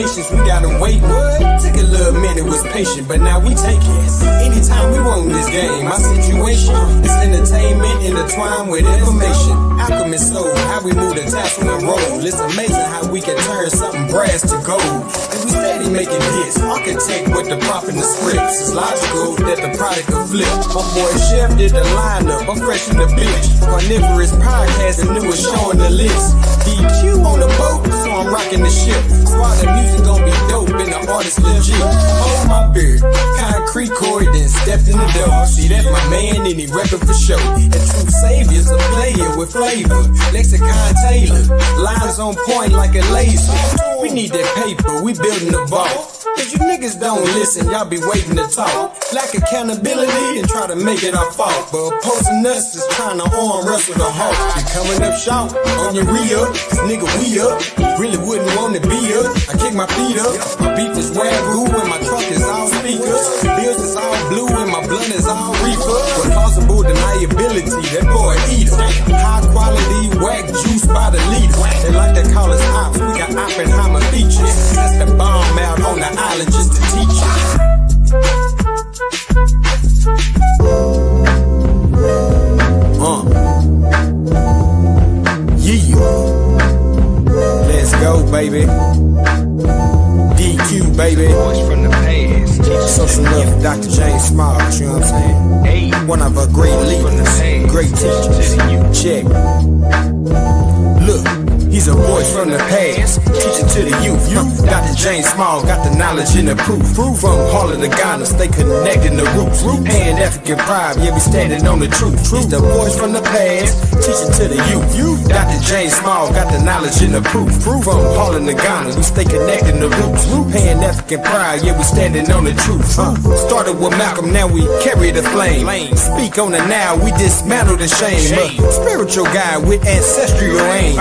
patience, we gotta wait. What? Took a little minute, was patient, but now we take it. Anytime we want in this game, my situation is entertainment intertwined with information. Alchemist soul, how we move the tassel and roll. It's amazing how we can turn something brass to gold. And we steady making hits. Architect with the prop in the scripts. It's logical that the product will flip. My boy Chef did the lineup, I'm fresh in the bitch. Carnivorous podcast, the newest show on the list. DQ on the boat, so I'm rocking the ship. Squad the music gon' be dope and the artist legit. Hold my beard, concrete chord, then stepped in the door. See, that's my man and he reppin' for show. And true savior's a player with flavor. Lexicon Taylor, lines on point like a laser. We need that paper, we building the vault. Cause you niggas don't listen, y'all be waiting to talk. Lack accountability and try to make it our fault. But opposing us is trying to arm wrestle the hawk. You coming up short on your re-up, cause nigga we up. Really wouldn't want to be up. I kick my feet up, my beef is wagyu and my truck is all speakers. Bills is all blue and my blunt is all reefer. With plausible deniability, that boy eater. High quality whack juice by the liter. They like to call us ops, we got Oppenheimer features. That's the bomb out on the island just to teach you. Yeah. Let's go, baby. DQ, baby. Voice from the past. Social love, Dr. James Smart, you know what I'm saying? Hey. One of our great leaders, great teachers. Check. Look. He's a voice from the past, teaching to the youth. Dr. James Small got the knowledge and the proof. From Harlem to Ghana, stay connecting the roots. And African pride, yeah, we standing on the truth. He's the voice from the past, teaching to the youth. Dr. James Small got the knowledge and the proof. From Harlem to Ghana, we stay connecting the roots. And African pride, yeah, we standing on the truth. Started with Malcolm, now we carry the flame. Speak on it now, we dismantle the shame. Spiritual guy with ancestral aim.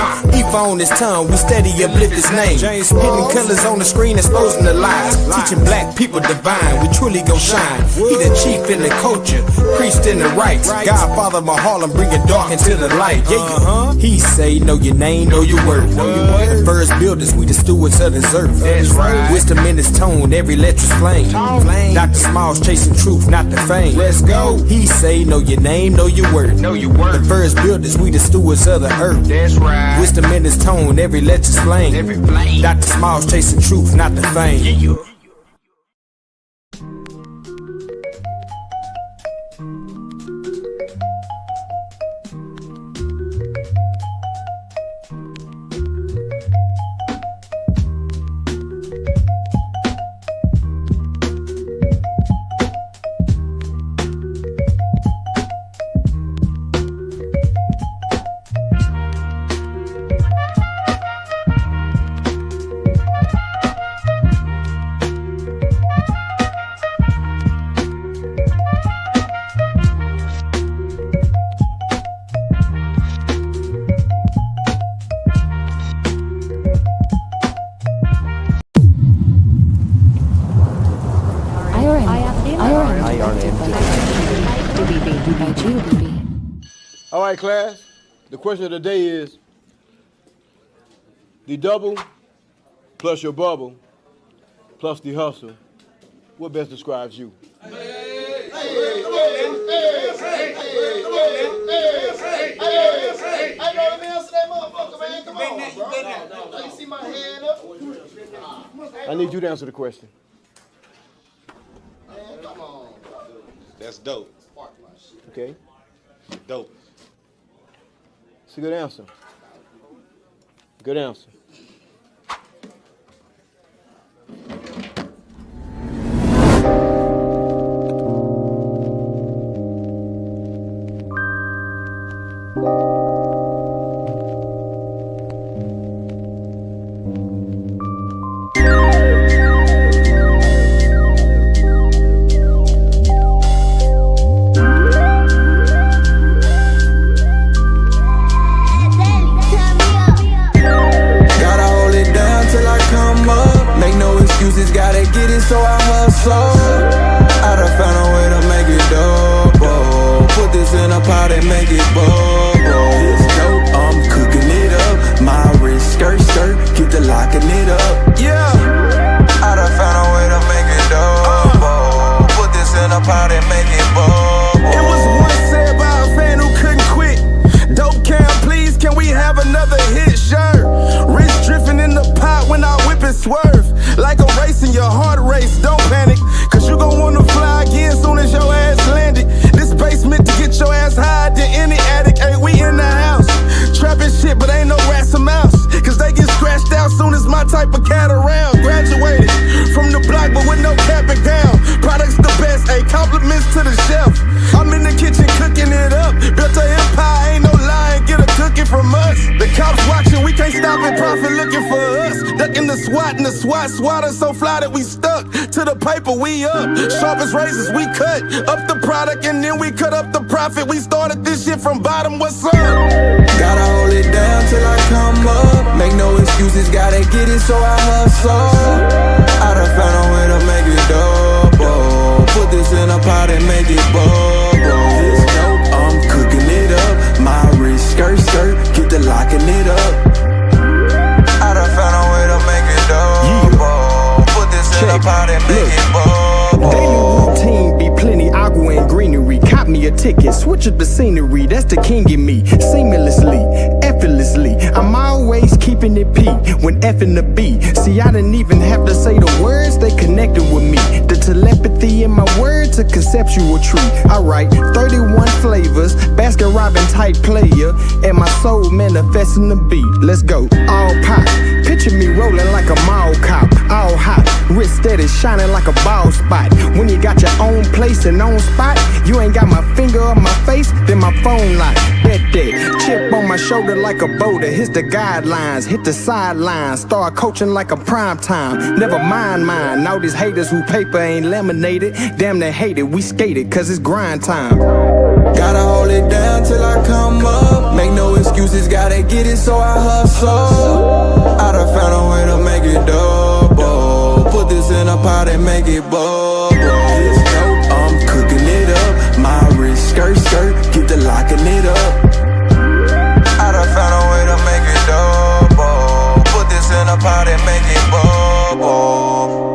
On his tongue, we steady uplift his name. Hidden colors on the screen, exposing the lies. Teaching black people divine, we truly gon' shine. He the chief in the culture, priest in the rights. Godfather of Harlem, bringing dark into the light. Yeah, he say, know your name, know your worth. The first builders, we the stewards of this earth. That's right. Wisdom in his tone, every letter's flame. Dr. Smalls chasing truth, not the fame. Let's go. He say, know your name, know your worth. Know your worth. The first builders, we the stewards of the earth. That's right. Wisdom in his tone, every letter's flame. Every flame. Dr. Smalls chasing truth, not the fame. Yeah. All right, class, the question of the day is, the double plus your bubble plus the hustle, what best describes you? I need you to answer the question. That's dope. Okay. Dope. It's a good answer. Good answer. So I hustle. I done found a way to make it double. Put this in a pot and make it bubble. This dope, I'm cooking it up. My wrist skirt, keep the locking it up. Yeah. face, don't panic, cause you gon' wanna fly again soon as your ass landed. This basement to get your ass higher than any attic. Hey, we in the house, trapping shit, but ain't no rats or mouse, cause they get scratched out soon as my type of cat around. Graduated from the block, but with no cap and gown. Products the best, hey, compliments to the chef. I'm in the kitchen cooking it up. Built a empire, ain't no lying, get a cookie from us. The cops watching, we can't stop it, profit looking for us. Ducking the SWAT and the SWAT us so fly that we stuck to the paper, we up. Sharp as razors, we cut up the product and then we cut up the profit. We started this shit from bottom, what's up? Gotta hold it down till I come up. Make no excuses, gotta get it, so I hustle. I done found a way to make it double. Put this in a pot and make it bubble. This dope, I'm cooking it up. My wrist skirt, get the locking it up. I done found a way to make it double. Put this in a pot and make it bubble. Daily routine be plenty agua and greenery. Cop me a ticket, switch up the scenery. That's the king in me, seamlessly, effortlessly. I'm always keeping it P when effing the B. See, I didn't even have to say the words, they connected with me. The telepathy in my words, a conceptual tree. Alright, 31 flavors, basket robin type player, and my soul manifesting the beat. Let's go, all pop. Picture me rolling like a mall cop, all hot, wrist steady, shining like a ball spot. When you got your own place and own spot, you ain't got my finger on my face, then my phone lock. Bet that chip on my shoulder like a boulder. Hits the guidelines, hit the sidelines. Start coaching like a prime time. Never mind mine. All these haters who paper ain't laminated, damn they hate it. We skated cause it's grind time. Gotta hold it down till I come up. Make no excuses, gotta get it, so I hustle. I done found a way to make it double. Put this in a pot and make it bubble. This dope, I'm cooking it up. My wrist skirt, get the locking it up. I done found a way to make it double. Put this in a pot and make it bubble.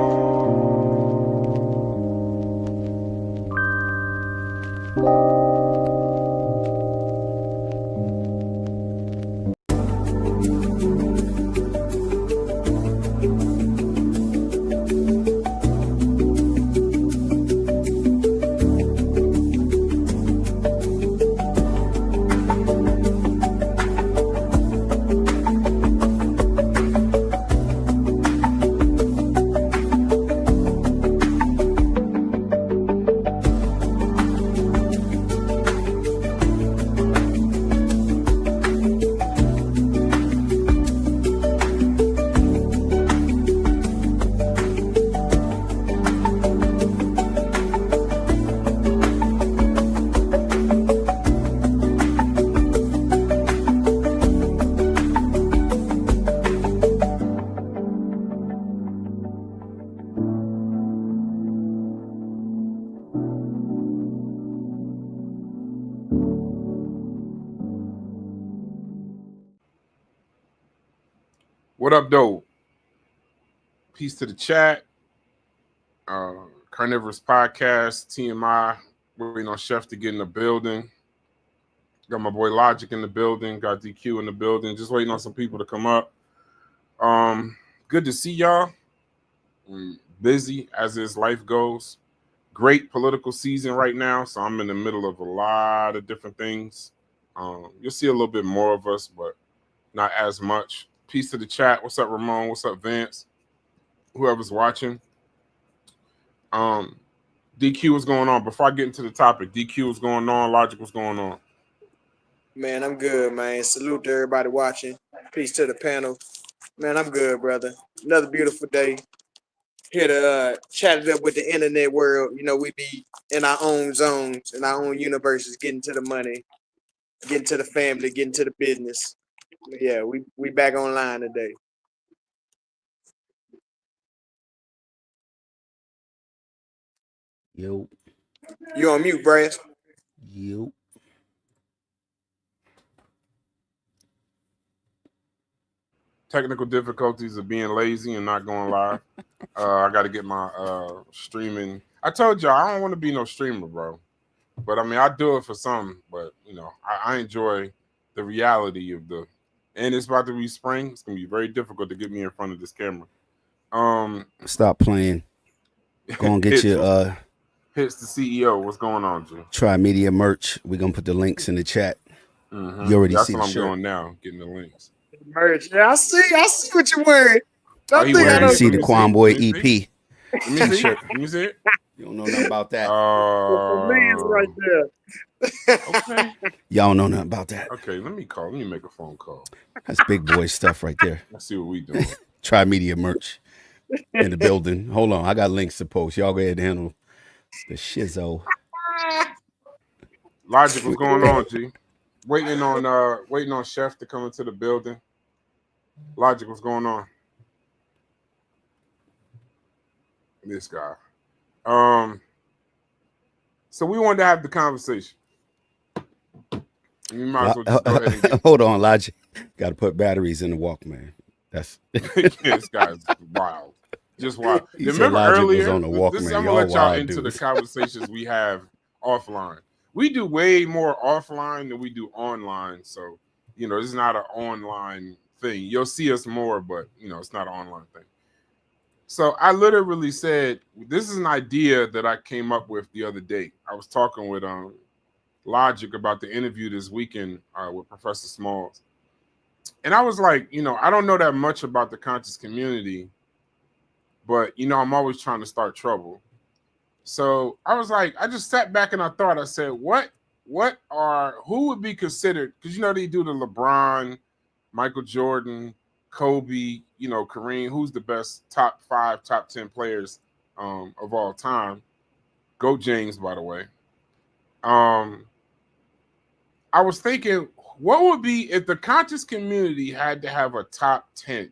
What up, though? Peace to the chat. Carnivorous Podcast, TMI. We're waiting on Chef to get in the building. Got my boy Logic in the building. Got DQ in the building. Just waiting on some people to come up. Good to see y'all. Busy as is life goes. Great political season right now, so I'm in the middle of a lot of different things. You'll see a little bit more of us, but not as much. Peace to the chat. What's up, Ramon? What's up, Vance? Whoever's watching. DQ, what's going on? Before I get into the topic, DQ, what's going on? Logic, what's going on? Man, I'm good, man. Salute to everybody watching. Peace to the panel. Man, I'm good, brother. Another beautiful day. Here to chat it up with the internet world. You know, we be in our own zones, in our own universes, getting to the money, getting to the family, getting to the business. But yeah, we back online today. Yo. You on mute, Brass? Yo. Technical difficulties of being lazy and not going live. I got to get my streaming. I told y'all I don't want to be no streamer, bro. But I mean, I do it for something. But you know, I enjoy the reality of the. And it's about to be spring. It's gonna be very difficult to get me in front of this camera. Stop playing. Go and get your Hits the CEO. What's going on, G? Try Media merch. We're gonna put the links in the chat. Mm-hmm. You already That's see what the I'm shirt. doing now, getting the links. Merch. Yeah, I see what you're wearing. Don't he think I wearing You don't. see the Quan Boy EP Let me see. T-shirt. Let me see it. You don't know nothing about that. The man's right there. Okay. Y'all don't know nothing about that. Okay, let me make a phone call. That's big boy stuff right there. Let's see what we doing. Try Media merch in the building. Hold on, I got links to post. Y'all go ahead and handle the shizzo. Logic, what's going on, G? Waiting on Chef to come into the building. Logic, what's going on? This guy. So we wanted to have the conversation. You might as well just go ahead and get Hold on, Logic. Got to put batteries in the Walkman. That's this guy's wild. Just wild. He said Remember Logic earlier? was on the Walkman. I'm gonna Y'all let y'all wild into dudes. the conversations we have offline. We do way more offline than we do online. So, this is not an online thing. You'll see us more, but it's not an online thing. So I literally said, this is an idea that I came up with the other day. I was talking with Logic about the interview this weekend with Professor Smalls. And I was like, I don't know that much about the conscious community, but, I'm always trying to start trouble. So I was like, I just sat back and I thought, I said, who would be considered, because, they do the LeBron, Michael Jordan, Kobe, Kareem, who's the best top 5, top 10 players of all time. Go James, by the way. I was thinking, what would be if the conscious community had to have a top 10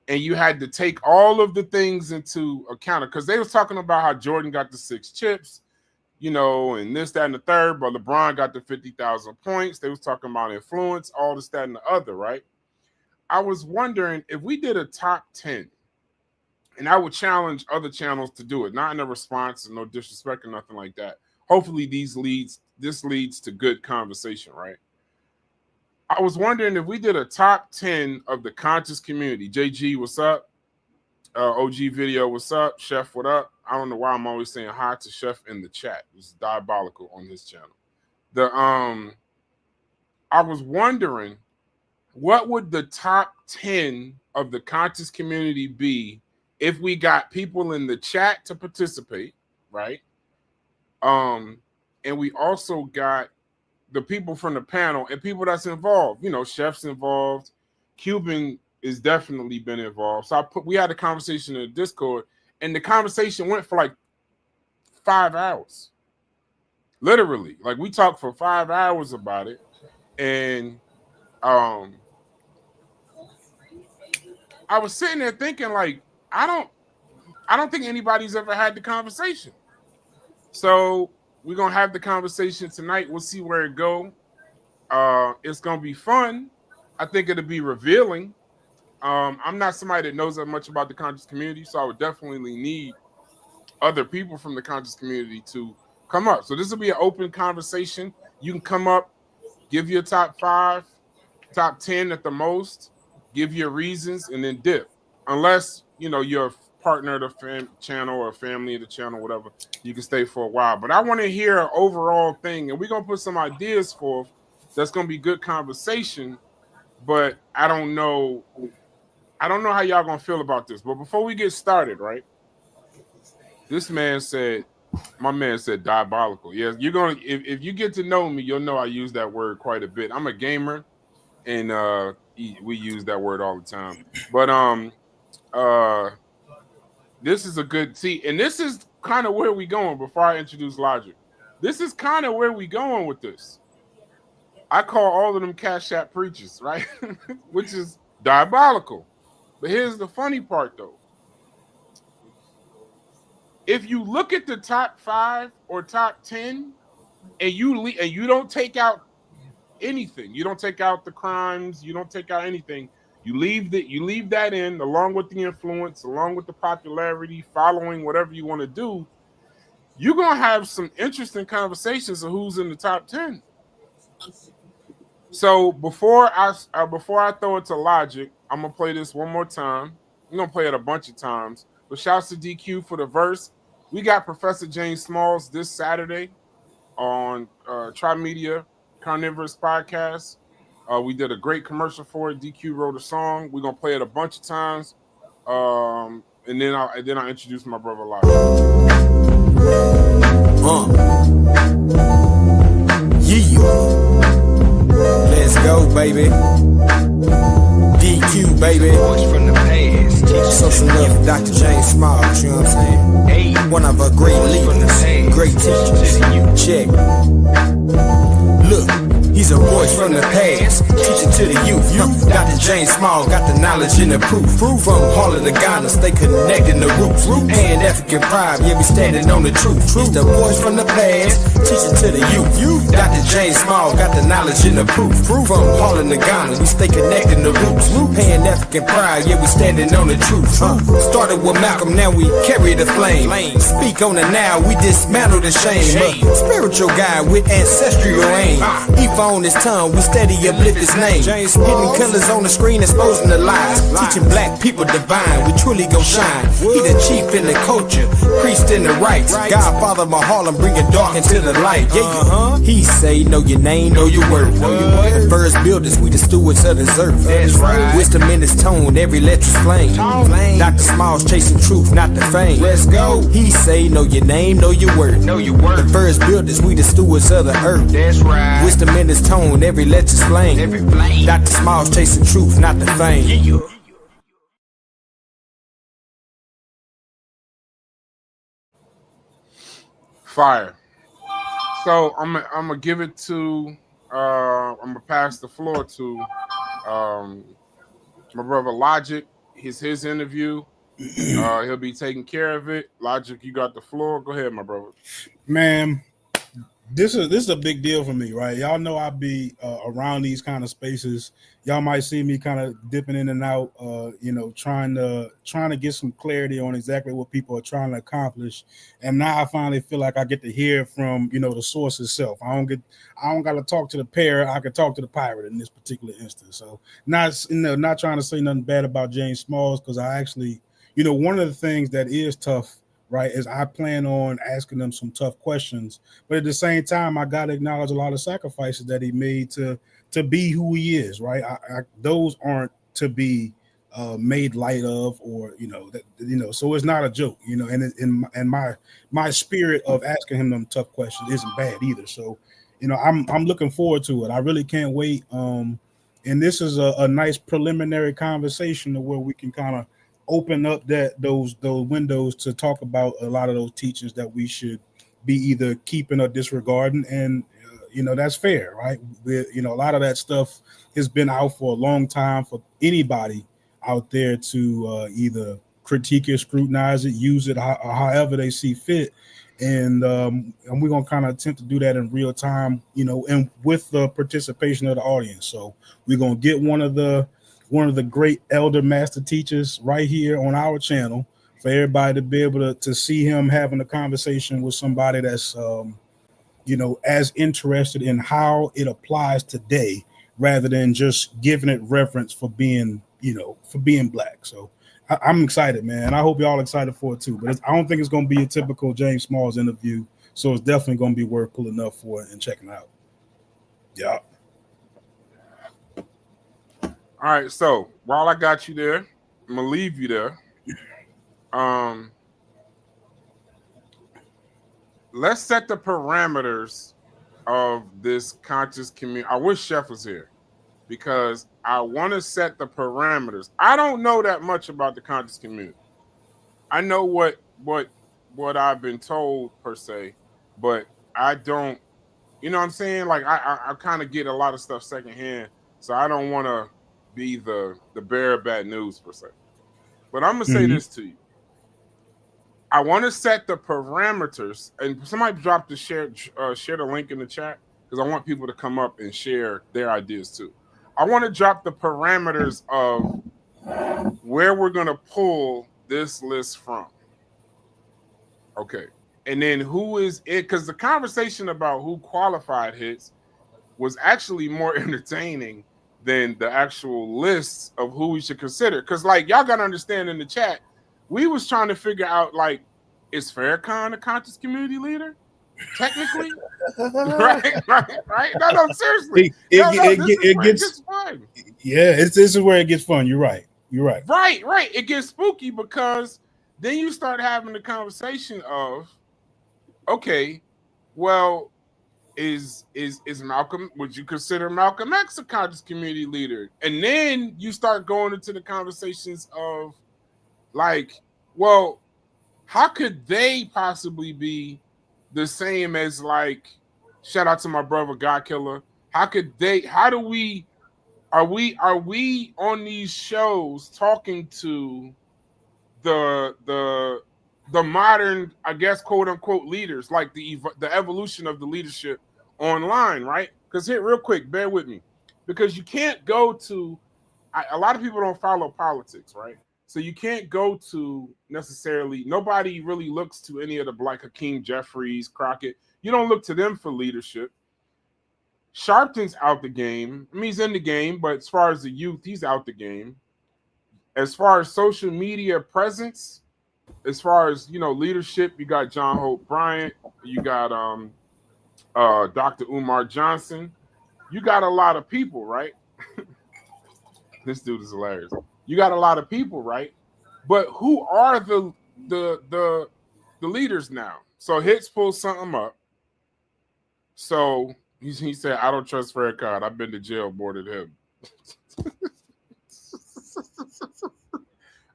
and you had to take all of the things into account? Because they was talking about how Jordan got the 6 chips, and this, that, and the third, but LeBron got the 50,000 points. They was talking about influence, all this, that, and the other, right? I was wondering if we did a top 10, and I would challenge other channels to do it, not in a response and no disrespect or nothing like that. Hopefully this leads to good conversation, right? I was wondering if we did a top 10 of the conscious community. JG, what's up? OG Video, what's up? Chef, what up? I don't know why I'm always saying hi to Chef in the chat. It's diabolical on his channel. I was wondering, what would the top 10 of the conscious community be if we got people in the chat to participate, right? And we also got the people from the panel and people that's involved. Chef's involved. Cuban is definitely been involved. So we had a conversation in the Discord, and the conversation went for like 5 hours. Literally, like we talked for 5 hours about it, and I was sitting there thinking, like, I don't think anybody's ever had the conversation. So we're gonna have the conversation tonight. We'll see where it go. It's gonna be fun. I think it'll be revealing. I'm not somebody that knows that much about the conscious community, so I would definitely need other people from the conscious community to come up. So this will be an open conversation. You can come up, give your top 5, top 10 at the most, give your reasons, and then dip. Unless, you're a partner of the channel or a family of the channel, whatever, you can stay for a while. But I want to hear an overall thing, and we're going to put some ideas forth that's going to be good conversation, but I don't know how y'all going to feel about this. But before we get started, right, my man said diabolical. Yes, you're going to, if you get to know me, you'll know I use that word quite a bit. I'm a gamer, and we use that word all the time. But this is a good and this is kind of where we going before I introduce Logic. This is kind of where we going with this. I call all of them Cash App preachers, right? Which is diabolical. But here's the funny part, though. If you look at the top 5 or top 10, and you don't take out anything, you don't take out the crimes, you don't take out anything, you leave that in, along with the influence, along with the popularity, following, whatever you want to do, you're gonna have some interesting conversations of who's in the top 10. So before I throw it to Logic, I'm gonna play this one more time. I'm gonna play it a bunch of times, But shouts to DQ for the verse. We got Professor James Smalls this Saturday on Tri-Media Carnivorous Podcast. We did a great commercial for it. DQ wrote a song. We're gonna play it a bunch of times. And then I'll introduce my brother live. Yeah. Let's go, baby. DQ, baby. Voice from the past. Social love for Dr. James Smalls, you know what I'm saying? One of our great leaders, great teachers. Check. Look, he's a voice from the past, teaching to the youth. Dr. James Small got the knowledge and the proof. From Harlem to Ghana, stay connecting the roots. Pan African pride, yeah, we standing on the truth. He's the voice from the past, teaching to the youth. Dr. James Small got the knowledge and the proof. From Harlem to Ghana, we stay connecting the roots. Pan African pride, yeah, we standing on the truth. Started with Malcolm, now we carry the flame. Speak on it now, we dismantle the shame. Spiritual guy with ancestral aim. Eva on his tongue, we steady uplift his name. Hidden colors on the screen, exposing the lies. Teaching black people divine, we truly gon' shine. He the chief in the culture, priest in the rights. Godfather of Harlem, bringing dark into the light. He say, know your name, know your worth. The first builders, we the stewards of this earth. Wisdom in his tone, every letter's flame. Dr. Smalls chasing truth, not the fame. Let's go. He say, know your name, know your worth. The first builders, we the stewards of the earth. That's right. Wisdom in his tone, every letter's flame. Dr. Smalls chasing truth, not the fame. Fire. So I'm gonna give it to I'm gonna pass the floor to my brother Logic. His interview. He'll be taking care of it. Logic, you got the floor. Go ahead, my brother. Man, this is a big deal for me, right? Y'all know I be around these kind of spaces. Y'all might see me kind of dipping in and out, trying to get some clarity on exactly what people are trying to accomplish. And now I finally feel like I get to hear from the source itself. I don't got to talk to the parrot. I can talk to the pirate in this particular instance. So not trying to say nothing bad about James Smalls, because I actually, one of the things that is tough, right, is I plan on asking them some tough questions, but at the same time, I got to acknowledge a lot of sacrifices that he made to be who he is, right? Those aren't to be made light of, or so it's not a joke, and my spirit of asking him them tough questions isn't bad either. So, I'm looking forward to it. I really can't wait. And this is a nice preliminary conversation to where we can kind of open up those windows to talk about a lot of those teachings that we should be either keeping or disregarding, and that's fair, right? A lot of that stuff has been out for a long time for anybody out there to either critique it, scrutinize it, use it however they see fit, and we're gonna kind of attempt to do that in real time, and with the participation of the audience. So we're gonna get one of the great elder master teachers right here on our channel for everybody to be able to see him having a conversation with somebody that's, as interested in how it applies today, rather than just giving it reference for being black. So I'm excited, man. I hope y'all excited for it too, but I don't think it's going to be a typical James Smalls interview. So it's definitely going to be worth pulling up for it and checking out. Yeah. All right, so while I got you there, I'm gonna leave you there. Let's set the parameters of this conscious community. I wish Chef was here, because I want to set the parameters. I don't know that much about the conscious community. I know what I've been told per se, but I don't. You know what I'm saying? Like I kind of get a lot of stuff secondhand, so I don't want to be the bearer of bad news per se. But I'm gonna say this to you. I want to set the parameters, and somebody drop the share the link in the chat, because I want people to come up and share their ideas too. I want to drop the parameters of where we're gonna pull this list from. Okay. And then who is it? Because the conversation about who qualified hits was actually more entertaining than the actual lists of who we should consider. Because, like, y'all got to understand in the chat, we was trying to figure out, like, is Farrakhan a conscious community leader? Technically, right. No, seriously. This is where it gets fun. Yeah, this is where it gets fun. You're right. Right. It gets spooky because then you start having the conversation of, okay, well, is Malcolm? Would you consider Malcolm X a conscious community leader? And then you start going into the conversations of, like, well, how could they possibly be the same as, like, shout out to my brother God Killer? Are we on these shows talking to the modern, I guess, quote unquote leaders, like the evolution of the leadership online, right? Because here, real quick, bear with me, because you can't go to a lot of people don't follow politics, right? So you can't go to necessarily, nobody really looks to any of the Black Hakeem Jeffries, Crockett. You don't look to them for leadership. Sharpton's out the game. I mean, he's in the game, but as far as the youth, he's out the game. As far as social media presence, as far as, leadership, you got John Hope Bryant, you got Dr. Umar Johnson. You got a lot of people, right? This dude is hilarious. You got a lot of people, right? But who are the leaders now? So Hits pulled something up. So he said, I don't trust Farrakhan. I've been to jail more than him.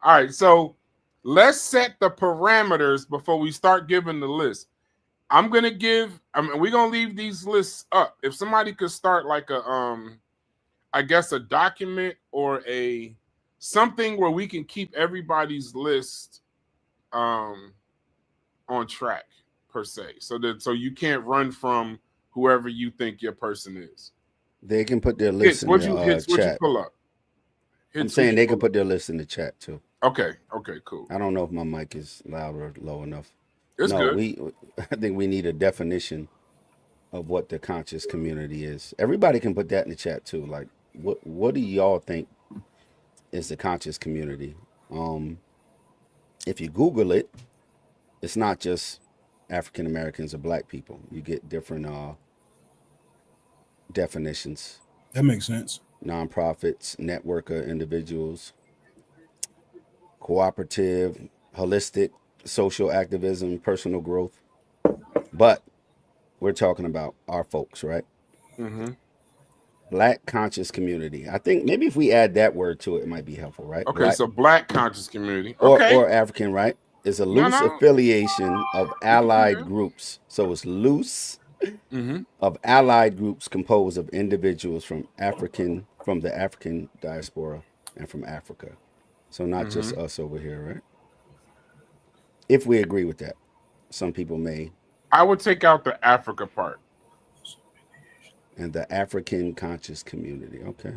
All right, so let's set the parameters before we start giving the list. We're going to leave these lists up. If somebody could start like I guess a document or something where we can keep everybody's list on track, per se, so you can't run from whoever you think your person is. They can put their list in the chat. What you pull up? I'm saying they can put their list in the chat too. Okay, cool. I don't know if my mic is loud or low enough. It's good. I think we need a definition of what the conscious community is. Everybody can put that in the chat too. Like, what do y'all think is the conscious community? If you Google it, it's not just African Americans or Black people. You get different definitions. That makes sense. Nonprofits, network of individuals, cooperative, holistic, social activism, personal growth. But we're talking about our folks, right? Mm-hmm. Black conscious community. I think maybe if we add that word to it, it might be helpful, right? Okay, so Black conscious community. Okay. Or African, right? It's a loose affiliation of allied groups. So it's loose of allied groups composed of individuals from the African diaspora and from Africa. So not just us over here, right? If we agree with that. Some people may. I would take out the Africa part. And the African conscious community. Okay.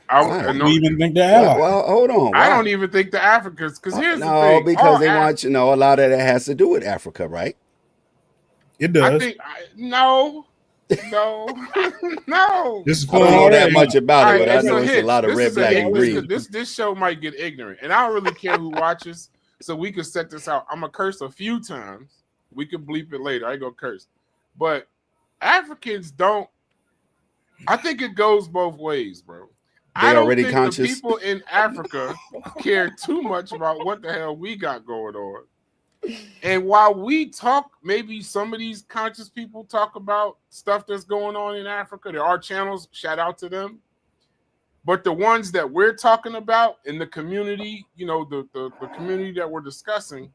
I don't even think that. Well, hold on. I don't even think the Africans, because here's the thing. Because they want a lot of that has to do with Africa, right? It does. I think no. This is I don't know that much about it, but I know it's a lot of red, black, and green. This show might get ignorant, and I don't really care who watches, so we can set this out. I'm gonna curse a few times. We can bleep it later. I ain't gonna curse, but Africans don't. I think it goes both ways, bro. I don't think conscious. The people in Africa care too much about what the hell we got going on. And while we talk, maybe some of these conscious people talk about stuff that's going on in Africa. There are channels, shout out to them. But the ones that we're talking about in the community, the community that we're discussing,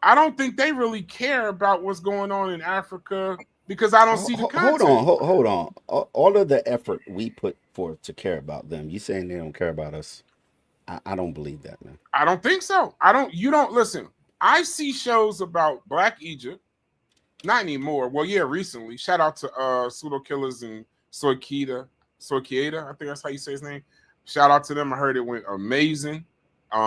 I don't think they really care about what's going on in Africa because I don't see the content. Hold on. All of the effort we put forth to care about them, you saying they don't care about us? I don't believe that, man. I don't think so. You don't listen. I see shows about Black Egypt. Not anymore. Well, yeah, recently. Shout out to Pseudo Killers and Soikieda. I think that's how you say his name. Shout out to them. I heard it went amazing. They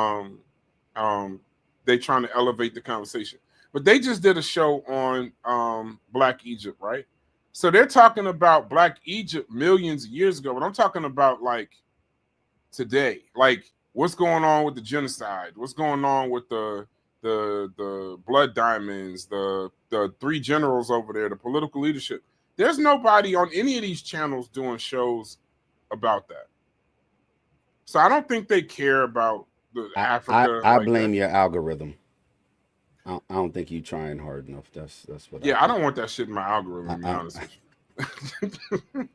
trying to elevate the conversation. But they just did a show on Black Egypt, right? So they're talking about Black Egypt millions of years ago, but I'm talking about like today. Like What's going on with the genocide? What's going on with the blood diamonds, the three generals over there, the political leadership? There's nobody on any of these channels doing shows about that. So I don't think they care about Africa. I blame your algorithm. I don't think you trying hard enough. That's what. Yeah, I don't want that shit in my algorithm. To be honest with you.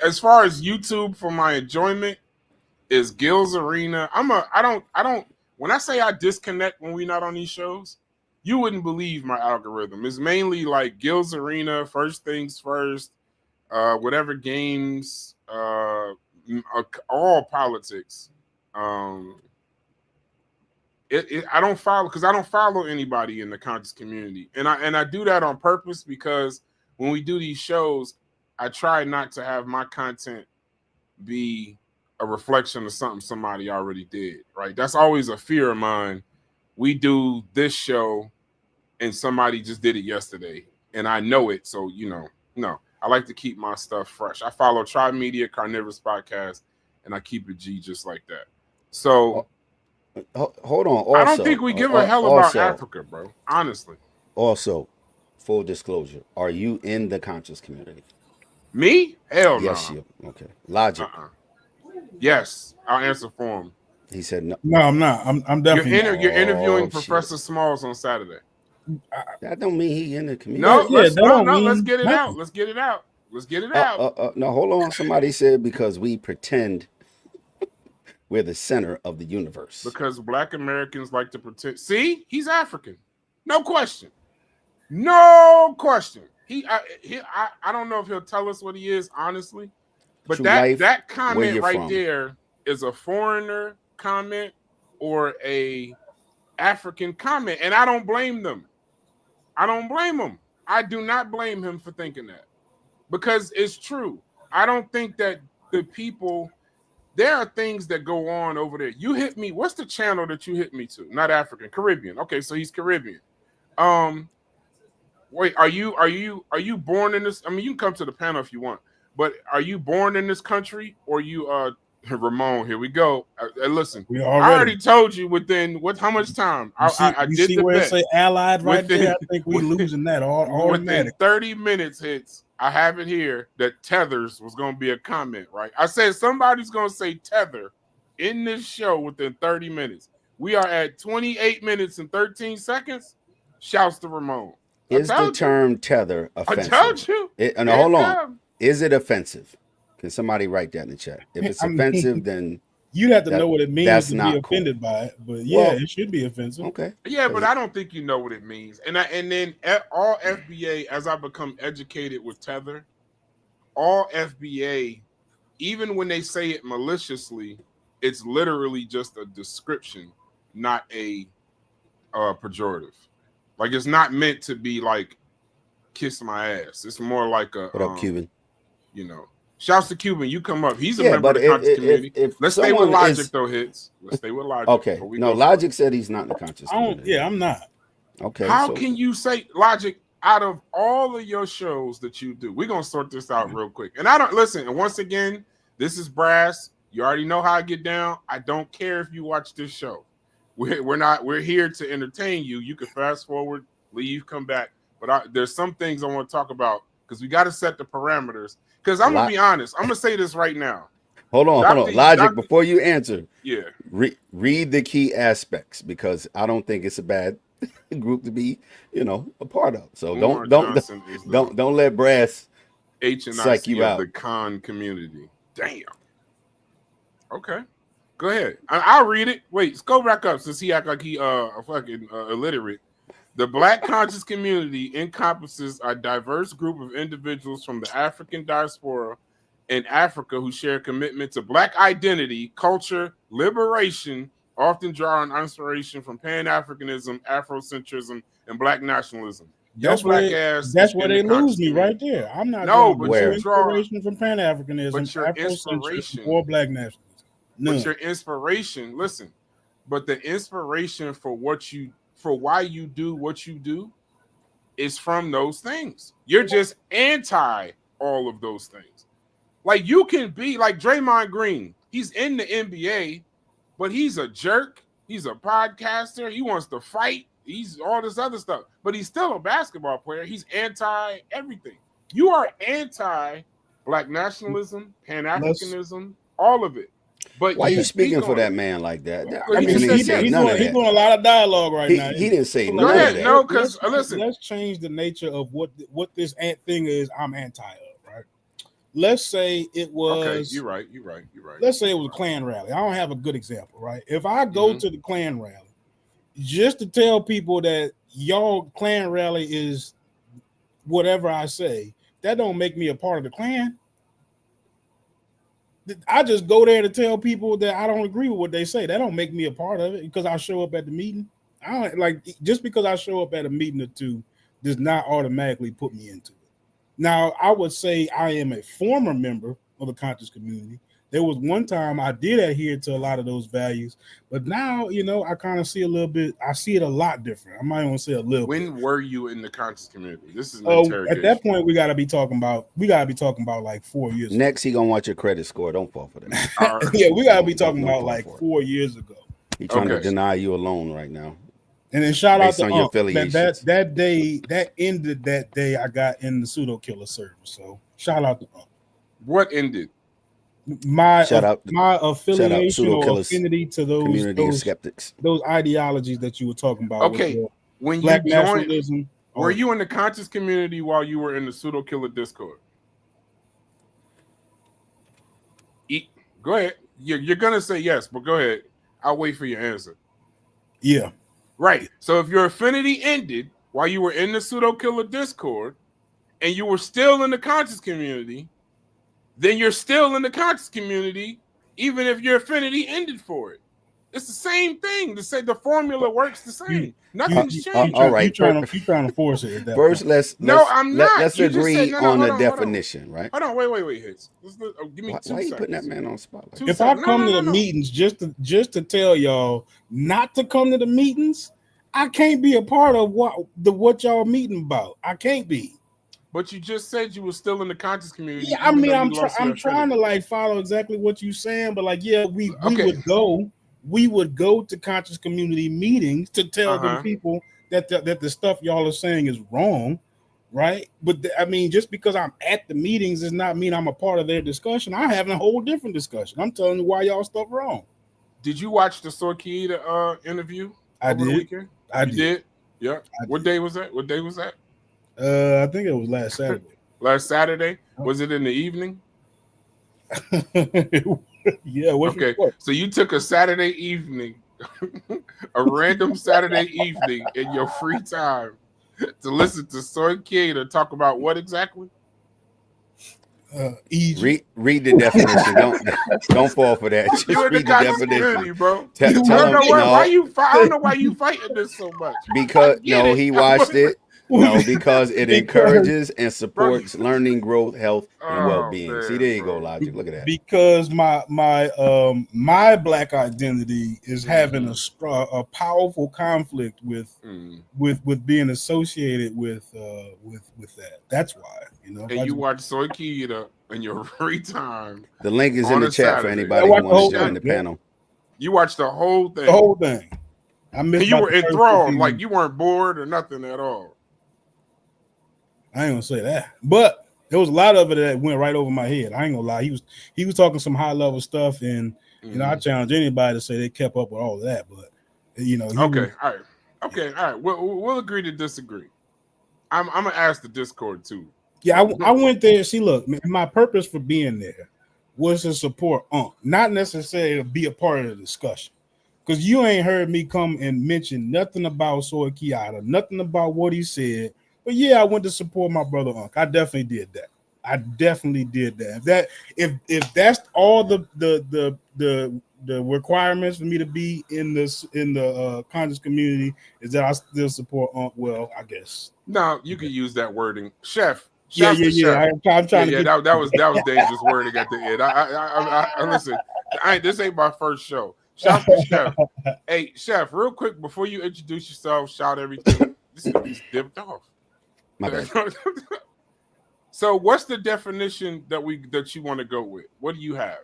As far as YouTube for my enjoyment is Gil's Arena. I don't. When I say I disconnect when we're not on these shows, you wouldn't believe my algorithm. It's mainly like Gil's Arena, First Things First, whatever games, all politics. I don't follow because I don't follow anybody in the conscious community, and I do that on purpose because when we do these shows, I try not to have my content be a reflection of something somebody already did. Right? That's always a fear of mine. We do this show, and somebody just did it yesterday, and I know it. So no, I like to keep my stuff fresh. I follow Tribe Media, Carnivorous Podcast, and I keep it G just like that. So. Hold on. Also, I don't think we give a hell about Africa, bro. Honestly. Also, full disclosure: are you in the conscious community? Me? Hell no. Yes, you. Okay. Logic. Yes, I'll answer for him. He said no. No, I'm not. I'm definitely. You're interviewing Professor Smalls on Saturday. That don't mean he in the community. No, let's get it out. Let's get it out. Let's get it out. No, hold on. Somebody said because we pretend. We're the center of the universe. Because Black Americans like to pretend. See, he's African. No question. No question. I don't know if he'll tell us what he is, honestly. But that comment right there is a foreigner comment or a African comment. And I don't blame them. I don't blame him. I do not blame him for thinking that. Because it's true. I don't think that the people... There are things that go on over there. You hit me. What's the channel that you hit me to? Not African, Caribbean. Okay, so he's Caribbean. Wait, are you born in this? I mean, you can come to the panel if you want, but are you born in this country or you Ramon? Here we go. Listen, I already told you within how much time? I did see the where bet. It say allied right there. I think we're losing that automatic. Within 30 minutes hits. I have it here that tethers was going to be a comment, right? I said somebody's going to say tether in this show within 30 minutes. We are at 28 minutes and 13 seconds. Shouts to Ramon. Is the term tether offensive? I told you. Hold on. Is it offensive? Can somebody write that in the chat? If it's offensive, then you'd have to know what it means to be offended cool. by it. But yeah, it should be offensive. Okay. Yeah, but I don't think you know what it means. And then all FBA, as I become educated with tether, all FBA, even when they say it maliciously, it's literally just a description, not a pejorative. Like it's not meant to be like kiss my ass. It's more like a what up, Cuban? Shouts to Cuban. You come up. He's a member of the conscious community. Let's stay with Logic though, Hits. Let's stay with Logic. Okay. No, Logic said he's not in the conscious community. Yeah, I'm not. Okay. How can you say Logic out of all of your shows that you do? We're gonna sort this out real quick. And I don't listen. And once again, this is Brass. You already know how I get down. I don't care if you watch this show. We're here to entertain you. You can fast forward, leave, come back. But there's some things I want to talk about because we got to set the parameters. Because I'm gonna be honest. I'm gonna say this right now. Hold on. Logic, before you answer. Yeah. Read the key aspects because I don't think it's a bad group to be, a part of. So don't let Brass psych you out. The con community. Damn. Okay. Go ahead. I'll read it. Wait, let's go back up since he act like he fucking illiterate. The Black conscious community encompasses a diverse group of individuals from the African diaspora in Africa who share a commitment to Black identity, culture, liberation, often drawing inspiration from Pan-Africanism, Afrocentrism, and Black nationalism. That's where they lose me right there. I'm not inspiration from Pan-Africanism, but your inspiration or Black nationalism. No. But your inspiration, listen, but the inspiration for why you do what you do is from those things. You're just anti all of those things. Like you can be like Draymond Green. He's in the NBA, but he's a jerk. He's a podcaster. He wants to fight. He's all this other stuff, but he's still a basketball player. He's anti everything. You are anti Black nationalism, Pan-Africanism, all of it. But why are you speaking for that man like that? I mean, he's doing a lot of dialogue right now. He didn't say none of that. No, because listen, let's change the nature of what this thing is. I'm anti of, right? Let's say it was. Okay, you're right. Let's say it was a Klan rally. I don't have a good example, right? If I go to the Klan rally, just to tell people that y'all Klan rally is whatever I say, that don't make me a part of the Klan. I just go there to tell people that I don't agree with what they say. That don't make me a part of it because I show up at the meeting. I don't like just because I show up at a meeting or two does not automatically put me into it. Now, I would say I am a former member of the conscious community. There was one time I did adhere to a lot of those values, but now, I kind of see a little bit. I see it a lot different. I might want to say a little. When were you in the conscious community? This is an interrogation. At that point, we got to be talking about like 4 years. Next, he gonna want your credit score. Don't fall for that. Right. Yeah, we got to be talking about like 4 years ago. He's trying to deny you a loan right now. And then shout out to your affiliations. That day that ended. That day I got in the pseudo killer service. So shout out to what ended. My affiliation or affinity to those skeptics, those ideologies that you were talking about. Okay, when Black you joined, nationalism, were you in the conscious community while you were in the pseudo killer Discord? Go ahead. You're gonna say yes, but go ahead. I'll wait for your answer. Yeah, right. So if your affinity ended while you were in the pseudo killer Discord, and you were still in the conscious community, then you're still in the conscious community, even if your affinity ended for it. It's the same thing. To say the formula works the same. Nothing's changed. All right, you trying to force it. First, I'm not. Let's agree on the definition, right? Hold on, wait, Hits. Give me 2 seconds. Why are you putting that man on the spot? If I come to the meetings just to tell y'all not to come to the meetings, I can't be a part of what y'all meeting about. I can't be. But you just said you were still in the conscious community. Yeah, I mean, I'm trying to like follow exactly what you're saying, but like, yeah, we would go to conscious community meetings to tell them people that the stuff y'all are saying is wrong, right? But I mean, just because I'm at the meetings does not mean I'm a part of their discussion. I'm having a whole different discussion. I'm telling you why y'all stuff wrong. Did you watch the Sorkieta interview? I did. The weekend? I did. Yeah. What day was that? I think it was last Saturday. Last Saturday? Was it in the evening? Yeah. Okay. So you took a Saturday evening, a random Saturday evening in your free time to listen to Soy Kieda talk about what exactly? Read the definition. Don't fall for that. Just You're in read the the definition, bro. I don't know why you fighting this so much. Because he watched it. No, because it encourages and supports learning, growth, health, and well-being. Man, see, there you go, Logic. Look at that. Because my Black identity is having a powerful conflict with being associated with that. That's why, And you watch Soy Kieda in your free time. The link is in the chat for anybody who wants to join the panel. You watched the whole thing. The whole thing. I missed. And you were enthralled, like you weren't bored or nothing at all. I ain't gonna say that, but there was a lot of it that went right over my head. I ain't gonna lie. He was talking some high level stuff, and I challenge anybody to say they kept up with all of that. But all right. We'll agree to disagree. I'm gonna ask the Discord too. Yeah, I went there. See, look, my purpose for being there was to support not necessarily to be a part of the discussion. Because you ain't heard me come and mention nothing about Soy Kieda, nothing about what he said. But yeah, I went to support my brother Unc. I definitely did that. If that's all the requirements for me to be in the conscious community is that I still support Unc. Well, I guess. No, you can use that wording, Chef. Yeah. I'm trying to. That was dangerous wording at the end. I listen. This ain't my first show. Shout to Chef. Hey, Chef, real quick before you introduce yourself, shout everything. He's dipped off. My bad. So, what's the definition that you want to go with? What do you have?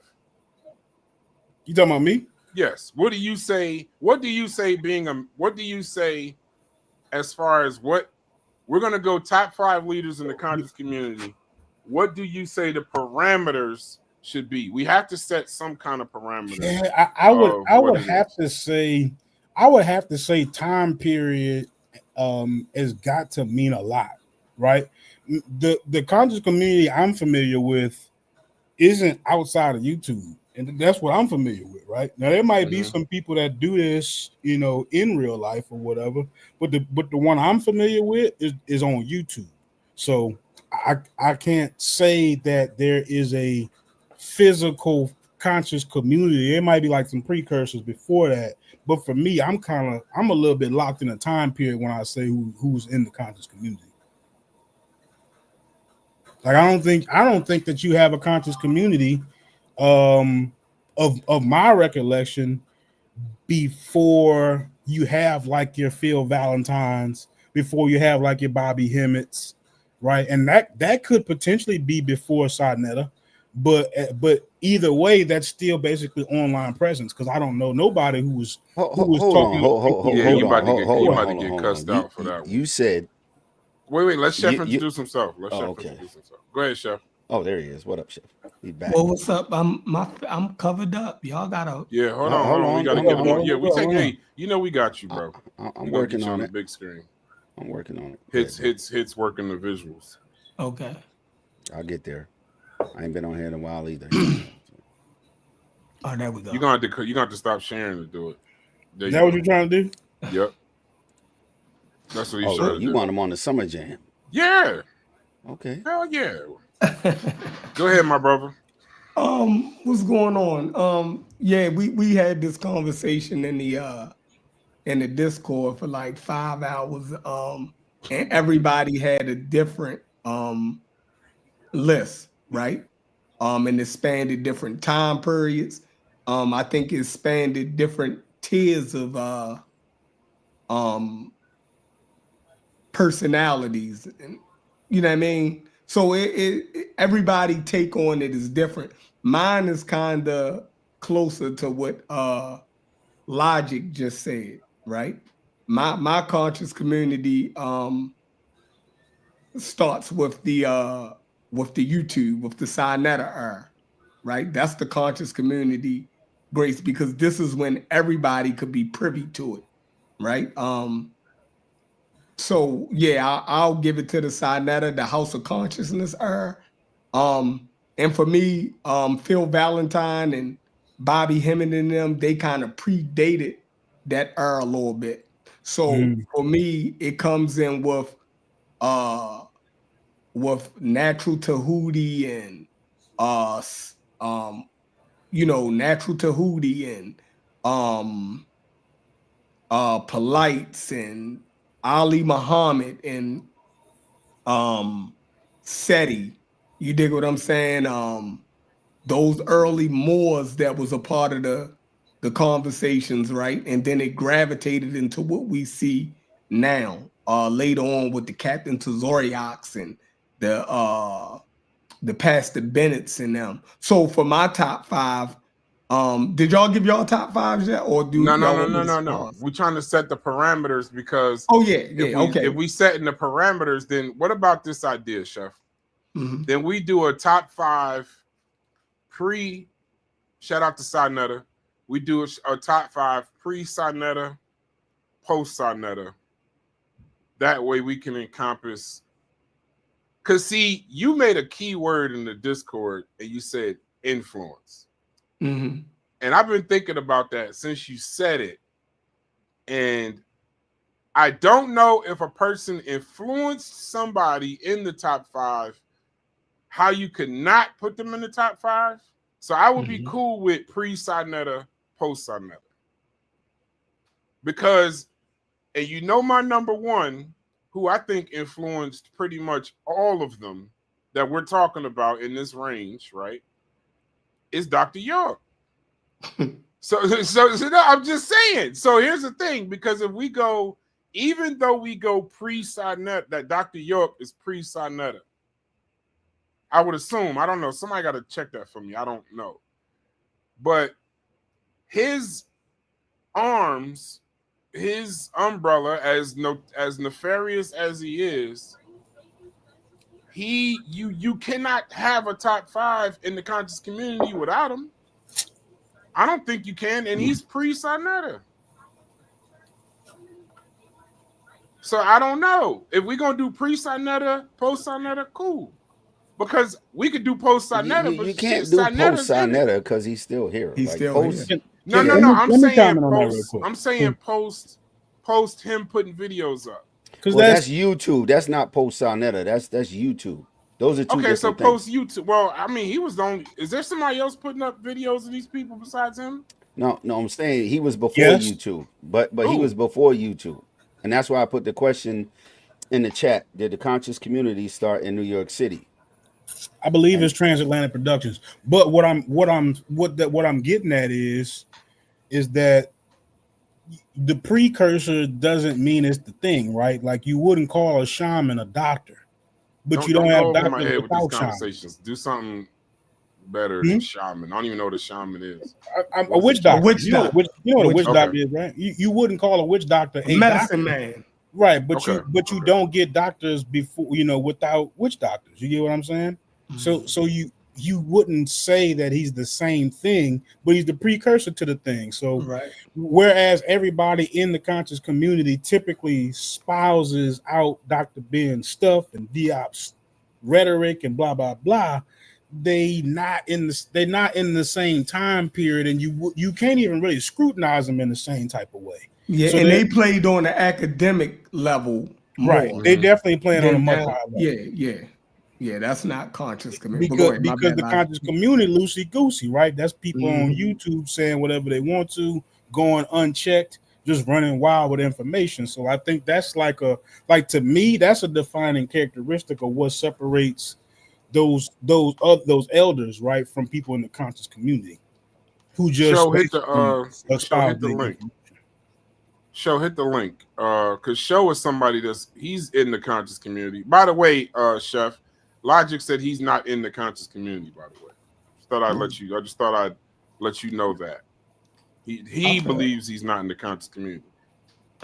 You talking about me? Yes. What do you say? What do you say what do you say as far as what we're going to go top 5 leaders in the conscious community? What do you say the parameters should be? We have to set some kind of parameters. Yeah, I would have to say time period has got to mean a lot, right? The conscious community I'm familiar with isn't outside of YouTube, and that's what I'm familiar with, right? Now there might be some people that do this, in real life or whatever, but the one I'm familiar with is on YouTube. So I can't say that there is a physical conscious community. There might be like some precursors before that, but for me, I'm a little bit locked in a time period when I say who's in the conscious community. Like I don't think that you have a conscious community of my recollection before you have like your Phil Valentines, before you have like your Bobby Hemmett's, right? And that could potentially be before Sarnetta, but either way, that's still basically online presence because I don't know nobody who was talking. You about to get cussed out for that one. You said. Wait. Let Chef introduce himself. Introduce himself. Go ahead, Chef. Oh, there he is. What up, Chef? He's back. Well, what's up? I'm covered up. Y'all gotta. Yeah, hold on. We gotta get him on. Yeah, we take. Hey, we got you, bro. I'm working on the big screen. I'm working on it. Hits working the visuals. Okay. I'll get there. I ain't been on here in a while either. Oh, there we go. You're gonna have to stop sharing to do it. Is that what you're trying to do? Yep. That's what he's trying to do. You want him on the Summer Jam? Yeah. Okay. Hell yeah. Go ahead, my brother. What's going on? Yeah, we had this conversation in the Discord for like 5 hours. And everybody had a different list, right? And it spanned different time periods. I think it spanned different tiers of personalities, and you know what I mean. So everybody take on it is different. Mine is kind of closer to what Logic just said, right? My conscious community starts with the YouTube, with the Sinetta era, right? That's the conscious community, Grace, because this is when everybody could be privy to it, right? So yeah, I'll give it to the Sinetta, the House of Consciousness era. And for me, Phil Valentine and Bobby Hemmett and them, they kind of predated that era a little bit. So for me, it comes in with Natural Tahuti and Natural Tahuti and Polites and Ali Muhammad and Seti. You dig what I'm saying? Those early Moors that was a part of the conversations, right? And then it gravitated into what we see now, later on with the Captain Tazoriaks and the Pastor Bennett's and them. So for my top 5, did y'all give y'all top 5s yet? Or do No. We're trying to set the parameters because if we set in the parameters, then what about this idea, Chef? Mm-hmm. Then we do a top 5 shout out to Sinetta. We do a top 5 pre-Sinetta, post-Sinetta. That way we can encompass. Because see, you made a key word in the Discord and you said influence. Mm-hmm. And I've been thinking about that since you said it. And I don't know if a person influenced somebody in the top 5, how you could not put them in the top 5. So I would be cool with pre-Sinetta, post-Sinetta. Because, and you know my number 1, who I think influenced pretty much all of them that we're talking about in this range, right, is Dr. York. So no, I'm just saying. So here's the thing, because if we go, even though we go pre-Sinetta, that Dr. York is pre-Sinetta, I would assume, I don't know, somebody got to check that for me. I don't know. But his arms, his umbrella, as nefarious as he is, you cannot have a top 5 in the conscious community without him. I don't think you can, and he's pre-Sinetta. So I don't know if we're gonna do pre-Sinetta, post-Sinetta, cool. Because we could do post-Sinetta, but you can't do post-Sinetta because he's still here. He's like, still post, here. No. I'm saying post. I'm saying post him putting videos up. Well, that's YouTube. That's not post-Sinetta. That's YouTube. Those are two Okay, so different things. post YouTube. Well, I mean, he was the only. Is there somebody else putting up videos of these people besides him? No, I'm saying he was before YouTube, but he was before YouTube, and that's why I put the question in the chat. Did the conscious community start in New York City? I believe it's Transatlantic Productions. But what I'm getting at is that the precursor doesn't mean it's the thing, right? Like you wouldn't call a shaman a doctor, but you don't have go over my doctors head with these without conversations. Do something better than shaman. I don't even know what a shaman is. A witch doctor. You know what a witch doctor is, right? You wouldn't call a witch doctor a medicine doctor. man. Right, but you don't get doctors before, without witch doctors. You get what I'm saying? Mm-hmm. So you wouldn't say that he's the same thing, but he's the precursor to the thing. So whereas everybody in the conscious community typically spouses out Dr. Ben's stuff and Diop's rhetoric and blah blah blah, they're not in the same time period, and you can't even really scrutinize them in the same type of way. Yeah, so and they played on the academic level more. Right. They definitely playing on a much higher level. Yeah, that's not conscious community. Because the conscious community loosey goosey, right? That's people on YouTube saying whatever they want to, going unchecked, just running wild with information. So I think that's to me, that's a defining characteristic of what separates those elders, right, from people in the conscious community who just hit the link. Hit the link. Because Show is somebody he's in the conscious community. By the way, Chef, Logic said he's not in the conscious community, by the way. I just thought I'd let you know that. He believes he's not in the conscious community.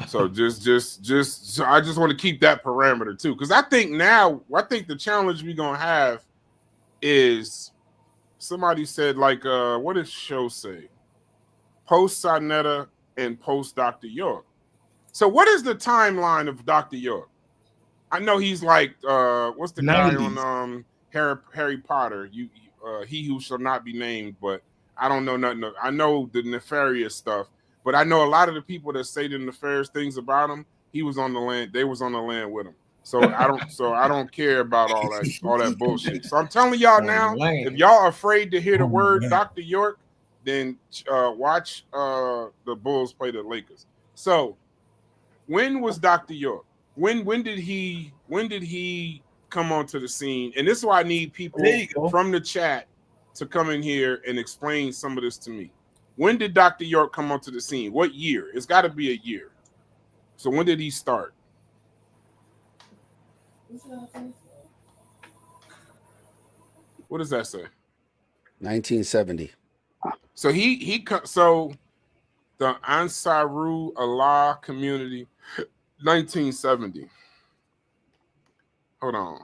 So so I just want to keep that parameter too. Because I think the challenge we're gonna have is somebody said, like, what did Show say? Post Sinetta and post Dr. York. So what is the timeline of Dr. York? I know he's like what's the 90s guy on Harry Potter? He who shall not be named, but I don't know nothing. I know the nefarious stuff, but I know a lot of the people that say the nefarious things about him. He was on the land. They was on the land with him. So I don't care about all that bullshit. So I'm telling y'all now, if y'all are afraid to hear the word Dr. York, then watch the Bulls play the Lakers. So when was Dr. York? When did he come onto the scene? And this is why I need people from the chat to come in here and explain some of this to me. When did Dr. York come onto the scene? What year? It's got to be a year. So when did he start? What does that say? 1970. So so the Ansaru Allah community, 1970. Hold on.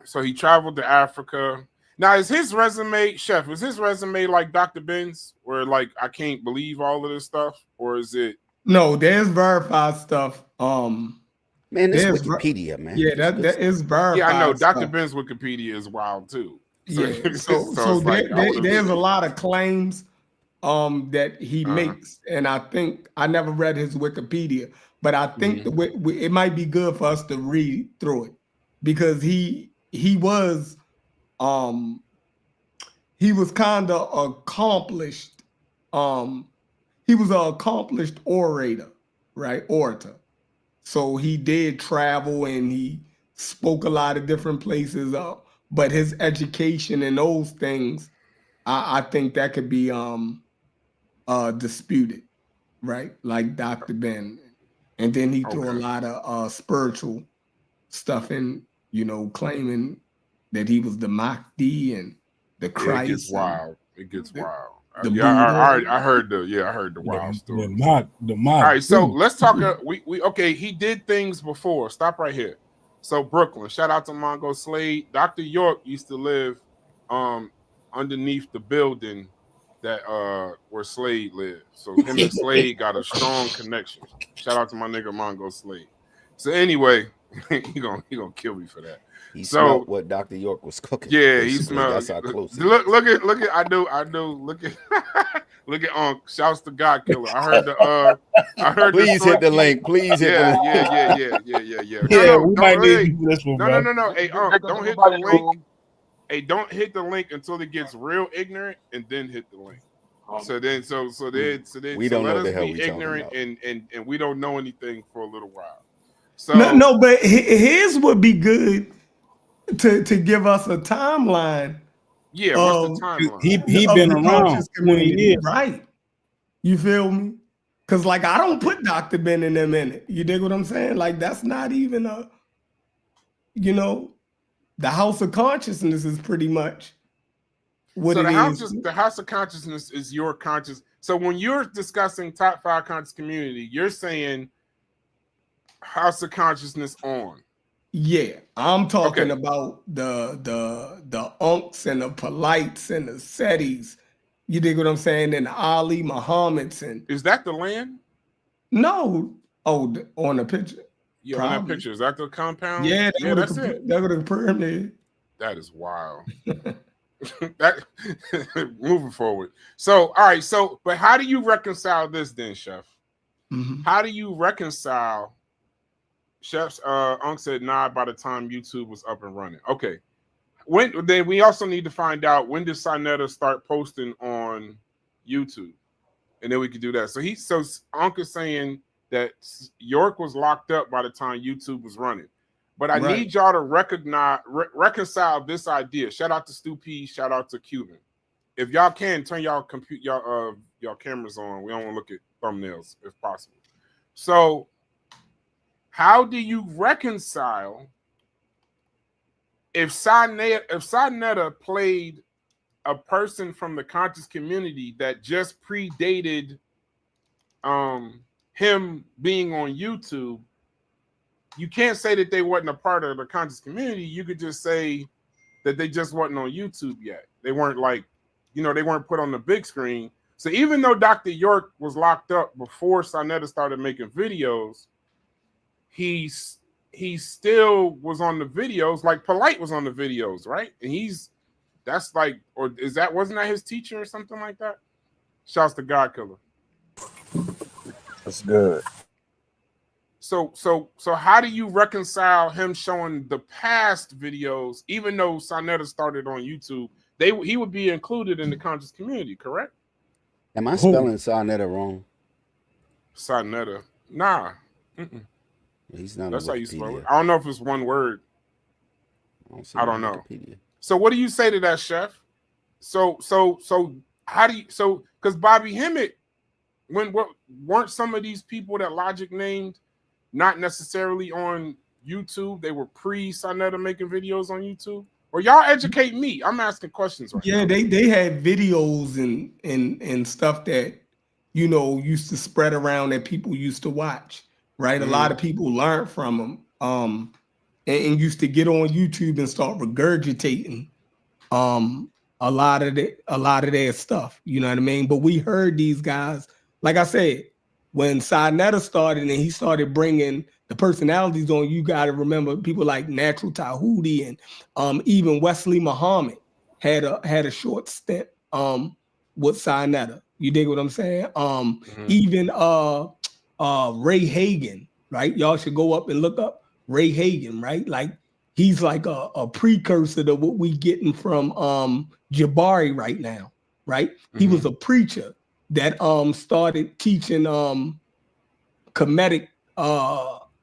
So he traveled to Africa. Now, is his resume, Chef, is his resume like Dr. Ben's, where like I can't believe all of this stuff? Or is it? No, there's verified stuff. Man, this Wikipedia, man. Yeah, that is verified. Yeah, I know. Stuff. Dr. Ben's Wikipedia is wild too. So, Yeah. So there's a lot of claims that he makes, and I think I never read his Wikipedia, but I think it might be good for us to read through it because he was kind of accomplished. He was an accomplished orator, right? Orator. So he did travel and he spoke a lot of different places. But his education and those things, I think that could be disputed, right? Like Dr. Ben. And then he threw a lot of spiritual stuff in, claiming that he was the Mahdi and the Christ. It gets wild. It gets wild. I heard the wild story. The mock. All right, so let's talk. Okay. He did things before. Stop right here. So Brooklyn, shout out to Mongo Slade. Dr. York used to live underneath the building that where Slade lived. So him and Slade got a strong connection. Shout out to my nigga Mongo Slade. So anyway, he gonna kill me for that. He smelled what Dr. York was cooking. Yeah, he smelled. That's how close. Look at. I do. Look at. Look at Unc. Shouts to God Killer. I heard. Please hit the link. Please hit the link. Yeah. We might need this one, bro. No. Hey, Unc, don't hit the link. Hey, don't hit the link until it gets real ignorant, and then hit the link. So then we don't know the hell we ignorant and we don't know anything for a little while. So no, but his would be good to give us a timeline. Yeah, what's the timeline? He been around 20 years, right? You feel me? Because like I don't put Dr. Ben in them in it. You dig what I'm saying? Like that's not even a, the House of Consciousness is pretty much what it is. The House of Consciousness is your conscious. So when you're discussing top 5 conscious community, you're saying House of Consciousness on. Yeah, I'm talking about the unks and the polites and the setis. You dig what I'm saying? And the Ali Muhammad's and is that the land? No. Oh, on the picture. Yeah, on that picture. Is that the compound? Yeah, that's it. That would have pyramid. That is wild. That moving forward. So, all right. So, but how do you reconcile this then, Chef? Mm-hmm. How do you reconcile? Chef's Unc said, nah, by the time YouTube was up and running. Okay. Then we also need to find out when did Sinetta start posting on YouTube? And then we could do that. So Unc is saying that York was locked up by the time YouTube was running. But I need y'all to reconcile this idea. Shout out to Stu P, shout out to Cuban. If y'all can turn y'all cameras on. We don't want to look at thumbnails if possible. So how do you reconcile if Sinetta played a person from the conscious community that just predated him being on YouTube? You can't say that they wasn't a part of the conscious community. You could just say that they just wasn't on YouTube yet. They weren't they weren't put on the big screen. So even though Dr. York was locked up before Sinetta started making videos, he still was on the videos, like Polite was on the videos, right? And wasn't that his teacher or something like that? Shouts to God Killer. That's good. So how do you reconcile him showing the past videos, even though Sinetta started on YouTube? He would be included in the conscious community, correct? Am I spelling Sinetta wrong? Sinetta, nah. Mm-mm. He's not. That's how you spell it. I don't know if it's one word. I don't know. Wikipedia. So what do you say to that, Chef? So how do you because Bobby Hemmett, weren't some of these people that Logic named not necessarily on YouTube? They were pre-Sinetta making videos on YouTube. Or y'all educate me. I'm asking questions right now. They had videos and stuff that used to spread around that people used to watch. Right, a lot of people learned from them, and used to get on YouTube and start regurgitating, a lot of their stuff. You know what I mean? But we heard these guys, like I said, when Sinetta started and he started bringing the personalities on. You got to remember people like Natural Tahuti and even Wesley Muhammad had a short stint with Sinetta. You dig what I'm saying? Even Ray Hagen, right? Y'all should go up and look up Ray Hagen, right? Like he's like a precursor to what we getting from Jabari right now, right? He was a preacher that started teaching Kemetic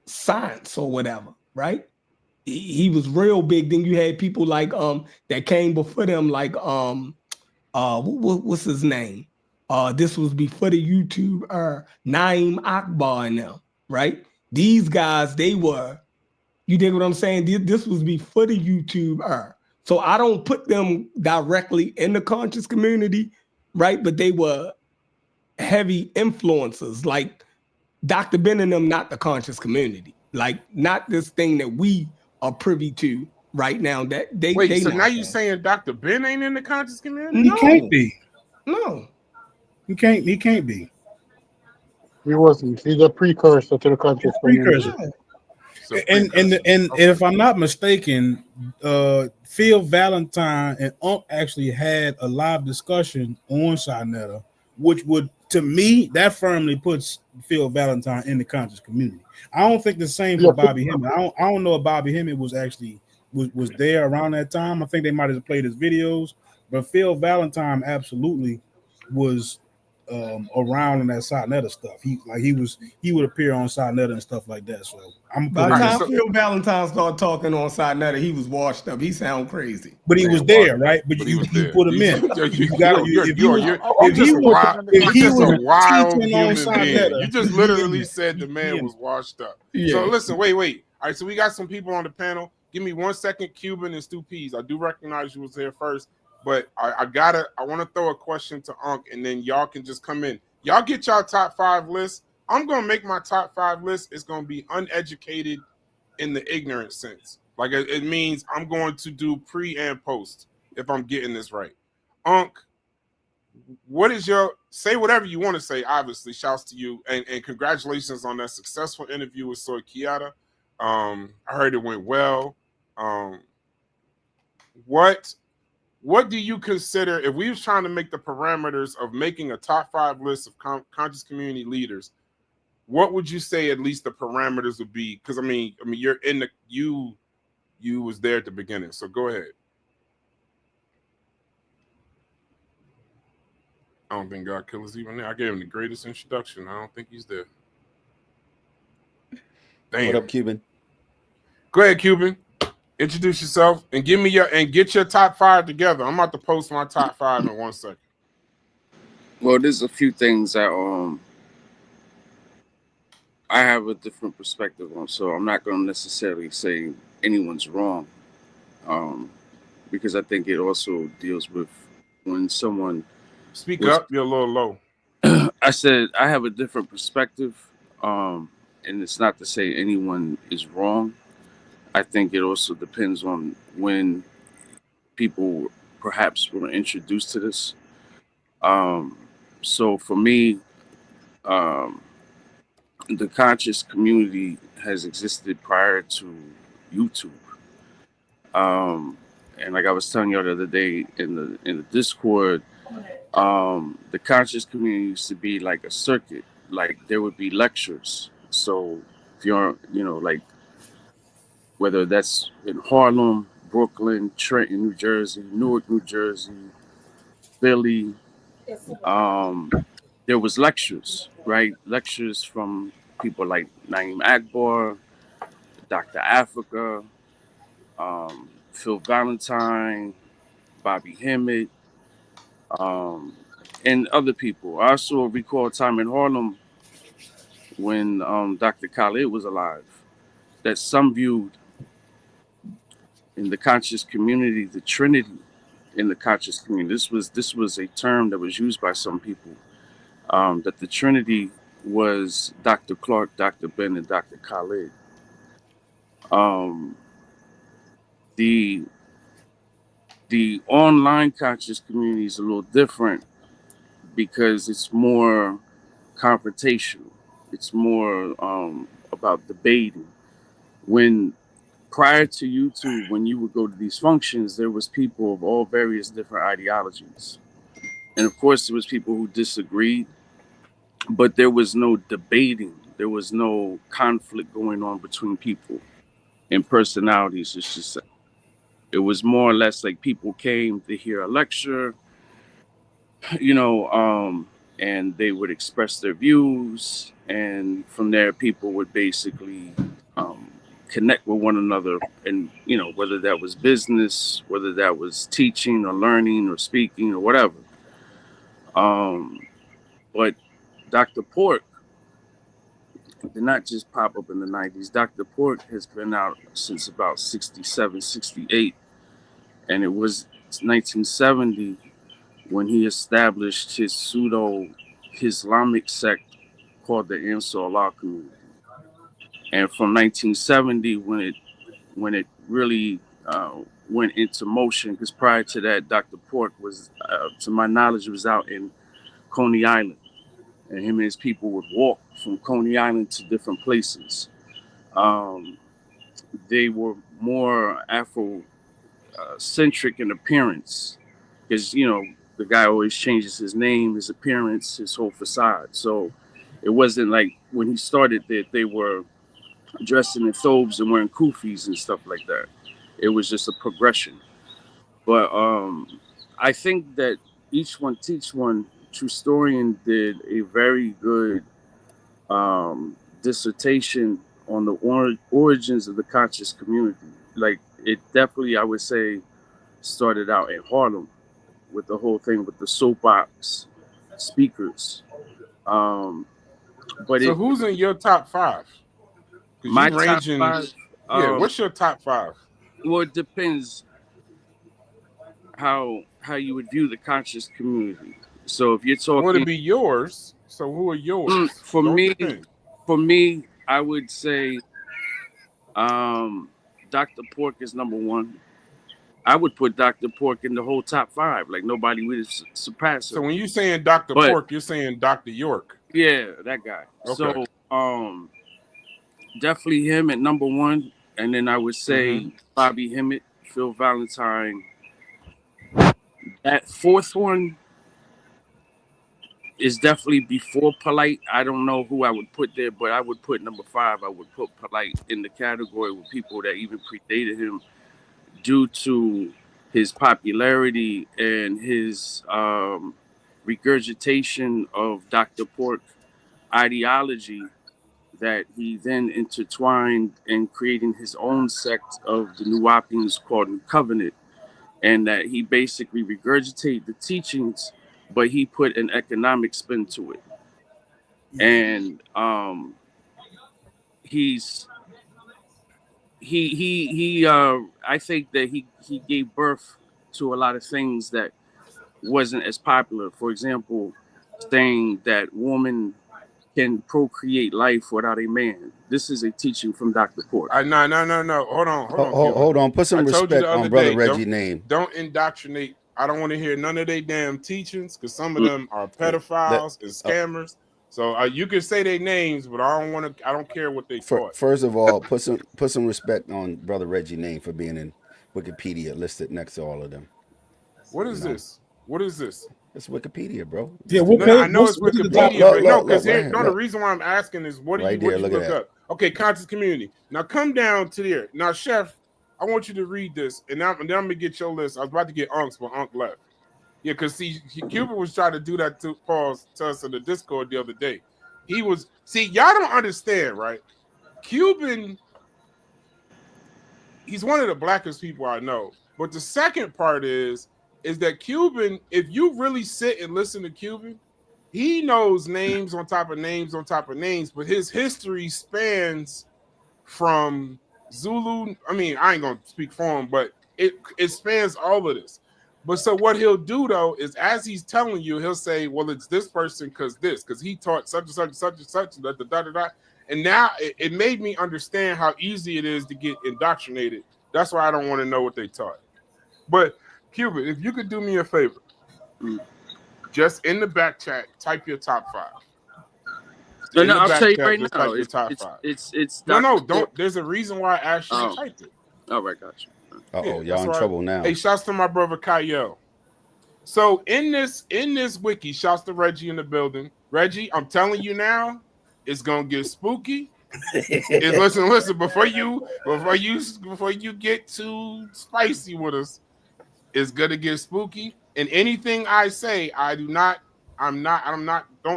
science or whatever, right? He was real big. Then you had people like that came before them, like what's his name? This was before the YouTube Naeem Akbar and them, right? These guys, they were, you dig what I'm saying? This was before the YouTube So I don't put them directly in the conscious community, right? But they were heavy influencers, like Dr. Ben and them, not the conscious community, like not this thing that we are privy to right now. That they Wait, so not now you saying Dr. Ben ain't in the conscious community? He can't be. No. He can't be. He wasn't. He's a precursor to the conscious community. Precursor. And if I'm not mistaken, Phil Valentine and Unc actually had a live discussion on Sinetta, which would, to me, that firmly puts Phil Valentine in the conscious community. I don't think the same for Bobby Hemmett. I don't know if Bobby Hemmett was actually was there around that time. I think they might have played his videos, but Phil Valentine absolutely was around in that Sinetta stuff. He would appear on Sinetta and stuff like that. So by the time Phil Valentine started talking on Sinetta, he was washed up. He sound crazy. But he was there, right? But you put him in. If he was a wild human being. You just literally said the man was washed up. Yeah. So listen, wait. All right, so we got some people on the panel. Give me 1 second, Cuban and Stu Peas. I do recognize you was there first. But I want to throw a question to Unc, and then y'all can just come in. Y'all get y'all top 5 list. I'm going to make my top 5 list. It's going to be uneducated in the ignorant sense. Like it means I'm going to do pre and post if I'm getting this right. Unc, what is say whatever you want to say, obviously. Shouts to you. And congratulations on that successful interview with Soy Kiata. I heard it went well. What do you consider, if we was trying to make the parameters of making a top 5 list of conscious community leaders, what would you say at least the parameters would be? Because I mean, you're in the you was there at the beginning, so go ahead. I don't think God Killer's even there. I gave him the greatest introduction. I don't think he's there. Damn. What up, Cuban? Go ahead, Cuban. Introduce yourself and get your top 5 together. I'm about to post my top 5 in 1 second. Well, there's a few things that I have a different perspective on, so I'm not going to necessarily say anyone's wrong, because I think it also deals with when someone speak up. You're a little low. I said I have a different perspective, and it's not to say anyone is wrong. I think it also depends on when people perhaps were introduced to this. So for me, the conscious community has existed prior to YouTube. And like I was telling you the other day in the Discord, the conscious community used to be like a circuit. Like there would be lectures. So if you're, like, whether that's in Harlem, Brooklyn, Trenton, New Jersey, Newark, New Jersey, Philly, there was lectures, right? Lectures from people like Naeem Akbar, Dr. Africa, Phil Valentine, Bobby Hemmett, and other people. I also recall a time in Harlem when Dr. Khalid was alive, that some viewed in the conscious community the Trinity in the conscious community. This was a term that was used by some people, that the Trinity was Dr. Clark, Dr. Ben, and Dr. Khalid. The online conscious community is a little different because it's more confrontational. It's more about debating. When prior to YouTube, when you would go to these functions, there was people of all various different ideologies. And of course, there was people who disagreed, but there was no debating. There was no conflict going on between people and personalities. It's just, it was more or less like people came to hear a lecture, and they would express their views. And from there, people would basically connect with one another, and whether that was business, whether that was teaching or learning or speaking or whatever. But Dr. Pork did not just pop up in the 90s. Dr. Pork has been out since about 67, 68, and it was 1970 when he established his pseudo Islamic sect called the Ansar Allah community. And from 1970, when it really went into motion, because prior to that, Dr. Pork was, to my knowledge, was out in Coney Island, and him and his people would walk from Coney Island to different places. They were more Afro-centric in appearance, because the guy always changes his name, his appearance, his whole facade. So it wasn't like when he started that they were dressing in thobes and wearing kufis and stuff like that. It was just a progression. But I think that each one teach one. Trustorian did a very good dissertation on the origins of the conscious community. Like, it definitely, I would say, started out in Harlem with the whole thing with the soapbox speakers. But so who's in your top 5? Because my you ranging. top 5. Yeah, what's your top 5? Well, it depends how you would view the conscious community. So if you're talking, Would it be yours? So who are yours? For me, I would say Dr. Pork is number 1. I would put Dr. Pork in the whole top 5. Like, nobody would surpass him. So when you're saying Dr. Pork, you're saying Dr. York. Yeah, that guy. Okay. So definitely him at number 1. And then I would say Bobby Hemmett, Phil Valentine. That 4th one is definitely before Polite. I don't know who I would put there, but I would put number 5. I would put Polite in the category with people that even predated him due to his popularity and his regurgitation of Dr. Pork ideology that he then intertwined in creating his own sect of the Nuwapians called New Covenant, and that he basically regurgitated the teachings, but he put an economic spin to it. And I think that he gave birth to a lot of things that wasn't as popular. For example, saying that woman can procreate life without a man. This is a teaching from Dr. Pork. No. Hold on. Put some respect on Brother Reggie's name. Don't indoctrinate. I don't want to hear none of their damn teachings, because some of them are pedophiles and scammers. So you can say their names, but I don't care what they taught. First of all, put some respect on Brother Reggie's name for being in Wikipedia listed next to all of them. What is this? What is this? It's Wikipedia, bro. Yeah, I know it's Wikipedia, but because the reason why I'm asking is what do you look up? Okay, conscious community. Now come down to there. Now, Chef, I want you to read this, and then I'm gonna get your list. I was about to get Unc's, but Unc left. Yeah, because Cuban was trying to do that to us in the Discord the other day. Y'all don't understand, right? Cuban, he's one of the blackest people I know. But the second part is that Cuban, if you really sit and listen to Cuban, he knows names on top of names on top of names, but his history spans from Zulu. I mean, I ain't gonna speak for him, but it spans all of this. But so what he'll do though is, as he's telling you, he'll say, well, it's this person because he taught such and such and such and such, and now it made me understand how easy it is to get indoctrinated. That's why I don't want to know what they taught. But Cuban, if you could do me a favor, just in the back chat, type your top 5. No, I'll tell you right now. It's don't. There's a reason why I asked you to type it. All right, gotcha. Y'all in trouble now. Hey, shouts to my brother Kyle. So in this wiki, shouts to Reggie in the building. Reggie, I'm telling you now, it's gonna get spooky. Listen, before you get too spicy with us, it's gonna get spooky. And anything I say, don't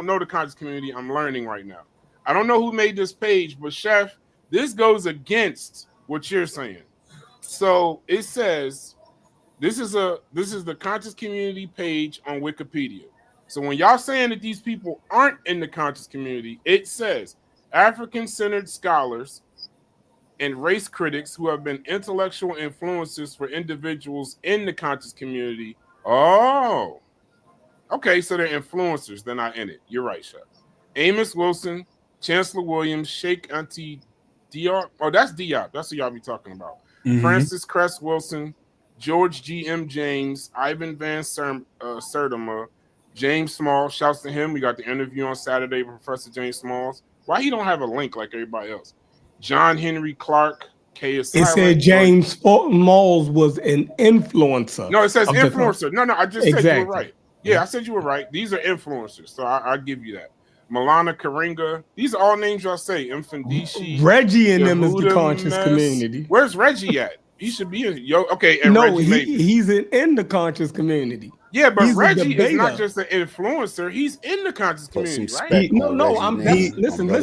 know the conscious community. I'm learning right now. I don't know who made this page, but Chef, this goes against what you're saying. So it says this is the conscious community page on Wikipedia. So when y'all saying that these people aren't in the conscious community, it says African-centered scholars and race critics who have been intellectual influences for individuals in the conscious community. Oh, Okay, so they're influencers. They're not in it. You're right, Chef. Amos Wilson, Chancellor Williams, Sheikh Auntie Diop. Oh, that's Diop. That's who y'all be talking about. Francis Cress Wilson, George G.M. James, Ivan Van Sertima, James Small. Shouts to him. We got the interview on Saturday with Professor James Smalls. Why he don't have a link like everybody else? John Henry Clark, K is It silent. said James Smalls was an influencer. No, it says influencer. No, I just said you were right. Yeah, I said you were right. These are influencers, so I'll give you that. Milana Karinga. These are all names y'all say. Mfandishi. Reggie and them is the conscious community. Where's Reggie at? He should be in okay. And no, Reggie he's in the conscious community. Yeah, but he's Reggie is not just an influencer. He's in the conscious community, right? No, listen.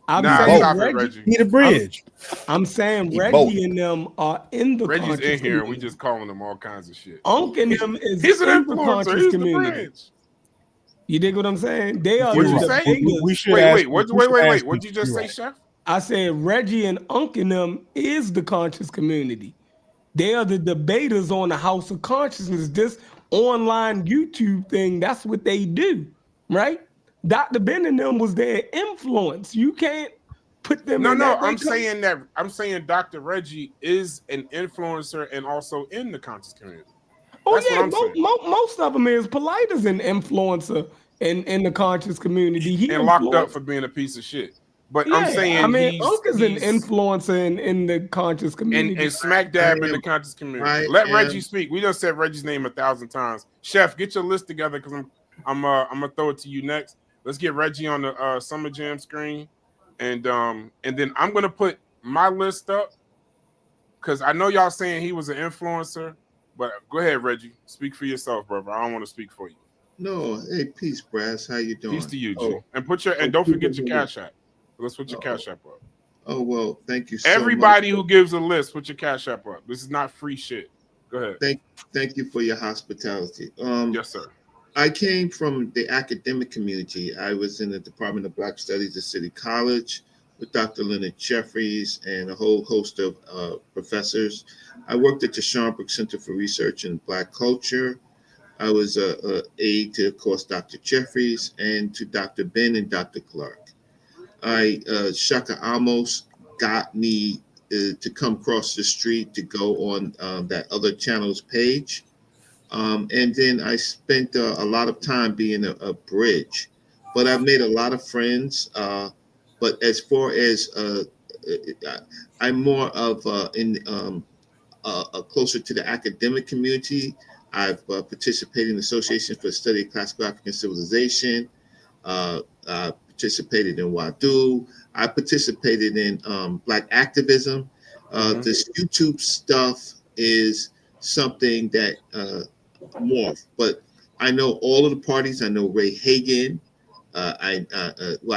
I'm saying Reggie. He the bridge. I'm saying Reggie and them are in the Reggie's conscious in here, community. and we just calling them all kinds of shit. Unc and them is he's an in influencer. the conscious He's community. the bridge. You dig what I'm saying? They are. What'd you say? Wait. What'd you just say, Chef? I said Reggie and Unc and them is the conscious community. They are the debaters on the House of Consciousness. This online YouTube thing, that's what they do, right? Dr. Ben and them was their influence. You can't put them in that. I'm saying Dr. Reggie is an influencer and also in the conscious community. Oh, that's most of them is. Polite is an influencer in the conscious community. He and locked up for being a piece of shit. But I'm saying Unc is an influencer in the conscious community. And smack dab in the conscious community. Let Reggie speak. We just said Reggie's name 1,000 times. Chef, get your list together because I'm gonna throw it to you next. Let's get Reggie on the Summer Jam screen, and then I'm gonna put my list up because I know y'all saying he was an influencer, but go ahead, Reggie, speak for yourself, brother. I don't want to speak for you. No, hey, peace, Brass. How you doing? Peace to you, G. And don't forget your Cash App. Let's put your Cash App up. Oh well, thank you so much. Everybody who gives a list, put your Cash App up. This is not free shit. Go ahead. Thank you for your hospitality. Yes, sir. I came from the academic community. I was in the Department of Black Studies at City College with Dr. Leonard Jeffries and a whole host of professors. I worked at the Schomburg Center for Research in Black Culture. I was a aide to, of course, Dr. Jeffries and to Dr. Ben and Dr. Clark. Shaka almost got me to come across the street to go on that other channel's page. And then I spent a lot of time being a bridge, but I've made a lot of friends. But as far as I'm more of closer to the academic community. I've participated in the Association for the Study of Classical African Civilization. Participated in WADU. I participated in Black activism. This YouTube stuff is something that morphed, but I know all of the parties. I know Ray Hagan. I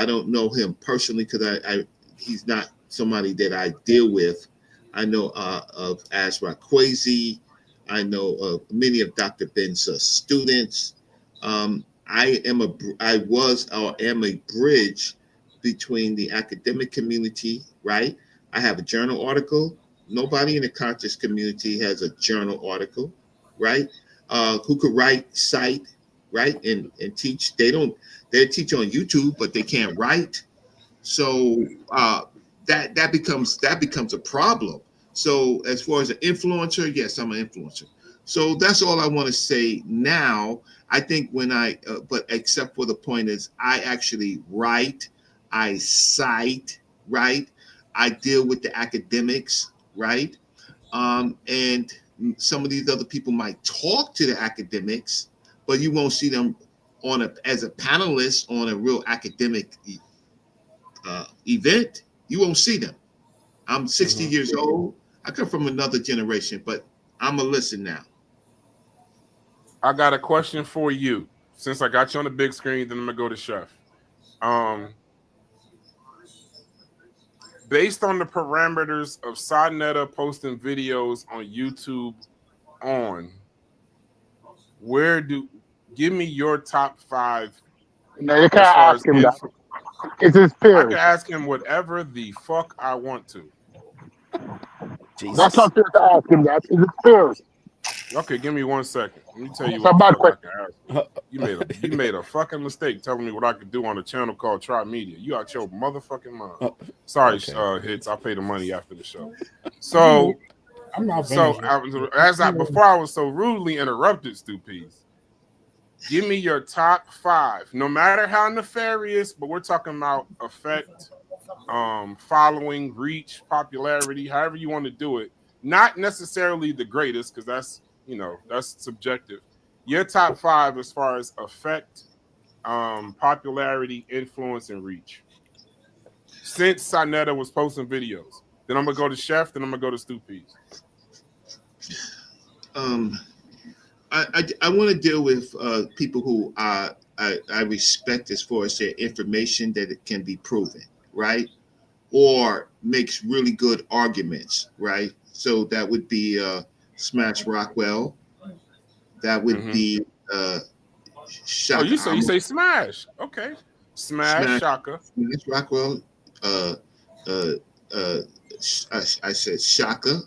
don't know him personally because he's not somebody that I deal with. I know of Azra Kwesi. I know of many of Dr. Ben's students. I am a bridge between the academic community, right? I have a journal article. Nobody in the conscious community has a journal article, right? Who could cite, right? And teach. They teach on YouTube, but they can't write. So that becomes a problem. So as far as an influencer, yes, I'm an influencer. So that's all I want to say now. I think but except for the point is I actually write, I cite, right? I deal with the academics, right? And some of these other people might talk to the academics, but you won't see them as a panelist on a real academic event. You won't see them. I'm 60 years old. I come from another generation, but I'm a listen now. I got a question for you. Since I got you on the big screen, then I'm gonna go to Chef. Based on the parameters of Sadnetta posting videos on YouTube, give me your top 5. No, you can't ask him that. It's his peers. I can ask him whatever the fuck I want to. Jesus. That's not fair to ask him that. It's his peers. Okay, give me 1 second. Let me tell you what I can ask. You made a fucking mistake telling me what I could do on a channel called Try Media. You out your motherfucking mind. Sorry, Hits. I'll pay the money after the show. So I'm not so finished. before I was so rudely interrupted, Stupies. Give me your top 5, no matter how nefarious, but we're talking about effect, following, reach, popularity, however you want to do it. Not necessarily the greatest, because that's subjective. Your top 5 as far as effect, popularity, influence, and reach. Since Sonetta was posting videos. Then I'm gonna go to Chef, then I'm gonna go to Stupies. I want to deal with people who I respect as far as their information that it can be proven, right? Or makes really good arguments, right? So that would be Smash Rockwell. That would be Shaka. Oh, you say Smash? Okay, Smash Shaka. Smash Rockwell. I said Shaka.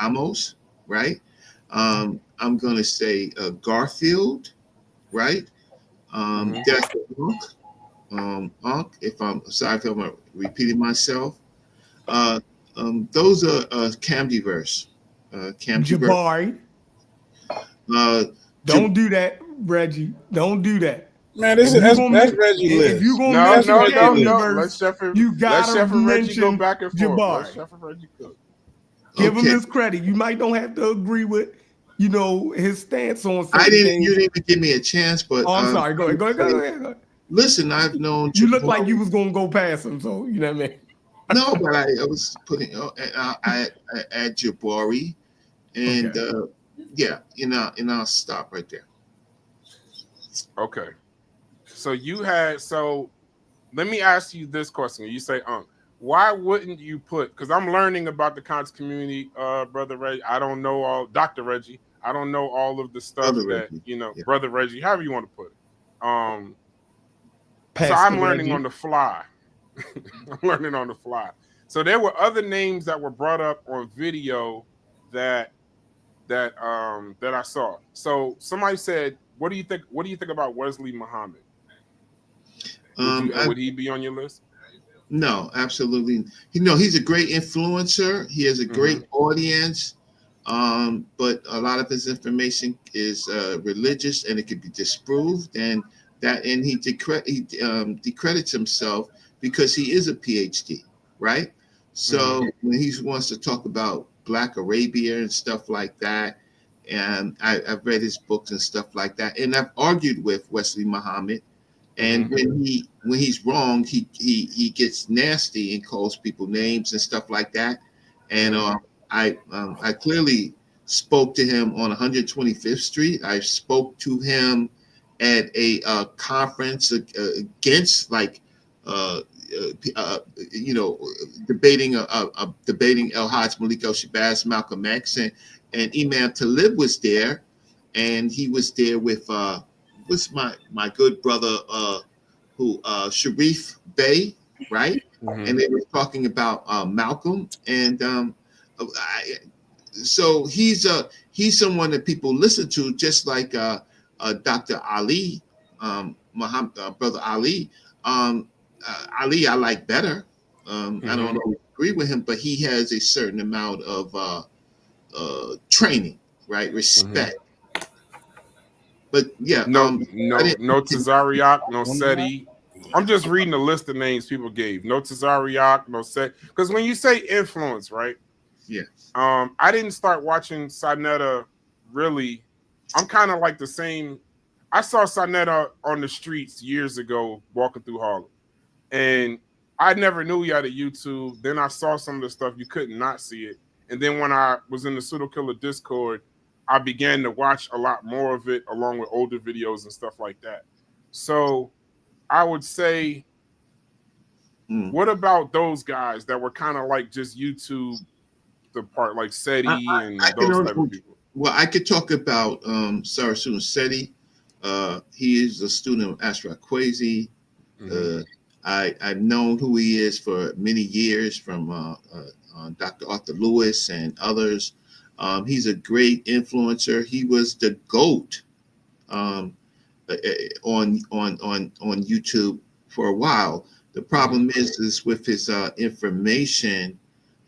Amos, right? I'm gonna say Garfield, right? That's Unc. If I'm sorry if I'm repeating myself. Those are Camdyverse. Jabari. Don't do that, Reggie. Don't do that. Man, that's Reggie list. If you're gonna mention Camdyverse, Let Chef and Reggie go back and forth. Jabari. Let Chef and Reggie go. Give him his credit. You might don't have to agree with, his stance on certain things. You didn't even give me a chance, but I'm sorry. Go ahead. Listen, I've known you look like you was gonna go past him, so you know what I mean. No, but I was putting I add Jabari, and and I'll stop right there. Okay. So let me ask you this question. You say, why wouldn't you put? Because I'm learning about the content community, Brother Reggie. I don't know all, Dr. Reggie. I don't know all of the stuff Brother Reggie, however you want to put it. So I'm learning on the fly. I'm learning on the fly. So there were other names that were brought up on video that I saw. So somebody said, "What do you think? What do you think about Wesley Muhammad? Would he be on your list?" No, absolutely. He's a great influencer. He has a great audience, but a lot of his information is religious, and it could be disproved. And he decredits himself because he is a PhD, right? So when he wants to talk about Black Arabia and stuff like that, and I've read his books and stuff like that, and I've argued with Wesley Muhammad. And when he's wrong, he gets nasty and calls people names and stuff like that. And I clearly spoke to him on 125th Street. I spoke to him at a conference against debating El Hajj Malik El-Shabazz, Malcolm X, and Imam Talib was there, and he was there with what's my good brother Sharif Bey, right? And they were talking about Malcolm, and so he's someone that people listen to, just like Dr. Ali, brother Ali. Ali, I like better. I don't always agree with him, but he has a certain amount of training, right? Respect. But yeah, no Tazariak, no Seti. I'm just reading the list of names people gave. No Tazariak, no Seti. Because when you say influence, right? Yeah. I didn't start watching Sonetta really. I'm kind of like the same. I saw Sonetta on the streets years ago walking through Harlem. And I never knew he had a YouTube. Then I saw some of the stuff. You could not see it. And then when I was in the Pseudo Killer Discord, I began to watch a lot more of it along with older videos and stuff like that. So I would say, what about those guys that were kind of like just YouTube, the part like Seti and those type of people? Well, I could talk about Sarasuna Seti. He is a student of Astrology. I've known who he is for many years from Dr. Arthur Lewis and others. He's a great influencer. He was the GOAT on YouTube for a while. The problem is with his information,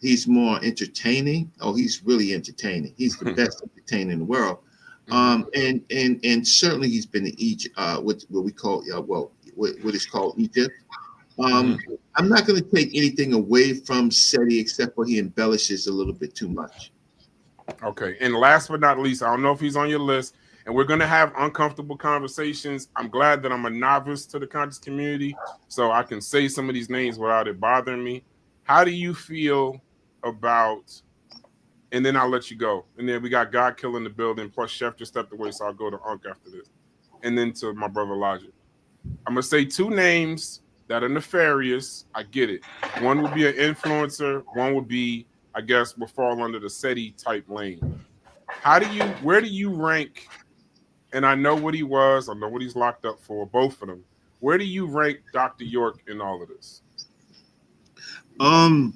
he's more entertaining. Oh, he's really entertaining. He's the best entertainer in the world. And certainly he's been in Egypt, what we call what is called Egypt. I'm not going to take anything away from SETI except for he embellishes a little bit too much. Okay, and last but not least, I don't know if he's on your list, and we're going to have uncomfortable conversations. I'm glad that I'm a novice to the conscious community, so I can say some of these names without it bothering me. How do you feel about, and then I'll let you go, and then we got God Killer in the building, plus Chef just stepped away, so I'll go to Unc after this, and then to my brother Logic. I'm going to say two names that are nefarious. I get it. One would be an influencer, one would be, I guess, will fall under the SETI type lane. Where do you rank? And I know what he was, I know what he's locked up for, both of them. Where do you rank Dr. York in all of this? In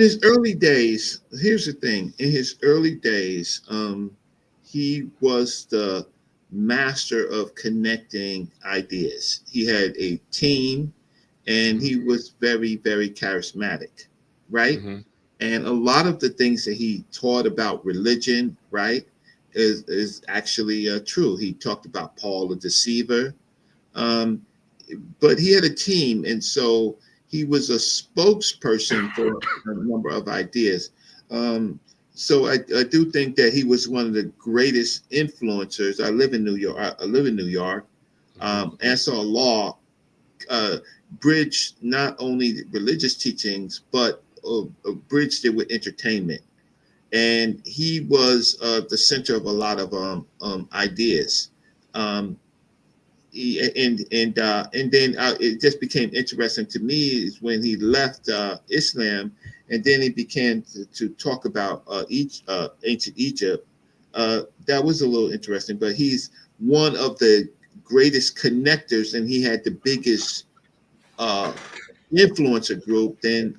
his early days, here's the thing. In his early days, he was the master of connecting ideas. He had a team, and he was very, very charismatic. Right. And a lot of the things that he taught about religion, right, is actually true. He talked about Paul the Deceiver, but he had a team, and so he was a spokesperson for a number of ideas. So I do think that he was one of the greatest influencers. I live in New York. Ansar Law bridged not only religious teachings, but bridged it with entertainment, and he was the center of a lot of ideas. And then it just became interesting to me is when he left Islam, and then he began to talk about ancient Egypt. That was a little interesting, but he's one of the greatest connectors, and he had the biggest influencer group than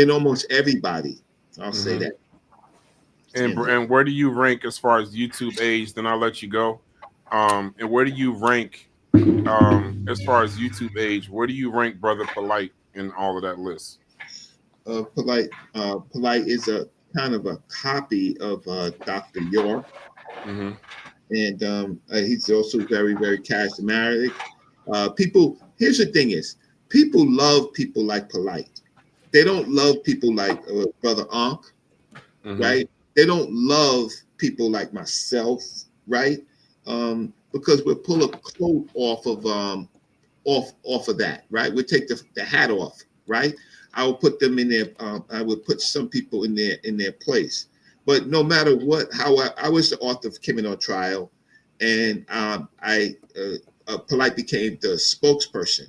almost everybody. I'll say that. And where do you rank as far as YouTube age? Then I'll let you go. And where do you rank as far as YouTube age? Where do you rank Brother Polite in all of that list? Polite is a kind of a copy of Dr. York, and he's also very, very charismatic. Here's the thing is, people love people like Polite. They don't love people like Brother Ankh, right? They don't love people like myself, right? Because we'll pull a coat off of that, right? We'll take the hat off, right? I will put them in there. I would put some people in their place. But no matter what, how I was the author of Kim on Trial, and Polite became the spokesperson.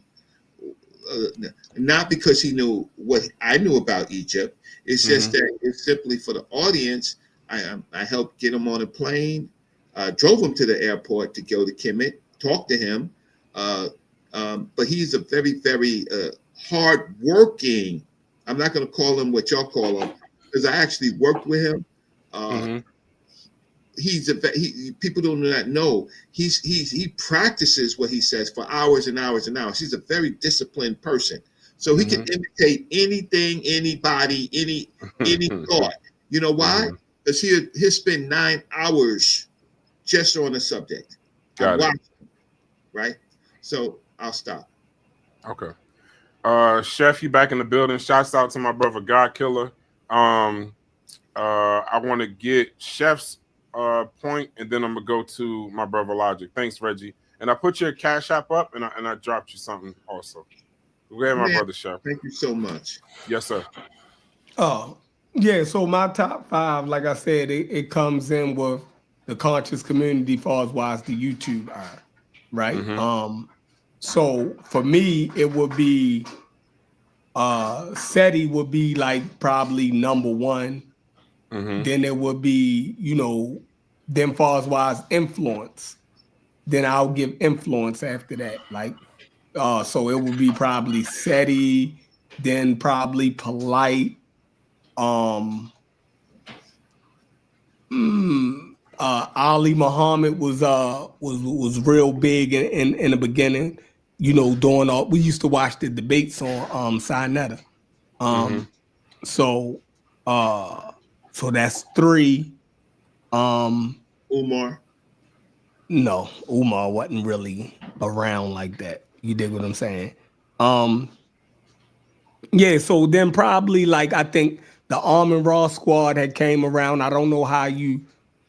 Not because he knew what I knew about Egypt. It's just that it's simply for the audience. I helped get him on a plane, drove him to the airport to go to Kemet, talk to him. But he's a very, very hard-working. I'm not going to call him what y'all call him because I actually worked with him. People do not know he practices what he says for hours and hours and hours. He's a very disciplined person, so he can imitate anything, anybody, any thought. You know why? Because he'll spend 9 hours just on the subject. Got it. Right. So I'll stop. Okay. Chef, you back in the building. Shouts out to my brother God Killer. I want to get Chef's point, and then I'm gonna go to my brother Logic. Thanks, Reggie. And I put your Cash App up, and I dropped you something also. Go ahead, my brother Chef. Thank you so much. Yes, sir. Oh, yeah. So my top 5, like I said, it comes in with the conscious community far as wise the YouTube are, right? So for me, it would be SETI would be like probably number 1. Then it would be, then far as wise influence. Then I'll give influence after that. Like, so it would be probably SETI, then probably Polite. Ali Muhammad was real big in the beginning. You know, doing all we used to watch the debates on Sinetta. So that's 3. Umar. No, Umar wasn't really around like that. You dig what I'm saying? Yeah, so then probably like I think the Arm & Raw squad had came around. I don't know how you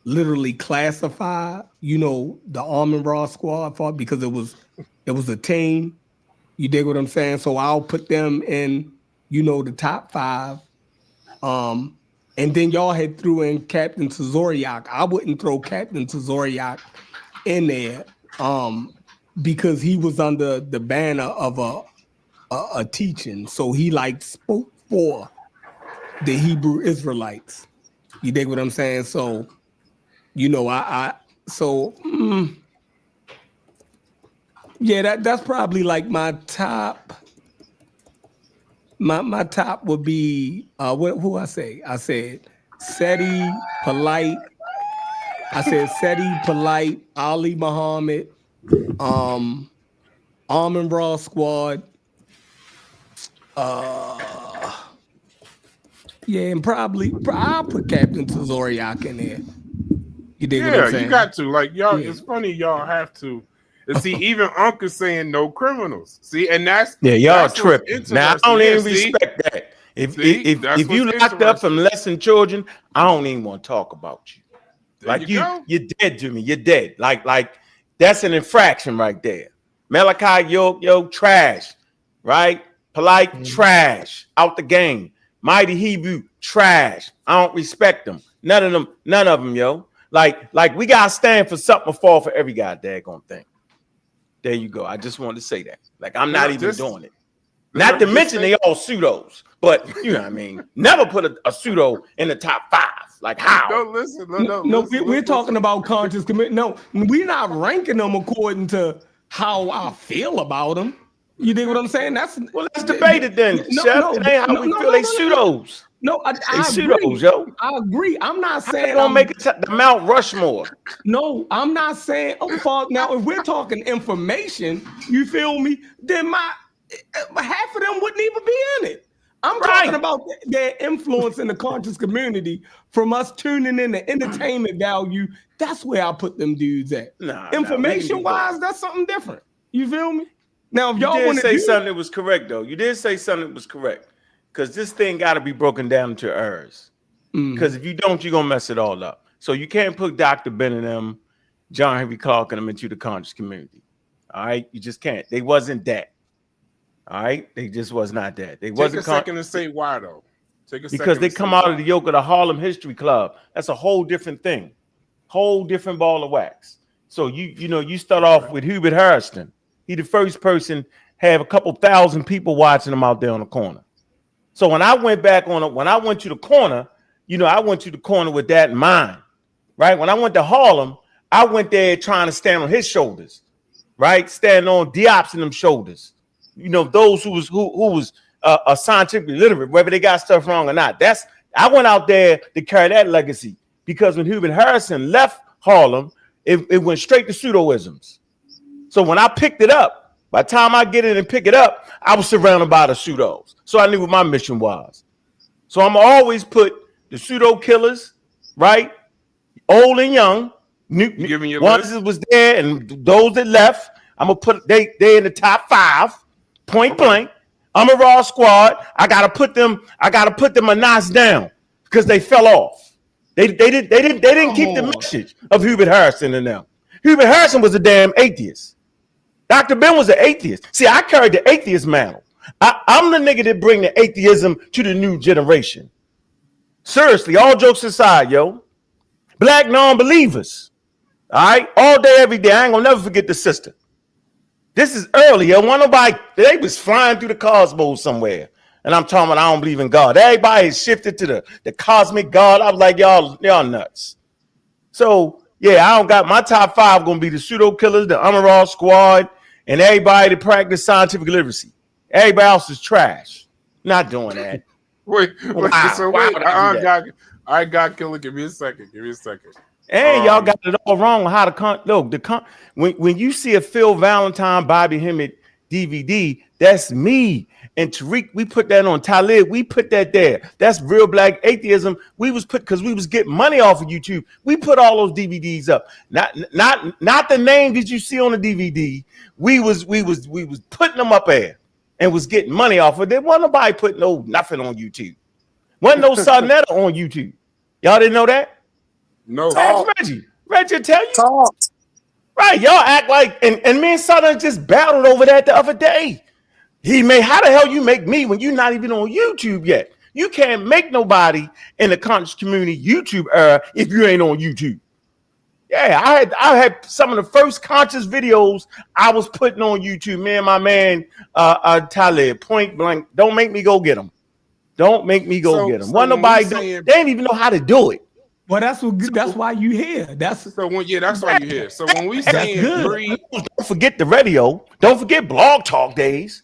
literally classify, you know, the Arm & Raw squad for because it was a team. You dig what I'm saying? So I'll put them in, you know, the top 5. And then y'all had threw in Captain Tazoriak. I wouldn't throw Captain Tazoriak in there because he was under the banner of a teaching. So he like spoke for the Hebrew Israelites. You dig what I'm saying? So, you know, yeah, that's probably like my top. My top would be who I say? I said Seti, Polite. I said Seti, Polite, Ali Muhammad, Arm & Raw squad. Yeah, and probably I'll put Captain Tazoriak in there. You dig what I'm saying? You got to. Like y'all, it's funny y'all have to. And see, even Uncle saying no criminals. See, and that's y'all tripping. Now I don't even respect that. If you locked up from molesting children, I don't even want to talk about you. Like you're dead to me. You're dead. Like that's an infraction right there. Malachi, yo, trash, right? Polite, trash, out the game. Mighty Hebrew, trash. I don't respect them. None of them, yo. Like we gotta stand for something or fall for every guy daggone thing. There you go. I just wanted to say that. Like I'm not even doing it. Not to mention they all pseudos, but you know what I mean. Never put a pseudo in the top 5. Like how? No, we're talking about conscious commitment. No, we're not ranking them according to how I feel about them. You dig what I'm saying? Let's debate it then, Chef. It ain't how we feel. They pseudos. No, I agree. Yo. I agree. I'm not saying I'm gonna make it the Mount Rushmore. No, I'm not saying. Now, if we're talking information, you feel me? Then half of them wouldn't even be in it. I'm talking about their influence in the conscious community from us tuning in the entertainment value. That's where I put them dudes at. Information wise, that's something different. You feel me? Now, if y'all want to say something that was correct, though, you did say something that was correct. Because this thing got to be broken down into errors. Because if you don't, you're going to mess it all up. So you can't put Dr. Ben and them, John Henry Clark and them into the conscious community. All right? You just can't. They wasn't that. All right? They just was not that. They wasn't. Take a second to say why, though. Because they come out of the yoke of the Harlem History Club. That's a whole different thing. Whole different ball of wax. So you start off with Hubert Harrison. He the first person have a couple thousand people watching him out there on the corner. So when I went when I went to the corner, I went to the corner with that in mind, right? When I went to Harlem, I went there trying to stand on his shoulders, right? Standing on Diop's and them shoulders. Those who was scientifically literate, whether they got stuff wrong or not. I went out there to carry that legacy because when Hubert Harrison left Harlem, it went straight to pseudoisms. So when I picked it up, by the time I get in and pick it up, I was surrounded by the pseudos. So I knew what my mission was. So I'm always put the pseudo killers, right? Old and young. Ones that was there and those that left, I'm gonna put they in the top 5, point blank. I'm a raw squad. I gotta put them a notch down because they fell off. They didn't keep the message of Hubert Harrison in them. Hubert Harrison was a damn atheist. Dr. Ben was an atheist. See, I carried the atheist mantle. I'm the nigga that bring the atheism to the new generation. Seriously, all jokes aside, yo. Black non-believers. All right? All day, every day. I ain't gonna never forget the sister. This is early, yo. They was flying through the cosmos somewhere. And I'm talking about I don't believe in God. Everybody has shifted to the cosmic God. I was like, y'all nuts. So, yeah, I don't got my top 5 gonna be the pseudo killers, the Amaral squad, and everybody that practice scientific literacy. Everybody else is trash. Not doing that. Wait. I got killer. Give me a second. And y'all got it all wrong on how to look. When you see a Phil Valentine, Bobby Hemmett DVD, that's me and Tariq. We put that on Talib. We put that there. That's Real Black Atheism. We was put because we was getting money off of YouTube. We put all those DVDs up. Not the name that you see on the DVD. We was putting them up there and was getting money off of it. There wasn't nobody putting nothing on YouTube. Wasn't no Sarnetta on YouTube. Y'all didn't know that? No. Ask Reggie. Reggie will tell you. Talk. Right, y'all act like, and me and Southern just battled over that the other day. How the hell you make me when you're not even on YouTube yet? You can't make nobody in the conscious community YouTube era if you ain't on YouTube. Yeah, I had some of the first conscious videos I was putting on YouTube. Me and my man Talib, point blank. Don't make me go get them. Don't make me go get them. So Wasn't nobody they didn't even know how to do it. Well, that's why you here. That's why you here. So when we saying breed, don't forget the radio. Don't forget Blog Talk days.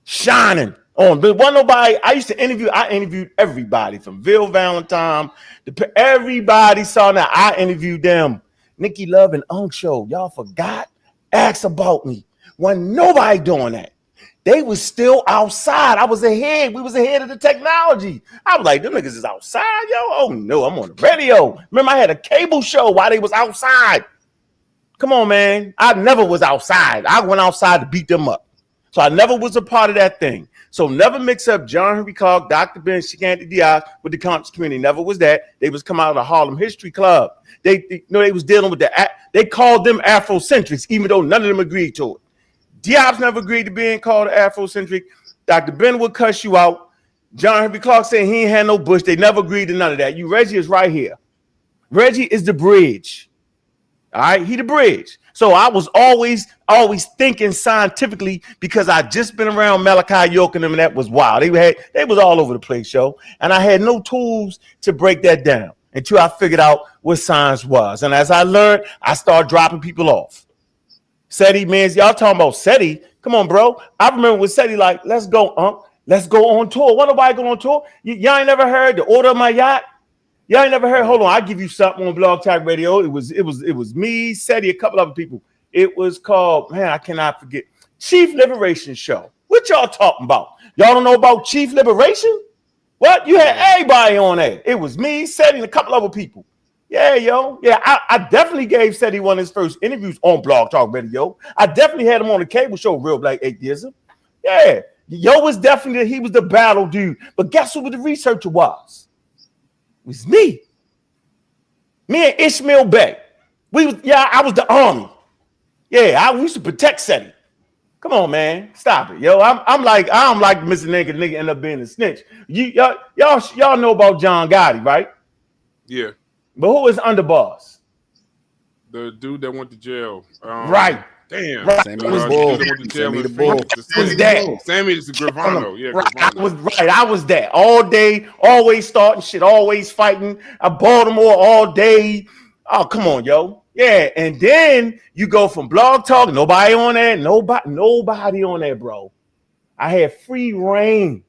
Shining on. But wasn't nobody. I interviewed everybody from Bill Valentine to everybody saw that. I interviewed them. Nikki Love and Unk Show. Y'all forgot? Ask about me. Wasn't nobody doing that. They was still outside. I was ahead. We was ahead of the technology. I was like, them niggas is outside, yo. Oh no, I'm on the radio. Remember, I had a cable show while they was outside. Come on, man. I never was outside. I went outside to beat them up. So I never was a part of that thing. So never mix up John Henry Clark, Dr. Ben, Shikanti Diaz with the conscious community. Never was that. They was come out of the Harlem History Club. They was dealing with they called them Afrocentrics, even though none of them agreed to it. Diab's never agreed to being called Afrocentric. Dr. Ben would cuss you out. John Henry Clark said he ain't had no bush. They never agreed to none of that. Reggie is right here. Reggie is the bridge. All right, he the bridge. So I was always thinking scientifically because I just been around Malachi York and them, and that was wild. They was all over the place, yo. And I had no tools to break that down until I figured out what science was. And as I learned, I started dropping people off. SETI, man, y'all talking about SETI. Come on, bro. I remember with SETI, like, let's go, let's go on tour. Why nobody go on tour? Y'all ain't never heard the Order of My Yacht? Y'all ain't never heard? Hold on, I'll give you something on Blog Talk Radio. It was me, SETI, a couple other people. It was called, man, I cannot forget, Chief Liberation Show. What y'all talking about? Y'all don't know about Chief Liberation? What? You had everybody on there. It was me, SETI, and a couple other people. Yeah, yo. Yeah, I definitely gave SETI one of his first interviews on Blog Talk Radio. I definitely had him on the cable show, Real Black Atheism. Yeah. Yo was definitely, he was the battle dude. But guess who the researcher was? It was me. Me and Ishmael Bey. I was the army. Yeah, we used to protect SETI. Come on, man. Stop it, yo. I'm like Mr. Nigga end up being a snitch. Y'all know about John Gotti, right? Yeah. But who is underboss? The dude that went to jail. Right. Damn. Right. Sammy the Bull. Was that? Sammy is the Gravano. Yeah, I was that. All day, always starting shit, always fighting. Baltimore all day. Oh, come on, yo. Yeah, and then you go from Blog Talk, nobody on there, nobody on there, bro. I had free reign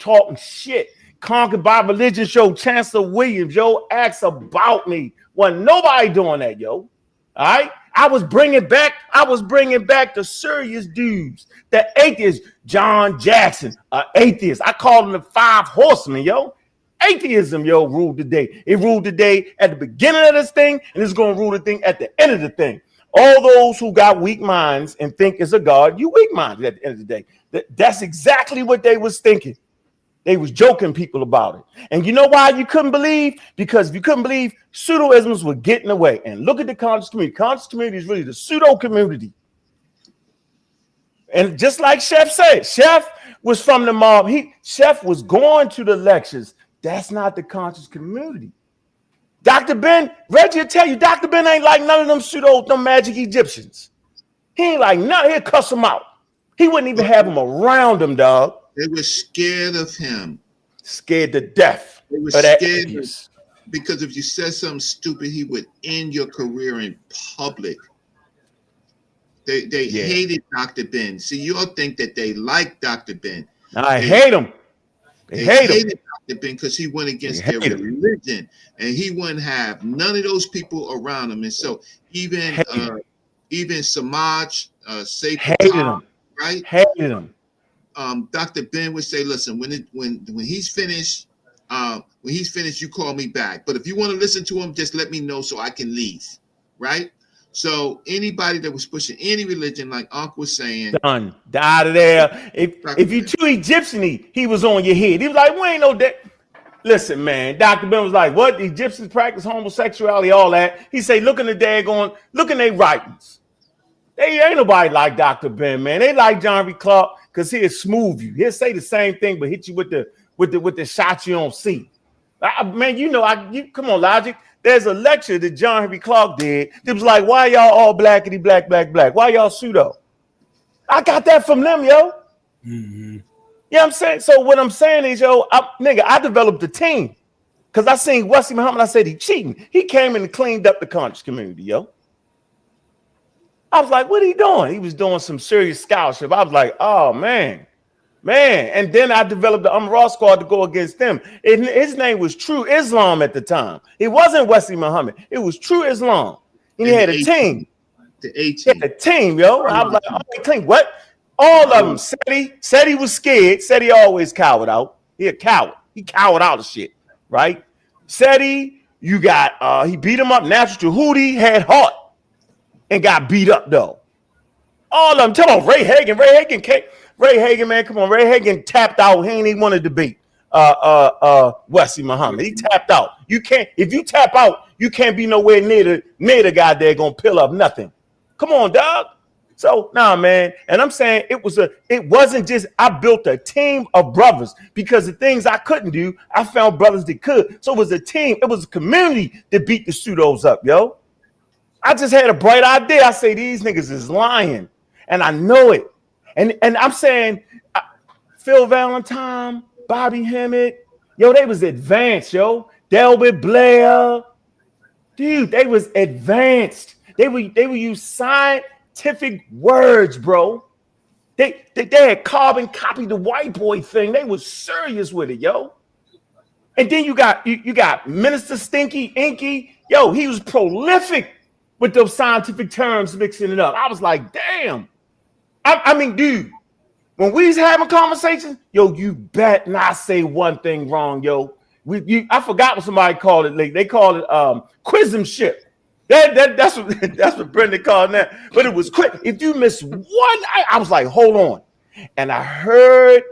talking shit. Conquered by Religion show, Chancellor Williams, yo, asked about me. Wasn't nobody doing that, yo. All right, I was bringing back the serious dudes, the atheists. John Jackson, atheist. I called him the 5 horsemen, yo. Atheism, yo, ruled the day. It ruled the day at the beginning of this thing, and it's gonna rule the thing at the end of the thing. All those who got weak minds and think it's a God, you weak minded at the end of the day. That's exactly what they was thinking. They was joking people about it. And you know why you couldn't believe? Because if you couldn't believe, pseudo-isms were getting away. And look at the conscious community. Conscious community is really the pseudo community. And just like Chef said, Chef was from the mob. Chef was going to the lectures. That's not the conscious community. Dr. Ben, Reggie will tell you, Dr. Ben ain't like none of them magic Egyptians. He ain't like none. He'll cuss them out. He wouldn't even have them around him, dog. They were scared of him. Scared to death. They were scared because if you said something stupid, he would end your career in public. They hated Dr. Ben. See, you all think that they like Dr. Ben. I hate him. They hate him. Dr. Ben, because he went against their religion, and he wouldn't have none of those people around him. And so even Samaj, Safe, right? Hated him. Dr. Ben would say, listen, when he's finished, you call me back. But if you want to listen to him, just let me know so I can leave. Right? So anybody that was pushing any religion, like Unc was saying, done, out of there. If you too Egyptian-y, he was on your head. He was like, we ain't no that. Listen, man, Dr. Ben was like, what? The Egyptians practice homosexuality, all that. He say, look in their writings. They ain't nobody like Dr. Ben, man. They like John B. Clark because he'll smooth you. He'll say the same thing, but hit you with the shots you don't see. Man, come on, Logic. There's a lecture that John Henry Clark did. It was like, why y'all all blackity black, black, black? Why y'all pseudo? I got that from them, yo. Mm-hmm. You know what I'm saying? So what I'm saying is, yo, I developed a team because I seen Wesley Muhammad. I said he cheating. He came in and cleaned up the conscious community, yo. I was like, what are he doing? He was doing some serious scholarship. I was like, oh, man. And then I developed the Raw squad to go against them. His name was True Islam at the time. It wasn't Wesley Muhammad. It was True Islam. And he had a team. The A-team. He had a team, yo. I was like, oh, he clean. What? All of them said he was scared. Said he always cowered out. He a coward. He cowered out of shit, right? Said he beat him up. Natural Tahuti had heart and got beat up, though. All of them. Tell him Ray Hagan. Ray Hagan, man, come on. Ray Hagan tapped out. He ain't even want to debate Wesley Muhammad. He tapped out. You can't, if you tap out, you can't be nowhere near the guy there gonna pill up nothing. Come on, dog. So nah, man. And I'm saying it wasn't just I built a team of brothers because the things I couldn't do, I found brothers that could. So it was a team, it was a community that beat the pseudos up, yo. I just had a bright idea. I say these niggas is lying, and I know it. And I'm saying Phil Valentine, Bobby Hemmett, yo, they was advanced, yo. Delbert Blair, dude, they was advanced. They would use scientific words, bro. They had carbon copied the white boy thing. They was serious with it, yo. And then you got Minister Stinky Inky, yo. He was prolific with those scientific terms, mixing it up. I was like, damn. I mean, dude, when we was having conversations, yo, you bet not say one thing wrong, yo. I forgot what somebody called it. Like, they called it quizumship. That's what Brendan called that. But it was quick. If you miss one, I was like, hold on. And I heard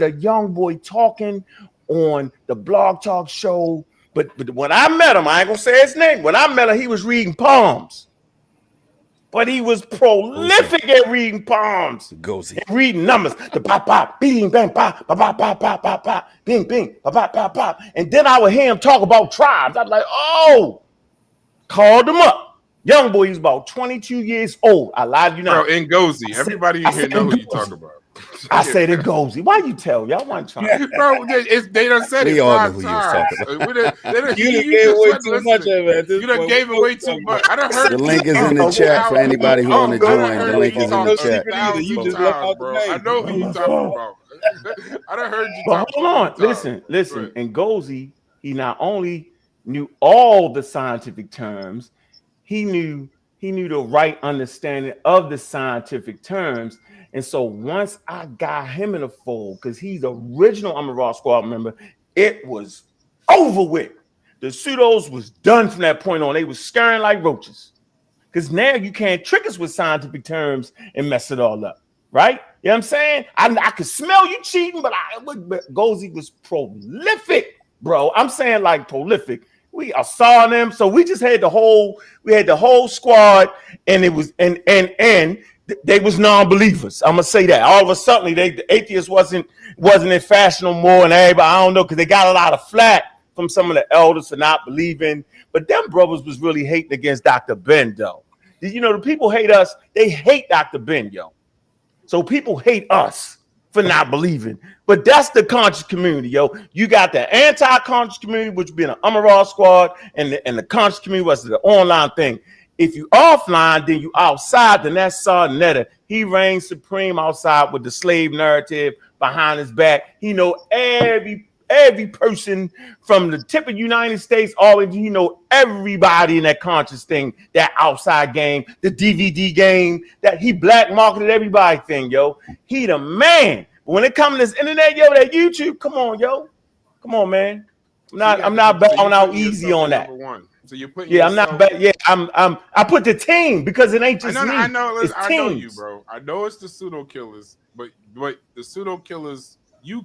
a young boy talking on the Blog Talk show. But when I met him, I ain't gonna say his name. When I met him, he was reading palms. But he was prolific at reading palms. And reading numbers. The pop, pop, bing, bang, pop, pop, pop, pop, pop, pop, pop, bing, bing, pop, pop, pop, pop. And then I would hear him talk about tribes. I was like, oh, called him up. Young boy, he's about 22 years old. I lied to you now. Bro, Ngozi. Everybody in here know who you talking about. I said Ngozi. Why you tell y'all one time? Bro, they done said it 5 times. You gave away too much of it. You done gave away too much. I done heard the link is in the chat for anybody who want to join. The link is in the chat. You just left out the name. I know who you talking about. I done heard you. But hold on, listen. Ngozi, he not only knew all the scientific terms, he knew the right understanding of the scientific terms. And so once I got him in the fold, because he's the original I'm a Raw Squad member, it was over with. The pseudos was done from that point on. They was scurrying like roaches. Because now you can't trick us with scientific terms and mess it all up. Right? You know what I'm saying? I could smell you cheating, but Ngozi was prolific, bro. I'm saying like prolific. We saw them, so we just had the whole squad, and it was and they was non-believers. I'm gonna say that. All of a sudden, the atheists wasn't in fashion no more, and everybody, I don't know, because they got a lot of flack from some of the elders for not believing. But them brothers was really hating against Dr. Ben, though. You know, the people hate us. They hate Dr. Ben, yo. So people hate us for not believing. But that's the conscious community, yo. You got the anti-conscious community, which being an Amaral squad, and the conscious community was the online thing. If you offline, then you outside, then that's Sarnetta. He reigns supreme outside with the slave narrative behind his back. He know every every person from the tip of the United States all the way to, he know everybody in that conscious thing, that outside game, the DVD game, that he black marketed everybody thing, yo. He the man. But when it comes to this internet, yo, that YouTube, come on, yo. Come on, man. I'm not bowing out easy on that. One. So you're putting Yeah, yourself. I'm not bad. Yeah, I put the team because it ain't just me. I know. It's I know you, teams. bro. I know it's the pseudo killers, but the pseudo killers, you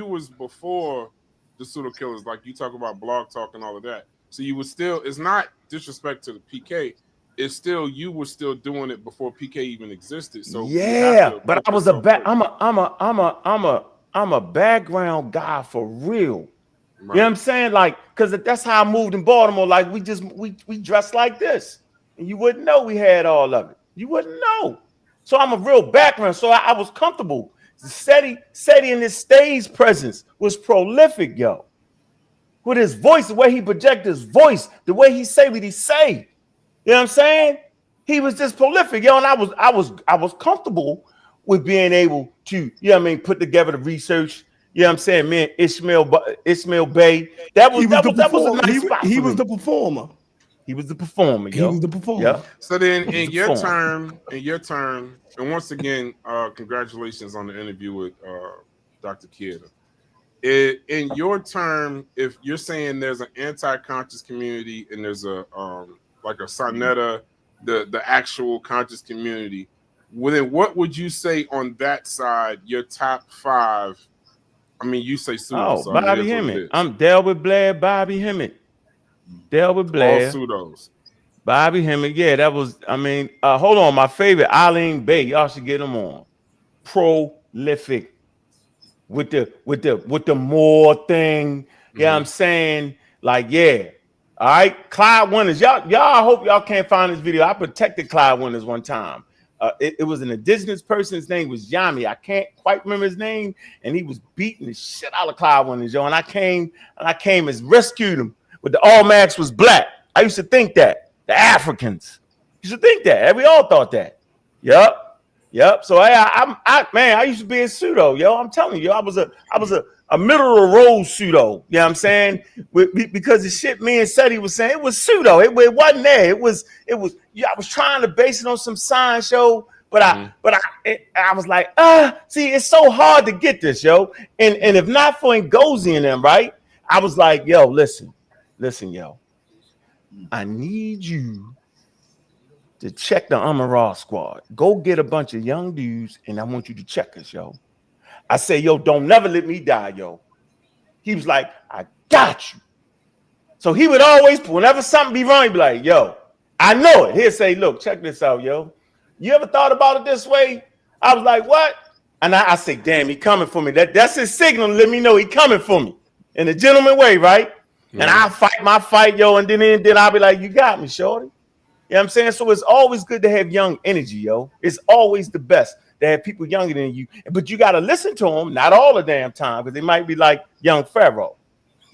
was before the pseudo killers. Like you talk about Blog Talk and all of that. So you was still. It's not disrespect to the PK. It's still you were still doing it before PK even existed. So yeah, but I was I'm a background guy for real. Right. You know what I'm saying? Like, because that's how I moved in Baltimore. Like, we dressed like this. And you wouldn't know we had all of it. You wouldn't know. So I'm a real background. So I was comfortable. Seti in his stage presence was prolific, yo. With his voice, the way he projected his voice, the way he say what he say. You know what I'm saying? He was just prolific, yo. And I was comfortable with being able to, you know what I mean, put together the research. You know what I'm saying, man? Ishmael Bey. That was a nice spot. He was the performer. He was the performer, yo. He was the performer. Yep. So then in your term, and once again, congratulations on the interview with Dr. Kieta. In your term, if you're saying there's an anti-conscious community and there's a like a Sonetta, the actual conscious community, then what would you say on that side, your top 5? I mean, you say pseudo. Oh, so Bobby Hemmett. I'm Delbert Blair, Bobby Hemmett. Delbert Blair. All pseudos. Bobby Hemmett. Yeah, that was, I mean, hold on. My favorite, Eileen Bay. Y'all should get him on. Prolific. With the more thing. Mm-hmm. Yeah, I'm saying, like, yeah. All right. Clyde Winters. Y'all, I hope y'all can't find this video. I protected Clyde Winters one time. It was an indigenous person. His name was Yami. I can't quite remember his name. And he was beating the shit out of Clyde Winters, yo. And I came and rescued him. But the All Max was black. I used to think that. The Africans used to think that. We all thought that. Yep. So I used to be a pseudo, yo. I'm telling you, I was a middle of the road pseudo. You know what I'm saying? Because the shit me and Seti was saying, it was pseudo. It wasn't there. It was. Yeah, I was trying to base it on some science, yo. But I was like, see, it's so hard to get this, yo. And if not for Ngozi and them, right? I was like, yo, listen, yo. I need you to check the Amara squad. Go get a bunch of young dudes, and I want you to check us, yo. I say, yo, don't never let me die, yo. He was like, I got you. So he would always, whenever something be wrong, he'd be like, yo, I know it. He'd say, look, check this out, yo. You ever thought about it this way? I was like, what? And I say, damn, he coming for me. That's his signal to let me know he coming for me. In a gentleman way, right? Mm-hmm. And I'll fight my fight, yo, and then I'll be like, you got me, shorty. You know what I'm saying? So it's always good to have young energy, yo. It's always the best to have people younger than you. But you got to listen to them, not all the damn time, because they might be like young Pharaoh.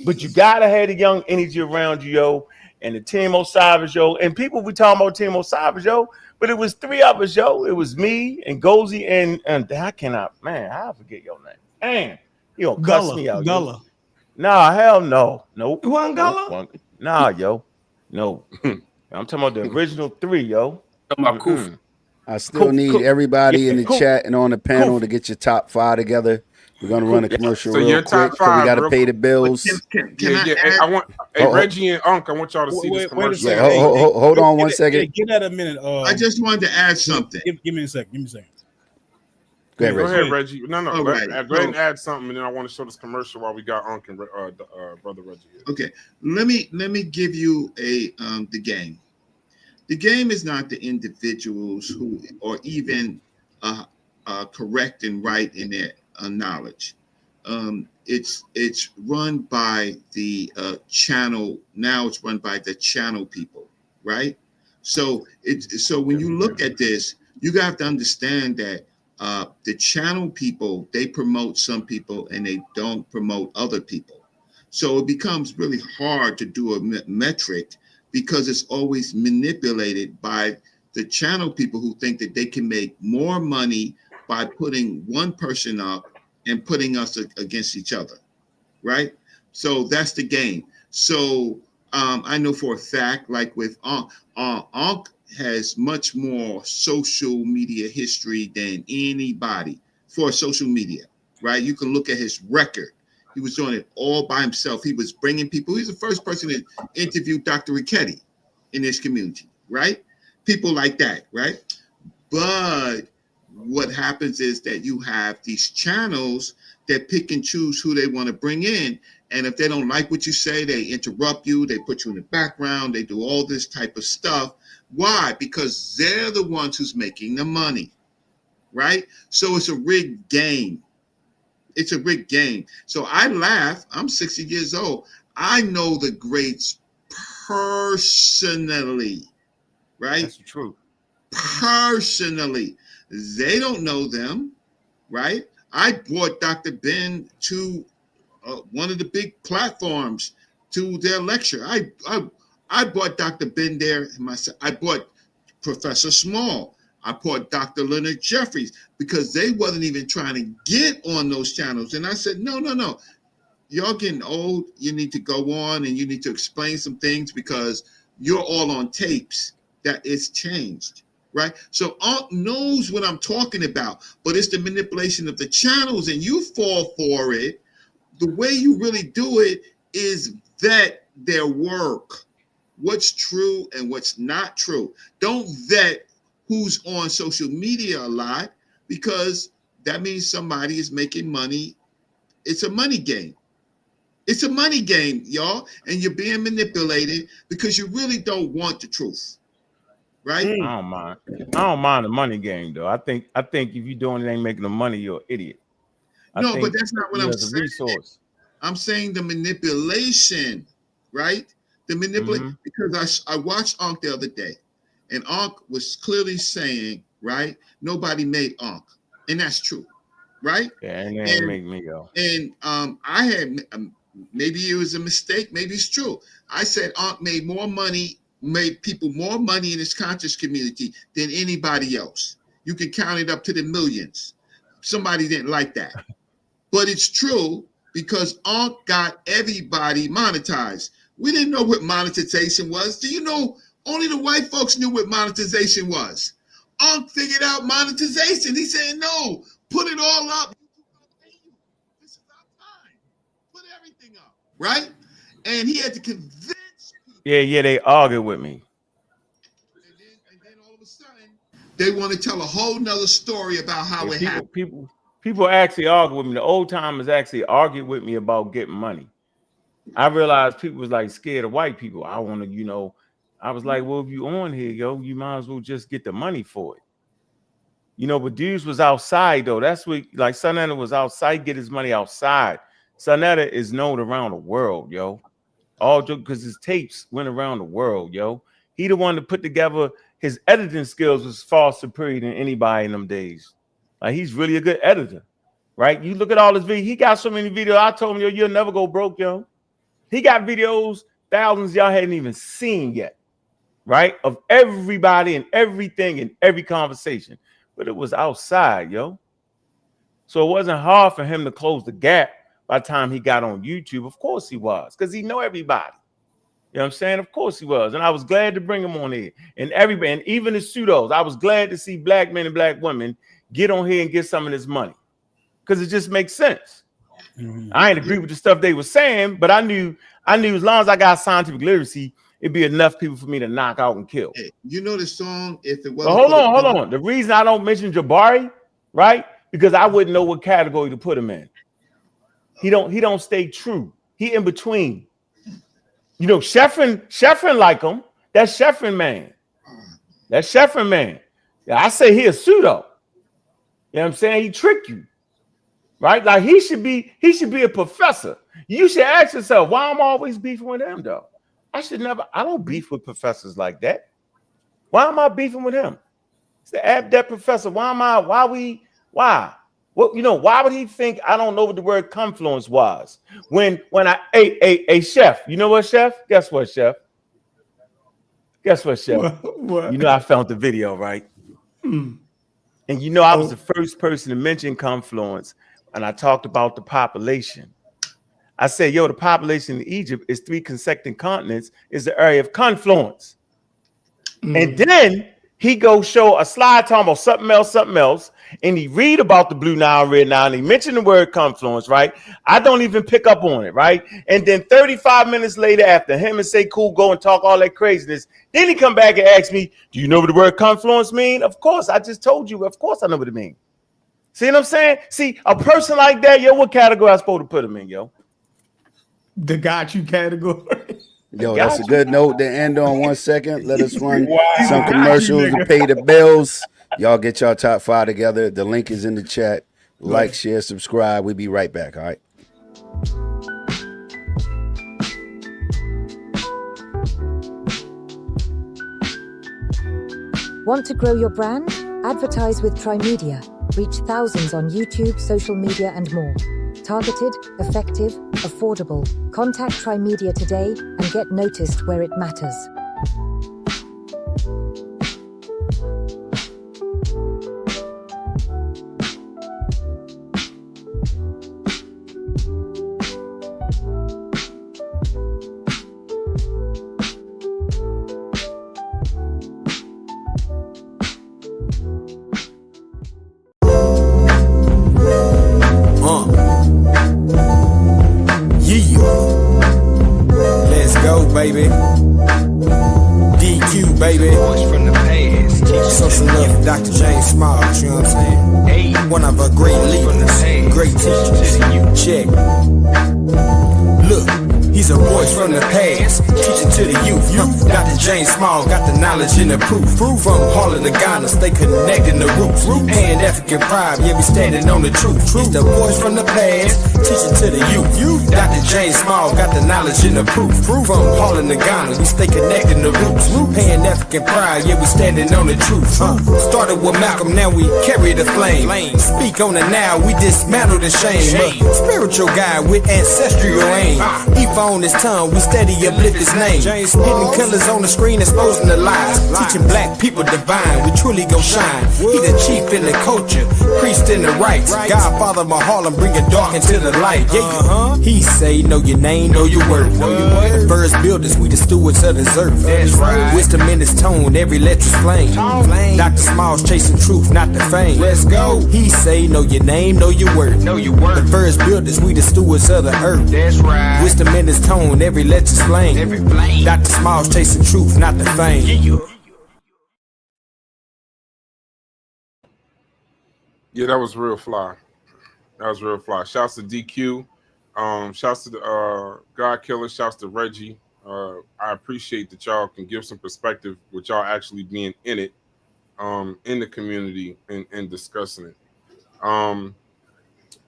But you got to have the young energy around you, yo, and the Team Osiris, yo. And people be talking about Team Osiris, yo, but it was 3 of us, yo. It was me and Ngozi and I cannot, man, I forget your name. Man, you don't cuss me out, Gullah. Yo. Nah, hell no. Nope. You want Gullah? Nah, yo. No. I'm talking about the original 3, yo. I still need everybody in the chat and on the panel to get your top 5 together. We're gonna run a commercial real quick. So we gotta pay the bills. I want Reggie and Unc. I want y'all to see this commercial. Hold on one second. Give that a minute. I just wanted to add something. Give me a second. Go ahead, Reggie. No. Go ahead and add something, and then I want to show this commercial while we got Unc and brother Reggie here. Okay, let me give you the game. The game is not the individuals who are even correct and right in their knowledge. It's run by the channel. Now it's run by the channel people, right? So when you look at this, you have to understand that the channel people, they promote some people and they don't promote other people. So it becomes really hard to do a metric because it's always manipulated by the channel people who think that they can make more money by putting one person up and putting us against each other, right? So that's the game. So I know for a fact, like with Ankh has much more social media history than anybody for social media, right? You can look at his record. He was doing it all by himself. He was bringing people. He's the first person to interview Dr. Ricchetti in this community, right? People like that, right? But what happens is that you have these channels that pick and choose who they want to bring in. And if they don't like what you say, they interrupt you, they put you in the background, they do all this type of stuff. Why? Because they're the ones who's making the money, right? So it's a rigged game. It's a rigged game. So I laugh. I'm 60 years old. I know the greats personally, right? That's the truth. Personally. They don't know them, right? I brought Dr. Ben to one of the big platforms to their lecture. I brought Dr. Ben there myself. I brought Professor Small. I brought Dr. Leonard Jeffries because they wasn't even trying to get on those channels. And I said, no. Y'all getting old. You need to go on and you need to explain some things because you're all on tapes that it's changed, right? So Ankh knows what I'm talking about, but it's the manipulation of the channels and you fall for it. The way you really do it is vet their work. What's true and what's not true. Don't vet who's on social media a lot because that means somebody is making money. It's a money game. It's a money game, y'all. And you're being manipulated because you really don't want the truth. Right? I don't mind the money game though. I think if you're doing it ain't making the money, you're an idiot. No, but that's not what I'm saying. Resource. I'm saying the manipulation, right? The manipulation, because I watched Ankh the other day, and Ankh was clearly saying, right, nobody made Ankh, and that's true, right? Yeah, and they ain't make me go. And I had maybe it was a mistake, maybe it's true. I said Ankh made people more money in his conscious community than anybody else. You can count it up to the millions. Somebody didn't like that, but it's true because Ankh got everybody monetized. We didn't know what monetization was. Do you know? Only the white folks knew what monetization was. Ankh figured out monetization. He said, no, put it all up. This is our time. Put everything up, right? And he had to convince people. Yeah, they argued with me. And then all of a sudden, they want to tell a whole nother story about how it happened. People actually argue with me. The old timers actually argued with me about getting money. I realized people was like scared of white people. I want to, I was like, well, if you on here, you might as well just get the money for it. But dudes was outside though. That's what like Sonetta was outside, get his money outside. Sonetta is known around the world, all because his tapes went around the world, He the one that put together his editing skills was far superior than anybody in them days. Like he's really a good editor, right? You look at all his videos. He got so many videos. I told him, you'll never go broke, He got videos, thousands y'all hadn't even seen yet, right? Of everybody and everything in every conversation. But it was outside, So it wasn't hard for him to close the gap by the time he got on YouTube. Of course he was, because he know everybody. You know what I'm saying? Of course he was. And I was glad to bring him on here. And everybody, and even the pseudos, I was glad to see black men and black women get on here and get some of this money. Because it just makes sense. I ain't agree with the stuff they were saying, but I knew as long as I got scientific literacy, it'd be enough people for me to knock out and kill. Hey, you know the song, if it wasn't. Hold on. The reason I don't mention Jabari, right? Because I wouldn't know what category to put him in. He don't stay true. He in between. Sheffrin like him. That's Sheffrin man. Yeah, I say he a pseudo. You know what I'm saying? He tricked you. Right? Like he should be a professor. You should ask yourself, why I'm always beefing with him though? I don't beef with professors like that. Why am I beefing with him? It's the adept professor. Why? Well, why would he think I don't know what the word confluence was? When a chef, you know what, chef? Guess what, chef? What? I found the video, right? And I was the first person to mention confluence, and I talked about the population. I said, yo, the population in Egypt is 3 consecutive continents, is the area of confluence. And then he go show a slide talking about something else, and he read about the Blue Nile, Red Nile, and he mentioned the word confluence, right? I don't even pick up on it, right? And then 35 minutes later, after him and say, cool, go and talk all that craziness, then he come back and ask me, do you know what the word confluence mean? Of course, I just told you. Of course I know what it means. See what I'm saying? See, a person like that, yo, what category I supposed to put him in, yo? The got you category. Yo, that's a good note to end on. 1 second. Let us run some commercials and pay the bills. Y'all get y'all top 5 together. The link is in the chat. Like, share, subscribe. We'll be right back. All right. Want to grow your brand? Advertise with Trimedia. Reach thousands on YouTube, social media, and more. Targeted, effective, affordable. Contact Trimedia today and get noticed where it matters. Baby, DQ, baby. Voice from the past. Social love, Dr. James Small, you know what I'm saying? One of our great leaders, great teachers. Check. Look, he's a voice from the past, teaching to the youth. Dr. James Small got the knowledge and the proof. From Harlem to Ghana, stay connecting the roots. Hand African pride, yeah, we standing on the truth. He's the voice from the past, teaching to the youth. Dr. James Small got the knowledge and the proof. From Harlem to Ghana, we stay connecting the roots. Hand African pride, yeah, we standing on the truth. Started with Malcolm, now we carry the flame. Speak on it now, we dismantle the shame. Spiritual guy with ancestral aim. Eve on his tongue, we steady uplift his name. Hidden colors on the screen, exposing the lies. Teaching black people divine, we truly gon' shine. He the chief in the culture, priest in the rites. Godfather of Harlem, bringing dark into the light. Yeah, he say, know your name, know your worth. The first builders, we the stewards of this earth. Wisdom in his tone, every letter's flame. Dr. Smalls chasing truth, not the fame. Let's go. He say, know your name, know your worth. The first builders, we the stewards of the earth. That's right. Wisdom in his tone, every letter's flame. Dr. Smalls chasing truth, not the fame. Yeah, that was real fly. That was real fly. Shouts to DQ. Shouts to the God Killer. Shouts to Reggie. I appreciate that y'all can give some perspective with y'all actually being in it, in the community and discussing it.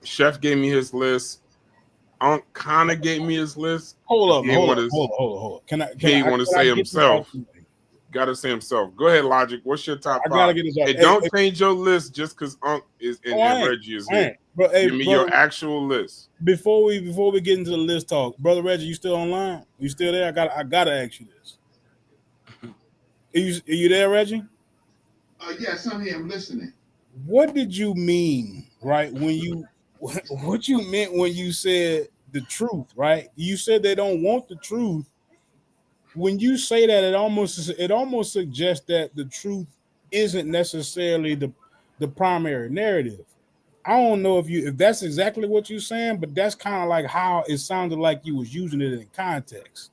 Chef gave me his list. Unc kind of gave me his list. Hold on. Can I want to say himself. Got to say himself. Go ahead, Logic. What's your top 5? Gotta get this out. Hey, don't change your list just because Unc is in and Reggie is here. Give me your actual list. Before we get into the list talk, brother Reggie, you still online? You still there? I gotta ask you this. Are you there, Reggie? Yes, I'm here. I'm listening. What did you mean, right? What you meant when you said the truth, right? You said they don't want the truth. When you say that, it almost suggests that the truth isn't necessarily the primary narrative. I don't know if that's exactly what you're saying, but that's kind of like how it sounded like you was using it in context.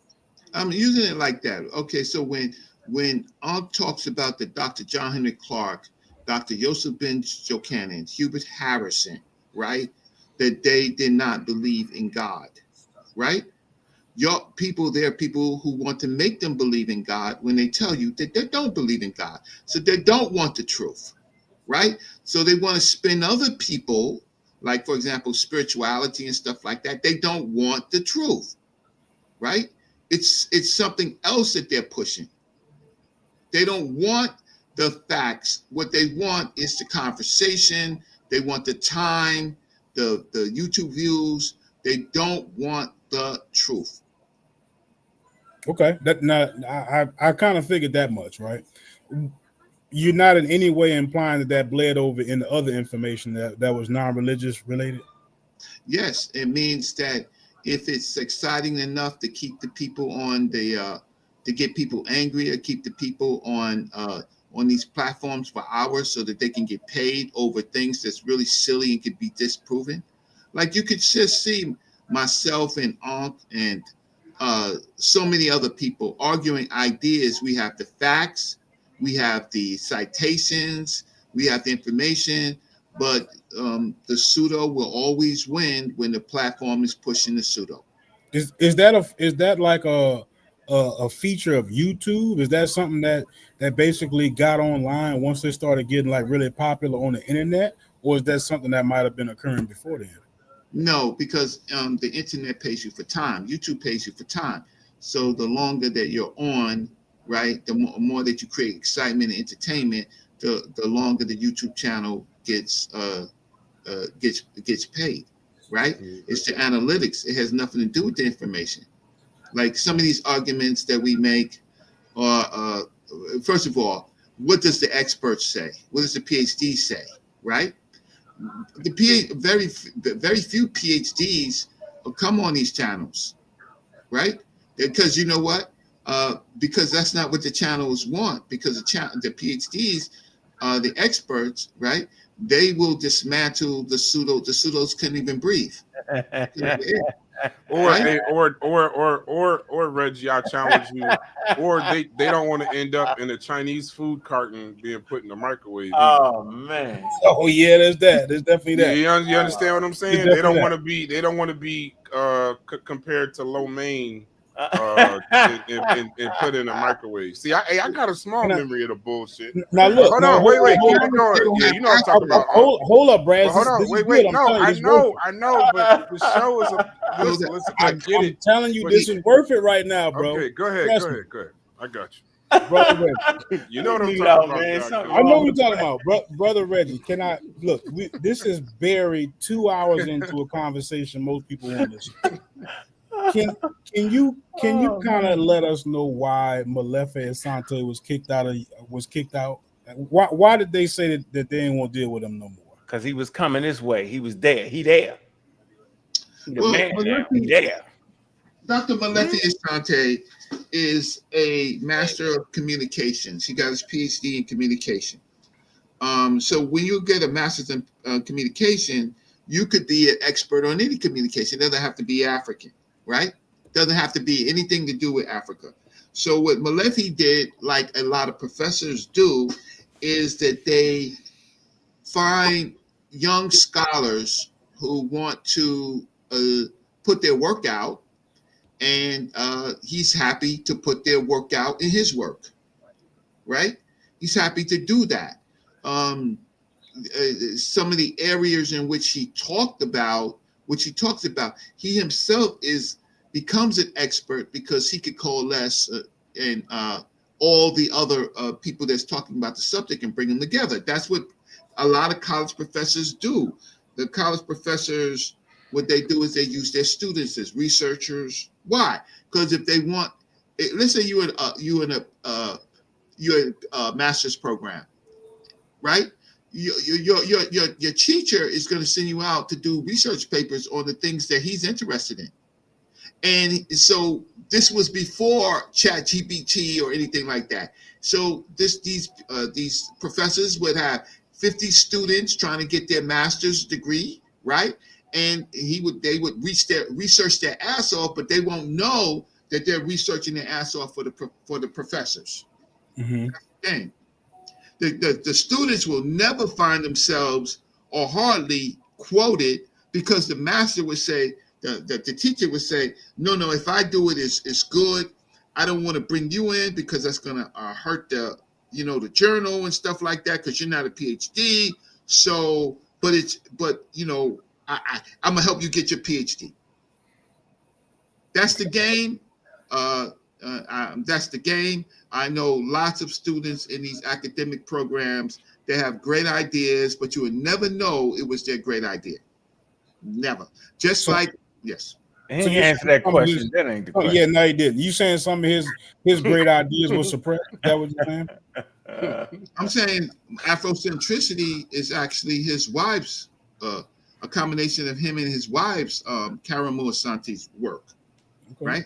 I'm using it like that. Okay, so when Unc talks about the Dr. John Henry Clark, Dr. Yosef Ben Jochanan, Hubert Harrison, right? That they did not believe in God, right? There are people who want to make them believe in God when they tell you that they don't believe in God. So they don't want the truth, right? So they want to spin other people, like, for example, spirituality and stuff like that. They don't want the truth, right? It's something else that they're pushing. They don't want the facts. What they want is the conversation. They want the time, the YouTube views. They don't want the truth. Okay, I kind of figured that much, right? You're not in any way implying that bled over in the other information that was non-religious related? Yes, it means that if it's exciting enough to keep the people on the to get people angry, or keep the people on these platforms for hours so that they can get paid over things that's really silly and could be disproven. Like, you could just see myself and Ankh and so many other people arguing ideas. We have the facts, we have the citations, we have the information, but the pseudo will always win when the platform is pushing the pseudo. Is that like a feature of YouTube? Is that something that basically got online once they started getting like really popular on the internet, or is that something that might have been occurring before then? No, because the internet pays you for time. YouTube pays you for time. So the longer that you're on, right, the more that you create excitement and entertainment, the longer the YouTube channel gets paid, right? It's the analytics. It has nothing to do with the information. Like, some of these arguments that we make are, first of all, what does the experts say? What does the PhD say, right? Very few PhDs come on these channels, right? Because you know what? Because that's not what the channels want. Because the PhDs, the experts, right? They will dismantle the pseudo. The pseudos couldn't even breathe. Or Reggie, I challenge you. Or they don't want to end up in a Chinese food carton being put in the microwave. Oh man. Oh yeah, there's that. There's definitely that. You understand what I'm saying? They don't want to be. They don't want to be compared to lo mein and put in a microwave. See, I got a small memory of the bullshit. Now look, hold on, wait, keep it going. Yeah, you know what I'm talking about. Hold up, Brad. Hold on, wait. No, I know, but the show is listen, I get it. I'm telling you, this is worth it right now, bro. Okay, go ahead. I got you. Brother Reggie. You know what I'm talking about, man. I know what you're talking about, brother Reggie. Can I look? This is buried 2 hours into a conversation most people want to listen. Can you kind of let us know why Malefe Asante was kicked out? Why did they say that they didn't want to deal with him no more? Because he was coming this way. He was there. He there. He the man now. He there. Dr. Malefe Asante is a master of communications. He got his PhD in communication. So when you get a master's in communication, you could be an expert on any communication. It doesn't have to be African, right? Doesn't have to be anything to do with Africa. So what Malefe did, like a lot of professors do, is that they find young scholars who want to put their work out, and he's happy to put their work out in his work, right? He's happy to do that. Some of the areas in which he talks about, he himself becomes an expert because he could coalesce and all the other people that's talking about the subject and bring them together. That's what a lot of college professors do. The college professors, what they do is they use their students as researchers. Why? Because if they want, let's say you're in a master's program, right? Your teacher is going to send you out to do research papers on the things that he's interested in. And so this was before ChatGPT or anything like that. So these professors would have 50 students trying to get their master's degree, right? And they would research their ass off, but they won't know that they're researching their ass off for the professors. Mm-hmm. That's the thing. The students will never find themselves or hardly quoted because the master would say, the teacher would say, no, if I do it, it's good. I don't want to bring you in because that's going to hurt the journal and stuff like that because you're not a PhD. So, I'm going to help you get your PhD. That's the game. That's the game. I know lots of students in these academic programs, they have great ideas, but you would never know it was their great idea. Never. Yes. He didn't answer that question. That ain't the question. Yeah, no, he didn't. You saying some of his great ideas were suppressed? Is that what you're saying? I'm saying Afrocentricity is actually his wife's a combination of him and his wife's Karamu Asante's work, right?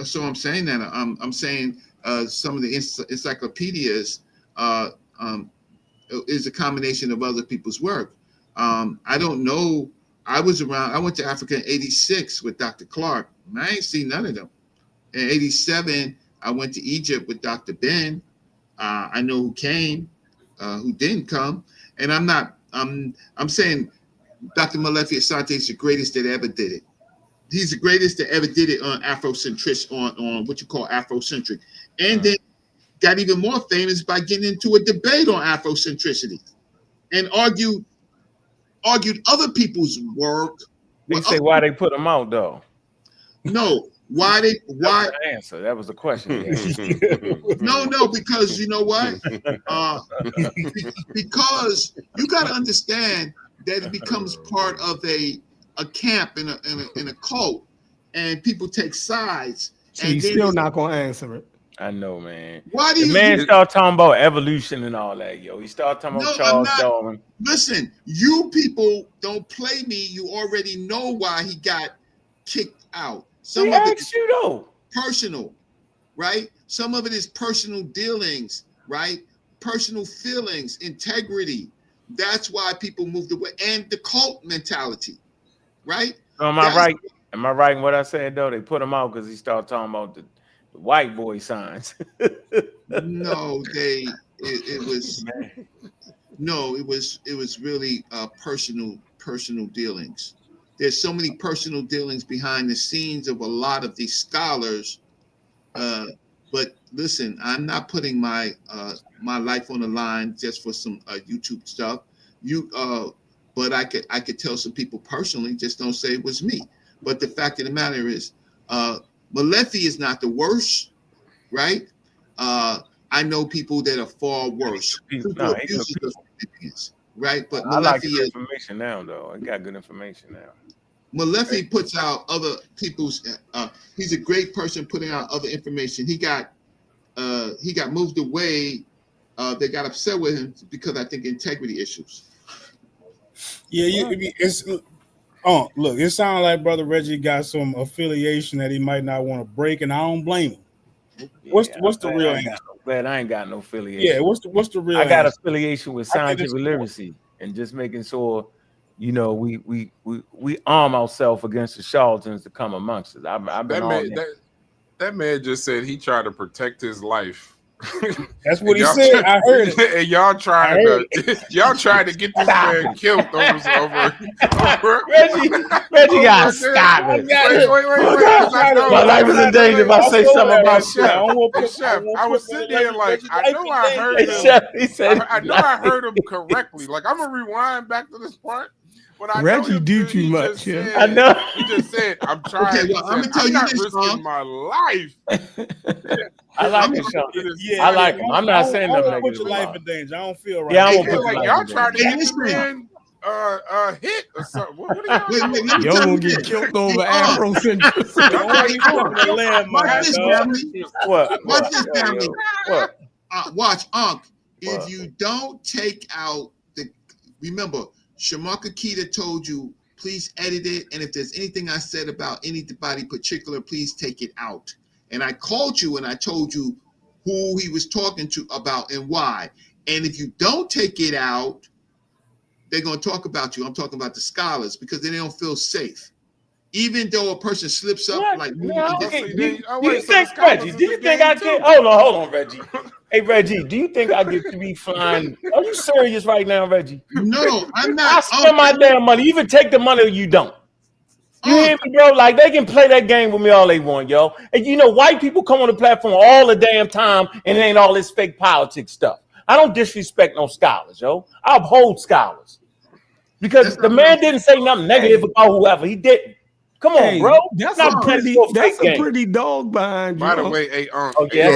So I'm saying that I'm saying some of the encyclopedias is a combination of other people's work. I don't know. I went to Africa in '86 with Dr. Clark. I ain't seen none of them. In '87, I went to Egypt with Dr. Ben. I know who came, who didn't come, and I'm saying Dr. Malachi Asante is the greatest that ever did it. He's the greatest that ever did it on Afrocentric, on what you call Afrocentric, and then got even more famous by getting into a debate on Afrocentricity and argued other people's work. They say why they put them out though. No, why? That was the answer. That was the question. No, because you know what? Because you got to understand that it becomes part of a camp in a cult, and people take sides. So you're still not gonna answer it. I know, man. Why do the man start talking about evolution and all that, yo? He started talking about Charles Darwin. Listen, you people don't play me. You already know why he got kicked out. Some of it is personal, right? Some of it is personal dealings, right? Personal feelings, integrity. That's why people moved away, and the cult mentality, right? So am I right? Am I right in what I said though? They put him out because he started talking about the white boy signs. No, it was really personal dealings. There's so many personal dealings behind the scenes of a lot of these scholars. But listen, I'm not putting my life on the line just for some YouTube stuff. But I could tell some people personally, just don't say it was me. But the fact of the matter is, Malachi is not the worst, right? I know people that are far worse. Right? But I like good information now, though. I got good information now. Malachi puts out other people's. He's a great person putting out other information. He got moved away. They got upset with him because I think integrity issues. Yeah, it's. Look, it sounds like Brother Reggie got some affiliation that he might not want to break, and I don't blame him. What's the real answer? Glad I ain't got no affiliation. Yeah, what's the real? I got answer? affiliation with scientific literacy and just making sure, you know, we arm ourselves against the charlatans that come amongst us. That man just said he tried to protect his life. That's what he said. I heard it. And y'all tried to get this man killed over Reggie got stop it. Wait. My life is in danger if I say something about Chef. Chef, I was sitting there like I know I heard him. Chef, he said I know I heard him correctly. Like I'm gonna rewind back to this part. Reggie do too much. Said, I know. He just said, "I'm trying." Okay, well, I'm gonna tell you not this, risking my life. I like him, Sean. I like him. I'm not saying nothing negative. Put your life in danger. I don't feel right. Yeah, I won't put like y'all trying to get this man hit or something. What are y'all? Y'all gonna get killed over Afrocentric. Watch this, family. Watch, Unc. If you don't take out remember. Shamaka Keita told you, please edit it. And if there's anything I said about anybody particular, please take it out. And I called you and I told you who he was talking to about and why. And if you don't take it out, they're going to talk about you. I'm talking about the scholars because they don't feel safe. Even though a person slips up like me. Do you think, Reggie, do you think I get, hold on, Reggie. Hey, Reggie, do you think I get to be flying? Are you serious right now, Reggie? No, I'm not. I spend my damn money. You even take the money or you don't. You hear me, bro? Like, they can play that game with me all they want, yo. And you know, white people come on the platform all the damn time and it ain't all this fake politics stuff. I don't disrespect no scholars, yo. I uphold scholars. Because the man didn't say nothing negative about whoever. He didn't. Come on, bro. That's a pretty dog behind you. By the way, hey,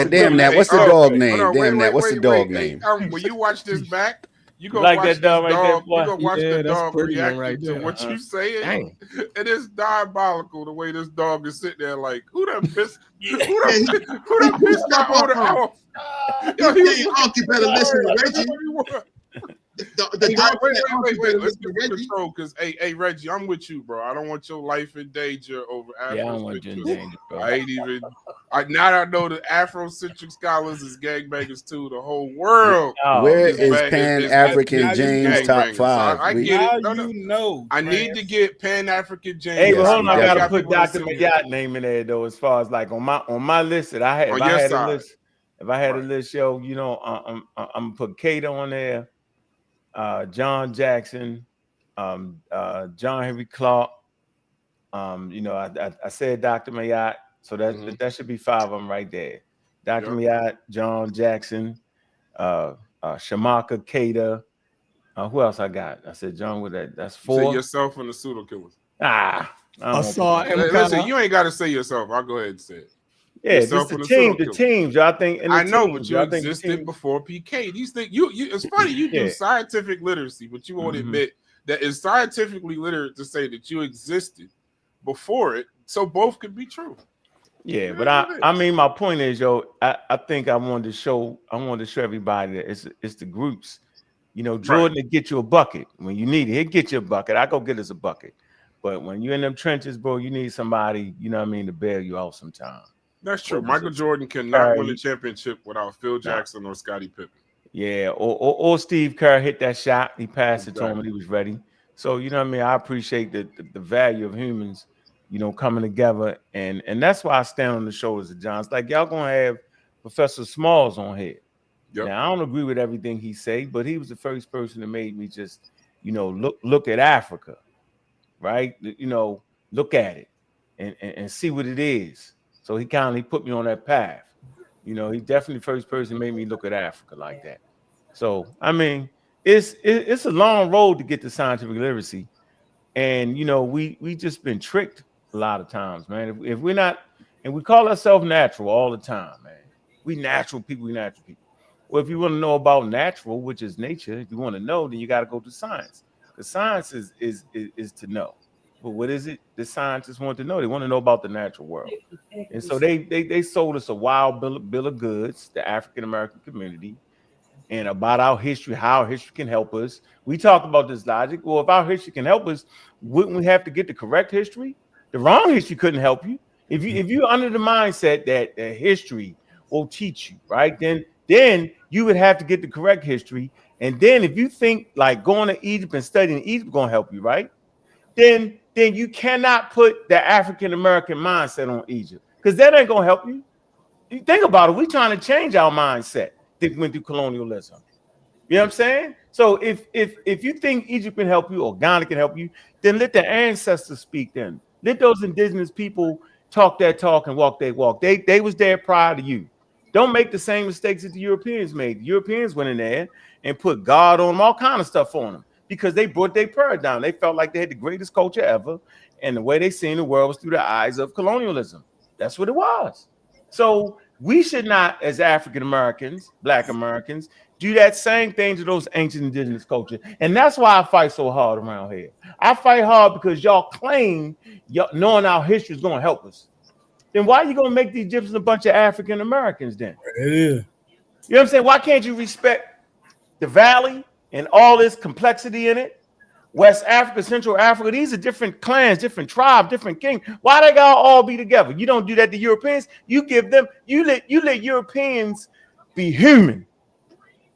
damn that. What's the dog name? Damn that. What's the dog name? When you watch this back, you go like watch that dog right there. You go watch the dog react right to what you saying. It is diabolical the way this dog is sitting there like, who done pissed my owner off? You better listen to Reggie. Wait. Let's get some control, because hey, Reggie, I'm with you, bro. I don't want your life in danger over Afrocentric. Yeah, I don't want you in danger, bro. I ain't even. Now I know that Afrocentric scholars is gangbangers too. The whole world. Where is Pan-African James top 5? So I get it. Now you know. I need to get Pan-African James. Hey, but hold on, I gotta got put people Dr. listening. Mayat name in there though, as far as like on my list that I had. On your side. If I had a list, yo, you know, I'm gonna put Cater on there, John Jackson, John Henry Clark. You know, I said Dr. Mayat, so that should be 5 of them right there. Dr. Mayat, John Jackson, Shamaka, Cater. Who else I got? I said John with that. That's 4. Say yourself and the pseudo killers. Listen, you ain't got to say yourself. I'll go ahead and say it. Yeah, just the teams. I think. I know, but you existed before PK. These things, you. It's funny you do scientific literacy, but you won't admit that it's scientifically literate to say that you existed before it, so both could be true. Yeah, but I mean, my point is, yo, I think I wanted to show everybody that it's the groups. You know, Jordan will get you a bucket when you need it. He'll get you a bucket. I go get us a bucket. But when you're in them trenches, bro, you need somebody, you know what I mean, to bail you out sometime. That's true. Michael Jordan cannot win a championship without Phil Jackson or Scottie Pippen. Yeah, or Steve Kerr hit that shot. He passed it to him when he was ready. So, you know what I mean? I appreciate the value of humans, you know, coming together. And that's why I stand on the shoulders of John. It's like, y'all going to have Professor Smalls on here. Yep. Now, I don't agree with everything he say, but he was the first person that made me just, you know, look at Africa, right? You know, look at it and see what it is. So he kindly put me on that path. You know, he definitely the first person made me look at Africa like that. So, I mean, it's a long road to get to scientific literacy. And, you know, we just been tricked a lot of times, man. If we're not, and we call ourselves natural all the time, man. We natural people. Well, if you want to know about natural, which is nature, if you want to know, then you got to go to science. Because science is to know. But what is it the scientists want to know? They want to know about the natural world. And so they sold us a wild bill of goods, the African-American community, and about our history, how our history can help us. We talked about this logic. Well, if our history can help us, wouldn't we have to get the correct history? The wrong history couldn't help you. If you're under the mindset that history will teach you, right? Then you would have to get the correct history. And then if you think like going to Egypt and studying Egypt going to help you, right? Then you cannot put the African-American mindset on Egypt, because that ain't going to help you. You think about it. We're trying to change our mindset that went through colonialism. You know what I'm saying? So if you think Egypt can help you or Ghana can help you, then let the ancestors speak then. Let those indigenous people talk that talk and walk that walk. They was there prior to you. Don't make the same mistakes that the Europeans made. The Europeans went in there and put God on them, all kind of stuff on them, because they brought their paradigm. They felt like they had the greatest culture ever, and the way they seen the world was through the eyes of colonialism. That's what it was. So we should not, as African Americans, Black Americans, do that same thing to those ancient indigenous culture. And that's why I fight so hard around here. I fight hard because y'all claim knowing our history is going to help us. Then why are you going to make the Egyptians a bunch of African Americans then? It is. You know what I'm saying? Why can't you respect the valley and all this complexity in it? West Africa, Central Africa, these are different clans, different tribes, different kings. Why they gotta all be together? You don't do that to Europeans. You give them, you let Europeans be human.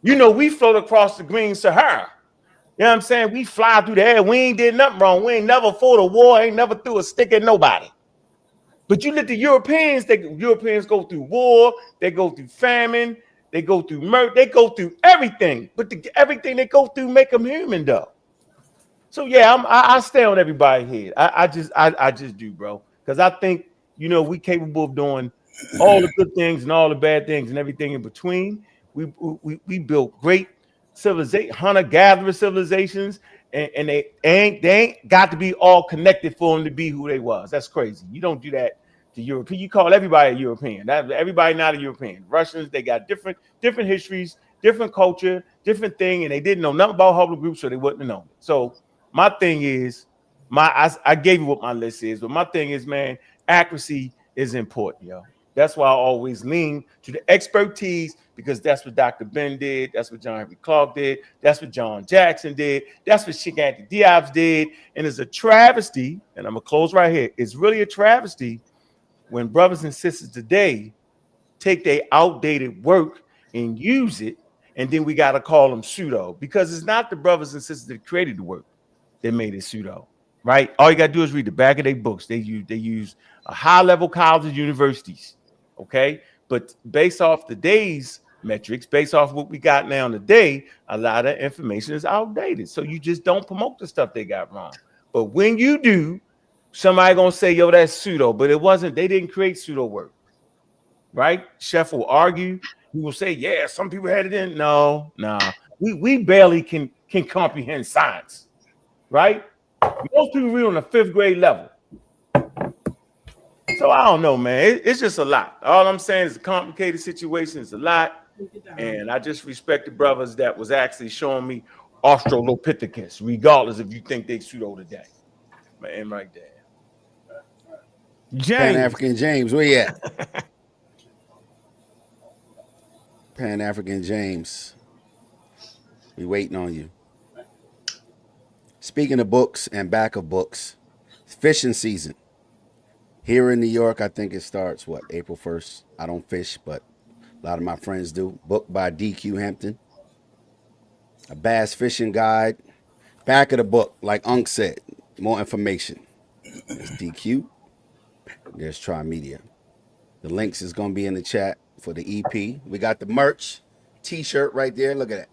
You know, we float across the green Sahara. You know what I'm saying? We fly through the air. We ain't did nothing wrong. We ain't never fought a war, ain't never threw a stick at nobody. But you let the Europeans go through war, they go through famine, they go through murder, they go through everything. But everything they go through make them human though. So yeah, I stay on everybody's head. I just do, bro, because I think, you know, we capable of doing all the good things and all the bad things and everything in between. We built great civilization, hunter-gatherer civilizations, and they ain't got to be all connected for them to be who they was. That's crazy. You don't do that to Europe. You call everybody a European. Everybody not a European. Russians, they got different histories, different culture, different thing, and they didn't know nothing about Hubble groups, so they wouldn't have known it. So my thing is, I gave you what my list is, but my thing is, man, accuracy is important, yo. That's why I always lean to the expertise, because that's what Dr. Ben did. That's what John Henry Clark did. That's what John Jackson did. That's what Sheikh Anthony Diop did. And it's a travesty, and I'm going to close right here. It's really a travesty when brothers and sisters today take their outdated work and use it, and then we got to call them pseudo, because it's not the brothers and sisters that created the work that made it pseudo, right? All you got to do is read the back of their books. They use a high-level colleges, universities, okay? But based off today's metrics, based off what we got now today, a lot of information is outdated. So you just don't promote the stuff they got wrong. But when you do, somebody gonna say, yo, that's pseudo, but it wasn't. They didn't create pseudo work, right? Chef will argue. He will say, yeah, some people had it in. No, nah. We barely can comprehend science, right? Most people read on the 5th grade level. So I don't know, man. It's just a lot. All I'm saying is a complicated situation. It's a lot. And I just respect the brothers that was actually showing me Australopithecus, regardless if you think they pseudo today. Man, right there. James. Pan-African James, where you at? Pan-African James. We waiting on you. Speaking of books and back of books, it's fishing season. Here in New York, I think it starts, April 1st. I don't fish, but a lot of my friends do. Book by D.Q. Hampton. A bass fishing guide. Back of the book, like Unc said, more information. There's DQ. There's Tri-Media. The links is going to be in the chat for the EP. We got the merch t-shirt right there. Look at that.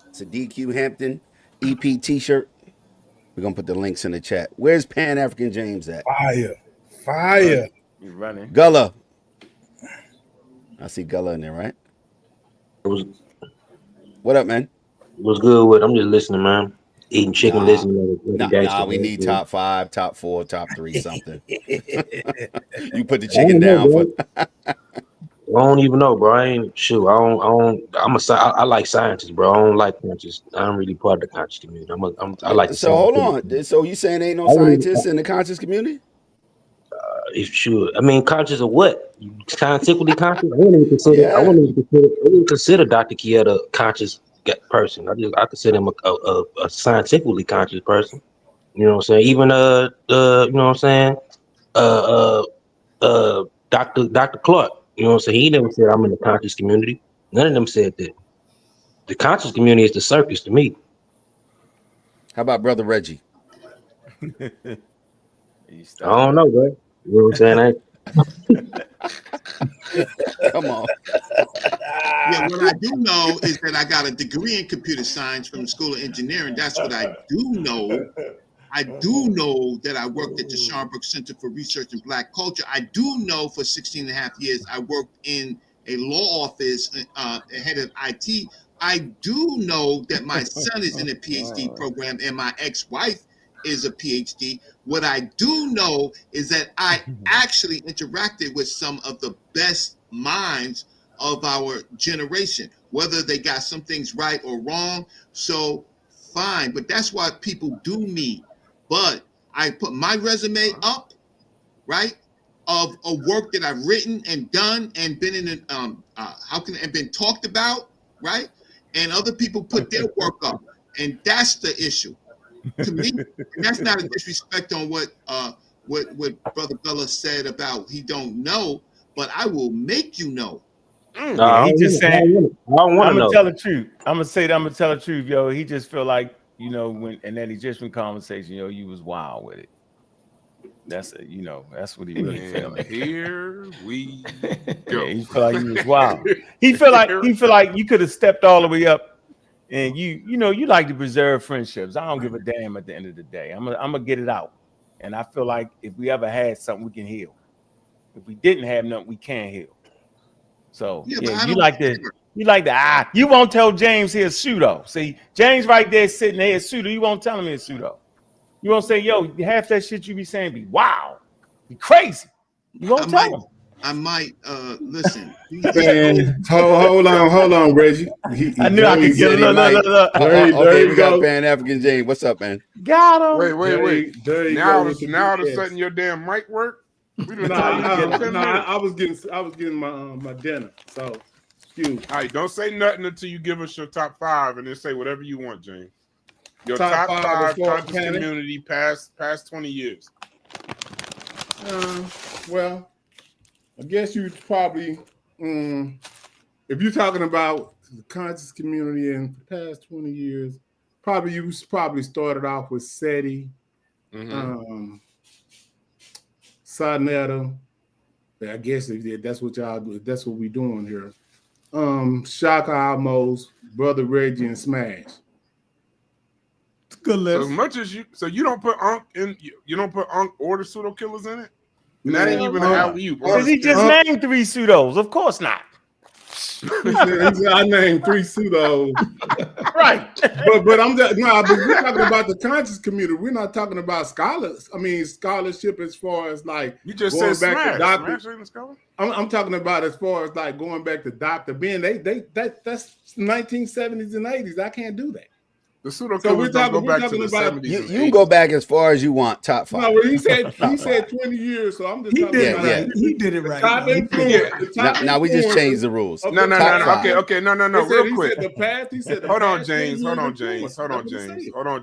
It's a DQ Hampton EP t-shirt. We're going to put the links in the chat. Where's Pan-African James at? Fire. You're running. Gullah. I see Gullah in there, right? What up, man? What's good with? I'm just listening, man. Eating chicken, listening. Nah, we need top 5, top 4, top 3, something. You put the chicken down for. I don't even know, bro. I like scientists, bro. I don't like conscious. I'm really part of the conscious community. I like. So hold on. So you saying ain't no scientists in the conscious community? I mean, conscious of what? Scientifically conscious? I wouldn't even consider Dr. Kieta a conscious person. I consider him a scientifically conscious person. You know what I'm saying? Even you know what I'm saying? Dr. Clark. You know what I'm saying? He never said I'm in the conscious community. None of them said that. The conscious community is the circus to me. How about Brother Reggie? I don't know, bro. You know what I'm saying? Come on. Yeah, what I do know is that I got a degree in computer science from the School of Engineering. That's what I do know. I do know that I worked at the Sharnbrook Center for Research in Black Culture. I do know for 16 and a half years I worked in a law office, head of IT. I do know that my son is in a PhD program and my ex-wife is a PhD. What I do know is that I actually interacted with some of the best minds of our generation, whether they got some things right or wrong. So fine, but that's why people do me. But I put my resume up, right, of a work that I've written and done and been in and been talked about, right? And other people put their work up, and that's the issue. To me, that's not a disrespect on what Brother Bella said about he don't know, but I will make you know. Yeah, he just saying, I don't want to know. I'm gonna tell the truth. I'm gonna tell the truth, yo. He just feel like, you know, when in that Egyptian conversation, yo, you was wild with it. That's that's what he really feel like. Here we go. Yeah, he feel like he was wild. He feel like you could have stepped all the way up. And you like to preserve friendships. I don't give a damn at the end of the day. I'm gonna get it out. And I feel like if we ever had something, we can heal. If we didn't have nothing, we can't heal. So yeah, you won't tell James he's pseudo. See, James right there sitting there is pseudo. You won't tell him he's pseudo. You won't say, yo, half that shit you be saying be wow, be crazy. You won't tell him. I might listen. Man, hold on, Reggie. I knew I could get it. Look. Okay, we got Pan-African James. What's up, man? Got him. Wait. Now all of a sudden your damn mic work? We done told you to get 10 minutes. I was getting my dinner. So, excuse me. All right, don't say nothing until you give us your top 5, and then say whatever you want, James. Your Top top five 5 conscious community past 20 years. Well, I guess you'd probably, if you're talking about the conscious community in the past 20 years, you started off with SETI, Sonetta. I guess that's what y'all do. That's what we doing here. Shaka Almost, Brother Reggie, and Smash. Good list. So as much as you don't put Unc in, you don't put Unc or the pseudo killers in it. And that ain't even an alley-oop. Because he just named 3 pseudos. Of course not. He said, I named 3 pseudos. Right. But I'm just but we're talking about the conscious community. We're not talking about scholarship as far as like you just going said back to doctor. Smash, I'm talking about as far as like going back to Dr. Ben. That's 1970s and 80s. I can't do that. The pseudo killers don't go back to the 70s. You can go back as far as you want. Top 5. No, well, he said 20 years, so I'm just talking about he did it right. Now we just changed the rules. No. Okay, no. Real quick. He said the past. He said the Hold on, past James. 10 Hold on, years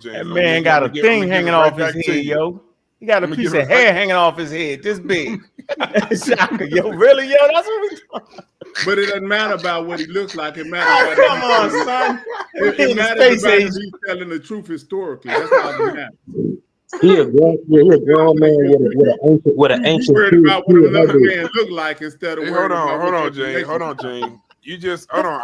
James. That man got a thing hanging off his head, yo. He got a piece of hair hanging off his head, this big. Shaka, yo, really, yo? That's what we talking. But it doesn't matter about what he looks like. It matters. Oh, come on, son. It matters about if he's telling the truth historically. That's all it matters. He a grown man with an ancient. You worried about what another man look like instead of hold on, James. You just hold on.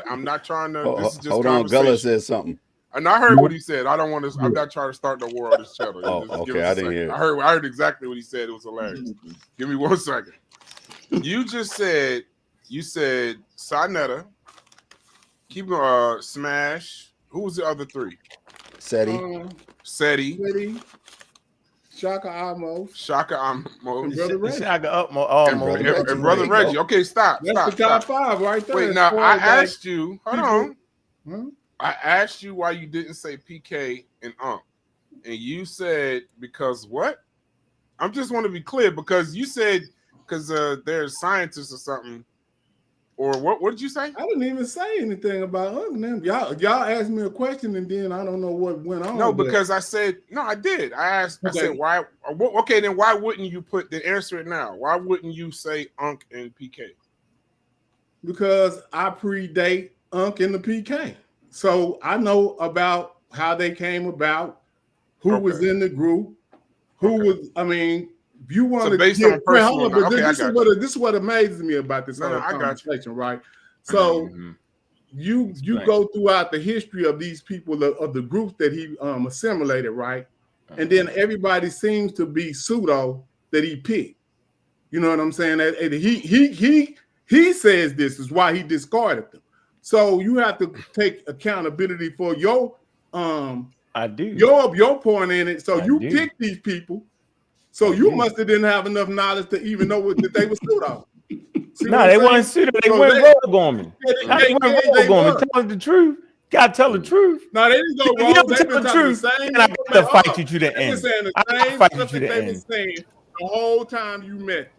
I'm not trying to. This is just hold on. Gullah said something. And I heard what he said. I'm not trying to start the war on this channel. Okay. I didn't hear. I heard exactly what he said. It was hilarious. Give me 1 second. You said Sonetta, keep Smash. Who was the other 3? SETI. Shaka Almost. And Brother Reggie. And Brother Reggie. Okay, stop. That's the top 5 right there. Wait, now I asked you. Hold on. I asked you why you didn't say PK and Unc, and you said because what? I just want to be clear because you said because there's scientists or something, or what? What did you say? I didn't even say anything about Unc. Y'all asked me a question and then I don't know what went on. No, because I said no. I did. I asked. Okay. I said why? Okay, then why wouldn't you answer it now? Why wouldn't you say Unc and PK? Because I predate Unc and the PK. So I know about how they came about, who was in the group, who was. I mean, if you want to based on personal, this is what amazes me about this whole conversation, right? So you go throughout the history of these people of the group that he assimilated, right? And then everybody seems to be pseudo that he picked. You know what I'm saying? And he says this is why he discarded them. So you have to take accountability for your your point in it. So you picked these people. So you must have didn't have enough knowledge to even know that they were pseudo. No, they weren't pseudo. They went rogue on me. They went rogue on me. Tell the truth. Gotta tell the truth. No, they didn't go rogue. You tell the truth. And I got to fight you to the end. I got to fight you to the end. The whole time you met.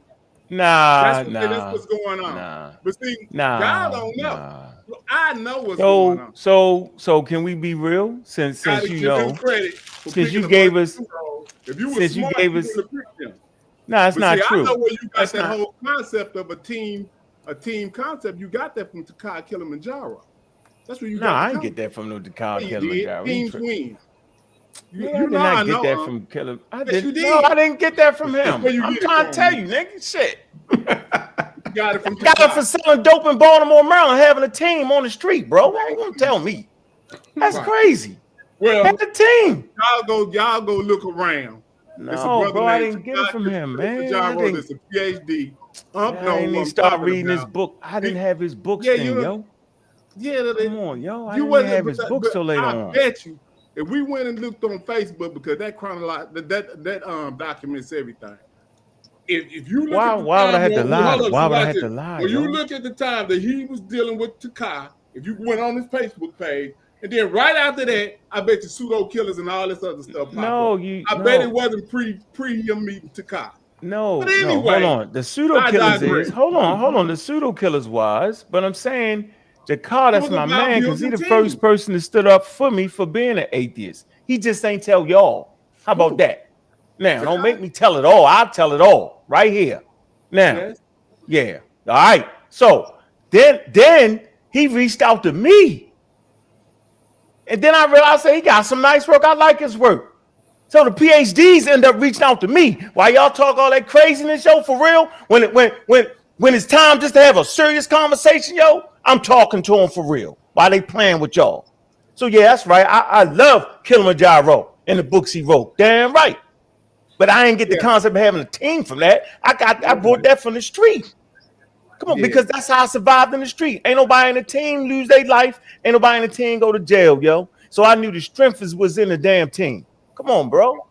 Nah. That's what's going on. But see, y'all don't know. I know what's going on. So can we be real? Since you know, since you gave us, since you gave us. No, it's not true. I know where you got that whole concept of a team concept. You got that from Takai Kilimanjaro. That's where you got. No, I didn't get that from no Takai Kilimanjaro. Teams win. I did not get that from Killer. I didn't get that from him. I'm trying to tell you, nigga. Shit. Got it from for selling dope in Baltimore, Maryland, having a team on the street, bro. How you gonna tell me? That's crazy. Well, had a team. Y'all go look around. No, bro, I didn't get it from him, man. It's a PhD. I didn't even start reading his book. I didn't have his books then, yo. Yeah, come on, yo. I didn't have his books till later on. I bet you. If we went and looked on Facebook, because that documents everything. If you look why would I have to lie? Why would I have to lie? When you look at the time that he was dealing with Takai, if you went on his Facebook page, and then right after that, I bet you pseudo killers and all this other stuff. I bet it wasn't pre him meeting Takai. No, But anyway, hold on. The pseudo killers is hold on. The pseudo killers was, but I'm saying Jakar, that's my man, because he the first person that stood up for me for being an atheist. He just ain't tell y'all. How about that? Now, don't make me tell it all. I'll tell it all right here. Now, yeah. All right. So then he reached out to me. And then I realized he got some nice work. I like his work. So the PhDs end up reaching out to me. Why y'all talk all that craziness, yo, for real? When it's time just to have a serious conversation, yo, I'm talking to them for real. Why they playing with y'all? So yeah, that's right. I love Kilimanjaro and the books he wrote. Damn right. But I ain't get the concept of having a team from that. I brought that from the street. Come on, because that's how I survived in the street. Ain't nobody in the team lose their life. Ain't nobody in the team go to jail, yo. So I knew the strength was in the damn team. Come on, bro.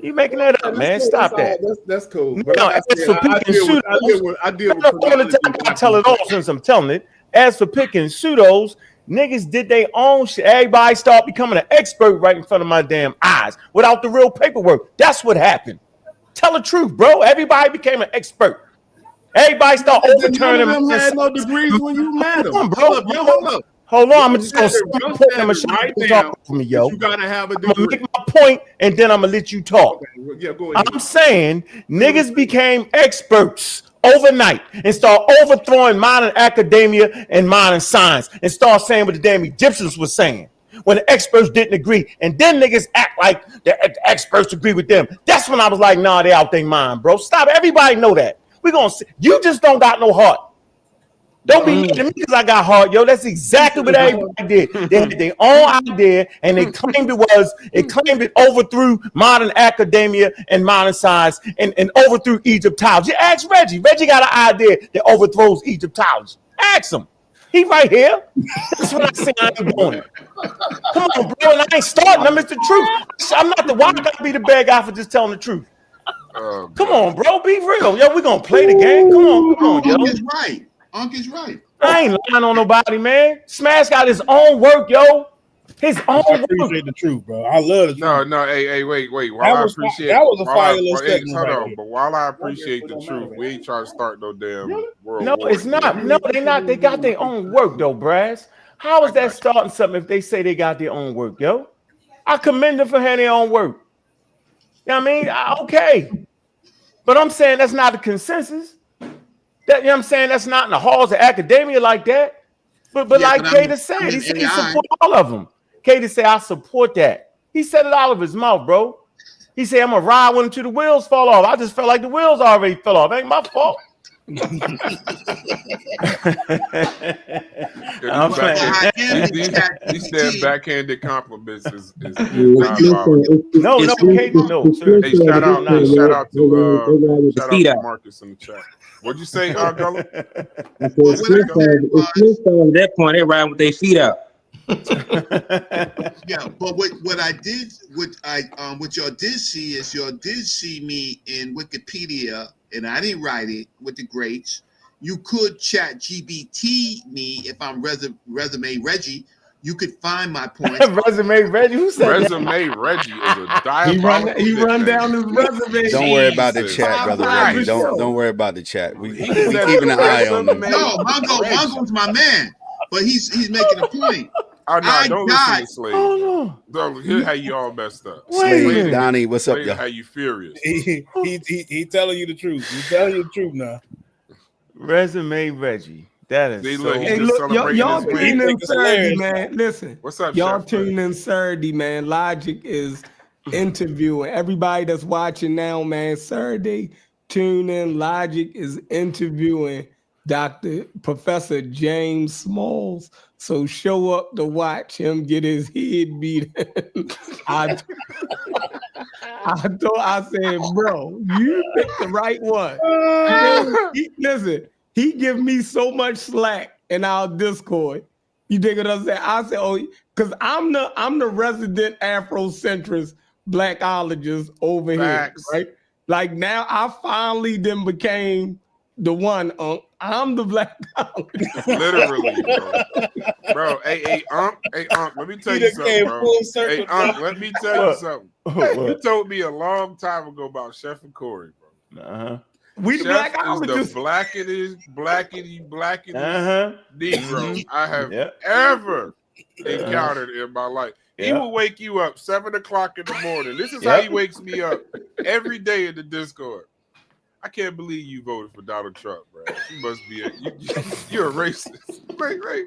You making that up, man. Stop that. That's cool. But no, as for picking pseudos, I tell it all since I'm telling it. As for picking pseudos, niggas did their own shit. Everybody start becoming an expert right in front of my damn eyes without the real paperwork. That's what happened. Tell the truth, bro. Everybody became an expert. Everybody start overturning. None of them had no degrees when you met them. Hold on, bro. Hold on. I'm just gonna say my point. I'm gonna talk for me, yo. You gotta have a degree. I'm gonna make my point, and then I'm gonna let you talk. Okay. Yeah, go ahead. I'm saying niggas became experts overnight and start overthrowing modern academia and modern science and start saying what the damn Egyptians were saying when the experts didn't agree. And then niggas act like the experts agree with them. That's when I was like, nah, they out their mind, bro. Stop. Everybody know that. We gonna see. You just don't got no heart. Don't be mad at me because I got heart, yo. That's exactly what everybody did. They had their own idea, and they claimed it overthrew modern academia and modern science and overthrew Egyptology. Ask Reggie. Reggie got an idea that overthrows Egyptology. Ask him. He right here. That's what I say I ain't doing. Come on, bro. And I ain't starting. I'm Mr. Truth. I'm not the why I gotta be the bad guy for just telling the truth. Come on, bro. Be real. Yo, we gonna play the game. Come on, yo. Unc is right. Unc is right. I ain't lying on nobody, man. Smash got his own work, yo. His own I appreciate the truth, bro. I love the truth. No, hey, wait. That was a fire little statement. Hold on, but while I appreciate the truth, we ain't trying to start no damn world No, war. it's not. No, they not. They got their own work, though, Brass. How is that starting something if they say they got their own work, yo? I commend them for having their own work. You know what I mean? Okay. But I'm saying that's not the consensus. That, you know what I'm saying? That's not in the halls of academia like that. But like Katie said, he said he support all of them. Katie said, I support that. He said it out of his mouth, bro. He said, I'm going to ride with him till the wheels fall off. I just felt like the wheels already fell off. Ain't my fault. These damn backhanded compliments is no. Hey, shout out to Marcus in the chat. What'd you say, Gullah? At that point, they riding with their feet out. Yeah, but what y'all did see is y'all did see me in Wikipedia, and I didn't write it with the greats. You could chat GBT me if I'm resume Reggie. You could find my points. Resume Reggie? Who said Resume that? Reggie is a diabolical. He run down his resume. Don't worry about the chat, brother Reggie. Don't worry about the chat. We keeping an eye on them. No, Mongo's my man, but he's making a point. Oh no! Don't listen to Slade. Oh, no. Here's how you all messed up. Slade, Donnie, what's up, y'all? How you furious? He telling you the truth. He telling you the truth now. Resume Reggie. That is Hey, look, y'all tuning in Saturday, man. Listen, what's up, y'all Chef, tuning in Saturday, man. Logic is interviewing everybody that's watching now, man. Saturday, tune in. Logic is interviewing Professor James Smalls. So show up to watch him get his head beat. I said, bro, you picked the right one. Listen. He give me so much slack in our Discord. You dig what I'm saying? I said, oh, because I'm the resident Afrocentrist blackologist over here, right? Like now I finally then became the one. I'm the blackologist. Literally, bro. Hey, Unc, let me tell you something, bro. Hey, Unc, let me tell you something. You told me a long time ago about Chef and Corey, bro. We the Chef blackologist. is the blackety Negro I have ever encountered in my life. He will wake you up 7 o'clock in the morning. This is how he wakes me up every day in the Discord. I can't believe you voted for Donald Trump, bro. You must be you're a racist. Right.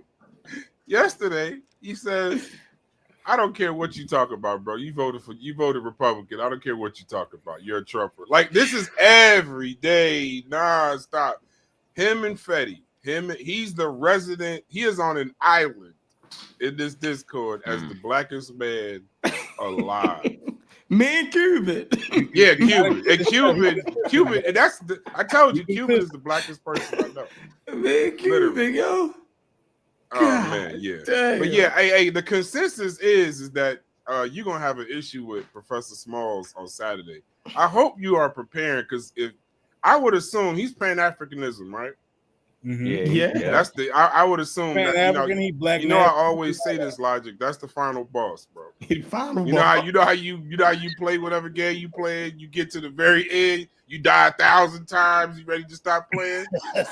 Yesterday, he says, I don't care what you talk about, bro. You voted Republican. I don't care what you talk about. You're a Trumper. Like, this is every day, nonstop. Him and Fetty. He's the resident. He is on an island in this Discord as the blackest man alive. Man, Cuban. Yeah, Cuban. And Cuban, and I told you, Cuban is the blackest person I know. Man, Cuban, yo. Oh man, yeah. Damn. But yeah, hey, the consensus is that you're gonna have an issue with Professor Smalls on Saturday. I hope you are preparing, because if I would assume he's Pan-Africanism, right? Mm-hmm. Yeah. That's I would assume that, he black. I always say this logic. That's the final boss, bro. Final You know how you play whatever game you play. You get to the very end, you die 1,000 times. You ready to stop playing,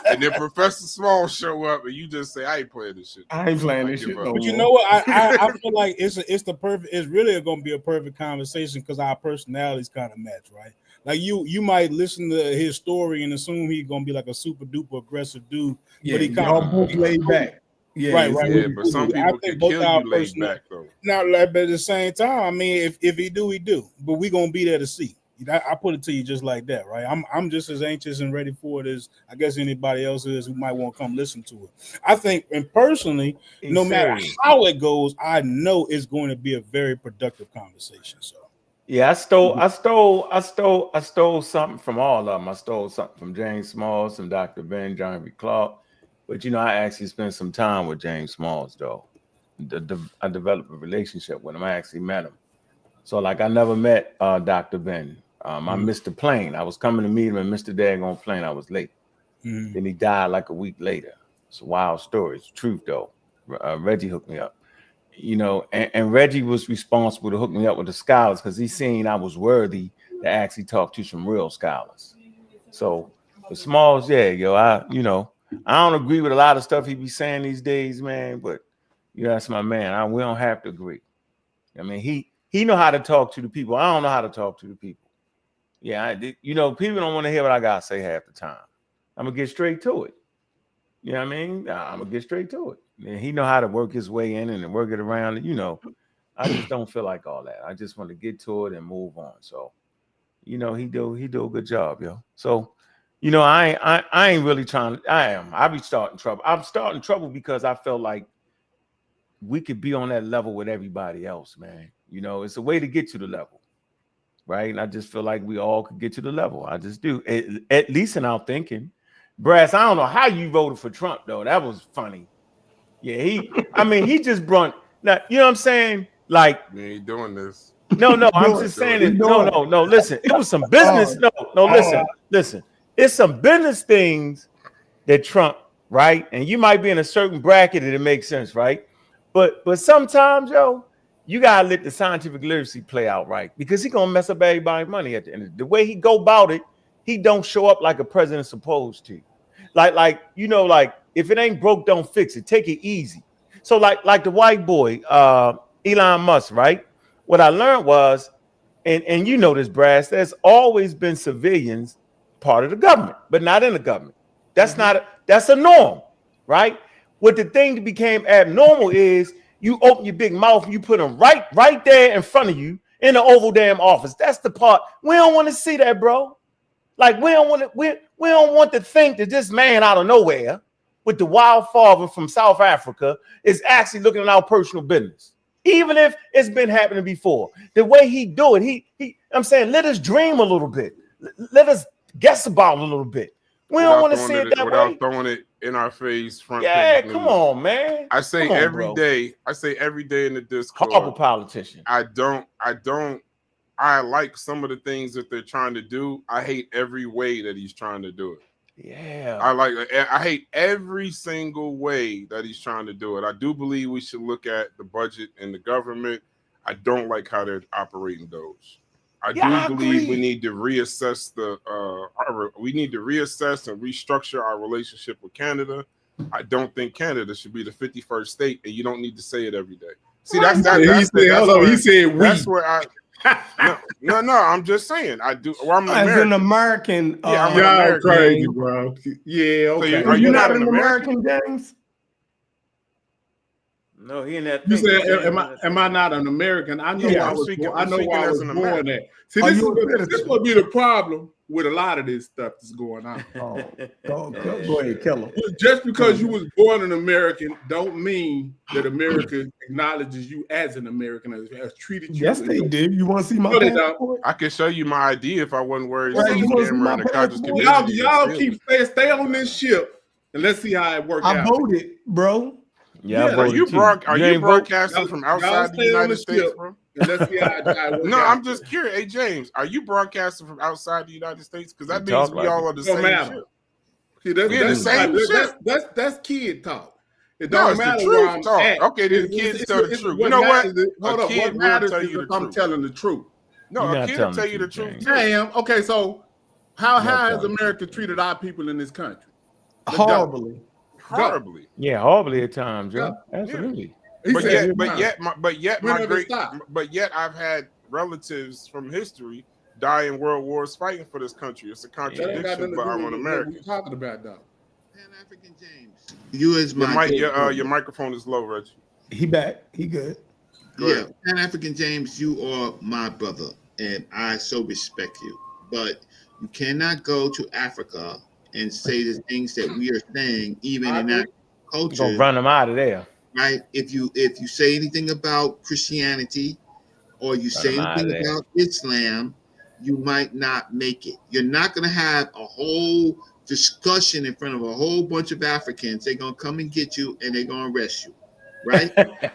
and then Professor Small show up, and you just say, "I ain't playing this shit. I ain't playing this shit." But you know what? I feel like it's the perfect. It's really going to be a perfect conversation because our personalities kind of match, right? Like you might listen to his story and assume he's gonna be like a super duper aggressive dude, but he kind of both laid back. Yeah, right. Yeah, but some people can kill you laid back though. Now, but at the same time, I mean, if he do, he do. But we gonna be there to see. I put it to you just like that, right? I'm just as anxious and ready for it as I guess anybody else is who might want to come listen to it. I think, and personally, no matter how it goes, I know it's going to be a very productive conversation. So. Yeah, I stole something from all of them. I stole something from James Smalls, from Dr. Ben, John Henry Clark. But I actually spent some time with James Smalls, though. I developed a relationship with him. I actually met him. So, like, I never met Dr. Ben. I missed the plane. I was coming to meet him and missed the daggone plane. I was late. Then he died like a week later. It's a wild story. It's the truth, though. Reggie hooked me up. And Reggie was responsible to hook me up with the scholars because he seen I was worthy to actually talk to some real scholars. So the Smalls, I don't agree with a lot of stuff he be saying these days, man, but that's my man. We don't have to agree. I mean, he know how to talk to the people. I don't know how to talk to the people. Yeah, people don't want to hear what I gotta say half the time. I'm gonna get straight to it. You know what I mean? I'm gonna get straight to it. And he know how to work his way in and work it around. I just don't feel like all that. I just want to get to it and move on. So, he do a good job, yo. So, I ain't really trying. I be starting trouble. I'm starting trouble because I felt like we could be on that level with everybody else, man. It's a way to get to the level, right? And I just feel like we all could get to the level. I just do, at least in our thinking. Brass, I don't know how you voted for Trump, though. That was funny. Yeah, he just brought, now, you know what I'm saying? Like, we ain't doing this. No, I'm just saying it. No, listen, it was some business. Listen. It's some business things that Trump, right? And you might be in a certain bracket and it makes sense, right? But sometimes, you gotta let the scientific literacy play out, right? Because he gonna mess up everybody's money at the end of the way he go about it. He don't show up like a president's supposed to. Like if it ain't broke, don't fix it. Take it easy. So like the white boy, Elon Musk, right? What I learned was, and this, Brass, there's always been civilians part of the government, but not in the government. That's that's a norm, right? What the thing that became abnormal is you open your big mouth and you put them right there in front of you in the Oval damn office. That's the part we don't want to see that, bro. Like we don't want to think that this man out of nowhere with the wild father from South Africa is actually looking at our personal business. Even if it's been happening before. The way he do it, I'm saying, let us dream a little bit. Let us guess about it a little bit. We don't want to see it that way. Without throwing it in our face. Front page come on, man. I say every day in the Discord. Horrible politician. I like some of the things that they're trying to do. I hate every way that he's trying to do it. Yeah. I hate every single way that he's trying to do it. I do believe we should look at the budget and the government. I don't like how they're operating those. I do believe we need to reassess we need to reassess and restructure our relationship with Canada. I don't think Canada should be the 51st state, and you don't need to say it every day. See, that's where I. No. I'm just saying. I do. Well, I'm as an American. Yeah, I'm an American. Crazy, bro. Yeah, okay. So are you not an American, James? No, he in that. You said, am I not an American? I know I was born there. See, this would be the problem with a lot of this stuff that's going on. Go ahead, kill him. Just because you was born an American don't mean that America acknowledges you as an American, has treated you. Yes, they did. You want to see my passport? I can show you my ID if I wasn't worried. Y'all keep stay on this ship and let's see how it works out. I voted, bro. Yeah, are you broadcasting from outside the United States, bro? Let's see how it no, I'm just curious. Hey, James, are you broadcasting from outside the United States? Because that means we all are the same ship. See, that's kid talk. It don't matter the where I'm truth at. Okay, then the kids tell the truth. You know what? Hold up. What matters is if I'm telling the truth. No, a kid will tell you the truth. Damn. Okay, so how has America treated our people in this country? Horribly. Horribly. Yeah, horribly at times, Joe. Absolutely. But yet I've had relatives from history die in world wars fighting for this country. It's a contradiction, but I'm an American. What are you talking about, though? Pan-African James. You as my your microphone is low, Reggie. He back. He good. Yeah, Pan-African James, you are my brother, and I so respect you. But you cannot go to Africa and say the things that we are saying, even in that culture. Gonna run them out of there. Right? If you say anything about Christianity or you say anything about Islam, you might not make it. You're not going to have a whole discussion in front of a whole bunch of Africans. They're going to come and get you and they're going to arrest you. Right?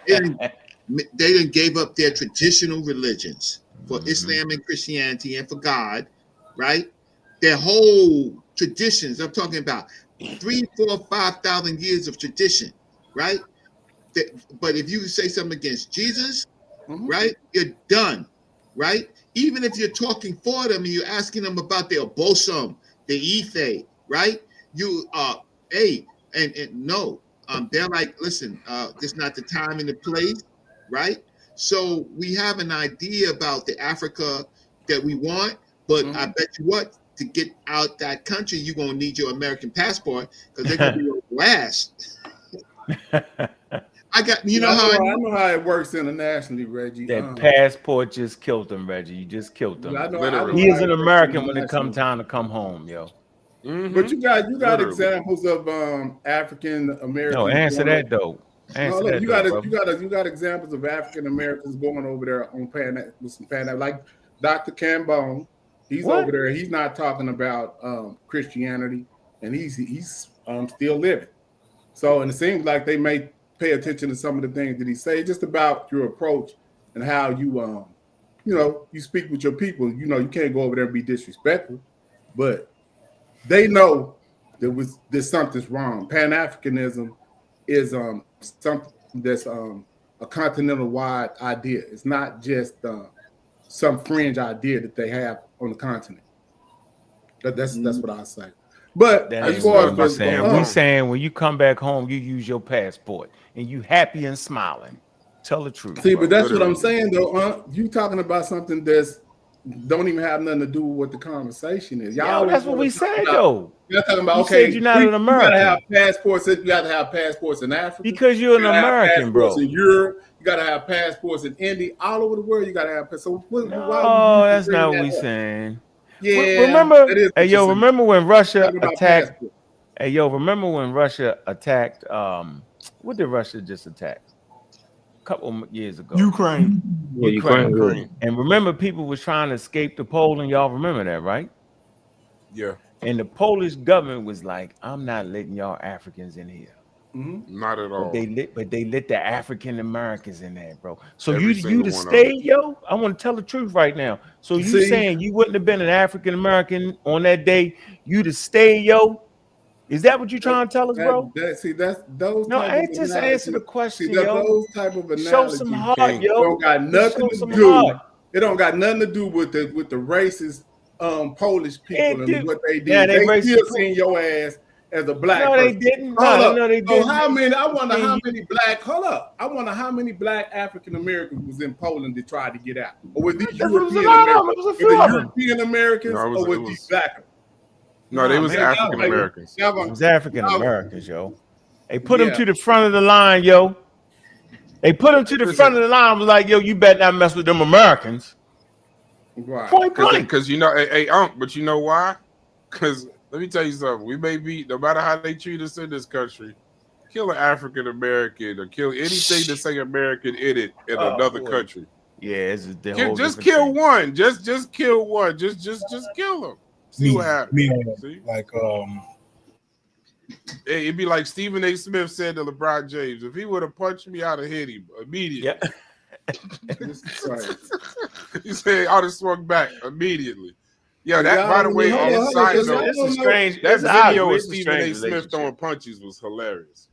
They done gave up their traditional religions for Islam and Christianity and for God. Right? Their whole traditions. I'm talking about 3,000, 4,000, 5,000 years of tradition. Right? But if you say something against Jesus, right, you're done, right? Even if you're talking for them and you're asking them about their bosom, their Ife, right? You no, they're like, listen, this is not the time and the place, right? So we have an idea about the Africa that we want, but I bet you what, to get out that country, you're gonna need your American passport because they're gonna be your last. I know how it works internationally, Reggie. That passport just killed him, Reggie. You just killed him. He is an American when it comes time to come home, yo. But you got examples of African Americans. No, answer that though. You got examples of African Americans going over there on with some like Dr. Cambone. He's over there. He's not talking about Christianity, and he's still living. So, and it seems like they may pay attention to some of the things that he say, just about your approach and how you, you speak with your people. You know, you can't go over there and be disrespectful, but they know that something's wrong. Pan-Africanism is something that's a continental-wide idea. It's not just some fringe idea that they have on the continent. That's what I say. But as far as we're saying, when you come back home, you use your passport and you happy and smiling. Tell the truth. See, but that's what I'm saying, though. You talking about something that's don't even have nothing to do with what the conversation is. Y'all, that's what we said, though. You're talking about you said you're not an American. You gotta have passports. You gotta have passports in Africa because you're an American, bro. In Europe, you gotta have passports in India. All over the world, you gotta have passports. No, that's not what we're saying. Yeah, remember? Hey, yo, remember when Russia attacked? Hey, yo, remember when Russia attacked? What did Russia just attack? A couple years ago. Ukraine. Yeah, Ukraine. And remember, people was trying to escape to Poland. Y'all remember that, right? Yeah. And the Polish government was like, "I'm not letting y'all Africans in here." Not at all. But they let the African Americans in there, bro. So you to stay, yo. I want to tell the truth right now. So you saying you wouldn't have been an African American on that day? You to stay, yo. Is that what you're trying to tell us, bro? No, I ain't just answer the question, yo. Those type of analogies show some heart, yo. Don't got nothing to do It don't got nothing to do with the racist Polish people and what they did. Yeah, they still seen your ass as a black person. No, they didn't. Hold up. No, they didn't. So how many? I wonder how many black. Hold up. I wonder how many black African Americans was in Poland that tried to get out, or was these European Americans, or was these black? No, they was African Americans. It was African Americans, yo. They put them to the front of the line, yo. They put them to the front of the line. Was like, yo, you better not mess with them Americans. Right. Point blank. Because you know, hey, but you know why? Because let me tell you something. We may be, no matter how they treat us in this country, kill an African American or kill anything that say American in it in another country. Yeah, it's the whole just kill thing. one. Just kill one. Just kill them. See what happens. See? Like it'd be like Stephen A. Smith said to LeBron James, if he would have punched me, I'd have hit him immediately. Yeah. He said I'd have swung back immediately. Yeah, that by the way, on the side note, it's a strange. That video of it's a Stephen strange A. Smith relationship. throwing punches was hilarious.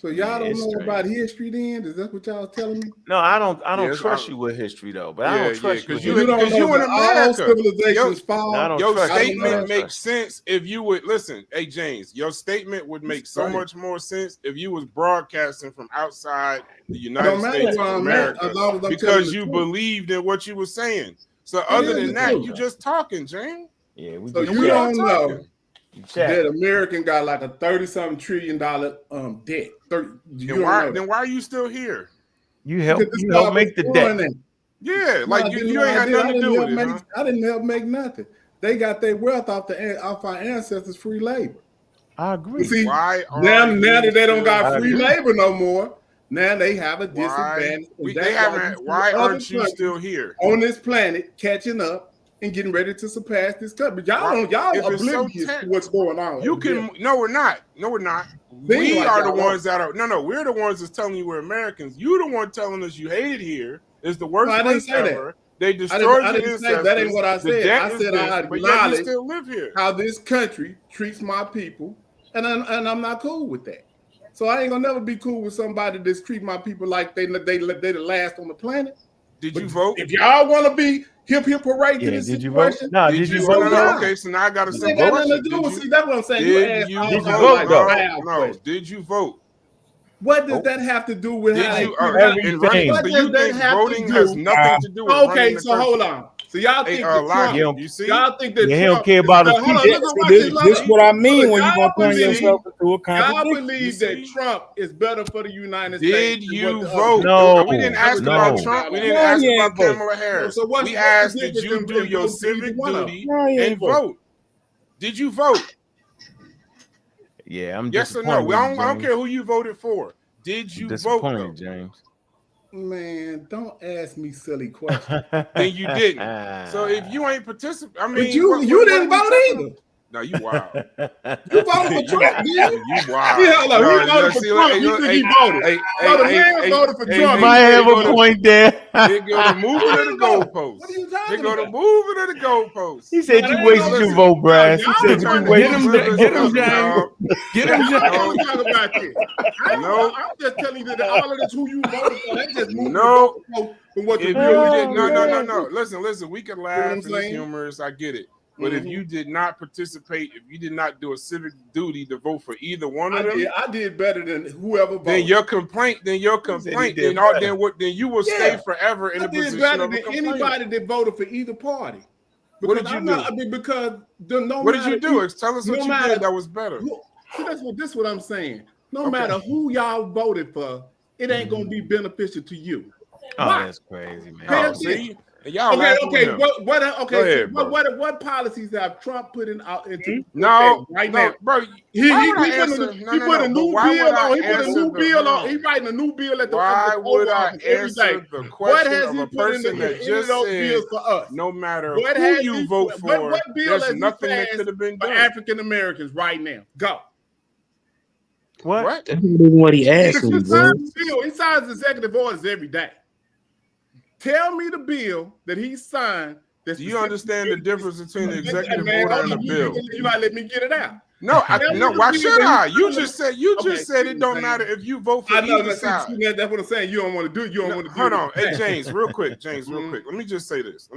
So y'all don't it's know strange. about history then? Is that what y'all telling me? No, I don't Yes, trust you with history though. But I don't trust you. because with you history. in America. civilizations fall. I don't Your trust you. statement makes sense if you would listen. Hey James, your statement would make so much more sense if you was broadcasting from outside the United States of America because you believed in what you were saying. So other than that, you just talking, James. Yeah, so you don't know that American got like a $30-something trillion debt. Then why are you still here? You help make the debt. Yeah, like you ain't got nothing to do with it. Huh? I didn't help make nothing. They got their wealth off our ancestors' free labor. I agree. See, why now that they don't got free labor no more, now they have a disadvantage. Why aren't you still here on this planet, catching up and getting ready to surpass this country? Y'all oblivious to what's going on. You can no, we're not. No, we're not. We are the ones that are we're the ones that's telling you we're Americans. You the one telling us you hate it here. It's the worst place ever. They destroyed your ancestors. That ain't what I said. I said I acknowledge still live here. How this country treats my people, and I'm not cool with that. So I ain't gonna never be cool with somebody that's treat my people like they the last on the planet. Did you vote? If y'all want to be hip parade to this situation, no, did you vote? Okay, so now I got a simple question. question. See, that's what I'm saying. Did you vote? No. Did you vote? What does that have to do with how everything? So you think voting has nothing to do with okay, so hold on. So y'all think y'all think that he don't care about this what I mean when you gonna turn yourself into a contradiction. Y'all believe that Trump is better for the United States? Did you vote? No, we didn't ask about Trump. We didn't ask about Kamala Harris. We asked, did you do your civic duty and vote? Did you vote? Yeah, I'm yes or no. I don't care who you voted for. Did you vote, James? Man, don't ask me silly questions. Then you didn't. So if you ain't participating, I mean, but you didn't vote either. No, you wild. You voted for Trump, You wild. Yeah, he voted for Trump. You think he voted? The man voted for Trump. You might have a point there. They go to moving to the goalpost. What are you talking They go to moving to the goalpost. He said you wasted your vote, Brass. He said you wasted your vote. Get him, talk about this. No, I'm just telling you that all of this who you voted for, they just moved no. from what you No. Listen. We can laugh and it's humorous. I get it. But if you did not participate, if you did not do a civic duty to vote for either one of them, I did better than whoever voted. Then your complaint, then you will stay forever in the position better of a than anybody that voted for either party. What did you do? What did you do? Tell us what you did that was better. This is what I'm saying. No matter who y'all voted for, it ain't gonna be beneficial to you. Oh, that's crazy, man. See? What policies have Trump put into now, bro? He put a new bill on. He put a new bill on. He writing a new bill at the Why would I answer the question of a person that just said for us? No matter who you vote for, there's nothing that could have been done for African Americans right now. Go. What? That's not even what he asked me, bro. He signs executive orders every day. Tell me the bill that he signed. Do you understand the difference between the executive order and the bill? You might let me get it out. No, no. Why should I? You just said it don't matter if you vote for either side. That's what I'm saying. You don't want to do it. You don't want to do it. Hold on. Hey, James, real quick. Real quick. Let me just say this.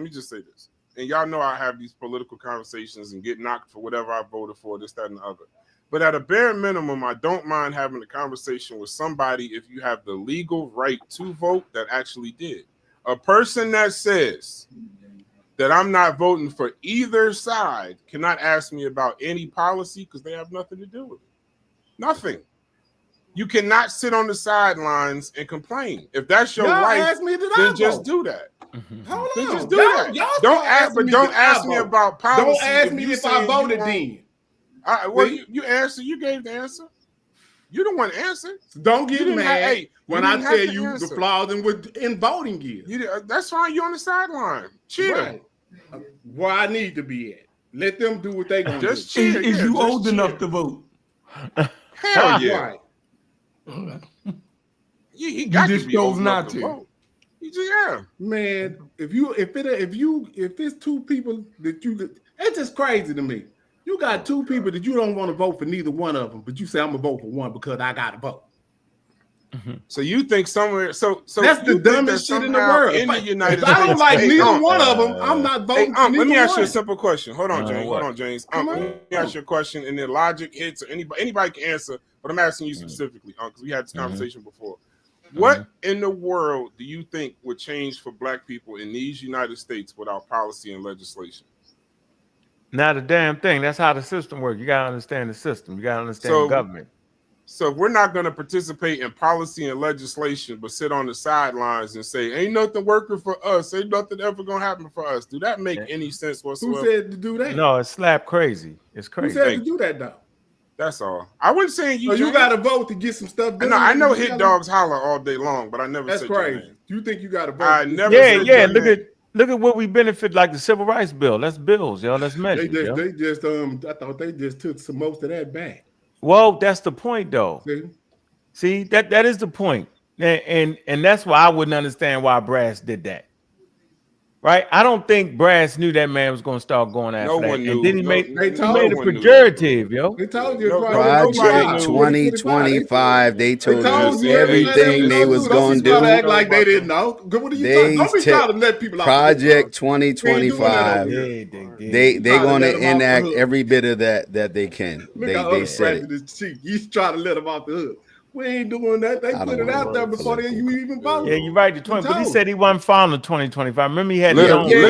And y'all know I have these political conversations and get knocked for whatever I voted for, this, that, and the other. But at a bare minimum, I don't mind having a conversation with somebody if you have the legal right to vote that actually did. A person that says that I'm not voting for either side cannot ask me about any policy because they have nothing to do with it. Nothing. You cannot sit on the sidelines and complain. If that's your right, then just do that. Hold then on. Just do that. Don't ask me about policy. Don't ask me if I voted then. Well, you answer. You gave the answer. You don't want to answer. Don't get mad when I tell you the flaws in voting gear. That's fine. You're on the sideline. Cheer. Right. Where I need to be at. Let them do what they gonna do. Cheer. Is you old enough to vote? Hell yeah. Right. He got just to be chose old enough not to to. vote. Yeah. Man, if it's two people that it's just crazy to me. You got two people that you don't want to vote for neither one of them, but you say I'm gonna vote for one because I gotta vote. So you think somewhere? So that's the dumbest shit in the world. In the United States, I don't like hey, neither one of them. I'm not voting. For let me ask one. you a simple question. Hold on, James. Let me ask you a question, and then logic hits. Or anybody can answer, but I'm asking you specifically because we had this conversation before. What in the world do you think would change for Black people in these United States without policy and legislation? Not a damn thing. That's how the system works. You gotta understand the system. You gotta understand the government. So if we're not going to participate in policy and legislation, but sit on the sidelines and say, ain't nothing working for us, ain't nothing ever going to happen for us, do that make any sense whatsoever? Who said to do that? No, it's slap crazy. It's crazy. Who said to do that, though? That's all. I wasn't saying you. So you got to vote to get some stuff done. I know hit dogs holler all day long, but I never That's said crazy. your name. You think you got to vote? I never said your name. Look at what we benefit, like the civil rights bill. That's bills, yo. That's measures. I thought they just took some most of that back. Well, that's the point, though. See, that is the point. And that's why I wouldn't understand why Brass did that. Right? I don't think Brass knew that man was going to start going after that. And then he made it pejorative, yo. They told you Project 2025. They told you everything they was going to do. Act like they didn't know. What are you talking? Don't be trying to let people out. Project 2025. They going to enact every bit of that they can. They said it. You try to let them off the hook. We ain't doing that. They put it out there before you even vote. Yeah, you're right. The 20, but he said he wasn't found in 2025. Remember, he had his own. He's a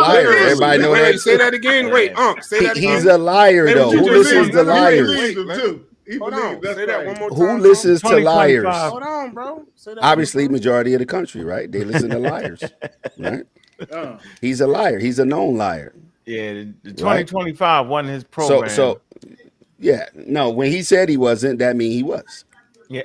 liar. Everybody know that. Say that again. Wait, say that again. He's a liar, though. Who listens to liars? Hold on. Say that one more time. Who listens to liars? Hold on, bro. Obviously, majority of the country, right? They listen to liars, right? He's a liar. He's a known liar. Yeah, the 2025 wasn't his program. So. Yeah, no, when he said he wasn't, that means he was. Yeah.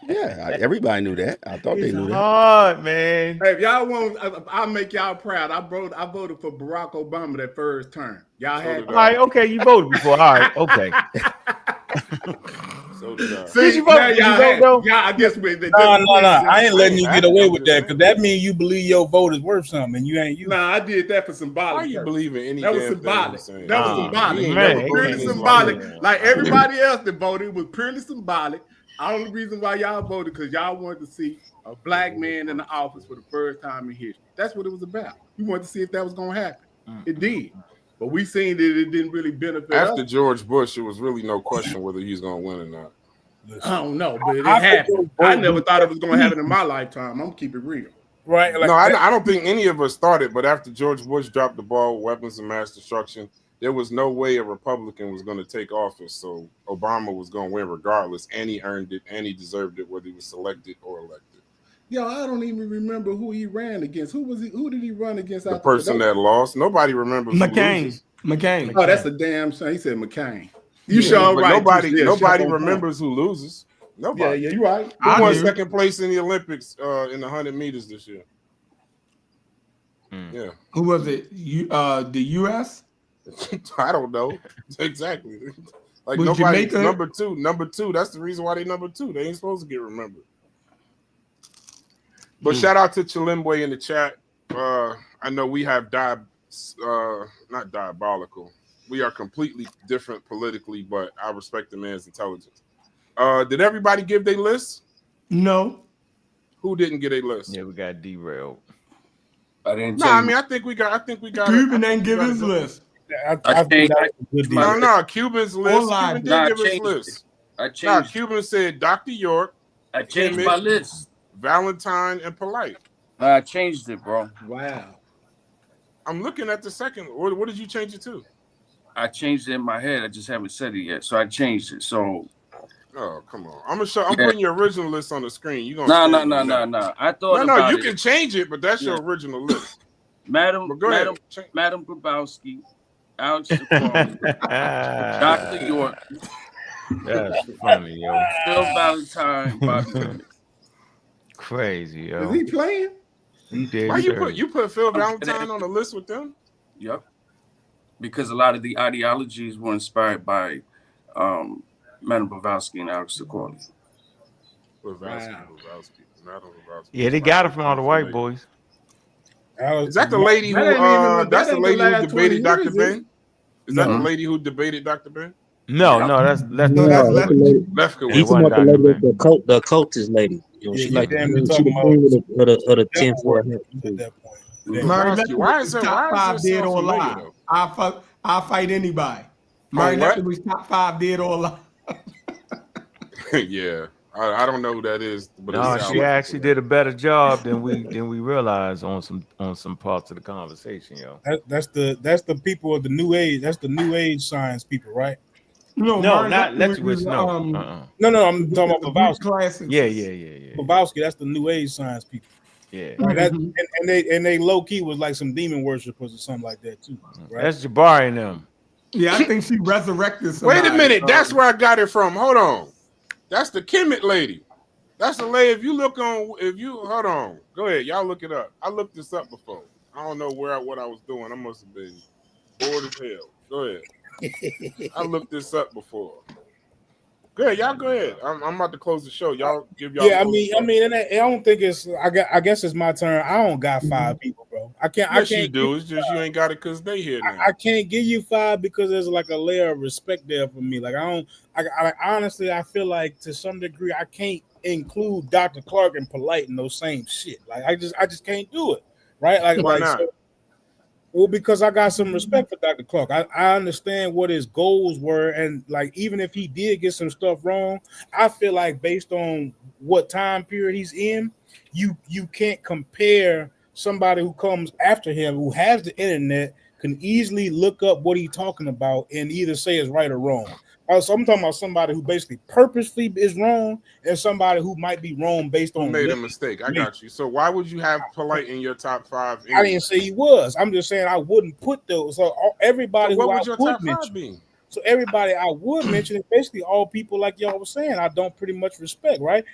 Yeah, everybody knew that. I thought they knew that. Hard, man. Hey, if y'all want, I'll make y'all proud. I voted for Barack Obama that first term. Y'all had. All right, okay, you voted before. All right, okay. So did I. See, you vote, though? Yeah, I guess we. No. I ain't letting you get away with that because that means you believe your vote is worth something, and you ain't. Nah, I did that for symbolic. Why you believe in any? That was symbolic. That was symbolic. Man, That was purely symbolic. Like everybody else that voted was purely symbolic. The only reason why y'all voted because y'all wanted to see a Black man in the office for the first time in history. That's what it was about. We wanted to see if that was going to happen. It did. But we seen that it didn't really benefit After us. George Bush, it was really no question whether he's going to win or not. I don't know, but it happened. I never thought it was going to happen in my lifetime. I'm going to keep it real. Right? Like, no, I don't think any of us thought it, but after George Bush dropped the ball with weapons of mass destruction, there was no way a Republican was going to take office. So Obama was going to win regardless, and he earned it, and he deserved it, whether he was selected or elected. Yo, I don't even remember who he ran against. Who did he run against? The person that lost. Nobody remembers. McCain. Oh, that's a damn shame. He said McCain. You sure right. Nobody remembers who loses. Nobody. Yeah, you're right. Who won second place in the Olympics in the 100 meters this year? Yeah. Who was it? The U.S.? I don't know. Exactly. Like was nobody's Jamaica? number two. That's the reason why they number two. They ain't supposed to get remembered. But shout out to Chilimbwe in the chat. I know we have not diabolical. We are completely different politically, but I respect the man's intelligence. Did everybody give their list? No. Who didn't get a list? Yeah, we got derailed. I didn't. No, I mean, I think we got. Cuban didn't give his list. I think that was a good deal. No, Cuban's list. Cuban did give his list. I changed. Cuban said Dr. York. I changed my list. Valentine and Polite. I changed it, bro. Wow. I'm looking at the second. What did you change it to? I changed it in my head. I just haven't said it yet, so I changed it. So. Oh, come on! I'm putting your original list on the screen. You gonna no. I thought no. You it. can change it, but that's your original list. Madam Grabowski, Alex Dr. York. That's funny, yo. Phil Valentine, Bobby. Crazy, yo. Is he playing? He did. Why you put Phil Valentine on the list with them? Yep. Because a lot of the ideologies were inspired by Madam Blavatsky and Alex Ducati. Yeah, they got it from all the white boys. Is that the lady who? That's the lady who debated Dr. Ben. Is that the lady who debated Dr. Ben? No, that's Lefkowitz. He's talking about the lady, the cultist lady. You know, she like the queen of the 10 for Why is there top 5 dead or alive? I'll fight anybody. Mary Lefkowitz top 5 dead or alive. Yeah, I don't know who that is, but no, she actually did a better job than we realized on some parts of the conversation, yo. That's the people of the new age. That's the new age science people, right? No, not Lefkowitz. No. I'm talking about Blavatsky. Yeah. Blavatsky, that's the new age science people. Yeah, right? And they low key was like some demon worshippers or something like that too. Right? That's Jabari and them. Yeah, I think she resurrected somebody. Wait a minute, that's where I got it from. Hold on. That's the Kemet lady. That's the lady. Hold on. Go ahead. Y'all look it up. I looked this up before. I don't know what I was doing. I must have been bored as hell. Go ahead. I looked this up before. Go ahead. Y'all go ahead. I'm about to close the show. Y'all give y'all. Yeah, I mean, I don't think it's. I guess it's my turn. I don't got 5 people, bro. I can't. Yes, you do. It's just you ain't got it because they here now. I can't give you 5 because there's like a layer of respect there for me. Like I honestly, I feel like to some degree I can't include Dr. Clark and Polite in those same shit. Like I just can't do it. Right? Why not? Well, because I got some respect for Dr. Clark. I understand what his goals were, and like even if he did get some stuff wrong, I feel like based on what time period he's in, you can't compare somebody who comes after him who has the internet can easily look up what he's talking about and either say it's right or wrong. So I'm talking about somebody who basically purposely is wrong and somebody who might be wrong based on made a mistake. I got you. So why would you have Polite in your top 5? I didn't say he was. I'm just saying I wouldn't put those. So everybody what who would your top 5 be? So everybody I would mention is basically all people like y'all was saying. I don't pretty much respect, right?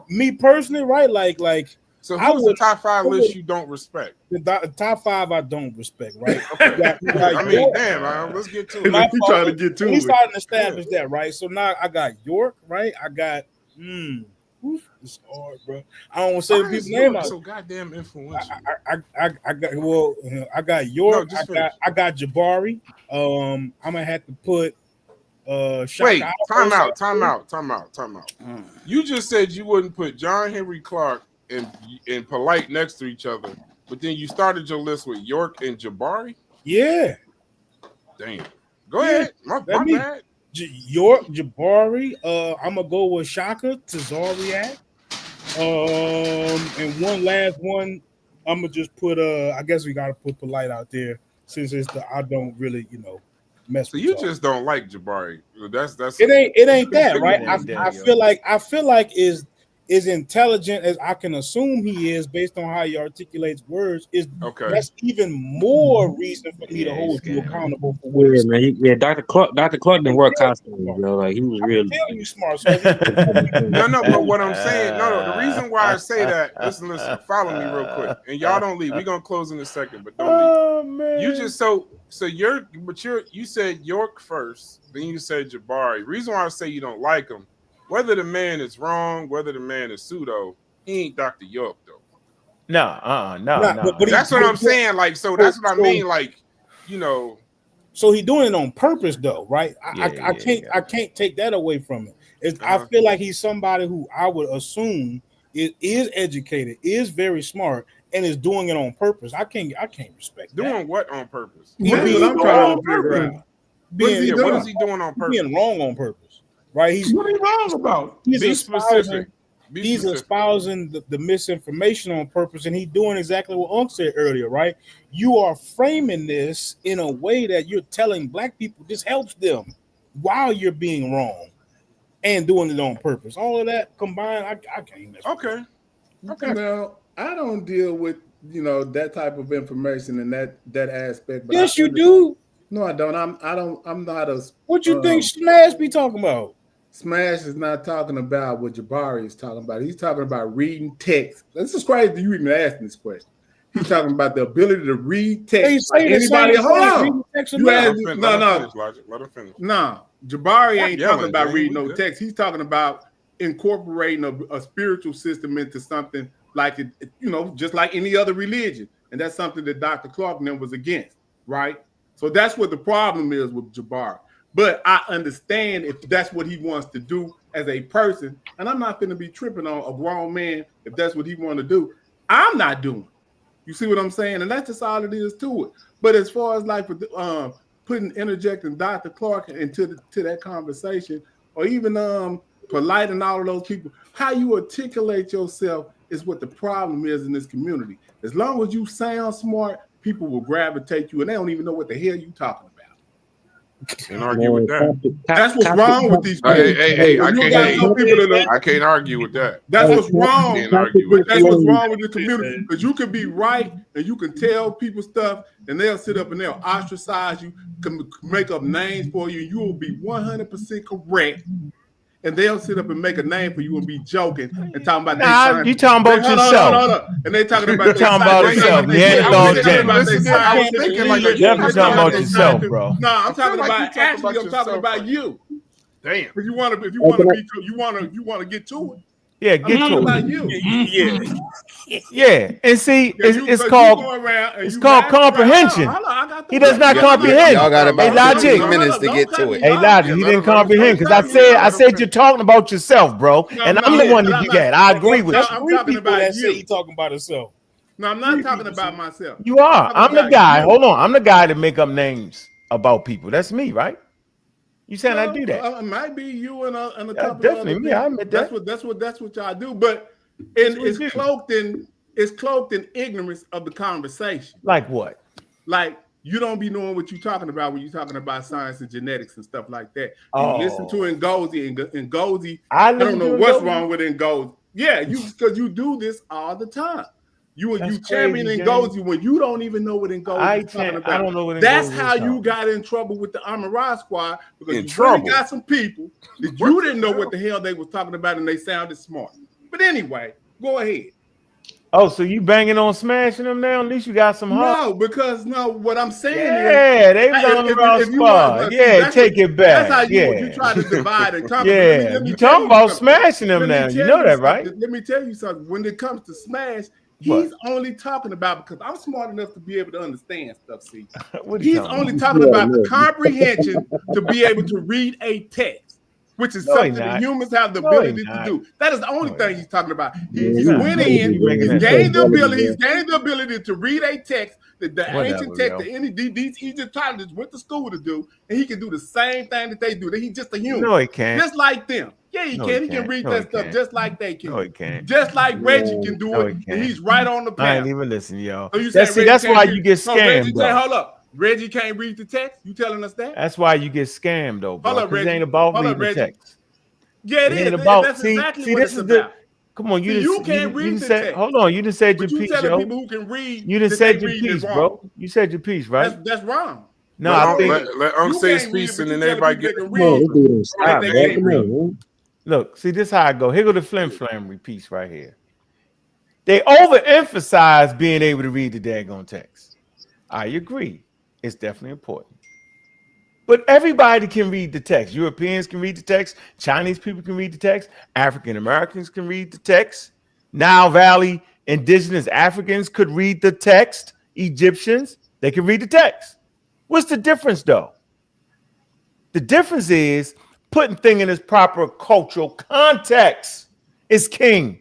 Me personally, right? Like. So who's the top 5 list you don't respect? The top 5 I don't respect, right? Okay. Let's get to it. He trying to get to it. He's starting to establish that, right? So now I got York, right? I got it's hard, bro. I don't want to say the people's name out. So goddamn influential. I got York. No, I got Jabari. I'm gonna have to put Wait, time out. You just said you wouldn't put John Henry Clark and Polite next to each other, but then you started your list with York and Jabari? Yeah. Damn. Go ahead. My bad. York, Jabari. I'm gonna go with Shaka Tazariak. And one last one. I'm gonna just put I guess we gotta put Polite out there since I don't really, mess with. So you just don't like Jabari. That's it ain't that, right? I feel like is intelligent as I can assume he is based on how he articulates words, that's even more reason for me to hold you accountable for what man. Dr. Clark didn't work constantly, like he was really smart. No, but what I'm saying, the reason why I say that, listen, follow me real quick. And y'all don't leave. We're gonna close in a second, but don't leave. Man. You just you said York first, then you said Jabari. Reason why I say you don't like him, whether the man is wrong, whether the man is pseudo, he ain't Dr. York though. No. But that's what I'm saying. Like, so that's what I mean. Like, So he's doing it on purpose, though, right? I can't take that away from it. I feel like he's somebody who I would assume is educated, is very smart, and is doing it on purpose. I can't respect doing that. what on purpose. That's what I'm trying to figure out. What is he doing on purpose? Being wrong on purpose, right? What are you wrong about? Be specific. He's espousing the misinformation on purpose, and he's doing exactly what Unc said earlier, right? You are framing this in a way that you're telling black people this helps them while you're being wrong and doing it on purpose. All of that combined, I can't. Okay. Now, I don't deal with that type of information and that aspect. But yes, you do. No, I don't. I'm not a. What you think Smash be talking about? Smash is not talking about what Jabari is talking about. He's talking about reading text. This is crazy. You even asking this question. He's talking about the ability to read text. Like anybody, hold on. You ask, no. Let him finish. No, Jabari ain't talking about reading no text. He's talking about incorporating a spiritual system into something like it, just like any other religion, and that's something that Dr. Clark was against, right? So that's what the problem is with Jabari. But I understand if that's what he wants to do as a person, and I'm not going to be tripping on a grown man if that's what he want to do. I'm not doing it. You see what I'm saying? And that's just all it is to it. But as far as like interjecting Dr. Clark into that conversation, or even Polite and all of those people, how you articulate yourself is what the problem is in this community. As long as you sound smart, people will gravitate you, and they don't even know what the hell you talking about. Can't argue with that. That's what's wrong with these people. Hey, I can't argue with that. That's what's wrong. Can't argue with That's what's wrong with the community. Because you can be right and you can tell people stuff, and they'll sit up and they'll ostracize you, can make up names for you, and you will be 100% correct. And they'll sit up and make a name for you and be joking and talking about you talking about yourself. Hold on. And they talking about yourself. Definitely talking about yourself, bro. No, I'm talking about I'm talking about you. Damn. If you want to get to it. Yeah, get to it. About you. Yeah. And see, it's called comprehension. He does not comprehend. Y'all got about 15 minutes to get to it. Hey, Logic, he didn't comprehend because I said you're talking about yourself, bro. And I'm the one that you got. I agree with you. I'm talking about you. He talking about himself. No, I'm not talking about myself. You are. I'm the guy. Hold on. I'm the guy that make up names about people. That's me, right? You saying I do that? It might be you and a couple of definitely other me. I admit that. That's what y'all do. But it's cloaked in ignorance of the conversation. Like what? Like you don't be knowing what you're talking about when you're talking about science and genetics and stuff like that. You listen to Ngozi and Ngozi. I don't know what's wrong with Ngozi. Yeah, because you do this all the time. You champion Ngozi when you don't even know what Ngozi is talking about. I don't know what That's how you got in trouble with the Amara Squad, because you really got some people that you didn't know what the hell they was talking about and they sounded smart. But anyway, go ahead. Oh, so you banging on smashing them now? At least you got some heart. No, because what I'm saying is, they was on the wrong squad. Yeah, take it back. That's how you try to divide and conquer. Yeah, you talking about smashing them now. You know that, right? Let me tell you something. When it comes to smash, he's only talking about, because I'm smart enough to be able to understand stuff, see. He's only talking about the comprehension to be able to read a text, which is something that humans have the ability to do. That is the only thing he's talking about. He went in, he's gained the ability to read a text, the ancient text that these Egyptologists went to school to do, and he can do the same thing that they do. That he's just a human. No, he can't. Just like them. Yeah, he can. He can read that stuff just like they can. No, he can't. Just like Reggie can do it, and he's right on the path. I ain't even listening, yo. So that's why you get scammed. Hold up. Reggie can't read the text. You telling us that? That's why you get scammed, though, bro. It ain't about reading the text. Yeah, it is. That's exactly what it's about. Come on, you can't read the text. Hold on, you just said your piece, yo. People who can read, you just said your piece, bro. You said your piece, right? That's wrong. No, I think let say his piece, and then everybody get. Look, see, this is how I go. Here go the flim-flam piece right here. They overemphasize being able to read the daggone text. I agree. It's definitely important. But everybody can read the text. Europeans can read the text. Chinese people can read the text. African Americans can read the text. Nile Valley indigenous Africans could read the text. Egyptians, they can read the text. What's the difference, though? The difference is putting things in its proper cultural context is king.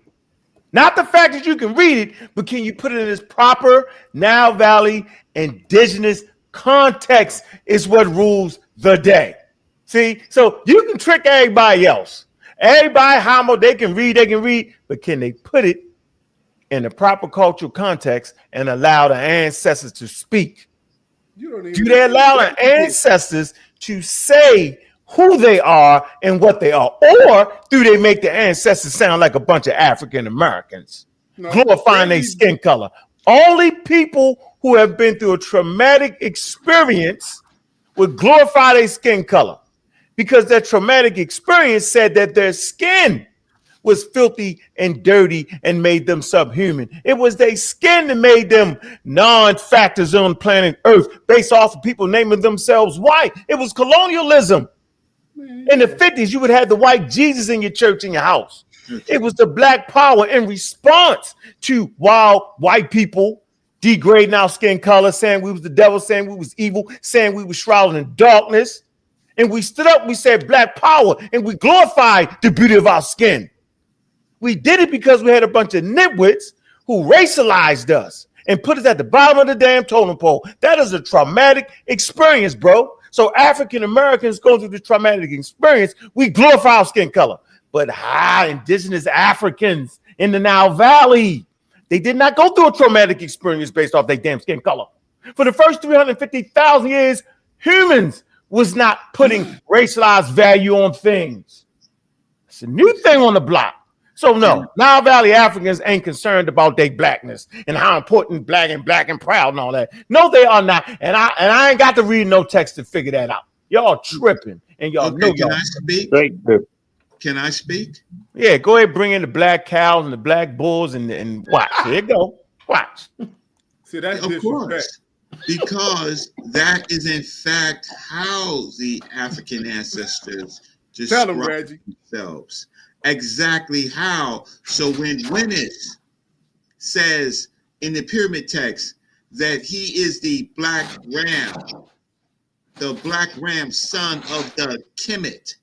Not the fact that you can read it, but can you put it in its proper Nile Valley indigenous context is what rules the day. See, so you can trick everybody else. Everybody, homo, they can read, but can they put it in the proper cultural context and allow the ancestors to speak? Do they allow the ancestors to say who they are and what they are? Or do they make the ancestors sound like a bunch of African Americans, glorifying their skin color? Only people who have been through a traumatic experience would glorify their skin color, because their traumatic experience said that their skin was filthy and dirty and made them subhuman. It was their skin that made them non-factors on planet Earth based off of people naming themselves white. It was colonialism. In the 50s, you would have the white Jesus in your church, in your house. It was the black power in response to while white people degrading our skin color, saying we was the devil, saying we was evil, saying we was shrouded in darkness. And we stood up, we said black power, and we glorified the beauty of our skin. We did it because we had a bunch of nitwits who racialized us and put us at the bottom of the damn totem pole. That is a traumatic experience, bro. So African Americans go through the traumatic experience. We glorify our skin color. But indigenous Africans in the Nile Valley, they did not go through a traumatic experience based off their damn skin color. For the first 350,000 years, humans was not putting racialized value on things. It's a new thing on the block. So no, Nile Valley Africans ain't concerned about their blackness and how important black and proud and all that. No, they are not. And I ain't got to read no text to figure that out. Y'all tripping, and y'all know y'all. Can I speak? Can I speak? Yeah, go ahead, bring in the black cows and the black bulls and watch. Here you go. Watch. See, that's of course, because that is in fact how the African ancestors describe themselves. Exactly how. So when Winnes says in the pyramid text that he is the black ram son of the Kemet,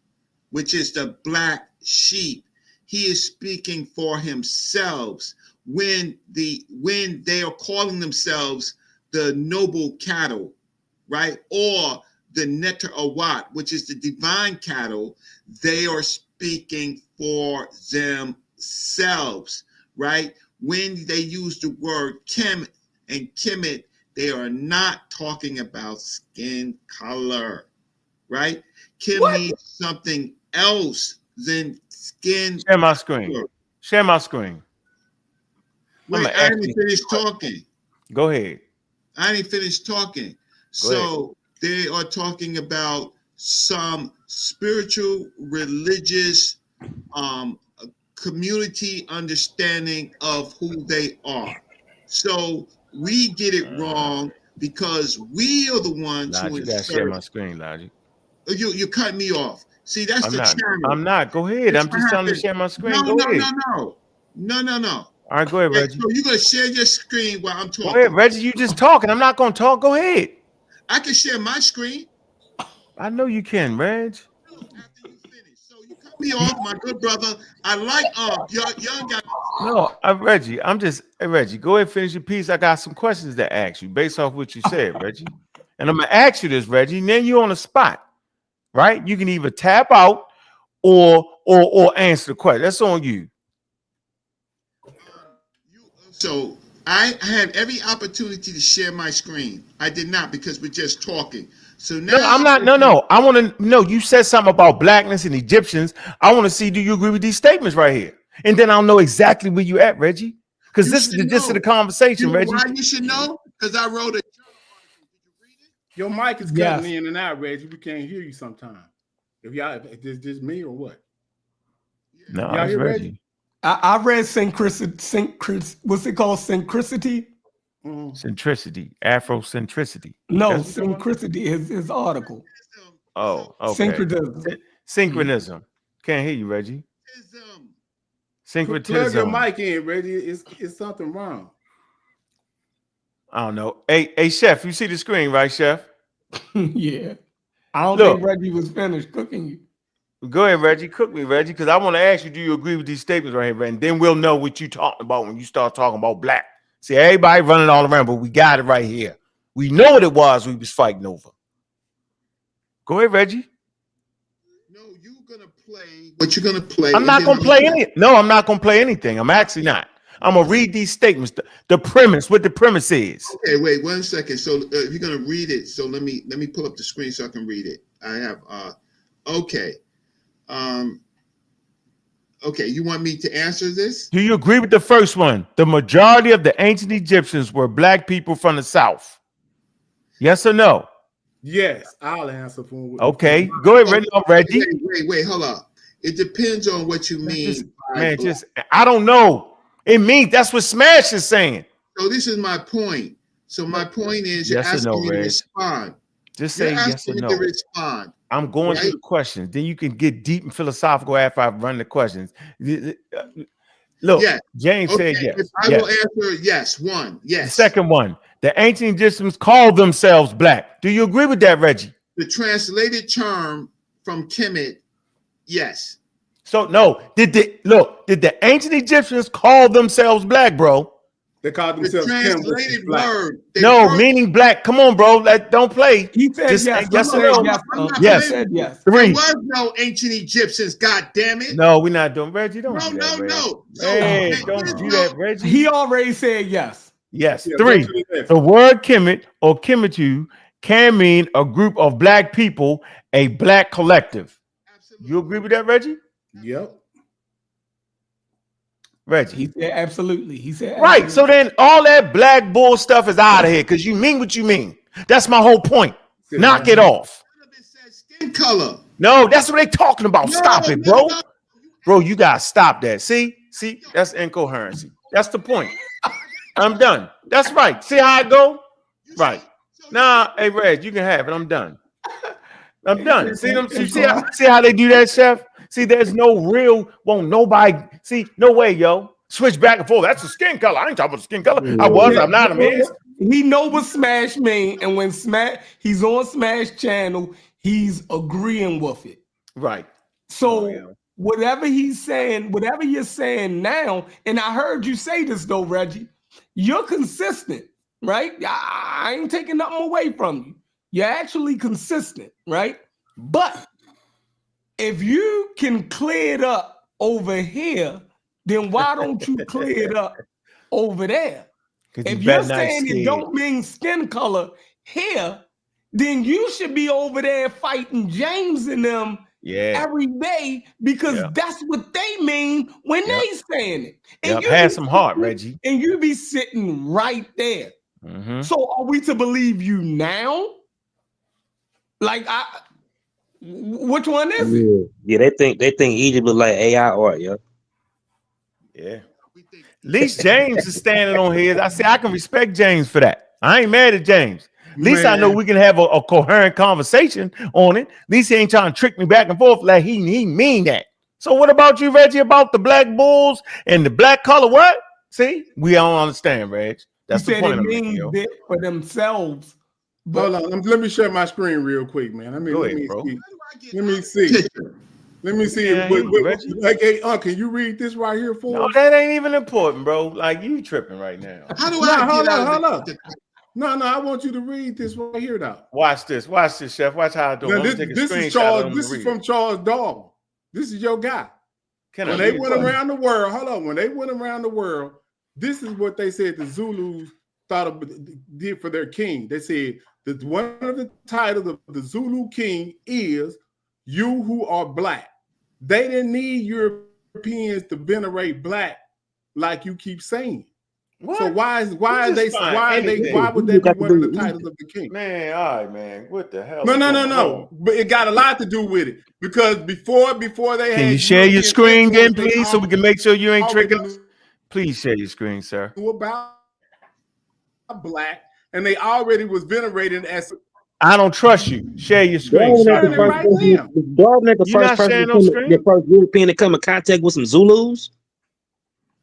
which is the black sheep, he is speaking for himself. When they are calling themselves the noble cattle, right, or the Neter Awat, which is the divine cattle, they are speaking for themselves, right? When they use the word Kem and Kemet, they are not talking about skin color, right? Kim means something else than skin. Share my screen. Color. Share my screen. Wait, I didn't finish talking. Go ahead. I didn't finish talking. So they are talking about some spiritual, religious, community understanding of who they are. So we get it wrong because we are the ones who you gotta share my screen, Logic. You cut me off. See, that's the channel. I'm not. Go ahead. I'm just telling you to share my screen. No. All right, go ahead, Reggie. So you're gonna share your screen while I'm talking. Go ahead, Reggie. You just talking. I'm not gonna talk. Go ahead. I can share my screen. I know you can, Reg. After you finish. So you cut me off, my good brother. I like young guys. No, Reggie. Hey, Reggie, go ahead and finish your piece. I got some questions to ask you based off what you said, Reggie. And I'm gonna ask you this, Reggie. And then you're on the spot, right? You can either tap out or answer the question. That's on you. So I had every opportunity to share my screen. I did not because we're just talking. So now I'm not. No. I want to know. You said something about blackness and Egyptians. I want to see, do you agree with these statements right here? And then I'll know exactly where you at, Reggie. Because this is the gist of the conversation, Reggie. Why you should know? Because I wrote it. Your mic is cutting in and out, Reggie. We can't hear you sometimes. If this me or what? No, it's Reggie. I read synchronicity. What's it called? Synchronicity? Centricity. Afrocentricity. No, synchronicity is his article. Oh, okay. Synchronism. Can't hear you, Reggie. Syncretism. Plug your mic in, Reggie. It's something wrong. I don't know. Hey, Chef, you see the screen, right, Chef? Yeah. I don't Look. think Reggie was finished cooking you. Go ahead, Reggie. Cook me, Reggie, because I want to ask you, do you agree with these statements right here? And then we'll know what you talking about when you start talking about black. See, everybody running all around, but we got it right here. We know what it was we was fighting over. Go ahead, Reggie. No, you're going to play what you're going to play. I'm not going to play any. No, I'm not going to play anything. I'm actually not. I'm going to read these statements, the premise, what the premise is. Okay, wait 1 second. So if you're going to read it, so let me pull up the screen so I can read it. I have, okay. Okay, you want me to answer this? Do you agree with the first one? The majority of the ancient Egyptians were black people from the South. Yes or no? Yes, I'll answer for him. Okay, go ahead, Reggie. Wait, hold up. It depends on what you mean. I don't know. It means that's what Smash is saying. So this is my point. So my point is, you're yes asking or no, me to Reg. respond. Just say yes or no. To respond. I'm going through the questions. Then you can get deep and philosophical after I've run the questions. Look, yes. James said yes. I will answer yes. One, yes. The second one, the ancient Egyptians called themselves black. Do you agree with that, Reggie? The translated term from Kemet, yes. So no, did the ancient Egyptians call themselves black, bro? They called themselves the translated word. Meaning black. Come on, bro. Don't play. He said just yes. Yes or no? Yes. Said yes. There was no ancient Egyptians. God damn it. No, we're not doing Reggie. Don't do that, no. Hey, don't do that, Reggie. He already said yes. Yes. Yeah, 3. The word Kemet or Kemetu can mean a group of black people, a black collective. Absolutely. You agree with that, Reggie? Yep. Reggie. He said absolutely. He said right. So then all that black bull stuff is out of here because you mean what you mean. That's my whole point. Knock it off. Skin color. No, that's what they talking about. Stop it, bro. Bro, you gotta stop that. See, that's incoherency. That's the point. I'm done. That's right. See how I go? Right. Nah, hey Reg, you can have it. I'm done. I'm done. See them? See how they do that, Chef? See, there's no real, won't nobody see, no way, yo. Switch back and forth. That's the skin color. I ain't talking about the skin color. I'm not a man. He know what Smash mean, and when he's on Smash channel, he's agreeing with it. Right. So whatever he's saying, whatever you're saying now, and I heard you say this though, Reggie, you're consistent, right? I ain't taking nothing away from you. You're actually consistent, right? But if you can clear it up over here, then why don't you clear it up over there? If you're saying it don't mean skin color here, then you should be over there fighting James and them every day because that's what they mean when they saying it. And have some heart, Reggie. And you be sitting right there. Mm-hmm. So are we to believe you now? Like which one is it? Yeah, they think Egypt look like AI art, Yeah. At least James is standing on his. I say I can respect James for that. I ain't mad at James. At least I know we can have a coherent conversation on it. At least he ain't trying to trick me back and forth like he mean that. So what about you, Reggie, about the black bulls and the black color? What? See, we don't understand, Reg. That's the point. It means it for themselves. Hold on, let me share my screen real quick, man. Let me see. Yeah, can you read this right here for us? No, that ain't even important, bro. Like you tripping right now. How do I hold up? No, I want you to read this right here now. Watch this, Chef. Watch how I do it. This is Charles. This is from Charles Darwin. This is your guy. When they went around the world, when they went around the world, this is what they said the Zulus did for their king. They said that one of the titles of the Zulu king is "You who are black." They didn't need Europeans to venerate black like you keep saying. What? So why would they be one of the titles of the king? Man, all right, man. What the hell? No. But it got a lot to do with it because before they can you share your screen again, please, so we can make sure you ain't tricking us? Please share your screen, sir. About black, and they already was venerated as. I don't trust you. Share your screen. You're not the first European to come in contact with some Zulus.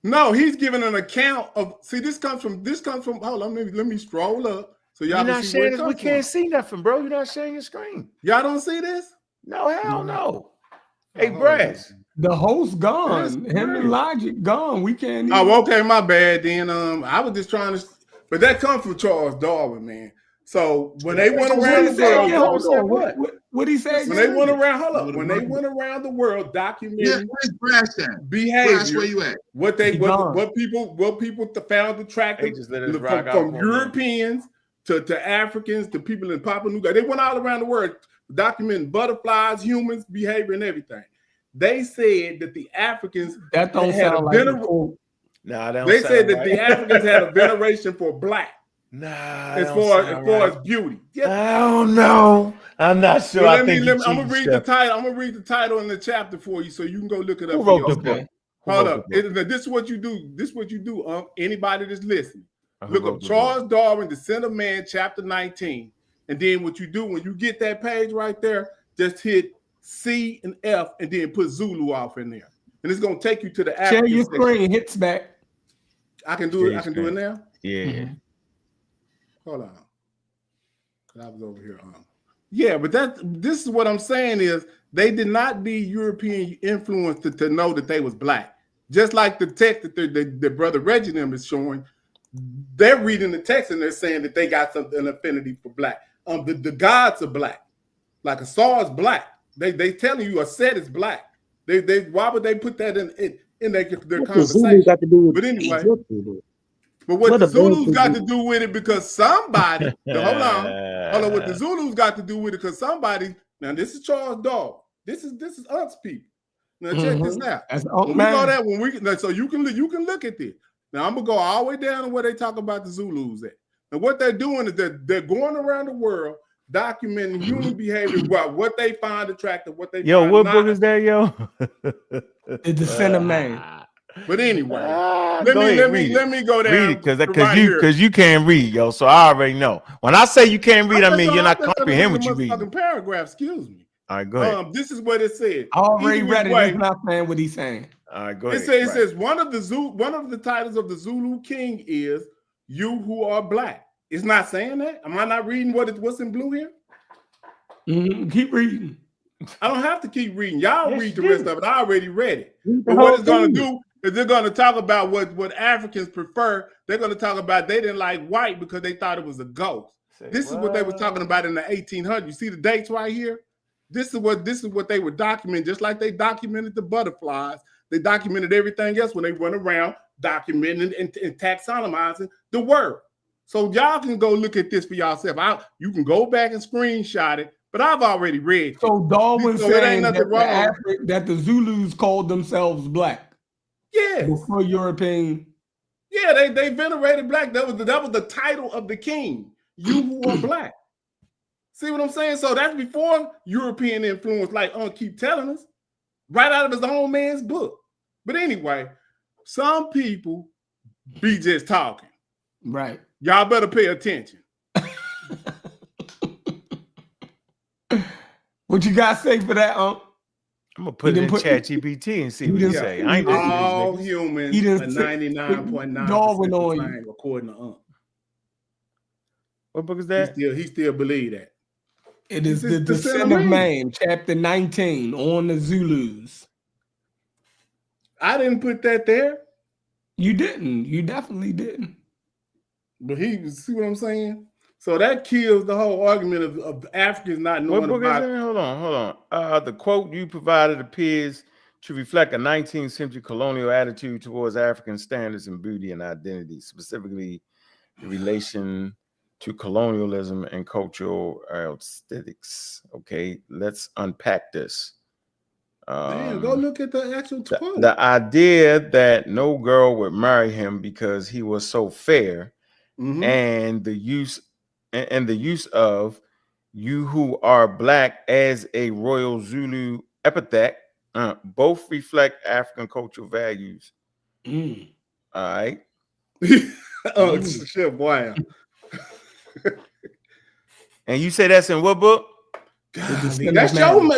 No, he's giving an account of. See, this comes from. Hold on, let me scroll up so y'all can see where it comes we can't see nothing, bro. You're not sharing your screen. Y'all don't see this? No, hell no. Hey, Brass. The host gone. Him and Logic gone. We can't. Even... Oh, okay, my bad. Then I was just trying to, but that comes from Charles Darwin, man. So when they went around the world, what he say? When they went around, hold up. When they went around the world documenting behavior, where you at? What people found attractive from Europeans to Africans to people in Papua New Guinea. They went all around the world documenting butterflies, humans, behavior, and everything. They said that the Africans that don't sound like they said that the Africans had a veneration for black. Nah, as far as beauty. I don't know. I'm not sure. Well, I'm gonna read the title. I'm gonna read the title in the chapter for you, so you can go look it up. Who wrote the book? Hold up. This is what you do. This is what you do. Anybody that's listening, look up Charles Darwin, Descent of Man, chapter 19, and then what you do when you get that page right there, just hit C and F, and then put Zulu off in there, and it's gonna take you to the Share your screen. Hits back. I can do it. I can do it now. Yeah. Mm-hmm. Hold on, cause I was over here. Yeah, but this is what I'm saying is they did not need European influence to know that they was black. Just like the text that the brother Reggie them is showing, they're reading the text and they're saying that they got an affinity for black. The gods are black, like a saw is black. They telling you a set is black. They why would they put that in their conversation? Got to do with but anyway. But what the Zulus got to do with it because somebody, hold on, what the Zulus got to do with it because somebody, now this is Charles Darwin. This is us people. Now check this out. So you can look at this. Now I'm gonna go all the way down to where they talk about the Zulus at. And what they're doing is they're going around the world documenting human behavior, what they find attractive, what they find what book is that, yo? The Descent of Man. But anyway, let me go down. Read it because you can't read, yo. So I already know. When I say you can't read, I mean you're not comprehend what you read. Paragraph, excuse me. All right, go ahead. This is what it said. I already read it. He's not saying what he's saying. All right, go ahead. It says one of the titles of the Zulu king is "You who are black." It's not saying that. Am I not reading what's in blue here? Keep reading. I don't have to keep reading. Y'all read the rest of it. I already read it. But what it's going to do is they're going to talk about what Africans prefer. They're going to talk about they didn't like white because they thought it was a ghost. This is what they were talking about in the 1800s. You see the dates right here? This is what they were documenting, just like they documented the butterflies. They documented everything else when they went around documenting and taxonomizing the word. So y'all can go look at this for yourself. You can go back and screenshot it, but I've already read it. So Darwin saying that the Zulus called themselves black. Yeah. Before European. Yeah, they venerated black. That was the title of the king. You who are black. See what I'm saying? So that's before European influence, like keep telling us, right out of his own man's book. But anyway, some people be just talking. Right. Y'all better pay attention. What you got to say for that, I'm gonna put it in ChatGPT and see what he say. I ain't all humans are 99.9% according to What book is that? He still believe that. It is the Descent of Man, chapter 19, on the Zulus. I didn't put that there. You didn't. You definitely didn't. But see what I'm saying? So that kills the whole argument of Africans not knowing what book about is that? Hold on. The quote you provided appears to reflect a 19th century colonial attitude towards African standards and beauty and identity, specifically in relation to colonialism and cultural aesthetics. Okay, let's unpack this. Go look at the actual quote. The idea that no girl would marry him because he was so fair, and the use of "you who are black" as a royal Zulu epithet, both reflect African cultural values. All right. Shit, wow. And you say that's in what book? That's your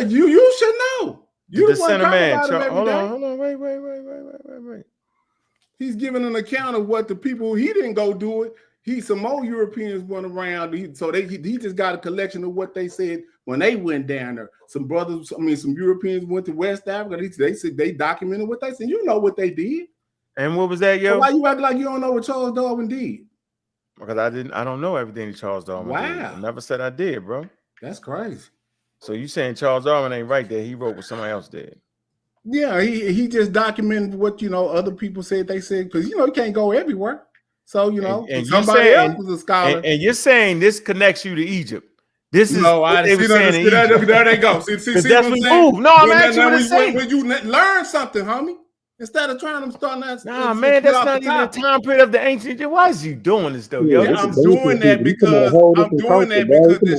you should know. You the Descent of Man. Hold on, wait. He's giving an account of what the people, he didn't go do it. some more Europeans went around. He just got a collection of what they said when they went down there. Some Europeans went to West Africa. They said they documented what they said. You know what they did. And what was that, yo? So why you act like you don't know what Charles Darwin did? Because I don't know everything Charles Darwin did. I never said I did, bro. That's crazy. So you saying Charles Darwin ain't right there? He wrote what somebody else did. Yeah, he just documented what other people said they said, because you can't go everywhere. So and somebody else was a scholar. And you're saying this connects you to Egypt. This is what they were saying in Egypt. There they go. See that's what I'm saying. No, I'm asking you to say. When you learn something, homie, instead of trying to start that. Nah, man, that's not even the time period of the ancient. Why is you doing this though, yo? I'm doing that because it's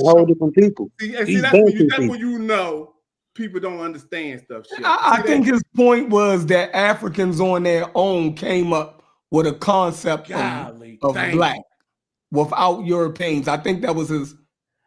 whole different people. See, that's when you know people don't understand stuff. I think his point was that Africans on their own came up with a concept of black without Europeans. I think that was his.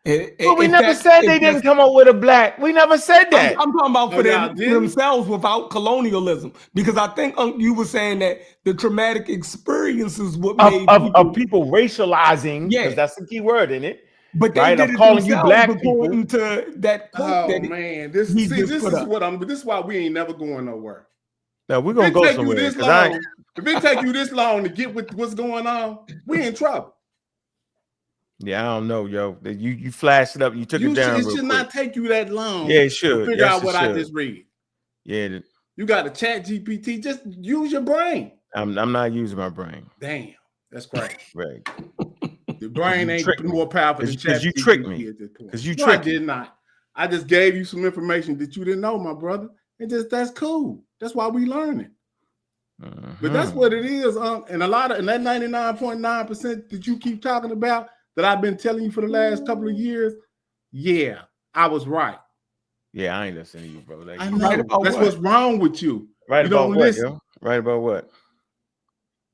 Well, we never said they didn't come up with a black. We never said that. I'm talking about for themselves without colonialism, because I think you were saying that the traumatic experiences made of people racializing. Because that's the key word in it. But they did it calling you black according to that quote. Oh man, this is why we ain't never going nowhere. No, we're gonna go somewhere. If it take you this long to get with what's going on, we in trouble. Yeah, I don't know, yo. You flashed it up and you took it down. It should not take you that long. Yeah, it should. To figure out what I just read. Yeah. You got a chat GPT. Just use your brain. I'm not using my brain. Damn, that's crazy. Right. The brain ain't more powerful than chat GPT. Because you tricked me. Because you tricked me. I did not. I just gave you some information that you didn't know, my brother. That's cool. That's why we learning. But that's what it is. And that 99.9% that you keep talking about, that I've been telling you for the last couple of years, yeah, I was right. Yeah, I ain't listening to you, bro. I know. That's what's wrong with you. Right you about don't what, listen. yo? Right about what?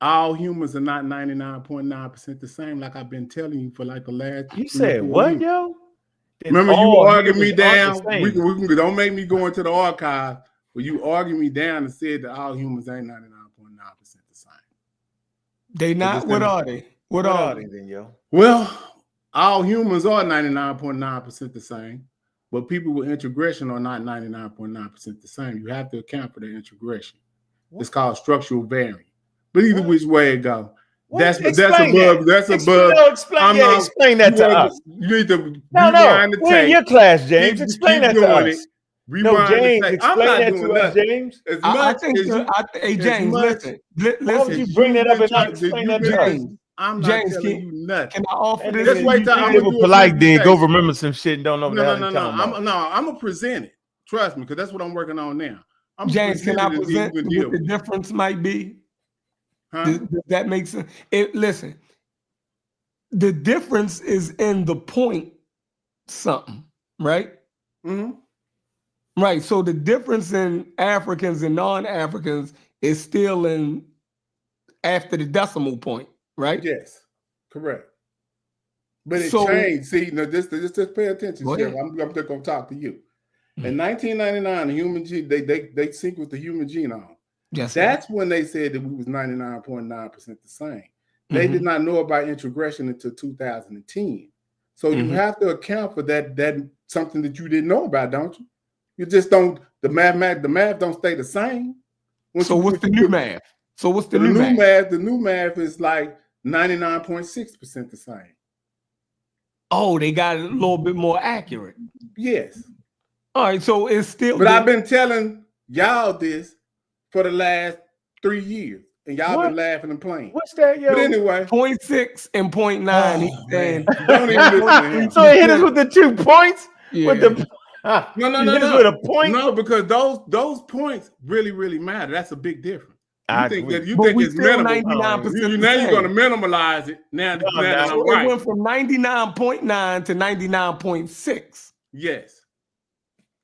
All humans are not 99.9% the same, like I've been telling you for like the last. You said what, years. yo? Remember you argued me down. We can don't make me go into the archive. But you argued me down and said that all humans ain't 99.9% the same. They not. What are they? What are they then, yo? Well, all humans are 99.9% the same, but people with integration are not 99.9% the same. You have to account for the integration. What? It's called structural variant. But either which way it go, that's above. Explain that to us. You need to we're in your class, James. Explain that to us. No, James, explain that to us, James. Hey, James, listen. Why would you bring that up and not explain that to us? I'm not telling you nothing. Can I offer this? Just wait till I'm polite. Then go remember some shit and don't know what the hell you're talking about. I'm gonna present it. Trust me, because that's what I'm working on now. James, can I present what the difference might be? Does that make sense? Listen, the difference is in the point something, right? Mm-hmm. Right. So the difference in Africans and non-Africans is still in after the decimal point, right? Yes, correct. But it changed. See, now just pay attention, Sheriff. I'm just gonna talk to you. In 1999, the human they sequenced the human genome. Yes, that's when they said that we was 99.9% the same. They did not know about integration until 2010. So you have to account for that something that you didn't know about, don't you? You just don't. The math don't stay the same. What's the new math? So what's the new math? The new math is like 99.6% the same. Oh, they got it a little bit more accurate. Yes. All right, so it's still. But I've been telling y'all this for the last 3 years, and y'all been laughing and playing. What's that, yo? But anyway, 0.6 and 0.9. He's saying. Don't even listen to him. So he hit us with the 2 points. Yeah. With the no. With a point. No, because those points really matter. That's a big difference. You think it's minimal. 99%. Now you're going to minimalize it. Now so it went from 99.9 to 99.6. Yes.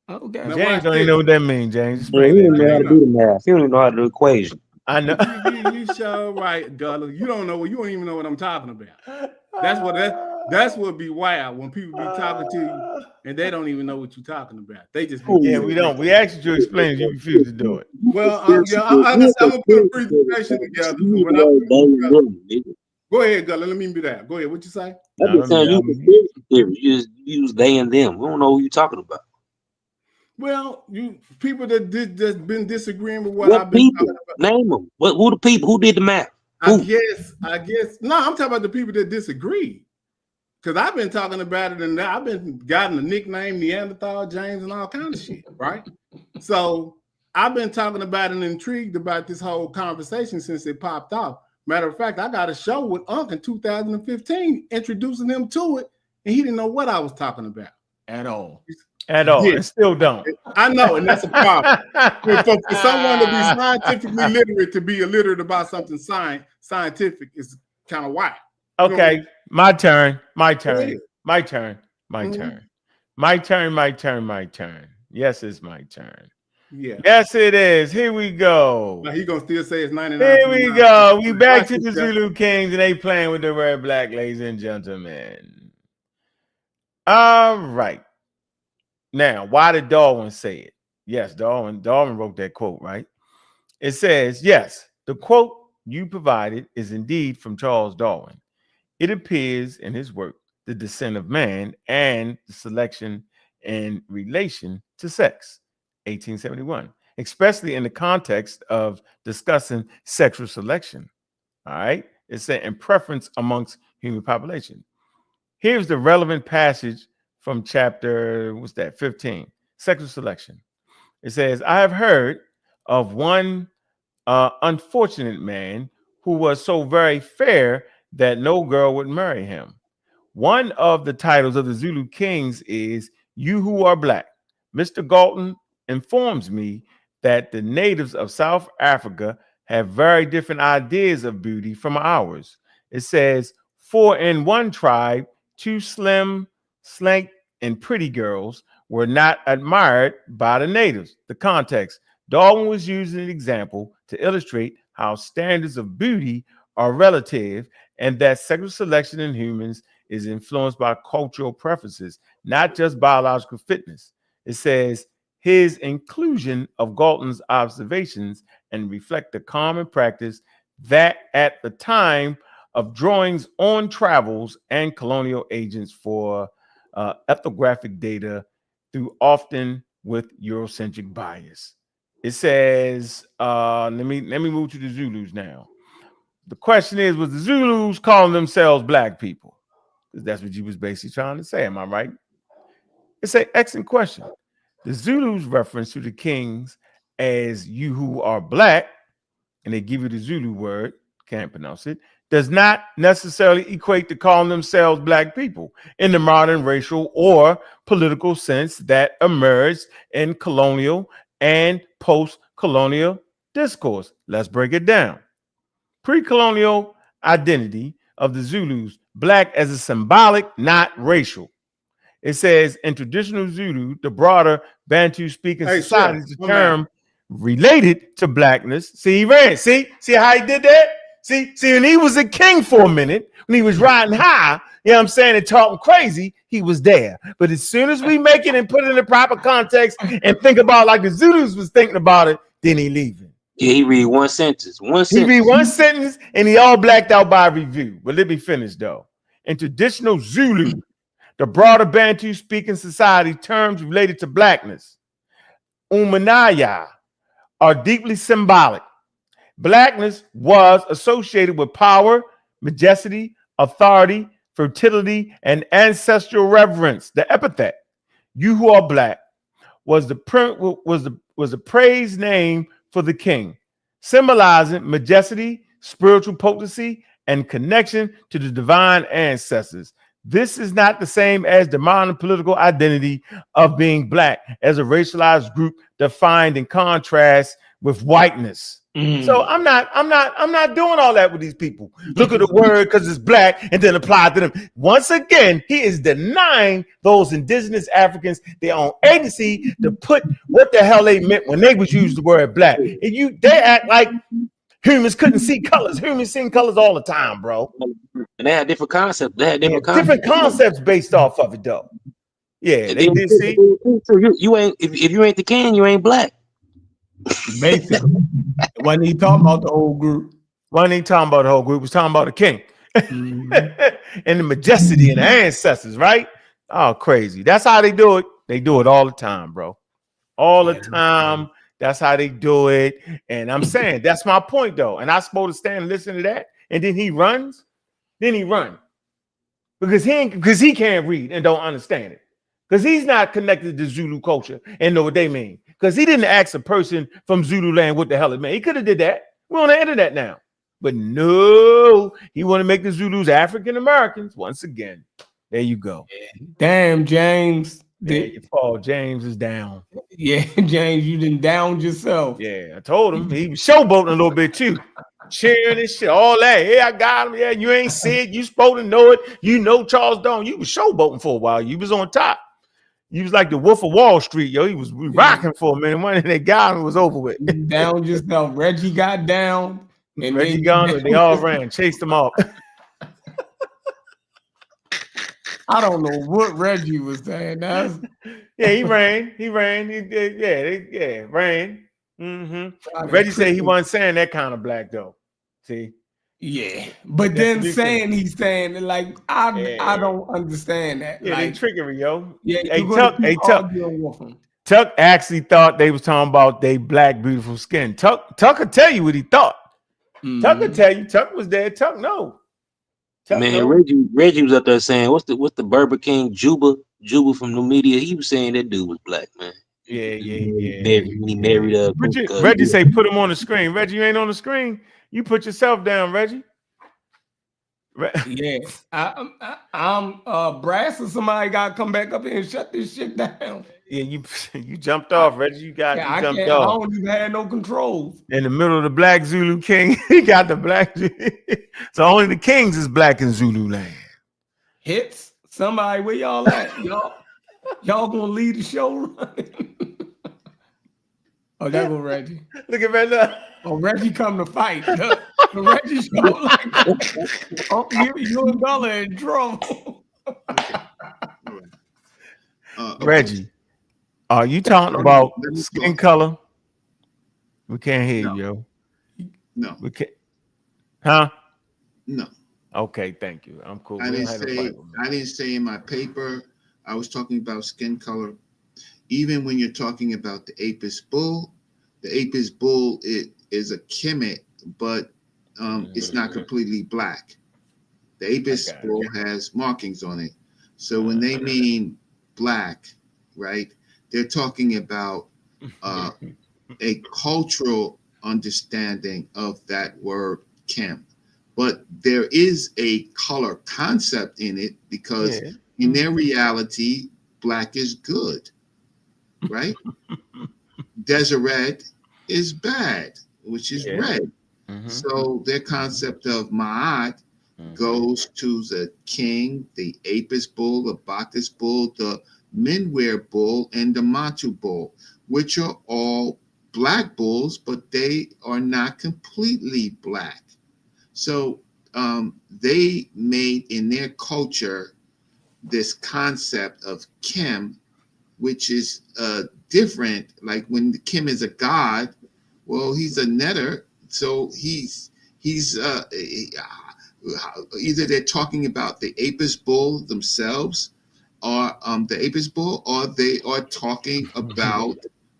Okay. James don't even know what that means, James. He don't know how to do the math. He don't even know how to do the equation. I know. you sure right, Gullah. You don't even know what I'm talking about. That's what be wild when people be talking to you and they don't even know what you're talking about. They just we don't. We asked you to explain it. You refuse to do it. Well, I'm gonna put a presentation together. When I put it together, Go ahead, Gully. Let me be that. Go ahead. What you say? I'm just saying you conspiracy theory. You just use they and them. We don't know who you're talking about. Well, you people that that's been disagreeing with what What I've been people? talking about. Name them. Who the people? Who did the math? I guess. No, I'm talking about the people that disagree. Because I've been talking about it, and I've been gotten a nickname Neanderthal James and all kind of shit, right? So I've been talking about and intrigued about this whole conversation since it popped off. Matter of fact, I got a show with Unc in 2015 introducing him to it, and he didn't know what I was talking about at all. At all. Yeah. And still don't. I know, and that's a problem. for someone to be scientifically literate, to be illiterate about something scientific is kind of wild. Okay, my turn. ahead. My turn. Yes, it's my turn. Yeah. Yes, it is. Here we go. Now he gonna still say it's 99. Here we go. We back to the Zulu Kings, and they playing with the red black, ladies and gentlemen. All right. Now, why did Darwin say it? Yes, Darwin wrote that quote, right? It says, yes, the quote you provided is indeed from Charles Darwin. It appears in his work, The Descent of Man and the Selection in Relation to Sex, 1871, especially in the context of discussing sexual selection. All right. It said in preference amongst human population. Here's the relevant passage from chapter, 15, sexual selection. It says, I have heard of one unfortunate man who was so very fair that no girl would marry him. One of the titles of the Zulu Kings is You Who Are Black. Mr. Galton informs me that the natives of South Africa have very different ideas of beauty from ours. It says, for in one tribe, 2 slim, slank, and pretty girls were not admired by the natives. The context. Darwin was using an example to illustrate how standards of beauty are relative and that sexual selection in humans is influenced by cultural preferences, not just biological fitness. It says his inclusion of Galton's observations and reflect the common practice that at the time of drawings on travels and colonial agents for ethnographic data through often with Eurocentric bias. It says, let me move to the Zulus now. The question is, was the Zulus calling themselves black people? Because that's what you was basically trying to say. Am I right? It's an excellent question. The Zulus reference to the kings as you who are black, and they give you the Zulu word, can't pronounce it, does not necessarily equate to calling themselves black people in the modern racial or political sense that emerged in colonial and post-colonial discourse. Let's break it down. Pre-colonial identity of the Zulus, black as a symbolic, not racial. It says in traditional Zulu, the broader Bantu-speaking societies, the term related to blackness. See, he ran. See how he did that? See, when he was a king for a minute, when he was riding high, you know what I'm saying, and talking crazy, he was there. But as soon as we make it and put it in the proper context and think about like the Zulus was thinking about it, then he leaving. Yeah, he read one sentence. He read one sentence and he all blacked out by review. But let me finish though. In traditional Zulu, the broader Bantu-speaking society, terms related to blackness, umanaya, are deeply symbolic. Blackness was associated with power, majesty, authority, fertility, and ancestral reverence. The epithet, you who are black, was the praise name for the king, symbolizing majesty, spiritual potency, and connection to the divine ancestors. This is not the same as the modern political identity of being black as a racialized group defined in contrast with whiteness. So I'm not doing all that with these people. Look at the word because it's black and then apply it to them. Once again, he is denying those indigenous Africans their own agency to put what the hell they meant when they was used the word black. And they act like humans couldn't see colors. Humans seen colors all the time, bro. And they had different concepts. Different concepts based off of it, though. Yeah, they did see. You ain't if you ain't the king, you ain't black. Basically, wasn't he talking about the whole group? Wasn't he talking about the whole group? He was talking about the king. and the majesty and the ancestors, right? Oh, crazy. That's how they do it. They do it all the time, bro. All the time. That's how they do it. And I'm saying that's my point, though. And I'm supposed to stand and listen to that. And then he runs. Then he runs. Because he can't read and don't understand it. Because he's not connected to Zulu culture and know what they mean. Because he didn't ask a person from Zulu land what the hell it meant. He could have did that. We're on the internet now. But no, he want to make the Zulus African Americans once again. There you go. Damn, James. There you fall. James is down. Yeah, James, you done downed yourself. Yeah, I told him. He was showboating a little bit too. Cheering and shit. All that. Yeah, I got him. Yeah, you ain't see it. You supposed to know it. You know Charles Dawn. You was showboating for a while. You was on top. You was like the Wolf of Wall Street, yo. He was rocking for a minute. When they got him, it was over with. You down yourself. Reggie got down. And Reggie gone. They all ran. Chased him off. I don't know what Reggie was saying. Yeah, he ran. He ran. Ran. Mm-hmm. Reggie said he wasn't saying that kind of black though. See? Yeah, but then saying he's saying it like I don't understand that. Yeah, like, they trickery, yo. Yeah, Tuck actually thought they was talking about they black beautiful skin. Tuck could tell you what he thought. Tuck could tell you. Tuck was there. Tuck no. Man, Reggie was up there saying, "What's the Burger King Juba from New Media?" He was saying that dude was black, man. Yeah. He married Reggie say put him on the screen. Reggie, you ain't on the screen. You put yourself down, Reggie. Yeah, I'm brass or somebody got to come back up here and shut this shit down. Yeah, you jumped off, Reggie. You jumped off. I don't even have no controls. In the middle of the Black Zulu King, he got the black. So only the kings is black in Zulu land. Hits somebody, where y'all at? Y'all gonna lead the show running? Oh, there go Reggie. Look at Reggie. Oh, Reggie come to fight. The Reggie show like you and Bella in trouble. Reggie, are you talking about skin color? We can't hear you, yo. No. We can't. Huh? No. Okay, thank you. I'm cool. I didn't say in my paper. I was talking about skin color. Even when you're talking about the Apis bull, the Apis bull is a Kemet, but it's not completely black. The Apis bull has markings on it. So when they mean black, right, they're talking about a cultural understanding of that word Kem. But there is a color concept in it because in their reality, black is good, right? Deseret is bad, which is red. So their concept of Ma'at goes to the king, the Apis bull, the Bacchus bull, the Menware bull, and the Matu bull, which are all black bulls, but they are not completely black. So they made in their culture this concept of Kem, which is different. Like when Kem is a god, well, he's a netter, so he's either they're talking about the Apis bull themselves, or the Apis bull, or they are talking about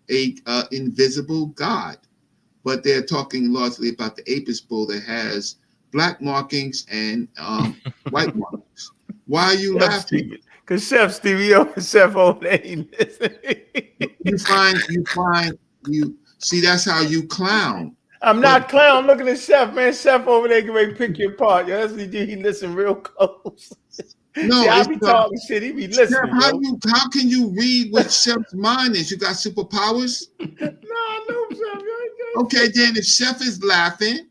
a invisible god. But they're talking largely about the Apis bull that has black markings and white markings. Why are you laughing? Because Chef Stevie, Chef O'Neill. You see, that's how you clown. I'm not clown. I'm looking at Chef, man. Chef over there can ready to pick you apart. Yo, that's what he do. He listen real close. No, see, I be talking shit. He be listening. Chef, how can you read what Chef's mind is? You got superpowers? No, I know, Chef. Okay, then if Chef is laughing,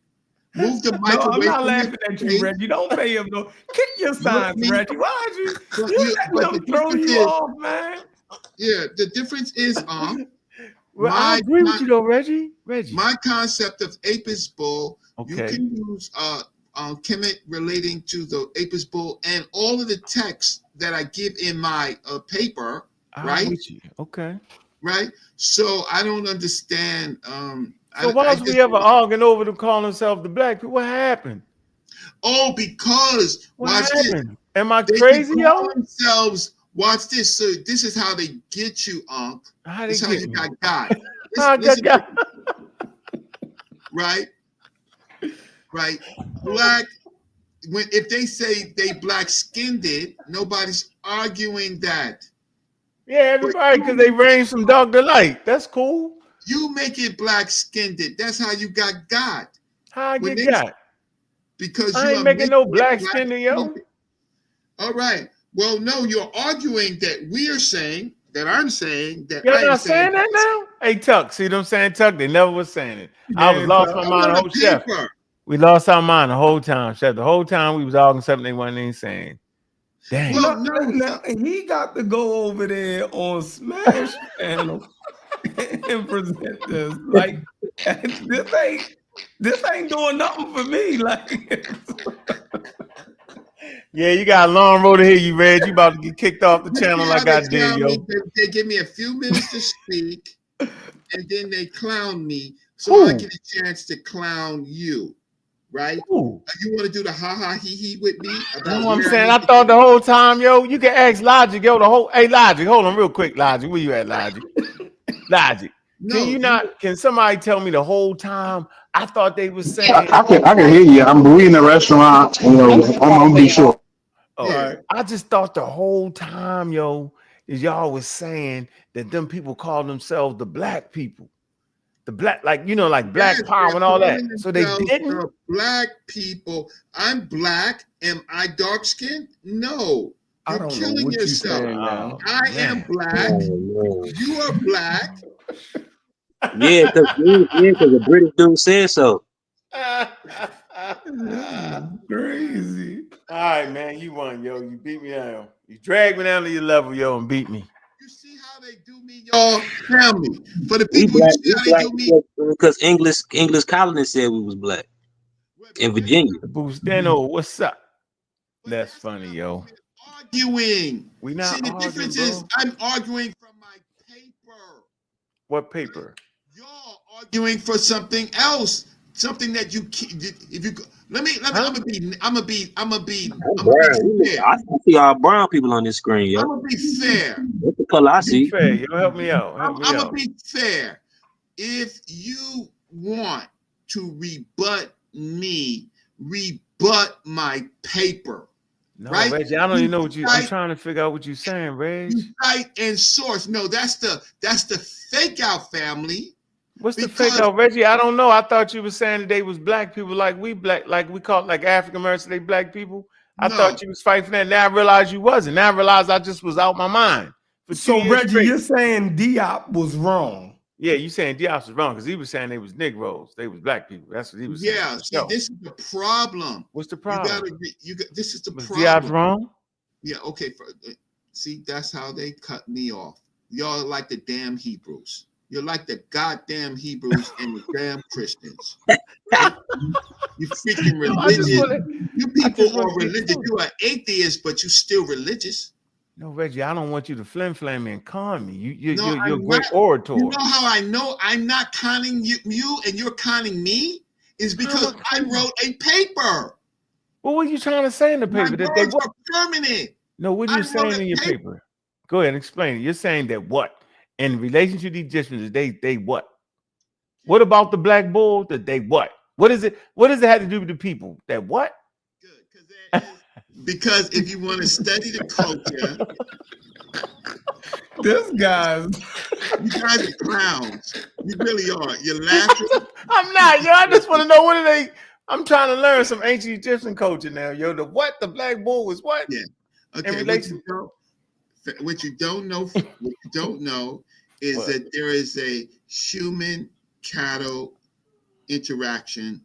move the mic away. I'm not laughing at you, Reggie. Don't pay him no. Kick your signs, Reggie. Why are you let them throw you off, man? Yeah, the difference is well, I agree with you though, Reggie. My concept of Apis bull, you can use Kemet relating to the Apis bull and all of the texts that I give in my paper, right? With you. Okay. Right. So I don't understand. So why was we ever arguing over to call himself the black people? What happened? Oh, because What watch happened? this. Am I They crazy, can yo? call themselves. Watch this. So this is how they get you, Unc. How This they is how get you me? got. How I Listen, got. right? Right. Black. If they say they black skinned it, nobody's arguing that. Yeah, everybody, because they range from dark to light. That's cool. You make it black skinned it. That's how you got. How I get got? Because I you ain't are making no making black it black skin, yo. skinned. All right. Well, no, you're arguing that we're saying that I'm saying that You're I am not saying that now? Hey, Tuck, see what I'm saying, Tuck? They never was saying it. I was lost my mind the whole chef. We lost our mind the whole time, chef. The whole time we was arguing something they wasn't even saying. Dang. Well, now he got to go over there on Smash Channel and present this. Like this ain't doing nothing for me. Like yeah, you got a long road ahead, you Reg. You about to get kicked off the channel like I did, yo. They give me a few minutes to speak, and then they clown me, so I get a chance to clown you, right? You want to do the ha ha he he with me? You know what I'm saying? I thought the whole time, yo, you can ask Logic, yo, hey, Logic, hold on real quick, Logic. Where you at, Logic? Logic. Can somebody tell me the whole time? I thought they was saying. I can hear you. We in the restaurant. You know, I'm gonna be sure. Oh, yeah. I just thought the whole time, yo, is y'all was saying that them people call themselves the black people. The black, like, you know, like black power and all that. So they didn't. Black people. I'm black. Am I dark skinned? No. You're killing yourself. I am black. You are black. Yeah, because the British dude said so. Crazy. All right, man, you won, yo. You beat me down. You dragged me down to your level, yo, and beat me. You see how they do me, y'all? Tell me. For the people, you see how they do me? Because English colonists said we was black in Virginia. Bustano, what's up? That's funny, yo. Arguing. We not see, the arguing, difference bro. is I'm arguing from my paper. What paper? Y'all arguing for something else. Something that you if you I'm gonna be fair. I see all brown people on this screen, yo. I'm gonna be fair. What's the color I see? Fair, yo, help me out. I'm gonna be fair. If you want to rebut me, rebut my paper. No, right? Reggie, I don't even know what you. I'm trying to figure out what you're saying, Reg. You cite and source. No, that's the fake out family. What's the fake out, Reggie? I don't know. I thought you were saying that they was black people, like we black, like we call like African Americans. They black people. I thought you was fighting for that. Now I realize you wasn't. Now I realize I just was out my mind. So Reggie, you're saying Diop was wrong. Yeah, you saying Diop was wrong because he was saying they was Negroes. They was black people. That's what he was saying. Yeah, see, this is the problem. What's the problem? This is the problem. Diop's wrong? Yeah, okay. See, that's how they cut me off. Y'all are like the damn Hebrews. You're like the goddamn Hebrews and the damn Christians. You freaking religious. You people are religious. You are atheists, but you still religious. No, Reggie, I don't want you to flim me and con me. You're a great orator. You know how I know I'm not conning you and you're conning me? Is because I wrote a paper. What were you trying to say in the paper? My words are permanent. No, what are you saying in your paper? Go ahead and explain it. You're saying that what? In relation to the Egyptians, they what? What about the black bull? That they what? What is it? What does it have to do with the people? That what? Good, because if you want to study the culture, you guys are clowns. You really are. You're laughing. I'm not, yo. I just want to know what are they. I'm trying to learn some ancient Egyptian culture now, yo. The what? The black bull was what? Yeah. Okay. In relation. What you don't know is what? That there is a human cattle interaction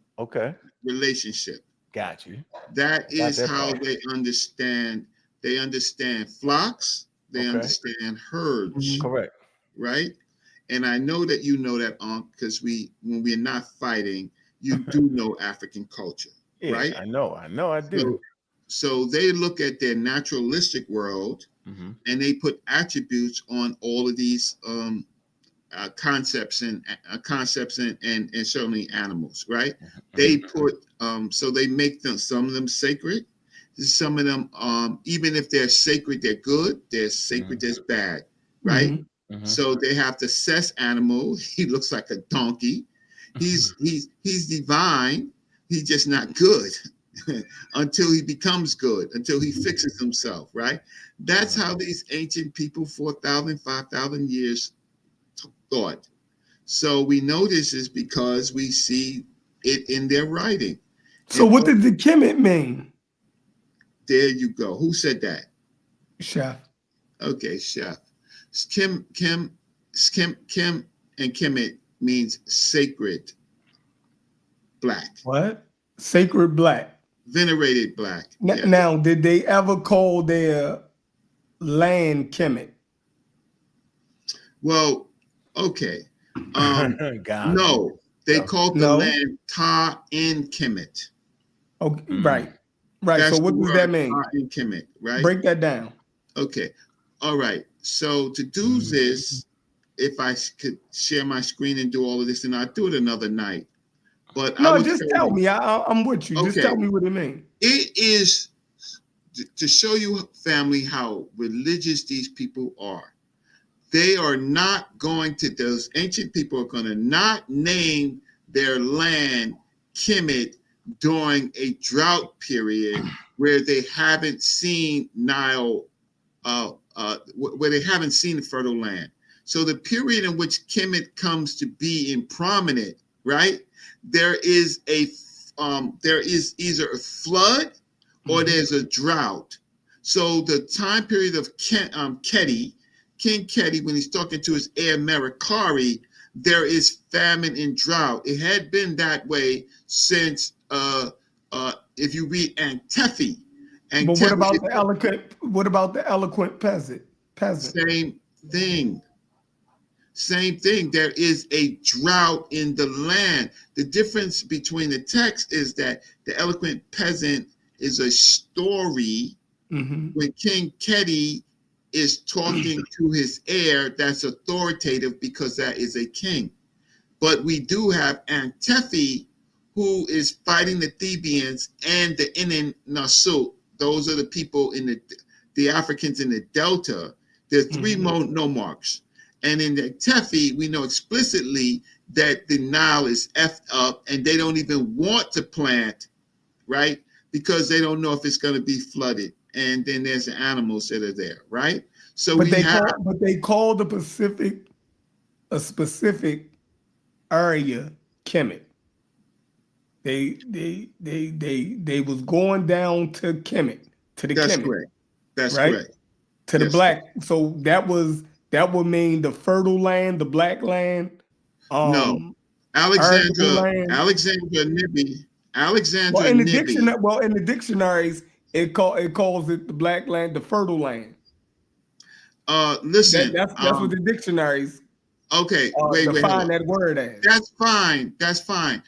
relationship. Got you. That is how they understand. They understand flocks. They understand herds. Correct. Right. And I know that you know that, because when we're not fighting, you do know African culture. Yeah, right. I know. I do. So they look at their naturalistic world and they put attributes on all of these concepts and certainly animals, right? They put so they make them, some of them sacred, some of them even if they're sacred, they're good. They're sacred, there's bad, right? So they have the cess animal. He looks like a donkey. He's divine. He's just not good until he becomes good, until he fixes himself, right? That's how these ancient people, 4,000, 5,000 years thought. So we know this is because we see it in their writing. So what did the Kemet mean? There you go. Who said that? Chef. Okay, Chef. Kim and Kemet means sacred black. What? Sacred black. Venerated black. Now, did they ever call their land Kemet? Well, okay. No, they called the land Ta in Kemet. Okay, right. That's so what does that mean? Ta in Kemet, right? Break that down. Okay. All right. So to do this, if I could share my screen and do all of this, and I'll do it another night. But no, just tell me. I'm with you. Okay. Just tell me what it means. It is to show you, family, how religious these people are. They are not going to, those ancient people are going to not name their land Kemet during a drought period where they haven't seen Nile, where they haven't seen the fertile land. So the period in which Kemet comes to be in prominent, right? There is either a flood or there's a drought. So the time period of King Keti, when he's talking to his heir Merikari, there is famine and drought. It had been that way since if you read Antefi. But what about the eloquent? What about the eloquent peasant? Same thing. Same thing. There is a drought in the land. The difference between the text is that the eloquent peasant is a story. When King Keti is talking to his heir, that's authoritative because that is a king. But we do have Antefi, who is fighting the Thebians and the Inen Nasut. Those are the people in the Africans in the Delta. There are three nomarchs. And in the Tefi, we know explicitly that the Nile is effed up and they don't even want to plant, right? Because they don't know if it's going to be flooded. And then there's the animals that are there, right? So but they call the Pacific a specific area Kemet. They was going down to Kemet, to the That's Kemet. correct. That's right? correct. To the black. So that would mean the fertile land, the black land. No, Alexandra Nibby. Well, in the dictionaries, it calls it the black land, the fertile land. Listen, that's what the dictionaries. Okay, define that word as. That's fine. That's fine.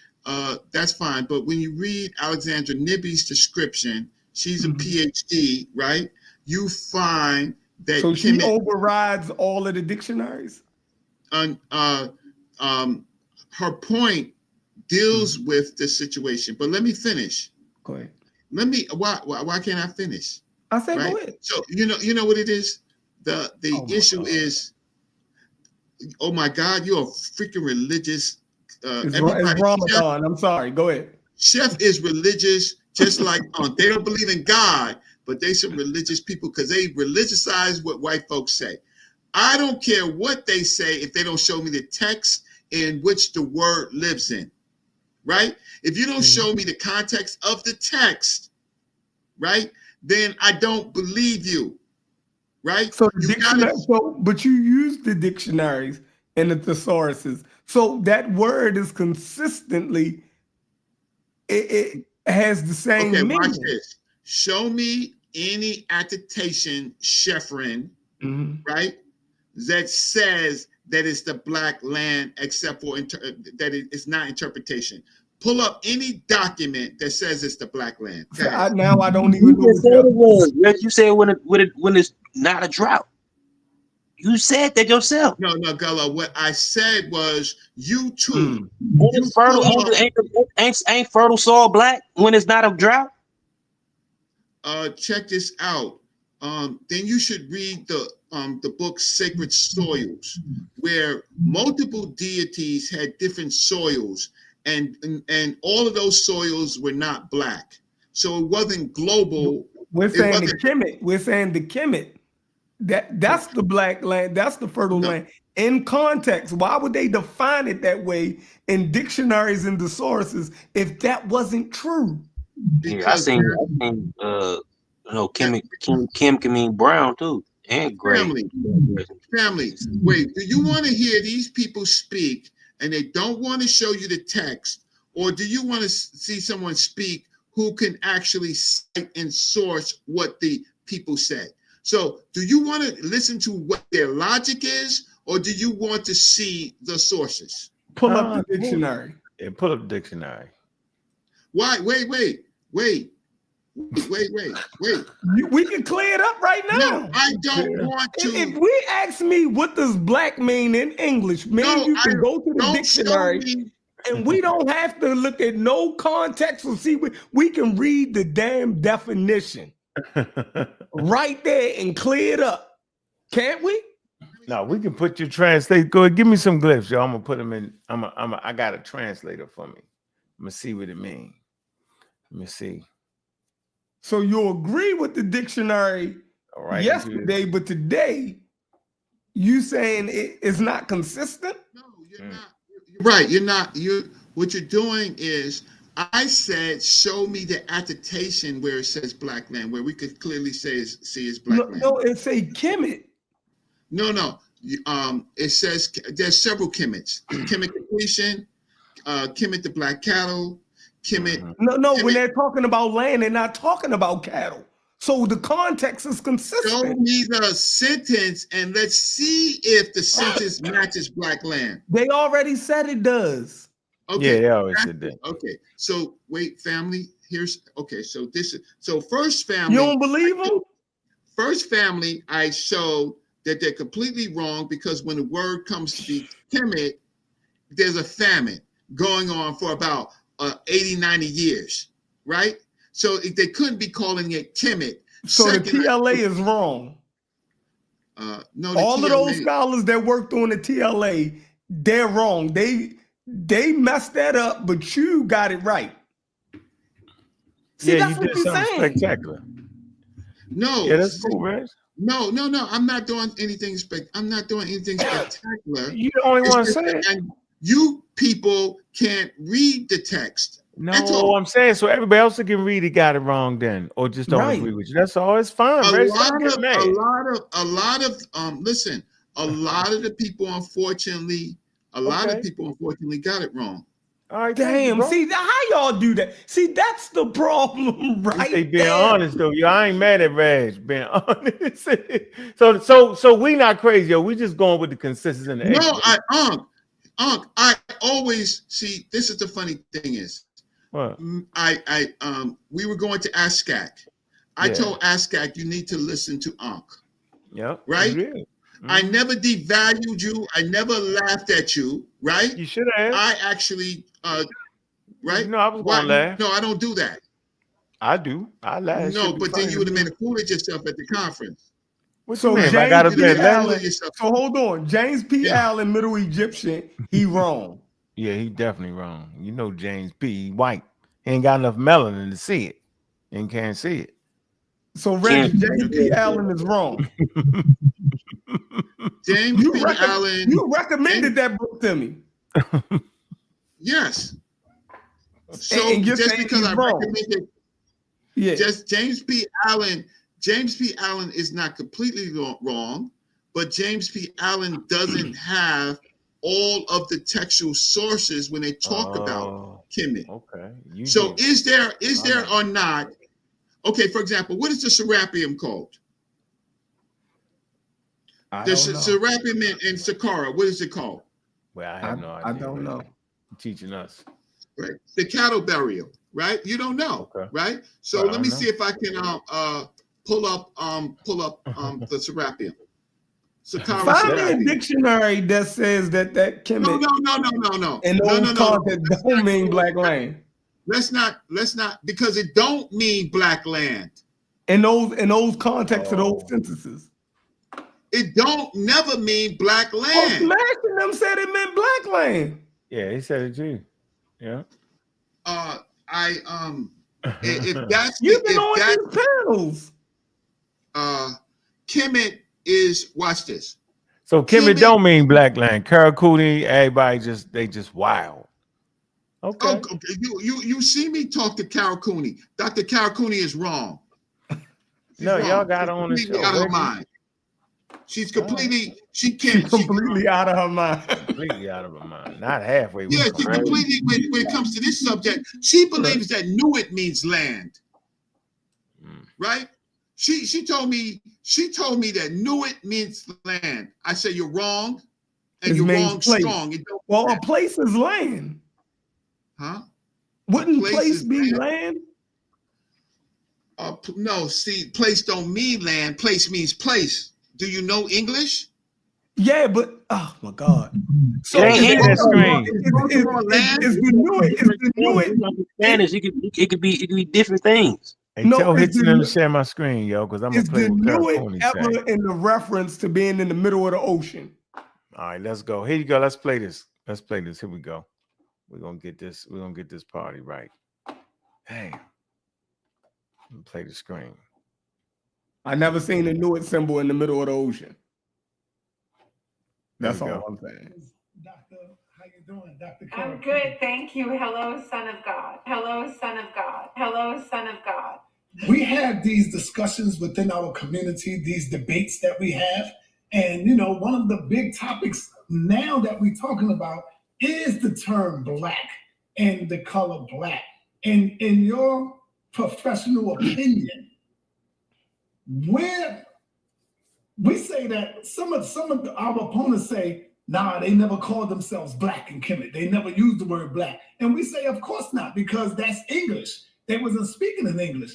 That's fine. But when you read Alexandra Nibby's description, she's a PhD, right? You find that so she overrides all of the dictionaries. Her point deals with the situation. But let me finish. Go ahead. Why can't I finish? I say go ahead. So you know what it is. The issue is, oh my God, you're a freaking religious. It's Ramadan. I'm sorry. Go ahead. Chef is religious, just like they don't believe in God, but they some religious people because they religicize what white folks say. I don't care what they say if they don't show me the text in which the word lives in, right? If you don't show me the context of the text, right, then I don't believe you, right? So but you use the dictionaries and the thesauruses. So that word is consistently, it has the same meaning. Watch this. Show me any attestation, Chefrin, right, that says that it's the black land, except for that it's not interpretation. Pull up any document that says it's the black land. Now I don't even know. You said when it's not a drought. You said that yourself. No, Gullah. What I said was you too. Ain't fertile soil black when it's not a drought? Check this out. Then you should read the book Sacred Soils, where multiple deities had different soils, and all of those soils were not black. So it wasn't global. We're saying the Kemet. We're saying the Kemet. That's the black land. That's the fertile land. In context, why would they define it that way in dictionaries and thesaurus if that wasn't true? Yeah, I seen Kim can mean brown too, and gray. Family, wait, do you want to hear these people speak and they don't want to show you the text, or do you want to see someone speak who can actually cite and source what the people said? So do you want to listen to what their logic is, or do you want to see the sources? Pull up the dictionary. Yeah, pull up the dictionary. Why? Wait. We can clear it up right now. No, I don't want to. If we ask me what does black mean in English, you can go to the dictionary and we don't have to look at no context or see. We can read the damn definition right there and clear it up. Can't we? No, we can put your translate. Go ahead, give me some glyphs, y'all. I'm gonna put them in. I got a translator for me. I'm gonna see what it means. Let me see. So you agree with the dictionary yesterday, but today you saying it's not consistent? No, you're not. Right, you're not. What you're doing is, I said, show me the attestation where it says black land, where we could clearly see it's black land. No, it say Kemet. No. It says there's several Kemets. Kemet completion, Kemet the black cattle. Kemet. No. When they're talking about land, they're not talking about cattle. So the context is consistent. Show me the sentence and let's see if the sentence matches black land. They already said it does. Okay. Yeah, they always said that. Okay. So wait, family. So first family. You don't believe them? First family, I showed that they're completely wrong because when the word comes to be Kemet, there's a famine going on for about 80, 90 years, right? So they couldn't be calling it Kemet. So the TLA is wrong. No, all of those scholars that worked on the TLA, they're wrong. They messed that up, but you got it right. See, yeah, that's you did something spectacular. No, yeah, that's cool, man. No. I'm not doing anything spectacular. You the only one saying. And you people can't read the text. No, I'm saying so everybody else that can read it got it wrong then, or just don't agree with you. That's all. It's fine. A lot of the people, unfortunately, got it wrong. All right, damn. See how y'all do that? See, that's the problem, right? They being honest though. I ain't mad at Reg being honest. so we not crazy, yo. We just going with the consistency and the I always see. This is the funny thing is, what? We were going to ASCAC. I told ASCAC you need to listen to Ankh. Yeah. Right. I never devalued you. I never laughed at you. Right. You should have. I actually. Right. No, I was going to laugh. No, I don't do that. I do. I laugh. No, but then you would have made a fool of yourself at the conference. So James I got P. Allen, so hold on, James P. Allen, Middle Egyptian, he wrong. Yeah, he definitely wrong. You know James P. He white. He ain't got enough melanin to see it and can't see it. So Reggie, James P. Allen is wrong. James P. Allen. You recommended that book to me. Yes. So just because I recommended, just James P. Allen is not completely wrong, but James P. Allen doesn't have all of the textual sources when they talk about Kemet. Okay. So is there or not? Okay, for example, what is the Serapeum called? The Serapeum in Saqqara, what is it called? Well, I have no idea. I don't know. You're teaching us. Right. The cattle burial, right? You don't know, right? So let me see if I can pull up the Serapeum. Sakara Find me a Shirazi. dictionary that says that Kemet No. in those context don't mean black land. Let's not, because it don't mean black land. In those contexts of those sentences. It don't never mean black Oh, land. Smash them said it meant black land. Yeah, he said it too. Yeah. If that's you've been on these panels. Kemet is, watch this. So Kemet don't mean black land. Karakuni, everybody they just wild. Okay. Oh, okay. You see me talk to Karakuni. Dr. Karakuni is wrong. No, wrong. y'all got on the show. Out of her mind. She's completely. She's completely out of her mind. Completely out of her mind. Not halfway. Yeah, she completely. When it comes to this subject, she believes that Nuit means land. Right? She told me that Nuit means land. I said you're wrong, and you're wrong strong. Well, a place is land. Huh? Wouldn't place be land? No, see, place don't mean land. Place means place. Do you know English? Yeah, but oh my God. So is the Nuit Spanish? It could be different things. Hey, tell Hitson to share my screen, yo, because I'm gonna play with Nuit ever in the reference to being in the middle of the ocean. All right, let's go. Here you go. Let's play this. Here we go. We're gonna get this party right. Hey. Play the screen. I never seen a Nuit symbol in the middle of the ocean. That's all I'm saying. Doctor, how you doing, Dr. I'm good, thank you. Hello, Son of God. Hello, Son of God. Hello, Son of God. We have these discussions within our community, these debates that we have. And, one of the big topics now that we're talking about is the term black and the color black. And in your professional opinion, where we say that some of our opponents say, nah, they never called themselves black in Kemet. They never used the word black. And we say, of course not, because that's English. They wasn't speaking in English.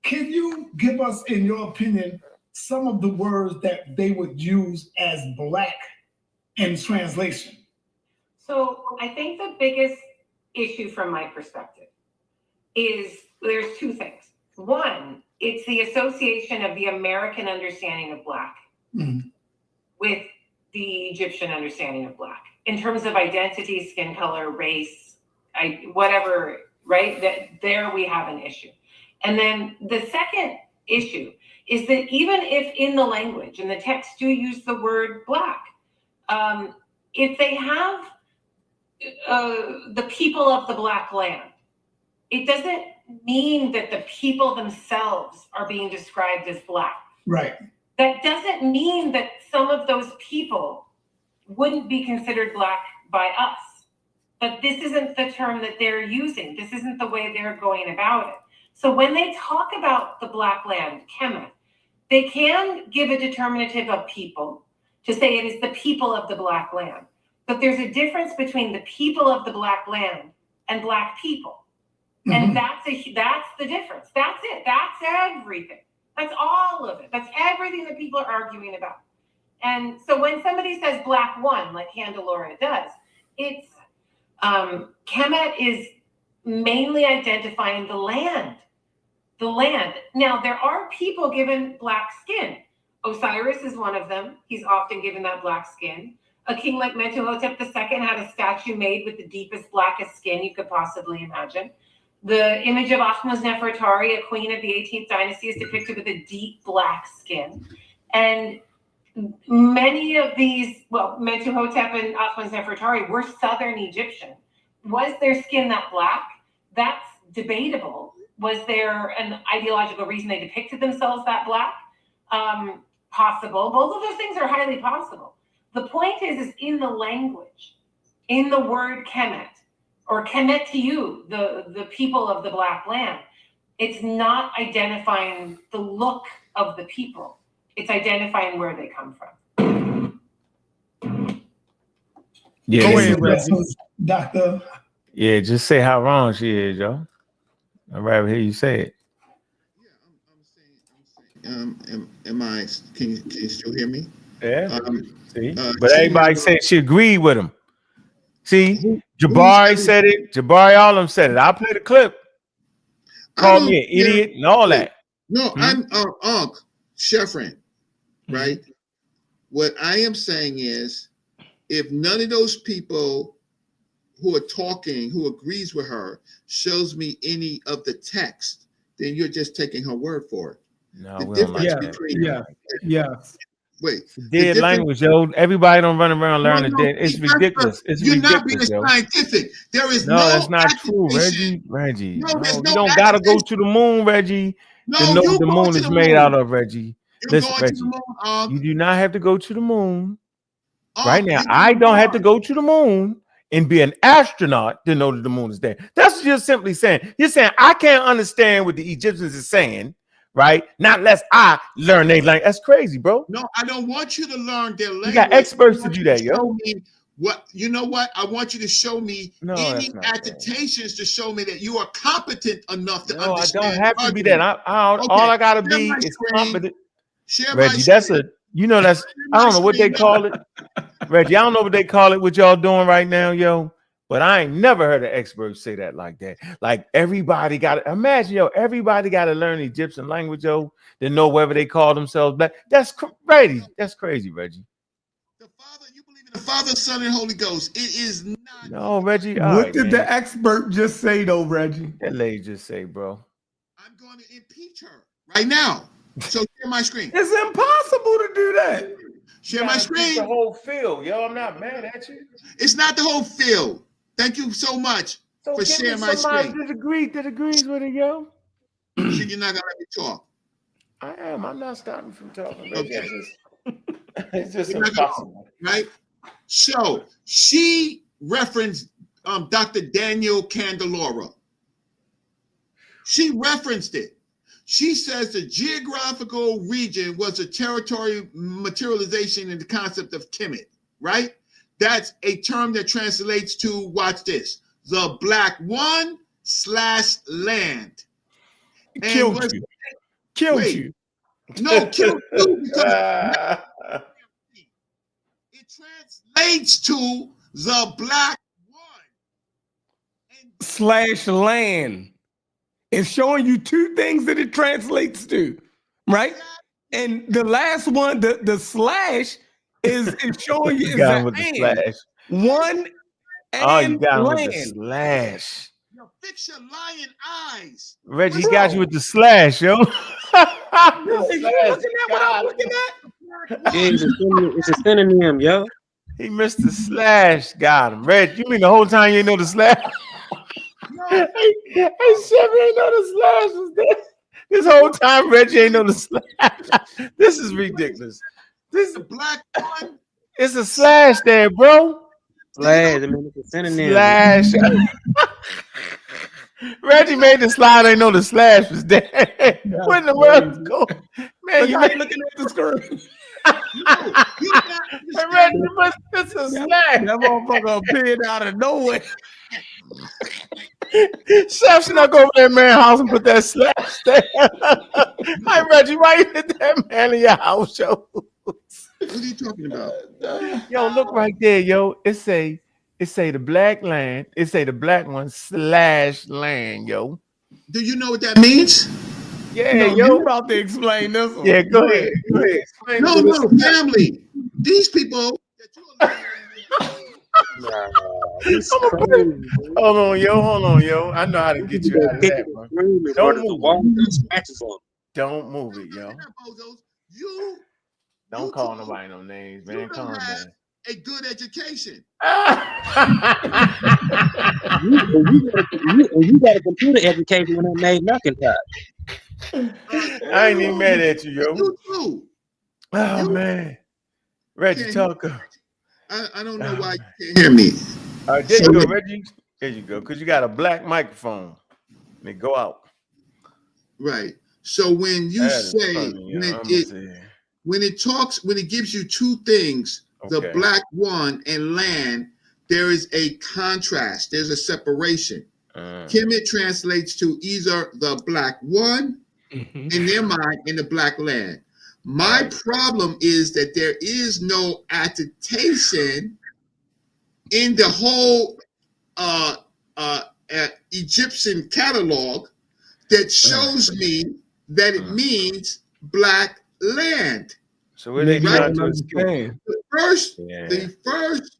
Can you give us, in your opinion, some of the words that they would use as black in translation? So I think the biggest issue from my perspective is there's two things. One, it's the association of the American understanding of black with the Egyptian understanding of black in terms of identity, skin color, race, whatever, right? That there we have an issue. And then the second issue is that even if in the language and the text do use the word black, if they have the people of the black land, it doesn't mean that the people themselves are being described as black. Right. That doesn't mean that some of those people wouldn't be considered black by us. But this isn't the term that they're using. This isn't the way they're going about it. So when they talk about the black land, Kemet, they can give a determinative of people to say it is the people of the black land. But there's a difference between the people of the black land and black people. And that's the difference. That's it. That's everything. That's all of it. That's everything that people are arguing about. And so when somebody says black one, like Candelora does, it's Kemet is mainly identifying the land. The land. Now, there are people given black skin. Osiris is one of them. He's often given that black skin. A king like Mentuhotep II had a statue made with the deepest, blackest skin you could possibly imagine. The image of Ahmose Nefertari, a queen of the 18th dynasty, is depicted with a deep black skin. And many of these, well, Mentuhotep and Ahmose Nefertari were Southern Egyptian. Was their skin that black? That's debatable. Was there an ideological reason they depicted themselves that black? Possible. Both of those things are highly possible. The point is in the language, in the word Kemet, or Kemet to you, the people of the black land, it's not identifying the look of the people. It's identifying where they come from. Yeah, go ahead, Doctor. Yeah, just say how wrong she is, yo. I'd rather hear you say it. Am I? Can you still hear me? Yeah. See, but everybody said she agreed with him. See, Jabari said it. Jabari all of them said it. I'll play the clip. Called me an idiot and all that. No, I'm Unc Sheffrin, right? What I am saying is, if none of those people who are talking, who agrees with her, shows me any of the text, then you're just taking her word for it. No, the we don't like difference that. between wait, Dead language, yo. Everybody don't run around learning dead. It's ridiculous. It's you're ridiculous, not being yo. scientific. There is No, that's not true, Reggie. No, there's You no don't gotta go to the moon, Reggie. To know what the moon is made out of, Reggie. Listen, Reggie, you do not have to go to the moon. Right now, I don't have to go to the moon and be an astronaut to know that the moon is there. That's what you're simply saying. You're saying I can't understand what the Egyptians are saying, right? Not unless I learn their language. That's crazy, bro. No, I don't want you to learn their language. You got experts to do that, yo. Show me what you know. What I want you to show me any attestations to show me that you are competent enough to understand. I don't have to be that. All I gotta be is competent. Reggie, that's I don't know what they call it. Reggie, I don't know what they call it, what y'all doing right now, yo. But I ain't never heard an expert say that like that. Like everybody got to imagine, yo, everybody got to learn Egyptian language, yo, to know whether they call themselves black. That's crazy. That's crazy, Reggie. The Father, Son, and Holy Ghost. It is not. No, Reggie. What did the expert just say, though, Reggie? That lady just say, bro. I'm going to impeach her right now. So share my screen. It's impossible to do that. Share my screen. The whole field, yo. I'm not mad at you. It's not the whole field. Thank you so much for sharing my screen. That agrees with it, yo. So you're not gonna let me talk. I am. I'm not stopping from talking. Okay. It's just impossible, right? So she referenced Dr. Daniel Candelora. She referenced it. She says the geographical region was a territory materialization in the concept of Kemet, right? That's a term that translates to, watch this, the Black One / land. Killed you. Killed you. No, killed you because it translates to the Black One / land. It's showing you two things that it translates to, right? And the last one, the slash is showing you, got him with the slash. One and you got him land. with the slash. Yo, fix your lion eyes. Reggie got you with the slash, yo. Is you looking at what I'm looking at? Yeah, it's a synonym, yo. He missed the slash. Got him. Reg, you mean the whole time you ain't know the slash? Hey, Chevy ain't know the slash was there. This whole time, Reggie ain't know the slash. This is ridiculous. This is the Black One. It's a slash there, bro. Slash. I mean, it's a synonym. Slash. Reggie made the slide. Ain't know the slash was there. Where in the world is going? Man, you looking at the screen. Reggie, it's a slash. That motherfucker appeared out of nowhere. Chef snuck over that man's house and put that slash there. Hi, Reggie, why you hit that man in your house, yo? What are you talking about? Yo, look right there, yo. It say the black land. It say the Black One / land, yo. Do you know what that means? Yeah, no, yo. You about to explain this one. Yeah, go ahead. Explain no, family. These people that Hold on, yo. I know how to get you out of that, bro. Don't move it, yo. Don't call nobody no names, man. Calm down. A good education. You got a computer education when I made Macintosh. I ain't even mad at you, yo. You too. Oh man, Reggie Tucker. I don't know why you can't hear me. All right, there you go, Reggie. There you go, because you got a black microphone. Let me go out. Right. So when you say when it gives you two things, the Black One and land, there is a contrast. There's a separation. Kemet translates to either the Black One in their mind in the Black land. My problem is that there is no attestation in the whole Egyptian catalog that shows me that it means black land. So where they trying to escape? The first.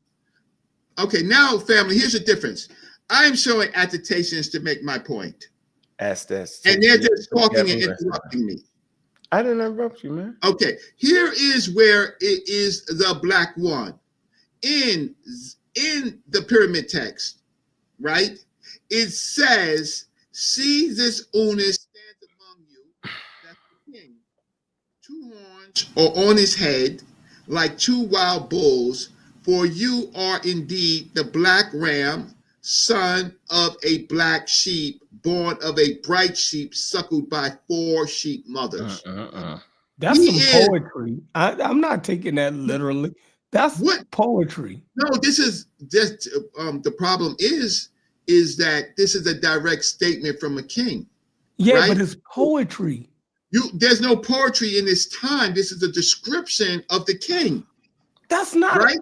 Okay, now family, here's the difference. I'm showing attestations to make my point. And they're just talking and interrupting me. I didn't interrupt you, man. Okay, here is where it is the black one. In the pyramid text, right? It says, see this Unis stands among you, that's the king. 2 horns are on his head, like 2 wild bulls, for you are indeed the black ram, son of a black sheep, born of a bright sheep, suckled by 4 sheep mothers. That's some poetry. I'm not taking that literally. That's what poetry. No, this is just the problem is that this is a direct statement from a king. Yeah, right? but it's poetry. There's no poetry in this time. This is a description of the king. That's not right.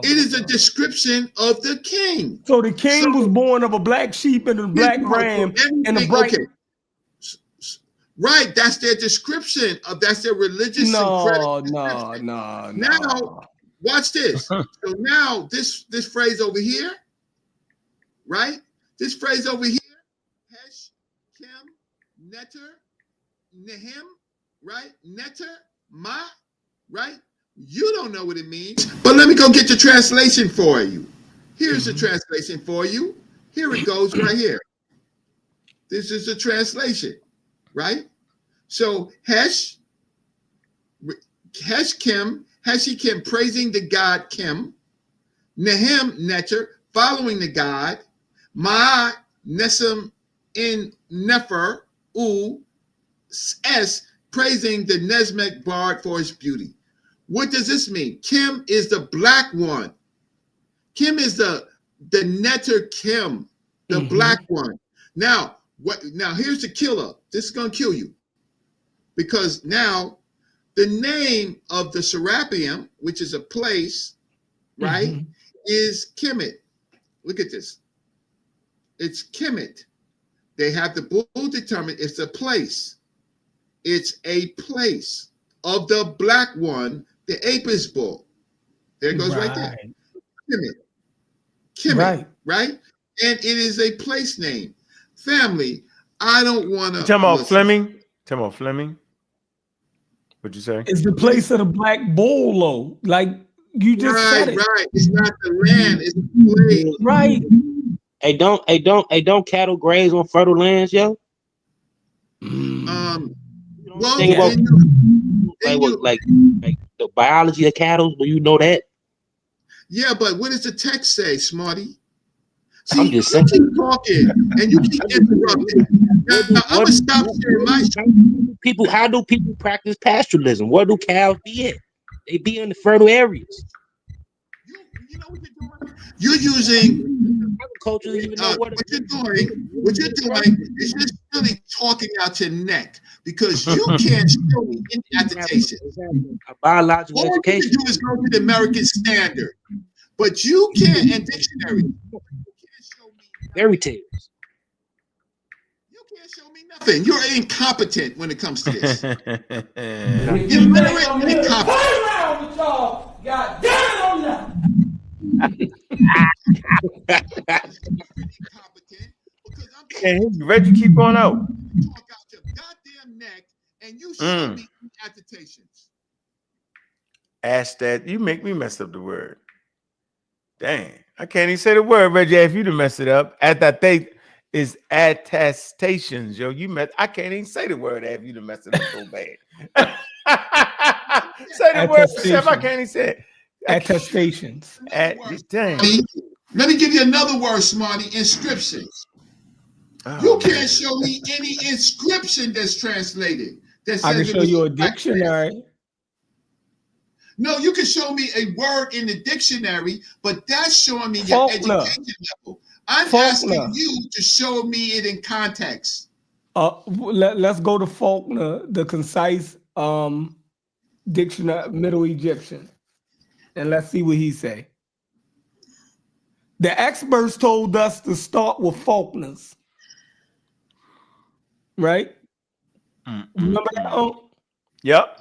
It is a description of the king. So the king was born of a black sheep and a black ram and a bright. Okay. Right, that's their description of that's their religious. No. Now, watch this. So now this phrase over here, right? This phrase over here, Hesh, Kim, Netter, Nehem, right? Netter, Ma, right? You don't know what it means, but let me go get the translation for you. Here's the translation for you. Here it goes right here. This is the translation, right? So Hesh Kim, Heshi Kim, praising the god Kim, Nehem Neter, following the god, Ma Nesem in Nefer, U S, praising the Nesmek bard for his beauty. What does this mean? Kim is the black one. Kim is the Neter Kim, the black one. Now, now here's the killer. This is gonna kill you. Because now the name of the Serapeum, which is a place, right, is Kemet. Look at this. It's Kemet. They have the bull determined it's a place. It's a place of the black one, the Apis bull. There it goes right there. Kemet, right? And it is a place name. Family, I don't want to. Talking about Fleming? Talking about Fleming? What'd you say? It's the place of the black bull, though. Like you just said it. Right. It's not the land, it's the place. Right. Don't cattle graze on fertile lands, yo? Well, think about like the biology of cattle. Do you know that? Yeah, but what does the text say, Smarty? See, I'm just you keep talking and you keep interrupting. Now I'm gonna stop sharing my people. How do people practice pastoralism? Where do cows be at? They be in the fertile areas. You know what you're doing? You're using agriculture. What you're doing is just really talking out your neck because you can't show me any attestation. Biological All education. you can do is go to the American Standard, but you can't and dictionary. Fairy tales. You can't show me nothing. You're incompetent when it comes to this. You're literally incompetent. God damn it You ready to keep going out? Talk out your goddamn neck and you show me attestations. Ask that. You make me mess up the word. Dang. I can't even say the word, Reggie. If you done mess it up, attestate is attestations, yo. I can't even say the word if you done messed it up so bad. Say the word, Chef. I can't even say it. Attestations. Dang. Let me give you another word, Smarty. Inscriptions. You can't show me any inscription that's translated. That says I can show you a dictionary. No, you can show me a word in the dictionary, but that's showing me your education level. I'm asking you to show me it in context. Let's go to Faulkner, the concise dictionary, Middle Egyptian, and let's see what he say. The experts told us to start with Faulkner's, right? Remember that? Oh, yep.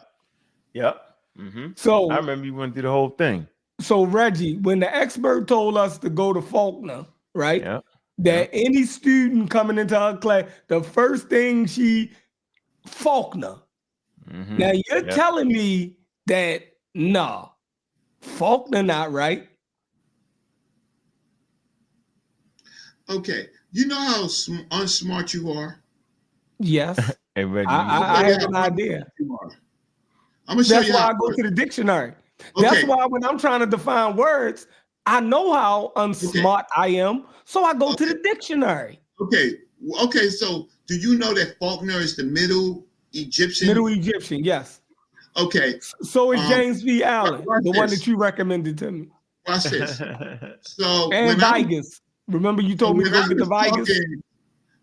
Mm-hmm. So I remember you went through the whole thing. So Reggie, when the expert told us to go to Faulkner, right? Yeah. That any student coming into our class, the first thing Faulkner. Mm-hmm. Now you're telling me that no, Faulkner not right. Okay, you know how unsmart you are. Yes, hey, Reggie, I have an idea. I'm gonna show you why how I go to the dictionary. Okay. That's why when I'm trying to define words, I know how unsmart I am, so I go to the dictionary. Okay. So do you know that Faulkner is the Middle Egyptian? Middle Egyptian, yes. Okay. So is James V. Allen, the one that you recommended to me. Watch this. So and Vigus. Remember you told me to go get the Vigus?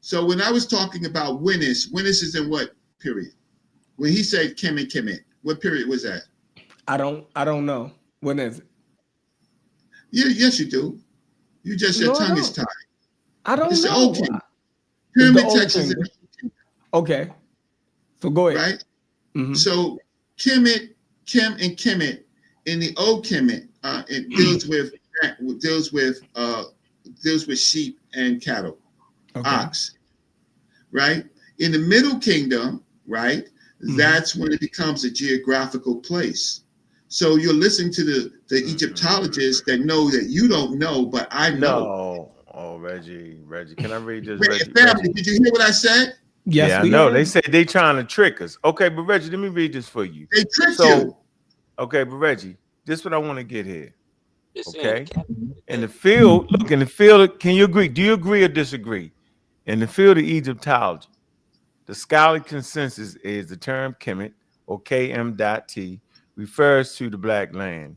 So when I was talking about Winnis is in what period? When he said Kemet, what period was that? I don't know. When is it? Yeah, yes, you do. You just your tongue is tied. I don't it's know. The old kingdom. Pyramid text is okay. So go ahead. Right? Mm-hmm. So Kim and Kemet in the old Kemet, it deals with sheep and cattle, ox. Right? In the Middle Kingdom, right? Mm-hmm. That's when it becomes a geographical place. So you're listening to the Egyptologists that know that you don't know, but I know. No. Oh, Reggie, can I read this? Family, did you hear what I said? Yes, yeah, I know. They say they trying to trick us. Okay, but Reggie, let me read this for you. They tricked you. Okay, but Reggie, this is what I want to get here. Okay. In the field, look, in the field, can you agree? Do you agree or disagree? In the field of Egyptology, the scholarly consensus is the term Kemet, or KM.T, refers to the Black land,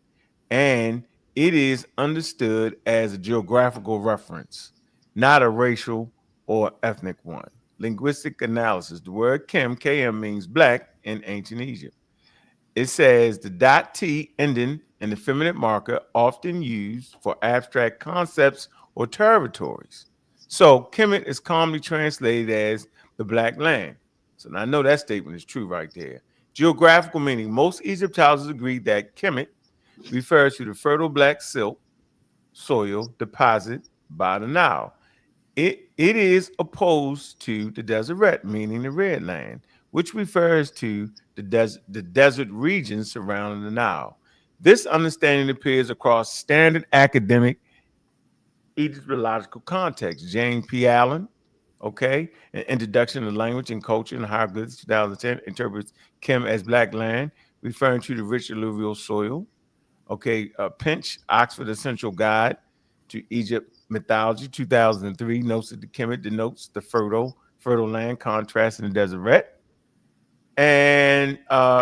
and it is understood as a geographical reference, not a racial or ethnic one. Linguistic analysis, the word KM means black in ancient Egypt. It says the .T ending in the feminine marker often used for abstract concepts or territories. So Kemet is commonly translated as the Black land. So now I know that statement is true right there. Geographical meaning, most Egyptologists agree that Kemet refers to the fertile black silt soil deposit by the Nile. It is opposed to the Deseret, meaning the red land, which refers to the desert regions surrounding the Nile. This understanding appears across standard academic Egyptological context. James P. Allen, okay, an introduction to language and culture in hieroglyphs, 2010, interprets Kem as Black land, referring to the rich alluvial soil. Okay, Pinch, Oxford Essential Guide to Egypt Mythology, 2003, notes that the Kemet denotes the fertile land, contrasting the Deseret, and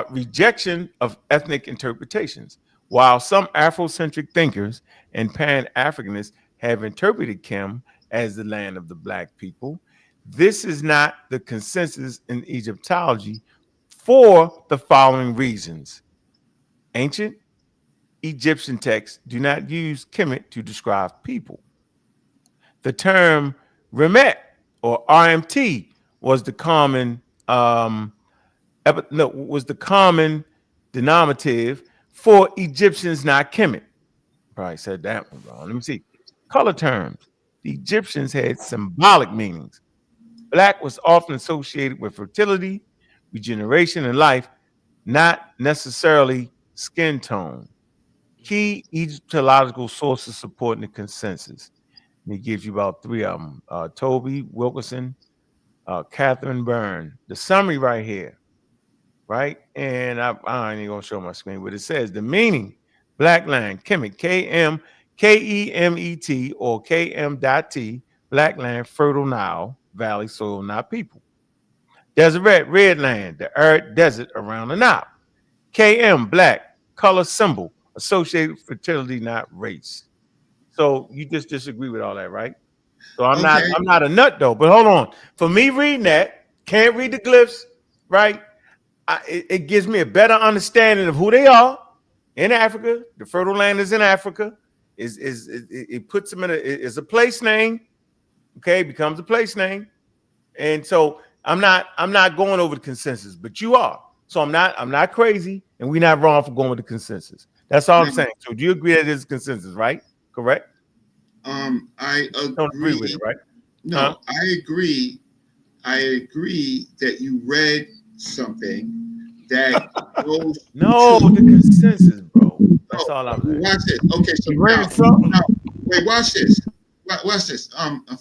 rejection of ethnic interpretations. While some Afrocentric thinkers and Pan-Africanists have interpreted Kem as the land of the Black people, this is not the consensus in Egyptology for the following reasons. Ancient Egyptian texts do not use Kemet to describe people. The term Remet or RMT was the common denominative for Egyptians, not Kemet. Probably said that one wrong. Let me see. Color terms. The Egyptians had symbolic meanings. Black was often associated with fertility, regeneration, and life, not necessarily skin tone. Key Egyptological sources supporting the consensus. And he gives you about three of them. Toby Wilkerson, Catherine Byrne. The summary right here, right? And I ain't gonna show my screen, but it says the meaning, Black land, Kemet, Kemet, or KM.T, Black land, fertile Nile, valley, soil, not people. Deseret, red land, the arid desert around the Nile. KM, black, color symbol, associated with fertility, not race. So you just disagree with all that, right? So I'm not a nut though. But hold on. For me reading that, can't read the glyphs, right? it gives me a better understanding of who they are in Africa. The fertile land is in Africa. It puts them in a place name. Okay, becomes a place name. And so I'm not going over the consensus, but you are. So I'm not crazy, and we're not wrong for going with the consensus. That's all I'm saying. So do you agree that it's consensus, right? Correct? I agree. Don't agree with it, right? No, Huh? I agree. I agree that you read something that goes the consensus, bro. That's all I'm saying. Watch it. Okay, so you read something. now, wait, watch this. Watch this.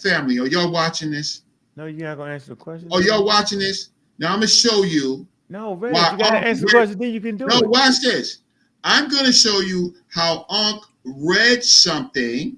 Family, are y'all watching this? No, you're not gonna answer the question. Are y'all watching this? Now I'm gonna show you. No, Red, you gotta answer the question, then you can do it. No, watch this. I'm gonna show you how Unc read something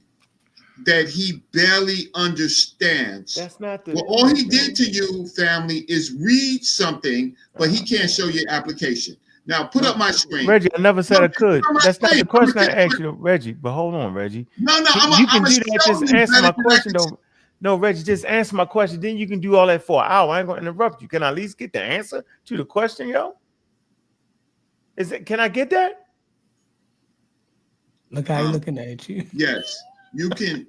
that he barely understands. That's not the. Well, all he did to you, family, is read something, but he can't show you application. Now, put up my screen. Reggie, I never said I could. That's not the question I asked you, Reggie. But hold on, Reggie. No, you can do that. Just answer my question, though. No, Reggie, just answer my question. Then you can do all that for an hour. I ain't gonna interrupt you. Can I at least get the answer to the question, yo? Can I get that? Look how he's looking at you. Yes, you can.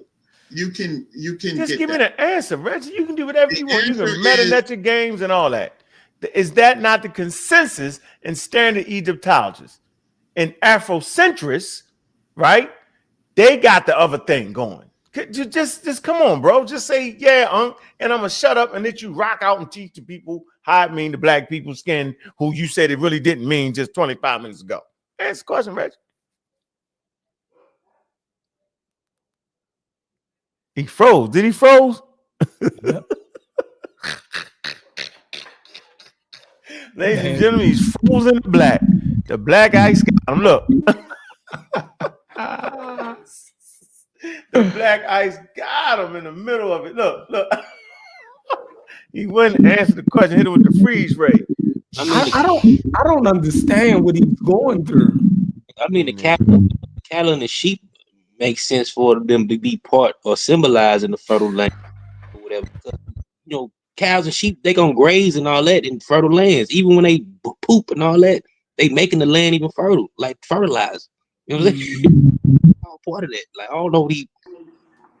You can just get give me that. the answer, Reggie. You can do whatever you want. You can meta-net your games and all that. Is that not the consensus in standard Egyptologists and Afrocentrists, right? They got the other thing going. Just come on, bro. Just say, yeah, Unc, and I'm going to shut up and let you rock out and teach the people how it mean the black people's skin, who you said it really didn't mean just 25 minutes ago. Answer the question, Reggie. He froze. Did he froze? Yep. Ladies and gentlemen, he's frozen in black. The black ice got him. Look. The black ice got him in the middle of it. Look. He wouldn't answer the question, hit it with the freeze ray. I don't understand what he's going through. I mean, the cattle and the sheep makes sense for them to be part or symbolize in the fertile land or whatever. You know, cows and sheep, they gonna graze and all that in fertile lands. Even when they poop and all that, they making the land even fertile, like fertilized. You know what I'm saying? All part of that. Like, I don't know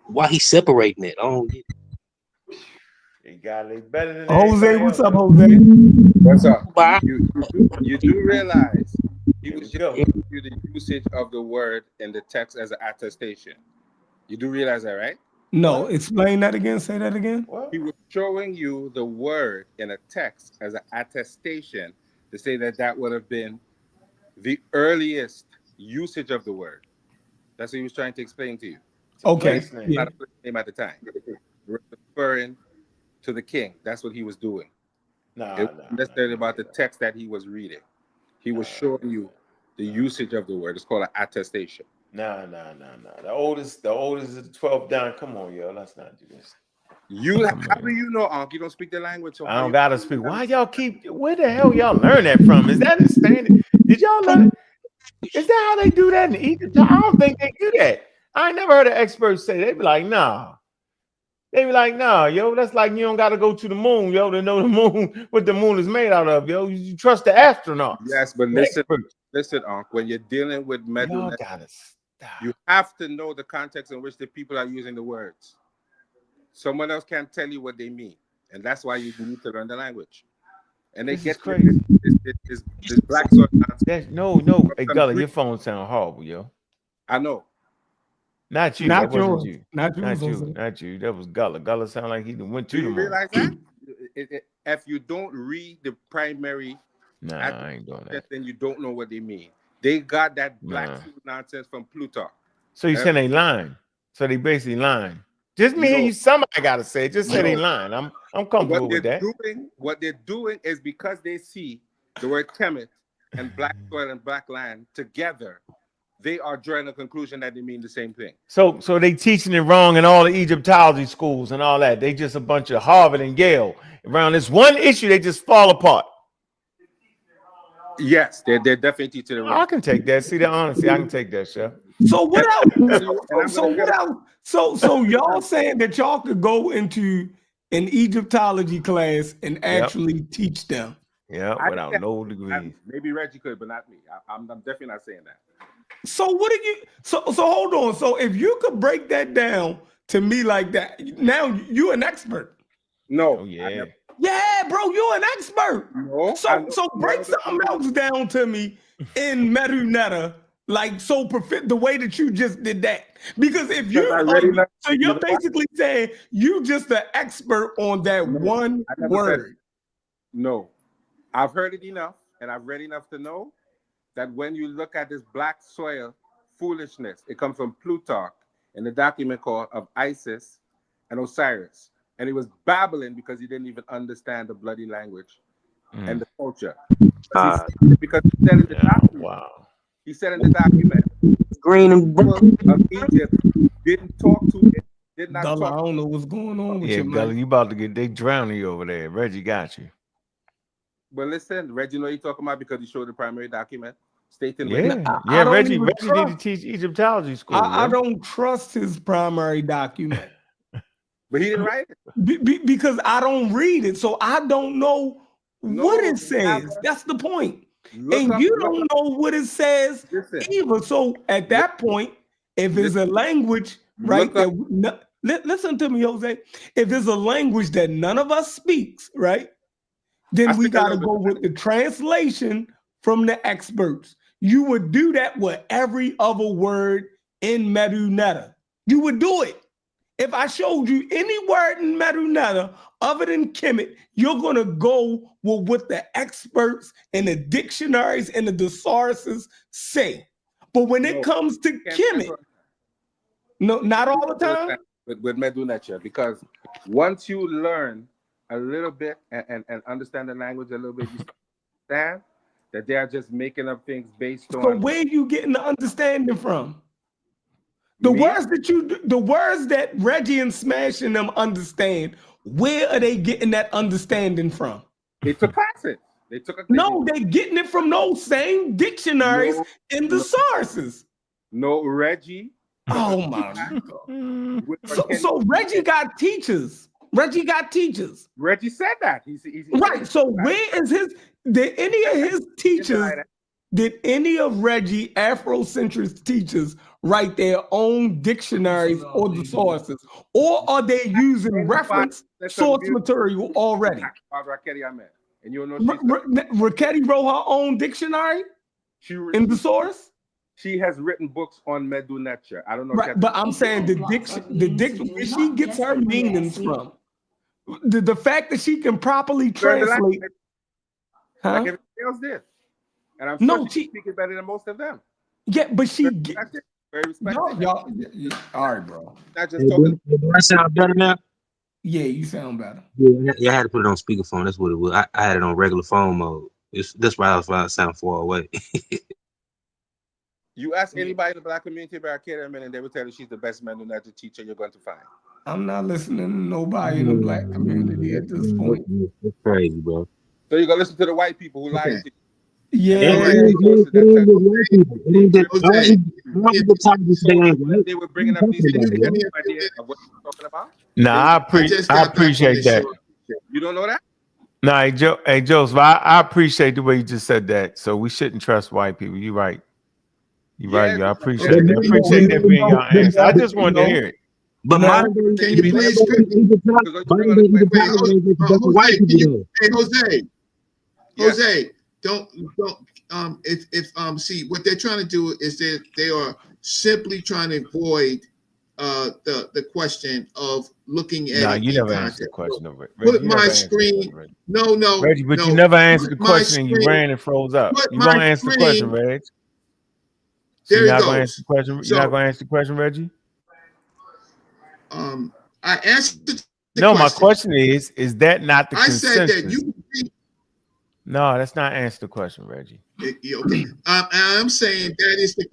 why he's separating it. I don't get it. He got it better than Jose. What's up, Jose? What's up? You do realize he was just giving you the usage of the word in the text as an attestation. You do realize that, right? No, explain that again. Say that again. He was showing you the word in a text as an attestation to say that would have been the earliest usage of the word. That's what he was trying to explain to you. Okay. Not a place name at the time. Referring to the king. That's what he was doing. It wasn't necessarily about the text that he was reading. He was showing you the usage of the word. It's called an attestation. No. The oldest is the 12th down. Come on, yo. Let's not do this. How do you know, Unc? You don't speak the language. So I don't gotta speak. Why y'all keep? Where the hell y'all learn that from? Is that the standard? Did y'all learn it? Is that how they do that in Egypt? I don't think they do that. I ain't never heard an expert say. They be like, nah. They be like, nah, yo. That's like you don't gotta go to the moon, yo, to know the moon, what the moon is made out of, yo. You trust the astronauts. Yes, but listen, Unc. When you're dealing with metal, you have to know the context in which the people are using the words. Someone else can't tell you what they mean, and that's why you need to learn the language. And they get crazy. This black soil nonsense. No. Hey, Gullah, your phone sound horrible, yo. I know. Not you. Not that wasn't yours. you. Not you. That was Gullah. Gullah sound like he went to Do the you moon. realize that? If you don't read the primary, I ain't doing that. Then you don't know what they mean. They got that black soil nonsense from Plutarch. So you saying they lying? So they basically lying. Just me and you. Somebody gotta say it. Just say they lying. I'm comfortable with that. What they're doing is because they see the word Kemet and black soil and black land together, they are drawing a conclusion that they mean the same thing. So they teaching it wrong in all the Egyptology schools and all that. They just a bunch of Harvard and Yale. Around this one issue, they just fall apart. Yes, they're definitely teaching it wrong. I can take that. See the honesty. I can take that, Chef. So what else? So what else? So y'all saying that y'all could go into an Egyptology class and actually teach them Yeah, without no degrees. Maybe Reggie could, but not me. I'm definitely not saying that. So what are you? So hold on. So if you could break that down to me like that, now you're an expert. No. Oh yeah. Yeah, bro, you're an expert. No. So break something else down to me in Medunetta, like so the way that you just did that. Because if you so you're basically saying you just an expert on that one word. No. I've heard it enough and I've read enough to know that when you look at this black soil foolishness, it comes from Plutarch in the document called of Isis and Osiris. And he was babbling because he didn't even understand the bloody language and the culture. Because he said in the document, he said in the document, green and people of Egypt didn't talk to it, did not Gullah, talk. I don't know what's going on with Yeah, you, Gullah, you about to get they drowning you over there. Reggie got you. But listen, Reggie, know what you're talking about because he showed the primary document stating. Yeah, Reggie need to teach Egyptology school. I don't trust his primary document. But he didn't write it. Because I don't read it, so I don't know what it says. That's the point. And you don't know what it says either. So at that point, if it's a language, right? Listen to me, Jose. If it's a language that none of us speaks, right? Then we got to go with the translation from the experts. You would do that with every other word in Medunetta. You would do it. If I showed you any word in Medunetta other than Kemet, you're going to go with what the experts and the dictionaries and the thesauruses say. But when it comes to Kemet, no, not all the time. With Medunetta, because once you learn a little bit and understand the language a little bit, you understand that they are just making up things based on. So where are you getting the understanding from? The words that Reggie and Smash and them understand, where are they getting that understanding from? They took classes. No, they're getting it from those same dictionaries and the sources. No, Reggie. Oh my God. So Reggie got teachers. Reggie said that. He's right. So where is his? Did any of his teachers? Did any of Reggie Afrocentric teachers write their own dictionaries or the sources, or are they using reference source material already? And you know Raquetti wrote her own dictionary in the source. She has written books on Medunetta. I don't know. Right, but I'm saying the diction where she gets her meanings from. The fact that she can properly translate. Like everybody else did. And I'm sure she speaks better than most of them. Yeah, but she very respected. Y'all, all right, bro. Not just talking. Do I sound better now? Yeah, you sound better. Yeah, I had to put it on speakerphone. That's what it was. I had it on regular phone mode. That's why I sound far away. You ask anybody in the black community about Kidderman, and they will tell you she's the best Medunetta teacher you're going to find. I'm not listening to nobody in the black community at this point. That's crazy, bro. So you go listen to the white people who lie to you. Yeah. They were bringing up these things. They have no idea of what you're talking about. Nah, I appreciate that. You don't know that? Nah, hey, Joseph, I appreciate the way you just said that. So we shouldn't trust white people. You're right. You're right. I appreciate it. I appreciate that being your answer. I just wanted to hear it. But can you please? Jose, don't. If see what they're trying to do is that they are simply trying to avoid the question of looking at. No, you never answered the question of it. Put my screen. No, Reggie, but you never answered the question. And you ran and froze up. You gonna answer the question, Reg? There you go. You're not gonna answer the question, Reggie? I answered the question. My question is that not the consensus? I said that you. No, that's not answer the question, Reggie. Okay. I'm saying that is the.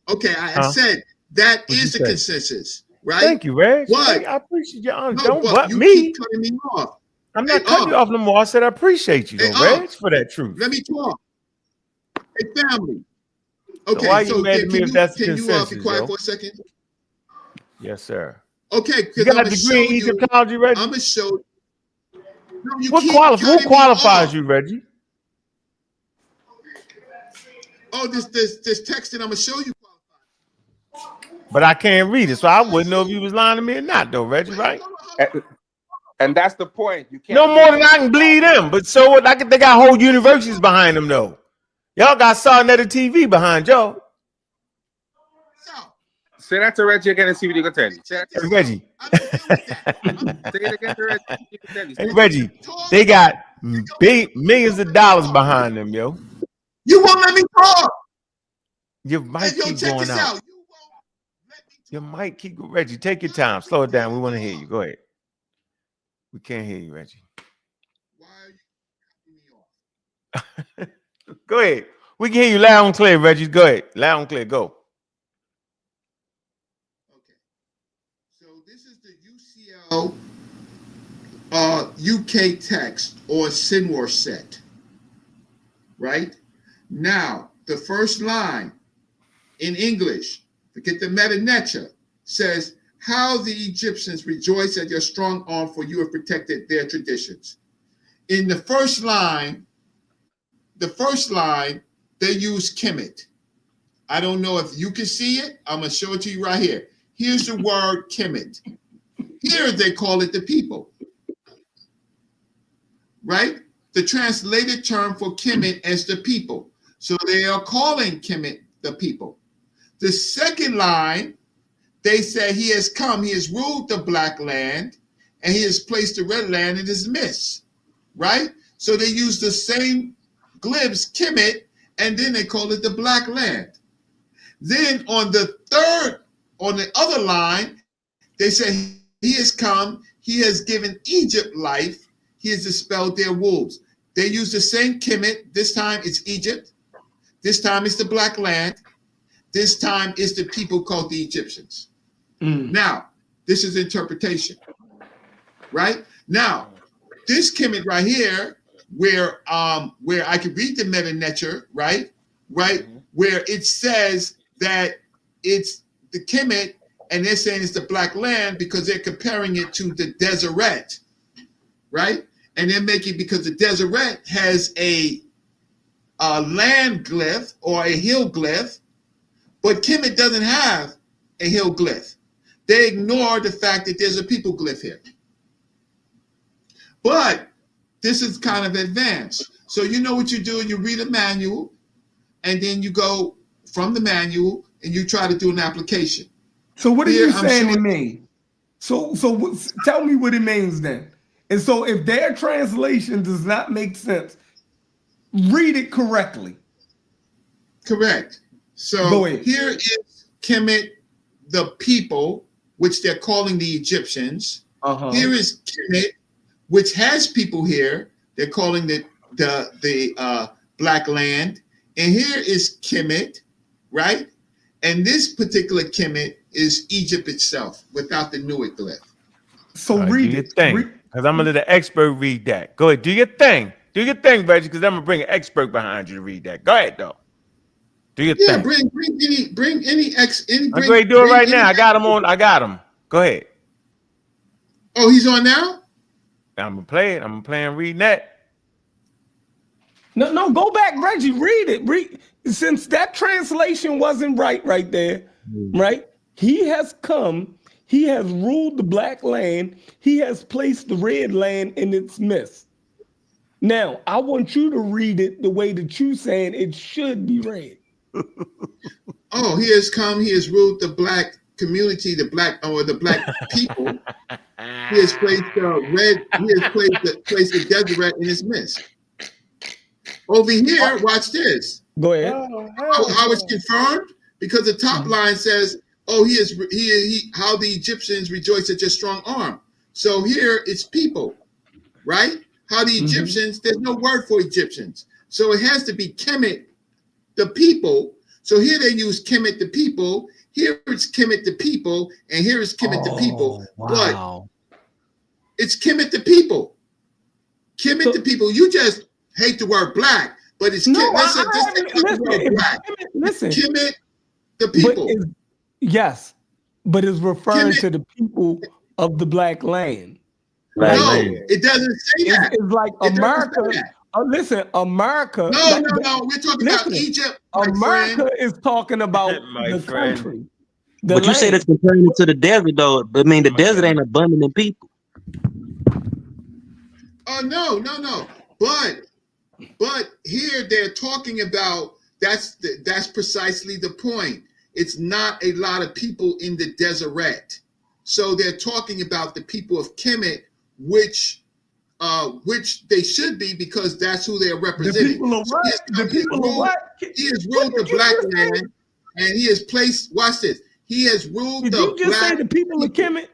Okay, I said that is the consensus, right? Thank you, Reg. What? I appreciate your honor. No, don't butt you me. Keep cutting me off. I'm not cutting you off no more. I said I appreciate you, Reg, for that truth. Let me talk. Hey, family. Okay, so why you mad at me if that's the consensus? Can you be quiet for a second? Yes, sir. Okay, you got a degree in Egyptology, Reggie? I'm gonna show. No, who qualifies you, Reggie? Oh, this text that I'm gonna show you. But I can't read it, so I wouldn't know if you was lying to me or not, though, Reggie. Right? And that's the point. You can't No more than I can bleed them. But so what? They got whole universities behind them, though. Y'all got Sarnetta TV behind y'all. Say that to Reggie again and see what he can tell you. Hey, Reggie. Say it again to Reggie. He can tell you. Hey, Reggie, they got millions of dollars behind them, yo. You won't let me talk. Your mic keep going out. Your mic keep going. Reggie, take your time. Slow it down. We want to hear you. Go ahead. We can't hear you, Reggie. Why are you cutting me off? Go ahead. We can hear you loud and clear, Reggie. Go ahead. Loud and clear. Go. Okay. So this is the UCL UK text or Sinwar set. Right? Now, the first line in English, forget the meta-necha, says, how the Egyptians rejoice at your strong arm, for you have protected their traditions. In the first line, they use Kemet. I don't know if you can see it. I'm going to show it to you right here. Here's the word Kemet. Here they call it the people. Right? The translated term for Kemet is the people. So they are calling Kemet the people. The second line, they say he has come, he has ruled the black land, and he has placed the red land in his midst. Right? So they use the same glyphs, Kemet, and then they call it the black land. Then on the other line, they say he has come, he has given Egypt life, he has dispelled their wolves. They use the same Kemet. This time it's Egypt. This time it's the black land. This time it's the people called the Egyptians. Now, this is interpretation, right? Now, this Kemet right here, where I could read the meta-necha, right? Where it says that it's the Kemet, and they're saying it's the black land because they're comparing it to the Deseret, right? And they're making, because the Deseret has a land glyph or a hill glyph, but Kemet doesn't have a hill glyph. They ignore the fact that there's a people glyph here. But this is kind of advanced. So you know what you do, you read a manual, and then you go from the manual and you try to do an application. So what are you saying to me? So tell me what it means then. And so if their translation does not make sense, read it correctly. Correct. So here is Kemet, the people, which they're calling the Egyptians. Here is Kemet, which has people here. They're calling the black land. And here is Kemet, right? And this particular Kemet is Egypt itself without the Nuit glyph. So read do your thing, because I'm gonna let the expert read that. Go ahead, do your thing. Do your thing, Reggie, because I'm gonna bring an expert behind you to read that. Go ahead, though. Do your thing. Bring any. I'm going to do it right now. I got him on. I got him. Go ahead. Oh, he's on now? I'm gonna play it. I'm gonna play and read that. No, go back, Reggie. Read it. Since that translation wasn't right there, right? He has come. He has ruled the black land. He has placed the red land in its midst. Now, I want you to read it the way that you saying it should be read. Oh, he has come. He has ruled the black community, the black people. He has placed the red. He has placed the Deseret in his midst. Over here, watch this. Go ahead. How it's confirmed? Because the top line says, "Oh, how the Egyptians rejoice at your strong arm." So here it's people, right? How the Egyptians. There's no word for Egyptians, so it has to be Kemet, the people. So here they use Kemet, the people. Here it's Kemet, the people, and here is Kemet, the people. Wow. But it's Kemet, the people. Kemet, the people. You just hate the word black, but it's Kemet. Listen. Kemet, the people. Yes, but it's referring to the people of the black land. No, it doesn't say that. It's like listen, America. No. We're talking about Egypt. America is talking about My the friend. country. But you say that's comparing it to the desert, though. I mean, the desert ain't abundant in people. Oh no. But here they're talking about that's precisely the point. It's not a lot of people in the desert. So they're talking about the people of Kemet, which they should be because that's who they're representing. The people of what? The people of what? He has ruled the black land, and he has placed. Watch this. He has ruled Did the you just black say the people of Kemet?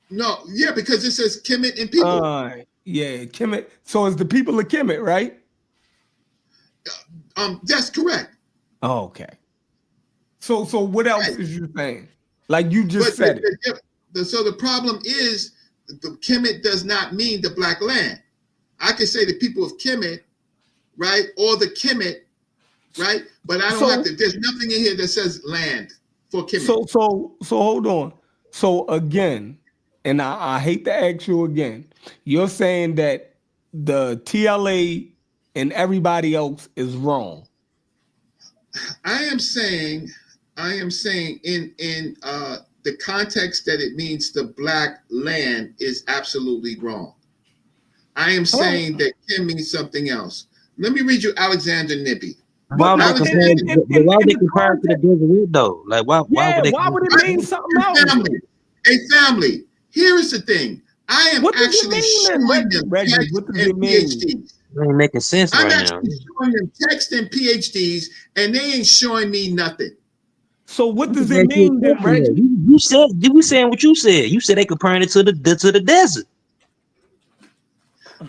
No, yeah, because it says Kemet and people. Yeah, Kemet. So it's the people of Kemet, right? That's correct. Oh, okay. So what else is you saying? Like you just said it. So the problem is the Kemet does not mean the black land. I can say the people of Kemet, right, or the Kemet, right, but I don't have to. There's nothing in here that says land for Kemet. So hold on. So again, and I hate to ask you again, you're saying that the TLA and everybody else is wrong. I am saying in the context that it means the black land is absolutely wrong. I am saying that can mean something else. Let me read you Alexander Nibby. Why would they compare it to the desert though? Like why would it mean something else? Family. Here is the thing. I am actually showing them text and PhDs. It ain't making sense I'm right now. actually showing them text and PhDs, and they ain't showing me nothing. So what does it mean then, Reggie? You were saying what you said. You said they comparing it to the desert.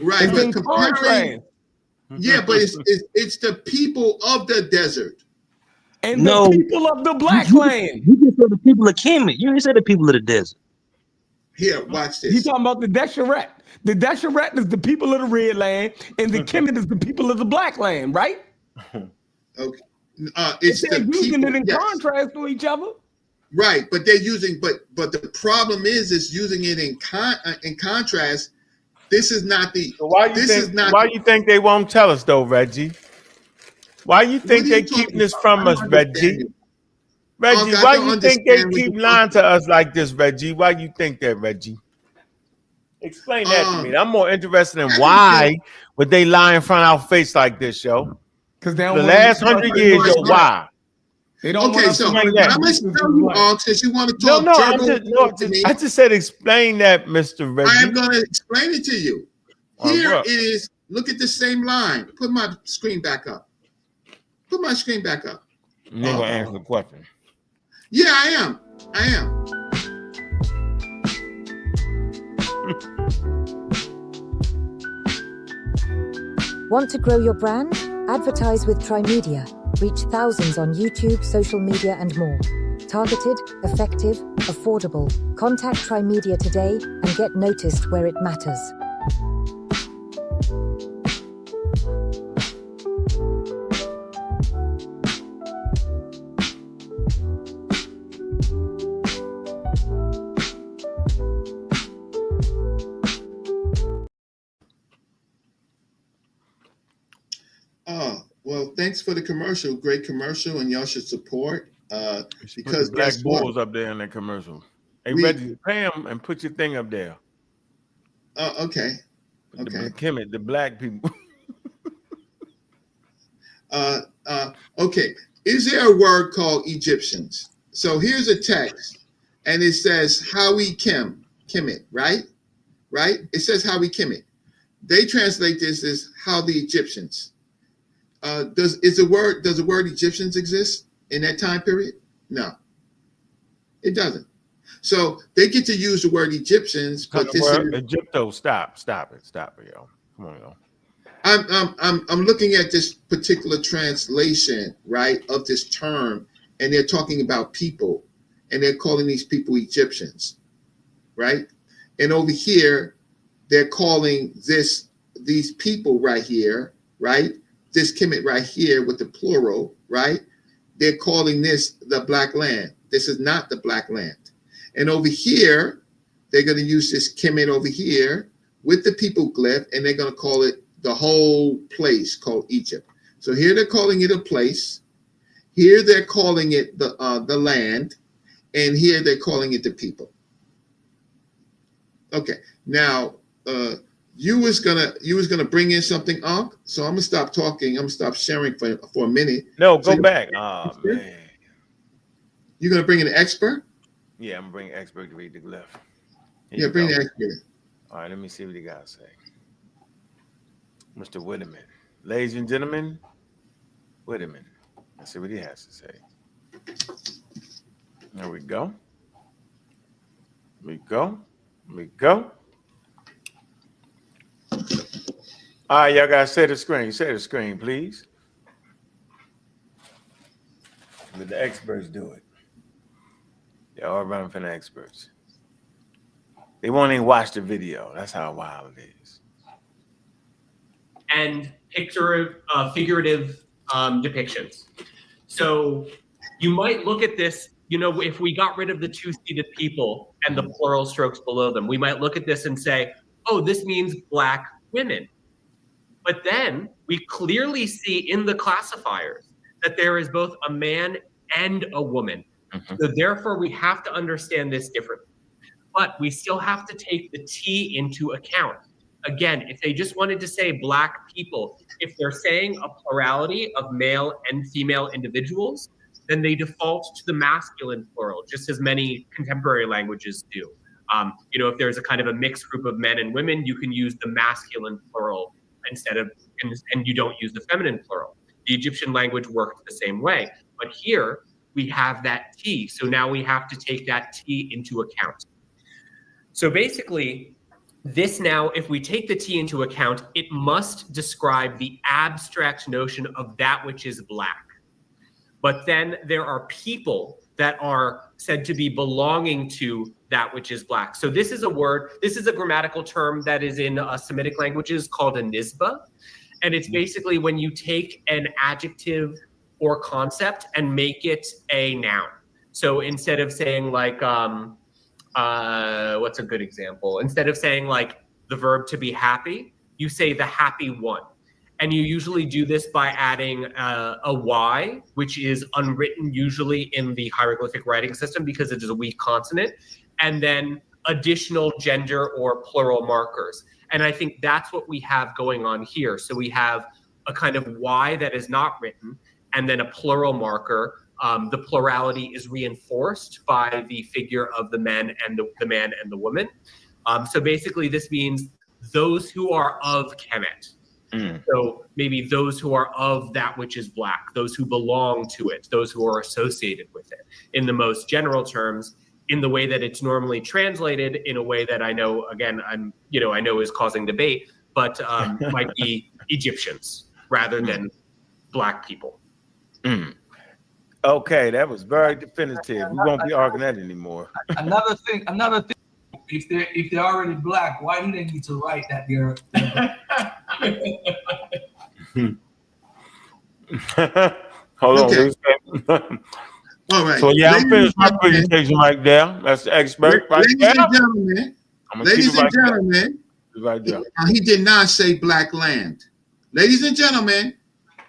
Right, but comparing, yeah, but it's the people of the desert. And the people of the black land. You just said the people of Kemet. You didn't say the people of the desert. Here, watch this. He's talking about the Deseret. The Deseret is the people of the red land, and the Kemet is the people of the black land, right? Okay. It's they're the using people, it in contrast to each other. Right, but they're using, but the problem is using it in contrast. This is not the. So why you think they won't tell us though, Reggie? Why you think they keeping this from us, Reggie? Reggie, why you think they keep lying to us like this, Reggie? Why you think that, Reggie? Explain that to me. I'm more interested in why would they lie in front of our face like this, yo? Because they don't the last 100 years, yo, why? They don't okay, so I'm listening to you, since you want to talk. I just said explain that, Mr. Reggie. I am going to explain it to you. Here it is. Look at the same line. Put my screen back up. Put my screen back up. You ain't gonna answer the question. Yeah, I am. Want to grow your brand? Advertise with Trimedia. Reach thousands on YouTube, social media, and more. Targeted, effective, affordable. Contact Trimedia today and get noticed where it matters. Well, thanks for the commercial. Great commercial, and y'all should support. Because put black bulls up there in that commercial. Hey, Reggie, pay them and put your thing up there. Okay. The black people. Okay. Is there a word called Egyptians? So here's a text, and it says Howie Kemet, right? Right? It says Howie Kemet. They translate this as how the Egyptians. Does the word Egyptians exist in that time period? No, it doesn't. So they get to use the word Egyptians, but this is Egypto. Stop it, yo. Come on, yo. I'm looking at this particular translation, right, of this term, and they're talking about people, and they're calling these people Egyptians, right? And over here, they're calling these people right here, right? This Kemet right here with the plural, right? They're calling this the black land. This is not the black land. And over here, they're going to use this Kemet over here with the people glyph, and they're going to call it the whole place called Egypt. So here they're calling it a place. Here they're calling it the land, and here they're calling it the people. Okay, now you was gonna bring in something, Unc. So I'm gonna stop talking. I'm gonna stop sharing for a minute. No, so go back. Oh man. You're gonna bring in an expert? Yeah, I'm gonna bring an expert to read the glyph. Yeah, bring the expert. All right, let me see what he got to say. Mr. Whitman. Ladies and gentlemen, Whitman. Let's see what he has to say. There we go. There we go. There we go. All right, y'all gotta share the screen. Share the screen, please. Let the experts do it. They're all running for the experts. They won't even watch the video. That's how wild it is. And figurative depictions. So you might look at this, you know, if we got rid of the two-seated people and the plural strokes below them, we might look at this and say, oh, this means Black women. But then we clearly see in the classifiers that there is both a man and a woman. So therefore, we have to understand this differently. But we still have to take the T into account. Again, if they just wanted to say Black people, if they're saying a plurality of male and female individuals, then they default to the masculine plural, just as many contemporary languages do. You know, if there's a kind of a mixed group of men and women, you can use the masculine plural instead of, and you don't use the feminine plural. The Egyptian language worked the same way. But here we have that T. So now we have to take that T into account. So basically, this now, if we take the T into account, it must describe the abstract notion of that which is Black. But then there are people that are said to be belonging to that which is Black. So this is a word, this is a grammatical term that is in Semitic languages called a nisba. And it's basically when you take an adjective or concept and make it a noun. So instead of saying like, what's a good example? Instead of saying like the verb to be happy, you say the happy one. And you usually do this by adding a Y, which is unwritten usually in the hieroglyphic writing system because it is a weak consonant, and then additional gender or plural markers. And I think that's what we have going on here. So we have a kind of Y that is not written, and then a plural marker. The plurality is reinforced by the figure of the men and the man and the woman. So basically this means those who are of Kemet. So maybe those who are of that which is Black, those who belong to it, those who are associated with it. In the most general terms, in the way that it's normally translated, in a way that I know, again, I know is causing debate, but might be Egyptians rather than Black people. Okay, that was very definitive. We won't be arguing that anymore. Another thing, if they're already Black, why do they need to write that they're Hold on. Okay. All right. So yeah, I'm finished my presentation right there. That's the expert right there. Ladies and gentlemen, right there. He did not say Black land. Ladies and gentlemen,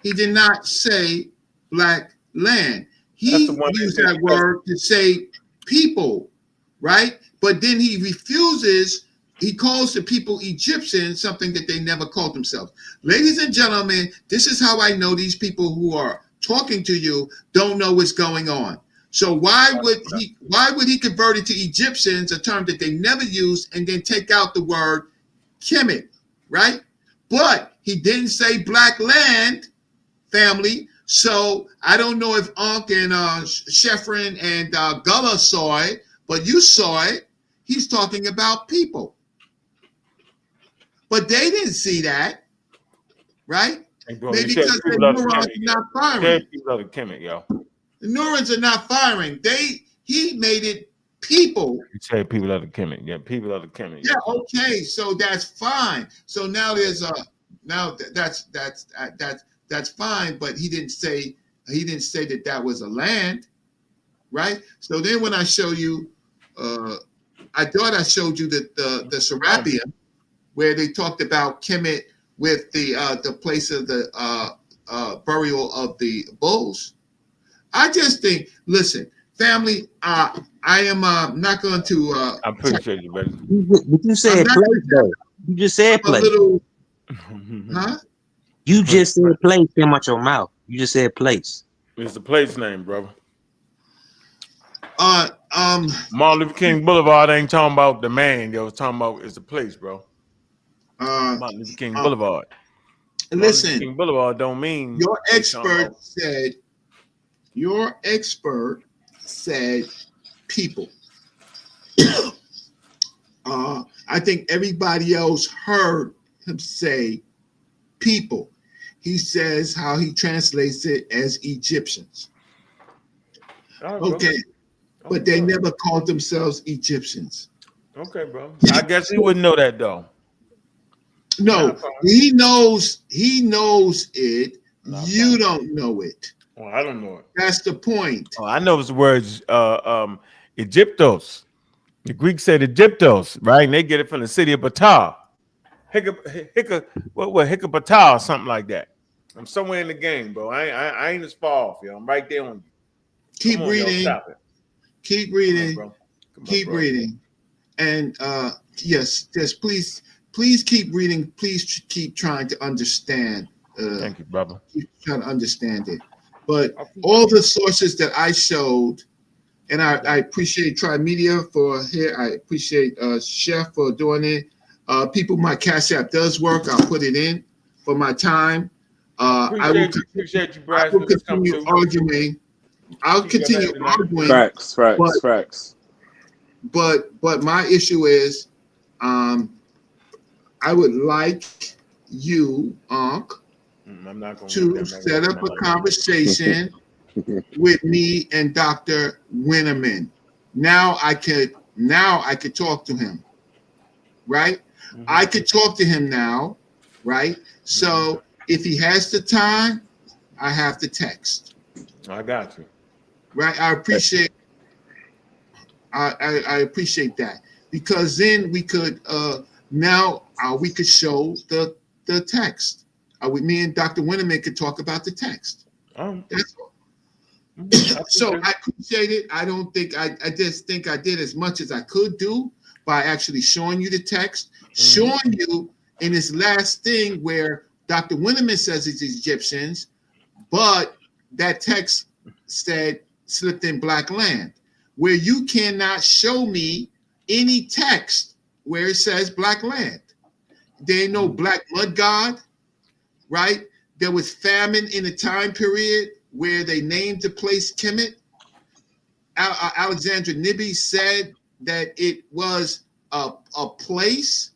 he did not say Black land. He used that word to say people, right? But then he refuses, he calls the people Egyptians, something that they never called themselves. Ladies and gentlemen, this is how I know these people who are talking to you don't know what's going on. So why would he convert it to Egyptians, a term that they never used, and then take out the word Kemet, right? But he didn't say Black land, family. So I don't know if Unc and Sheffrin and Gullah saw it, but you saw it. He's talking about people. But they didn't see that, right? Hey, bro, maybe because the neurons are not firing. The neurons are not firing. He made it people. You say people of the Kemet. Yeah, people of the Kemet. Yeah, okay. So that's fine. So now there's that's fine, but he didn't say that was a land, right? So then when I show you, I thought I showed you the Serapeum, where they talked about Kemet with the place of the burial of the bulls. I just think, listen, family, I am not going to. I appreciate you, buddy. But you said place, though. You just said place. Huh? You just said place came out your mouth. You just said place. It's the place name, brother. Martin Luther King Boulevard ain't talking about the man. Yo, it's talking about it's the place, bro. Martin Luther King Boulevard. Listen, Martin Luther King Boulevard don't mean your expert said. Your expert said people. I think everybody else heard him say people. He says how he translates it as Egyptians. Okay. But they never called themselves Egyptians. Okay, bro. I guess he wouldn't know that though. No, he knows it. You don't know it. Well, I don't know it. That's the point. Oh, I know the words Egyptos. The Greeks said Egyptos, right? And they get it from the city of Ptah. Hickapatah or something like that. I'm somewhere in the game, bro. I ain't as far off, yo. I'm right there on you. Keep reading. Keep reading. Keep reading. And yes, just please keep reading. Please keep trying to understand. Thank you, brother. Keep trying to understand it. But all the sources that I showed, and I appreciate Tri-Media for here. I appreciate Chef for doing it. People, my Cash App does work. I'll put it in for my time. I will continue arguing. I'll continue arguing. Facts. But my issue is, I would like you, Unc, to set up a conversation with me and Dr. Winneman. Now I could talk to him, right? I could talk to him now, right? So if he has the time, I have to text. I got you. Right? I appreciate that, because then we could we could show the text. Me and Dr. Winneman could talk about the text. That's all. So I appreciate it. I don't think I just think I did as much as I could do by actually showing you the text, showing you in this last thing where Dr. Winneman says it's Egyptians, but that text said slipped in black land, where you cannot show me any text where it says black land. There ain't no black mud god, right? There was famine in the time period where they named the place Kemet. Alexandra Nibby said that it was a place,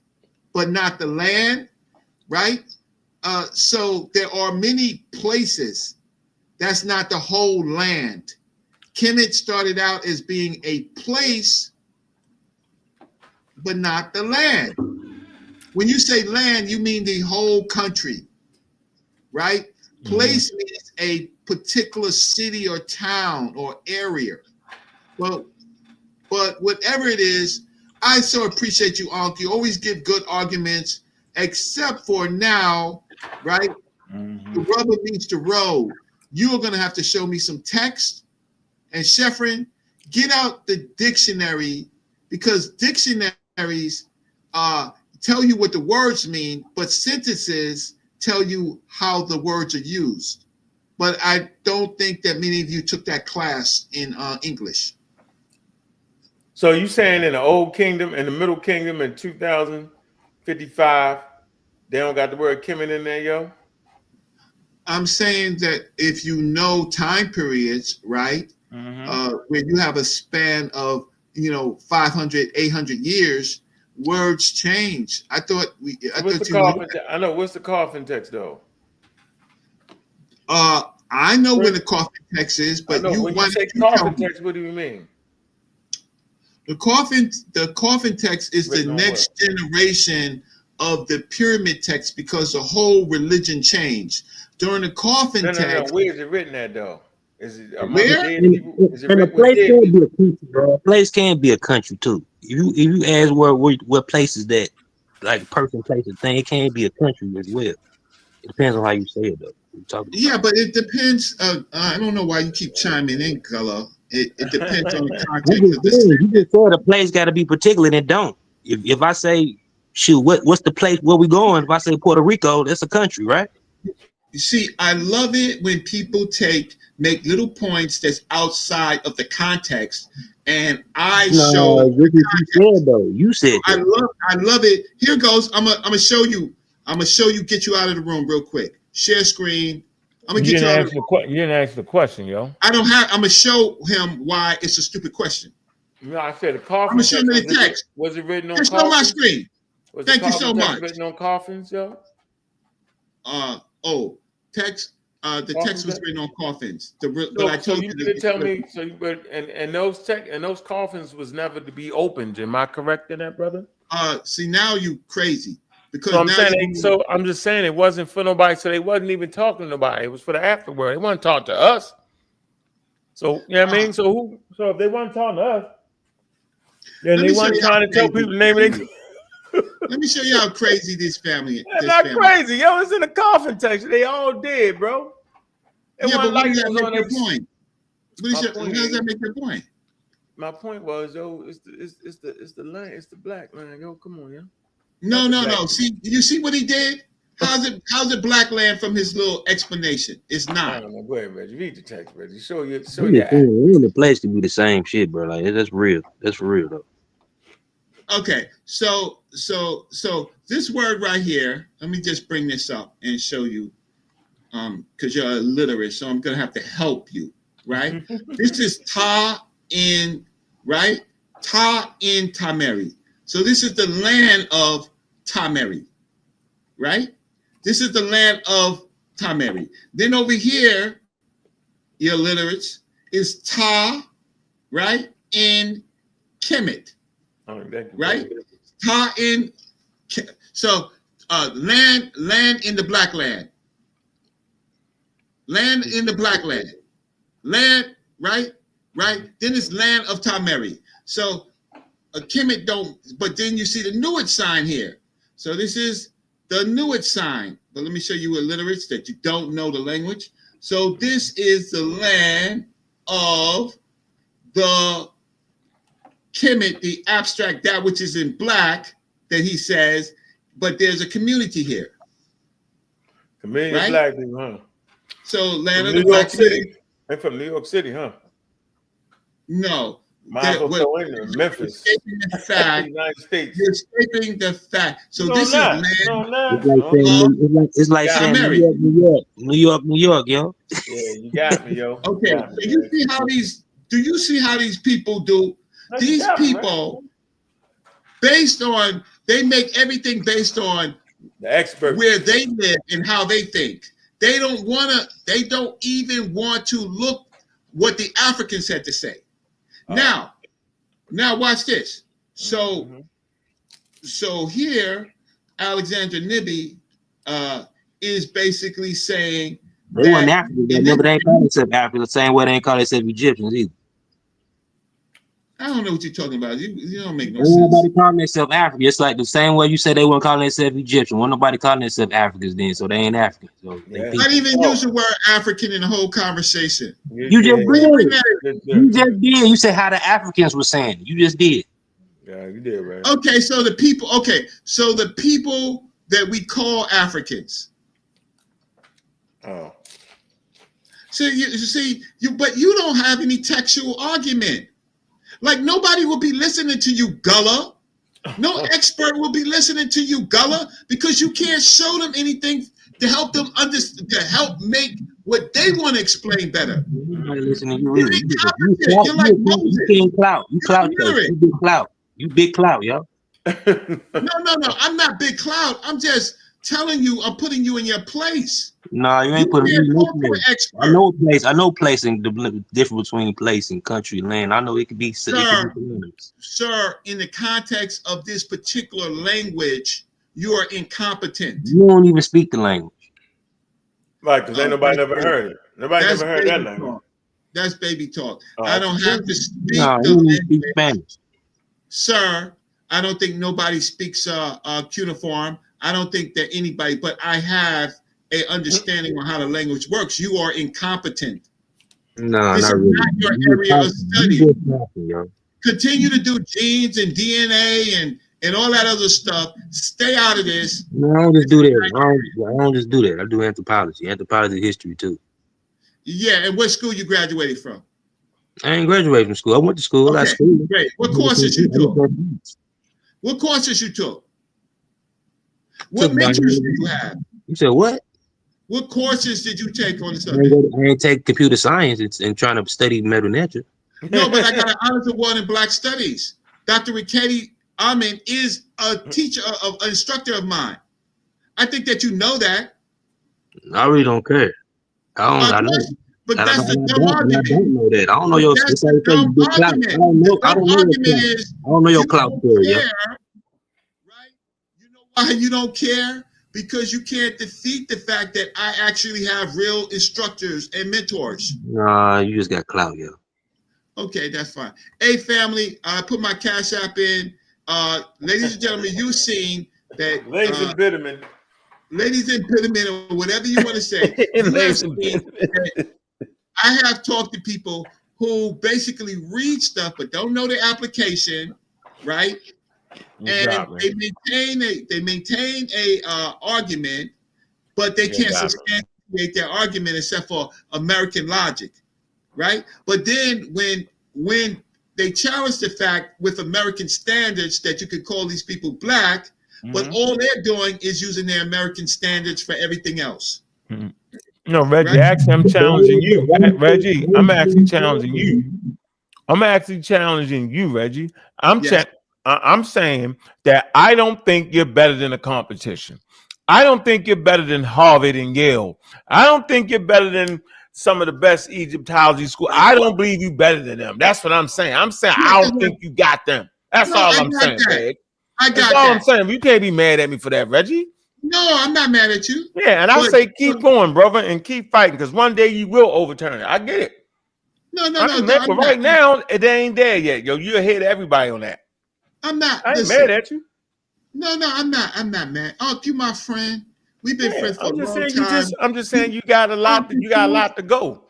but not the land, right? So there are many places. That's not the whole land. Kemet started out as being a place, but not the land. When you say land, you mean the whole country, right? Place means a particular city or town or area. Well, but whatever it is, I so appreciate you, Unc. You always give good arguments, except for now, right? The rubber meets the road. You are going to have to show me some text. And Sheffrin, get out the dictionary, because dictionaries tell you what the words mean, but sentences tell you how the words are used. But I don't think that many of you took that class in English. So you saying in the Old Kingdom, in the Middle Kingdom in 2055, they don't got the word Kemet in there, yo? I'm saying that if you know time periods, right, where you have a span of 500, 800 years, words change. I thought I know. What's the coffin text though? I know when the coffin text is, but when you say coffin text, what do you mean? The coffin text is the next generation of the pyramid text, because the whole religion changed during the coffin text. No. Where is it written at though? Is it where? And a place can be a country, bro. A place can be a country too. If you ask what place is that, like person, place, and thing. It can be a country as well. It depends on how you say it, though. Yeah, but it depends. I don't know why you keep chiming in, Gullah. It depends on the context of this. You just said a place got to be particular, and it don't. If I say, shoot, what's the place where we going? If I say Puerto Rico, that's a country, right? You see, I love it when people make little points that's outside of the context, and I show. What you said though? You said that. I love it. Here goes. I'm gonna show you. Get you out of the room real quick. Share screen. I'm gonna get you out of the room. You didn't ask the question, yo. I'm gonna show him why it's a stupid question. No, I said the coffin. I'm gonna show him the text. Was it written on coffins? coffins? On my screen. Thank you so much. Written on coffins, yo. Text. The text was written on coffins. So you didn't tell me. And those coffins was never to be opened. Am I correct in that, brother? See, now you crazy because I'm just saying it wasn't for nobody. So they wasn't even talking to nobody. It was for the afterword. They wasn't talking to us. So you know what I mean. So if they weren't talking to us, then they weren't trying to tell people the name of their. Let me show you how crazy this family. That's not crazy, yo. It's in the coffin text. They all dead, bro. Yeah, but what does that make your point? How does that make your point? My point was, yo, it's the land, it's the black land, yo. Come on, yo. No. See, you see what he did? How's it black land from his little explanation? It's not. I don't know. Go ahead, Reggie. Read the text, Reggie. Show you. The place to be the same shit, bro. Like that's real. That's for real though. Okay, so this word right here, let me just bring this up and show you, because you're illiterate, so I'm gonna have to help you, right? This is Ta-in, right? Ta-in Tameri. So this is the land of Tameri, right? This is the land of Tameri. Then over here, you illiterates, is Ta, right? In Kemet. Right? Ta-in. So land in the black land. Land in the black land. Land, right? Then it's land of Tameri. So Kemet don't, but then you see the Nuit sign here. So this is the Nuit sign. But let me show you illiterates that you don't know the language. So this is the land of the Kemet, the abstract, that which is in black, that he says, but there's a community here. Community of black people, huh? So land of New the black York City. They're from New York City, huh? No. Memphis. You're escaping the fact. United States. You're escaping the fact. So No, this is not. land. It's like saying New York, yo. Yeah, you got me, yo. Okay, so you see how do you see how these people do? These people, they make everything based on the expert, where they live and how they think. They don't even want to look what the Africans had to say. Now watch this. So here, Alexandra Nibby is basically saying they weren't Africans. They ain't call themselves Africans the same way they ain't call themselves Egyptians either. I don't know what you're talking about. You don't make no sense. Nobody calling themselves African. It's like the same way you said they weren't calling themselves Egyptian. Wasn't nobody calling themselves Africans then, so they ain't African. So not even use the word African in the whole conversation. You just did. You just did. You said how the Africans were saying. You just did. Yeah, you did, right? Okay, so the people that we call Africans. Oh. So but you don't have any textual argument. Like nobody will be listening to you, Gullah. No expert will be listening to you, Gullah, because you can't show them anything to help them understand, to help make what they want to explain better. Listening, you're like Moses. You clout. You clout. You big clout. You big clout, yo. No. I'm not big clout. I'm just telling you. I'm putting you in your place. No, you ain't putting me in your place. I know place. I know place and the difference between place and country and land. I know it could be. Sir, in the context of this particular language, you are incompetent. You don't even speak the language. Right, because ain't nobody never heard it. Nobody never heard that language. That's baby talk. I don't have to speak the language. Sir, I don't think nobody speaks cuneiform. I don't think that anybody, but I have a understanding on how the language works. You are incompetent. No, This not is really. not your area of study. Continue to do genes and DNA and all that other stuff. Stay out of this. No, I don't just do that. I don't just do that. I do anthropology. Anthropology history too. Yeah, and what school you graduated from? I ain't graduated from school. I went to school. Okay, I school. great. What courses you took? What courses you took? What mentors do you have? You said what? What courses did you take on the I subject? ain't take computer science and trying to study metal nature. No, but I got an honors award in Black Studies. Dr. Rikedi Amin is a teacher, an instructor of mine. I think that you know that. I really don't care. I don't. But that's the dumb I argument. don't know that. I don't know your. That's the dumb argument. I don't know your clout story. Yeah. Right? You know why you don't care? Because you can't defeat the fact that I actually have real instructors and mentors. Nah, you just got clout, yo. Okay, that's fine. Hey, family, I put my Cash App in. Ladies and gentlemen, you've seen that. Ladies and Bitterman. Ladies and Bitterman, or whatever you want to say. I have talked to people who basically read stuff but don't know the application, right? And they maintain a argument, but they can't substantiate their argument except for American logic, right? But then when they challenge the fact with American standards that you could call these people black, but all they're doing is using their American standards for everything else. No, Reggie, actually, I'm challenging you. Reggie, I'm actually challenging you. Reggie. I'm saying that I don't think you're better than the competition. I don't think you're better than Harvard and Yale. I don't think you're better than some of the best Egyptology schools. I don't believe you better than them. That's what I'm saying. I don't think you got them. That's all I'm saying, Greg. That's all I'm saying. You can't be mad at me for that, Reggie. No, I'm not mad at you. Yeah, and I say keep going, brother, and keep fighting, because one day you will overturn it. I get it. No. But right now, it ain't there yet, yo. You're ahead of everybody on that. I'm not. I ain't mad at you. No, I'm not. I'm not mad. Oh, you my friend. We've been friends for a long time. I'm just saying you got a lot. You got a lot to go.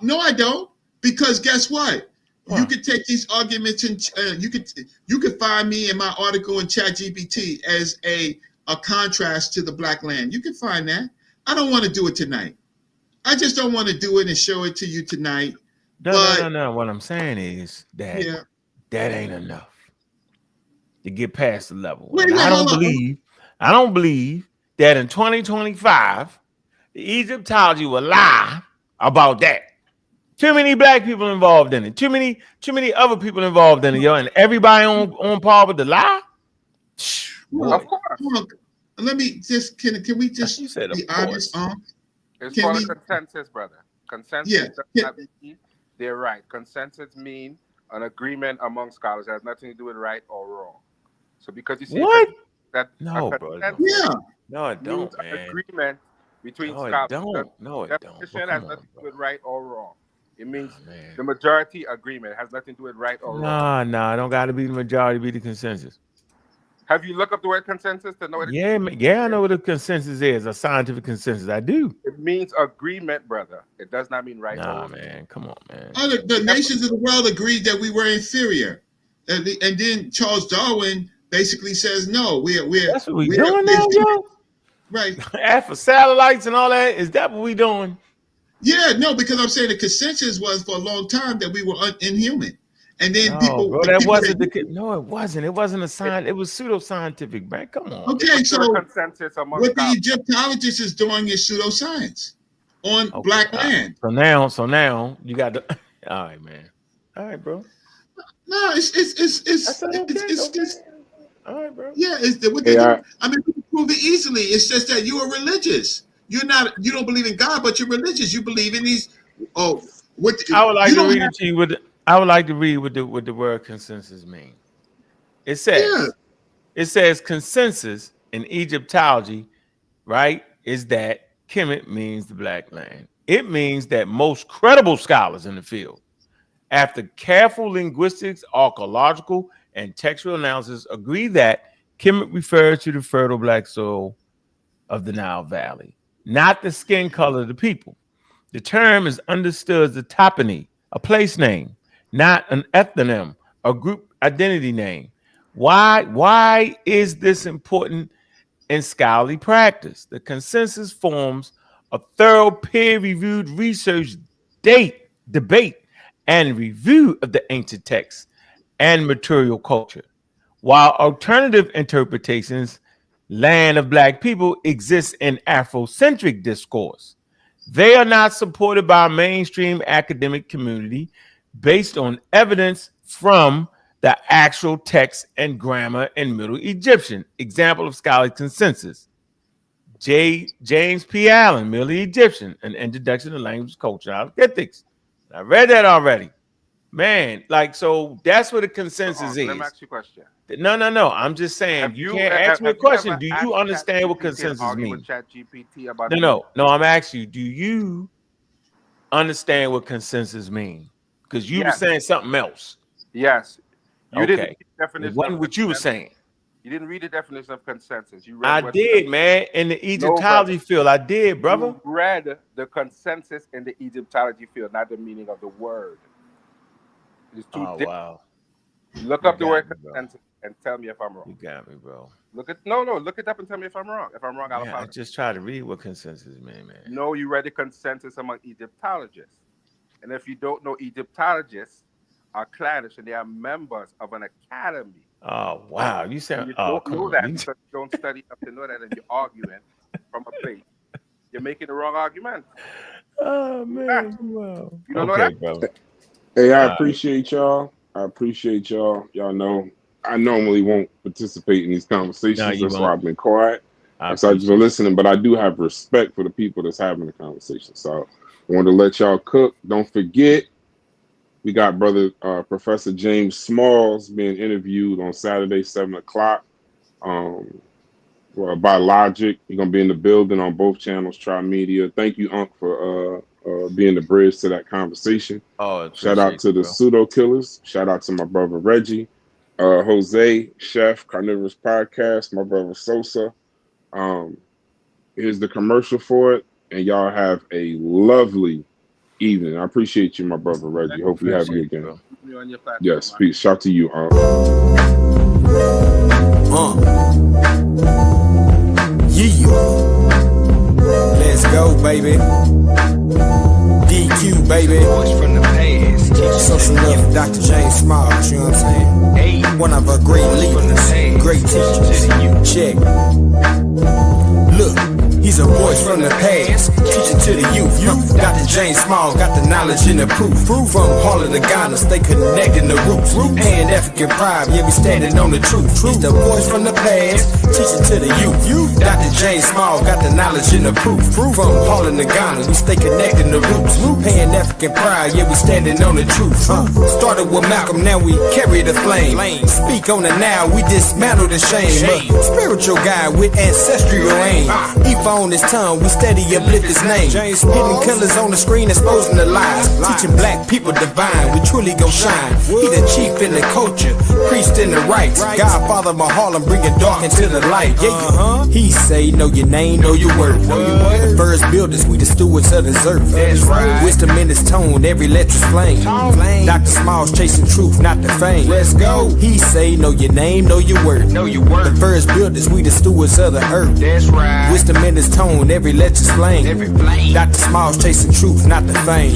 No, I don't. Because guess what? You could take these arguments and you could find me in my article in ChatGPT as a contrast to the black land. You can find that. I don't want to do it tonight. I just don't want to do it and show it to you tonight. No. What I'm saying is that that ain't enough to get past the level. I don't believe that in 2025 the Egyptology will lie about that. Too many black people involved in it. Too many other people involved in it, yo. And everybody on par with the lie. Of course. Let me just can we just be honest? It's called a consensus, brother. Consensus does not mean they're right. Consensus mean an agreement among scholars. It has nothing to do with right or wrong. So because you see that no, bro. No, it don't, man. An agreement between scholars. No, it don't. Definition has nothing to do with right or wrong. It means the majority agreement. It has nothing to do with right or wrong. Nah, it don't got to be the majority, be the consensus. Have you looked up the word consensus to know what I know what a consensus is, a scientific consensus. I do. It means agreement, brother. It does not mean right. Nah, man, come on, man. The nations of the world agreed that we were inferior. And then Charles Darwin basically says, no, that's what we doing now, yo? Right. For satellites and all that, is that what we doing? Yeah, no, because I'm saying the consensus was for a long time that we were inhuman. And then no, people, bro, that wasn't it wasn't. It wasn't a science. It was pseudoscientific, man. Come on. Okay, so what the Egyptologist is doing is pseudoscience on black land. So now you got the. All right, man. All right, bro. No, it's all right, bro. Yeah, I mean, we can prove it easily. It's just that you are religious. You don't believe in God, but you're religious. You believe in these. I would like to read it to you with. I would like to read what the word consensus means. It says consensus in Egyptology, right, is that Kemet means the black land. It means that most credible scholars in the field, after careful linguistics, archaeological, and textual analysis agree that Kemet refers to the fertile black soil of the Nile Valley, not the skin color of the people. The term is understood as a topony, a place name, not an ethnonym, a group identity name. Why is this important in scholarly practice? The consensus forms a thorough peer-reviewed research debate, and review of the ancient texts and material culture. While alternative interpretations, land of black people, exists in Afrocentric discourse, they are not supported by a mainstream academic community based on evidence from the actual text and grammar in Middle Egyptian. Example of scholarly consensus. James P. Allen, Middle Egyptian, An Introduction to Language, Culture, and Ethics. I read that already. Man, like, so that's what the consensus is. Let me ask you a question. No. I'm just saying, you can't ask me a question. Do you understand what consensus means? No. I'm asking you, do you understand what consensus means? Because you were saying something else. Yes. You didn't read the definition. It wasn't what you were saying. You didn't read the definition of consensus. You I read did, man. In the Egyptology field, I did, brother. You read the consensus in the Egyptology field, not the meaning of the word. It's too different. Wow. Look up the word consensus and tell me if I'm wrong. You got me, bro. Look it up and tell me if I'm wrong. If I'm wrong, I'll I just try to read what consensus mean, man. No, you read the consensus among Egyptologists. And if you don't know, Egyptologists are clannish and they are members of an academy. Oh, wow. You said, you don't know that because you don't study enough to know that, and you're arguing from a place. You're making the wrong argument. Oh, man. Wow. You don't know that? Bro. Hey, I appreciate y'all. Y'all know I normally won't participate in these conversations. That's why I've been quiet. I've just been listening, but I do have respect for the people that's having the conversation. So I wanted to let y'all cook. Don't forget, we got brother Professor James Smalls being interviewed on Saturday, 7 o'clock. By Logic. You're gonna be in the building on both channels, Tri Media. Thank you, Unc, for being the bridge to that conversation. Shout out to the Pseudo Killers. Shout out to my brother Reggie, Jose, Chef, Carnivorous Podcast, my brother Sosa. Here's the commercial for it, and y'all have a lovely evening. I appreciate you, my brother Reggie. Hope we have you again. Yes, peace. Shout to you, Let's go, baby. DQ, baby. From the past. Social love, Dr. James Smalls, you know what I'm saying? One of our great leaders, great teachers. Check. Look. He's a voice from the past, teaching to the youth. Dr. James Small got the knowledge and the proof. From Harlem to Ghana, stay connecting the roots. Pan African pride, yeah, we standing on the truth. He's the voice from the past, teaching to the youth. Dr. James Small got the knowledge and the proof. From Harlem to Ghana, we stay connecting the roots. Pan African pride, yeah, we standing on the truth. Started with Malcolm, now we carry the flame. Speak on it now, we dismantle the shame. Spiritual guy with ancestral aim. On his tongue, we steady uplift his name. Hidden colors on the screen, exposing the lies. Teaching black people divine, we truly gon' shine. He the chief in the culture, priest in the rights. Godfather of Harlem, bringing dark into the light. He say, know your name, know your worth. The first builders, we the stewards of this earth. Wisdom in his tone, every letter's flame. Dr. Smalls chasing truth, not the fame. Let's go. He say, know your name, know your worth. The first builders, we the stewards of the earth. That's right. Wisdom in his tone, every letter's flame. Dr. Smalls chasing truth, not the fame.